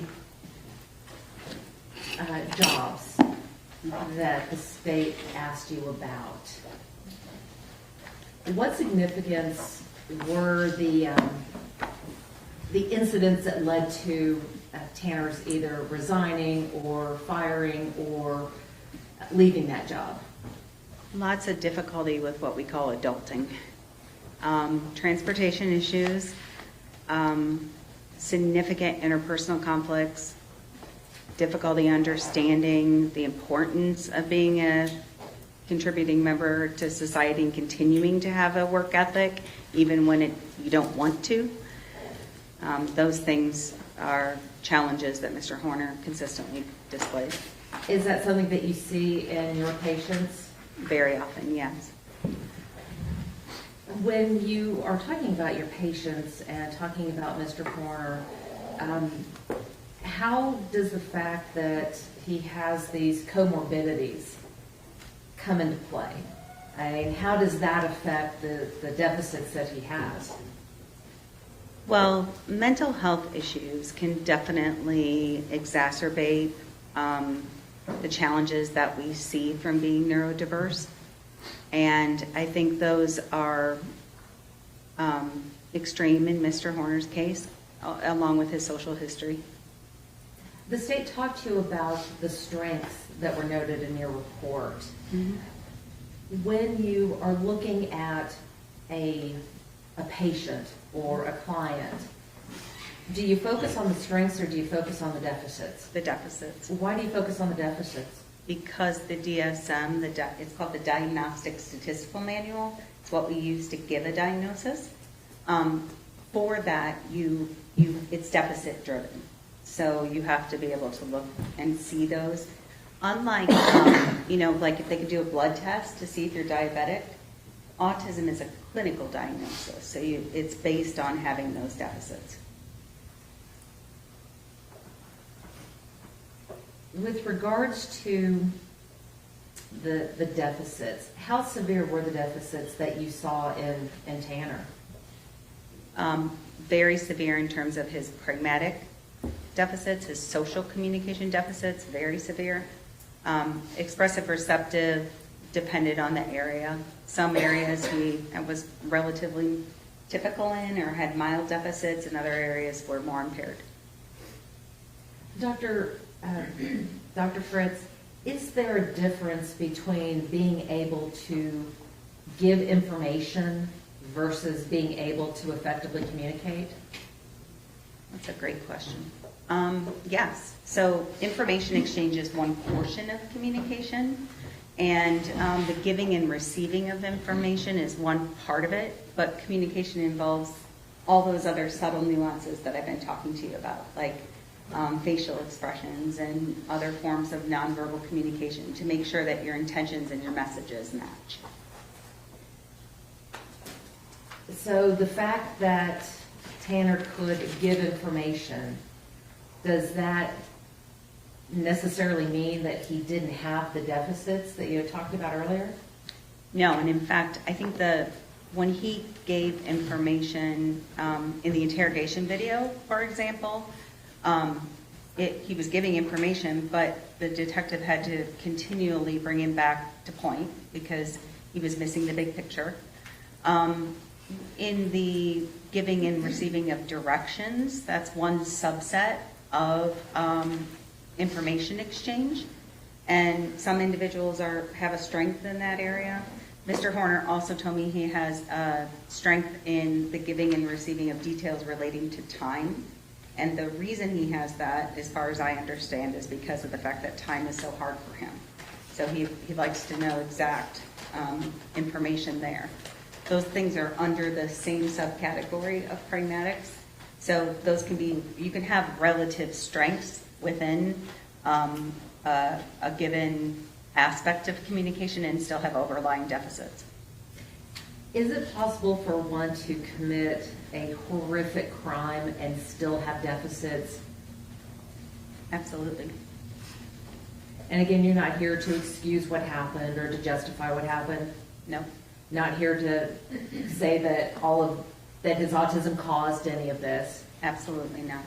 [SPEAKER 2] jobs that the state asked you about, what significance were the incidents that led to Tanner's either resigning or firing or leaving that job?
[SPEAKER 8] Lots of difficulty with what we call adulting. Transportation issues, significant interpersonal conflicts, difficulty understanding the importance of being a contributing member to society and continuing to have a work ethic, even when you don't want to. Those things are challenges that Mr. Horner consistently displays.
[SPEAKER 2] Is that something that you see in your patients?
[SPEAKER 8] Very often, yes.
[SPEAKER 2] When you are talking about your patients and talking about Mr. Horner, how does the fact that he has these comorbidities come into play? I mean, how does that affect the deficits that he has?
[SPEAKER 8] Well, mental health issues can definitely exacerbate the challenges that we see from being neurodiverse. And I think those are extreme in Mr. Horner's case, along with his social history.
[SPEAKER 2] The state talked to you about the strengths that were noted in your report. When you are looking at a patient or a client, do you focus on the strengths or do you focus on the deficits?
[SPEAKER 8] The deficits.
[SPEAKER 2] Why do you focus on the deficits?
[SPEAKER 8] Because the DSM, it's called the Diagnostic Statistical Manual. It's what we use to give a diagnosis. For that, it's deficit driven. So you have to be able to look and see those. Unlike, like if they could do a blood test to see if you're diabetic, autism is a clinical diagnosis. So it's based on having those deficits.
[SPEAKER 2] With regards to the deficits, how severe were the deficits that you saw in Tanner?
[SPEAKER 8] Very severe in terms of his pragmatic deficits, his social communication deficits, very severe. Expressive receptive depended on the area. Some areas he was relatively typical in or had mild deficits, and other areas were more impaired.
[SPEAKER 2] Dr. Fritz, is there a difference between being able to give information versus being able to effectively communicate?
[SPEAKER 8] That's a great question. Yes. So information exchange is one portion of communication, and the giving and receiving of information is one part of it, but communication involves all those other subtle nuances that I've been talking to you about, like facial expressions and other forms of nonverbal communication to make sure that your intentions and your messages match.
[SPEAKER 2] So the fact that Tanner could give information, does that necessarily mean that he didn't have the deficits that you had talked about earlier?
[SPEAKER 8] No, and in fact, I think when he gave information in the interrogation video, for example, he was giving information, but the detective had to continually bring him back to point because he was missing the big picture. In the giving and receiving of directions, that's one subset of information exchange, and some individuals have a strength in that area. Mr. Horner also told me he has a strength in the giving and receiving of details relating to time. And the reason he has that, as far as I understand, is because of the fact that time is so hard for him. So he likes to know exact information there. Those things are under the same subcategory of pragmatics. So those you can have relative strengths within a given aspect of communication and still have overlying deficits.
[SPEAKER 2] Is it possible for one to commit a horrific crime and still have deficits?
[SPEAKER 8] Absolutely.
[SPEAKER 2] And again, you're not here to excuse what happened or to justify what happened?
[SPEAKER 8] No.
[SPEAKER 2] Not here to say that that his autism caused any of this?
[SPEAKER 8] Absolutely not.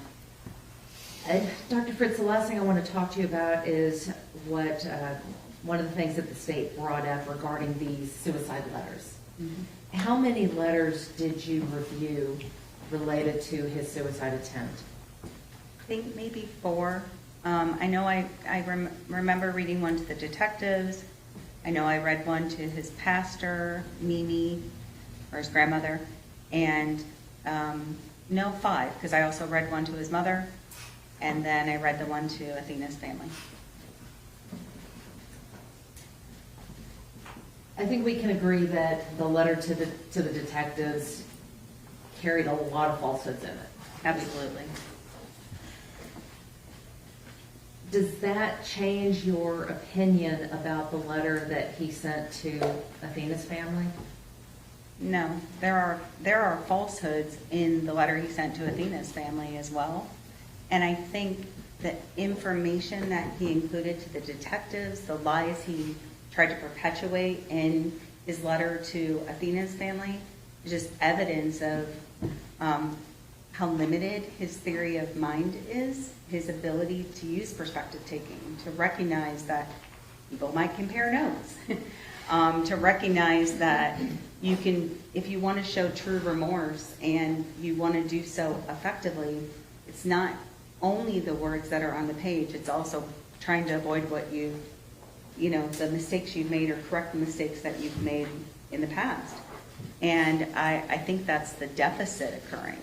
[SPEAKER 2] Dr. Fritz, the last thing I want to talk to you about is what, one of the things that the state brought up regarding these suicide letters. How many letters did you review related to his suicide attempt?
[SPEAKER 8] I think maybe 4. I know I remember reading one to the detectives. I know I read one to his pastor, Mimi, or his grandmother, and no, 5, because I also read one to his mother, and then I read the one to Athena's family.
[SPEAKER 2] I think we can agree that the letter to the detectives carried a lot of falsehoods in it.
[SPEAKER 8] Absolutely.
[SPEAKER 2] Does that change your opinion about the letter that he sent to Athena's family?
[SPEAKER 8] No, there are falsehoods in the letter he sent to Athena's family as well. And I think the information that he included to the detectives, the lies he tried to perpetuate in his letter to Athena's family, is just evidence of how limited his theory of mind is, his ability to use perspective taking, to recognize that people might compare notes, to recognize that you can, if you want to show true remorse and you want to do so effectively, it's not only the words that are on the page, it's also trying to avoid what the mistakes you've made or correct the mistakes that you've made in the past. And I think that's the deficit occurring.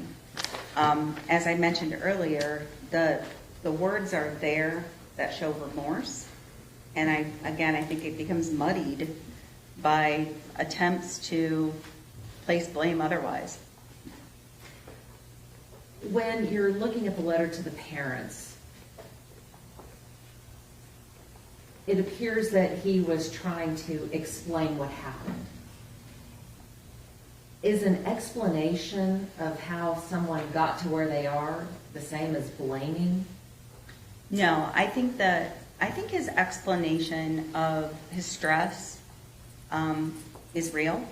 [SPEAKER 8] As I mentioned earlier, the words are there that show remorse. And I think it becomes muddied by attempts to place blame otherwise.
[SPEAKER 2] When you're looking at the letter to the parents, it appears that he was trying to explain what happened. Is an explanation of how someone got to where they are the same as blaming?
[SPEAKER 8] No, I think his explanation of his stress is real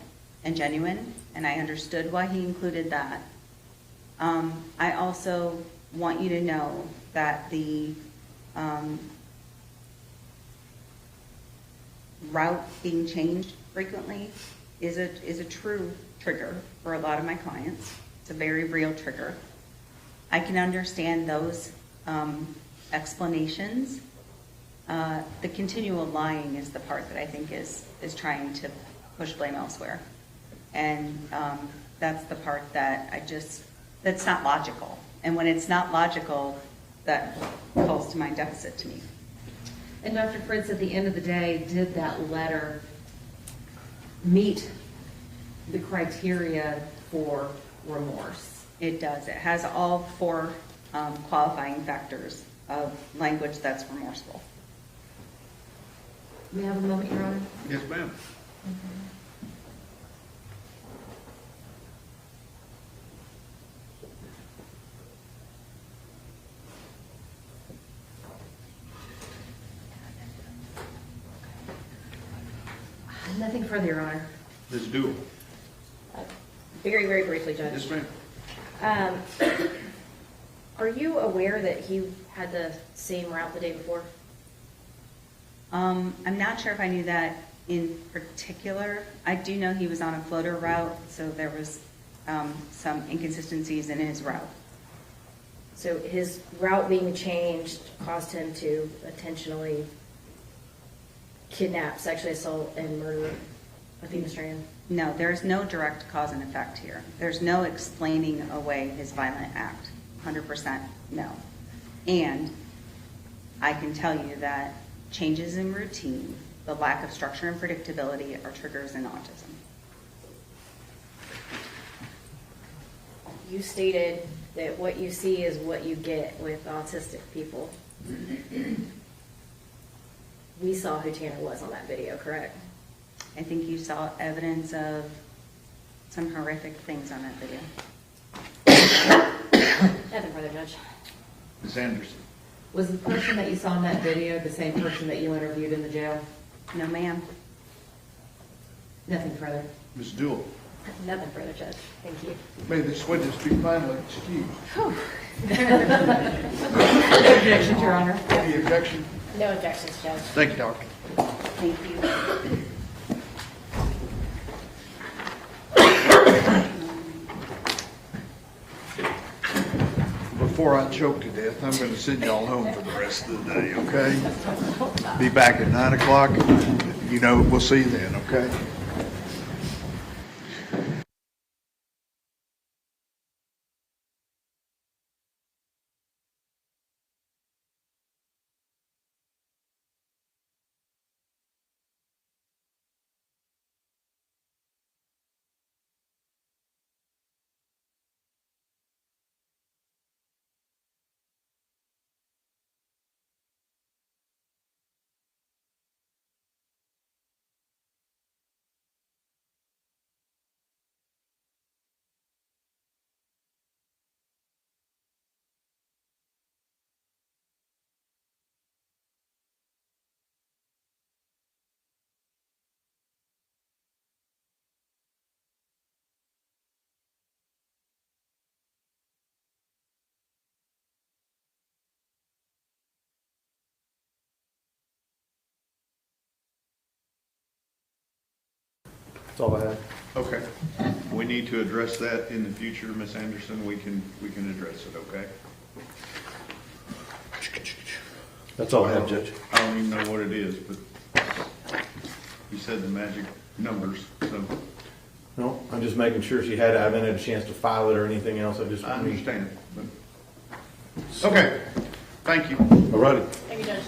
[SPEAKER 8] and genuine, and I understood why he included that. I also want you to know that the route being changed frequently is a true trigger for a lot of my clients. It's a very real trigger. I can understand those explanations. The continual lying is the part that I think is trying to push blame elsewhere. And that's the part that that's not logical. And when it's not logical, that calls to mind deficit to me.
[SPEAKER 2] And Dr. Fritz, at the end of the day, did that letter meet the criteria for remorse?
[SPEAKER 8] It does. It has all 4 qualifying factors of language that's remorseful.
[SPEAKER 2] May I have a moment, Your Honor?
[SPEAKER 10] Yes, ma'am.
[SPEAKER 2] Nothing further, Your Honor.
[SPEAKER 10] Ms. Dool.
[SPEAKER 9] Very, very briefly, Judge.
[SPEAKER 10] Yes, ma'am.
[SPEAKER 9] Are you aware that he had the same route the day before?
[SPEAKER 8] I'm not sure if I knew that in particular. I do know he was on a floater route, so there was some inconsistencies in his route.
[SPEAKER 9] So his route being changed caused him to intentionally kidnap, sexually assault, and murder Athena Strand?
[SPEAKER 8] No, there's no direct cause and effect here. There's no explaining away his violent act. 100% no. And I can tell you that changes in routine, the lack of structure and predictability are triggers in autism.
[SPEAKER 9] You stated that what you see is what you get with autistic people. We saw who Tanner was on that video, correct?
[SPEAKER 8] I think you saw evidence of some horrific things on that video.
[SPEAKER 9] Nothing further, Judge.
[SPEAKER 10] Ms. Anderson.
[SPEAKER 2] Was the person that you saw in that video the same person that you interviewed in the jail?
[SPEAKER 8] No, ma'am.
[SPEAKER 2] Nothing further.
[SPEAKER 10] Ms. Dool.
[SPEAKER 9] Nothing further, Judge. Thank you.
[SPEAKER 10] May this witness be finally excused.
[SPEAKER 2] Objection, Your Honor.
[SPEAKER 10] Any objection?
[SPEAKER 9] No objections, Judge.
[SPEAKER 10] Thank you, Doctor.
[SPEAKER 8] Thank you.
[SPEAKER 10] Before I choke to death, I'm going to send y'all home for the rest of the day, okay? Be back at 9 o'clock. You know, we'll see you then, okay?
[SPEAKER 4] That's all I have.
[SPEAKER 10] Okay. We need to address that in the future, Ms. Anderson. We can address it, okay?
[SPEAKER 4] That's all I have, Judge.
[SPEAKER 10] I don't even know what it is, but you said the magic numbers, so
[SPEAKER 4] No, I'm just making sure I haven't had a chance to file it or anything else.
[SPEAKER 10] I understand. But- Okay, thank you.
[SPEAKER 4] All righty.
[SPEAKER 9] Thank you, Judge.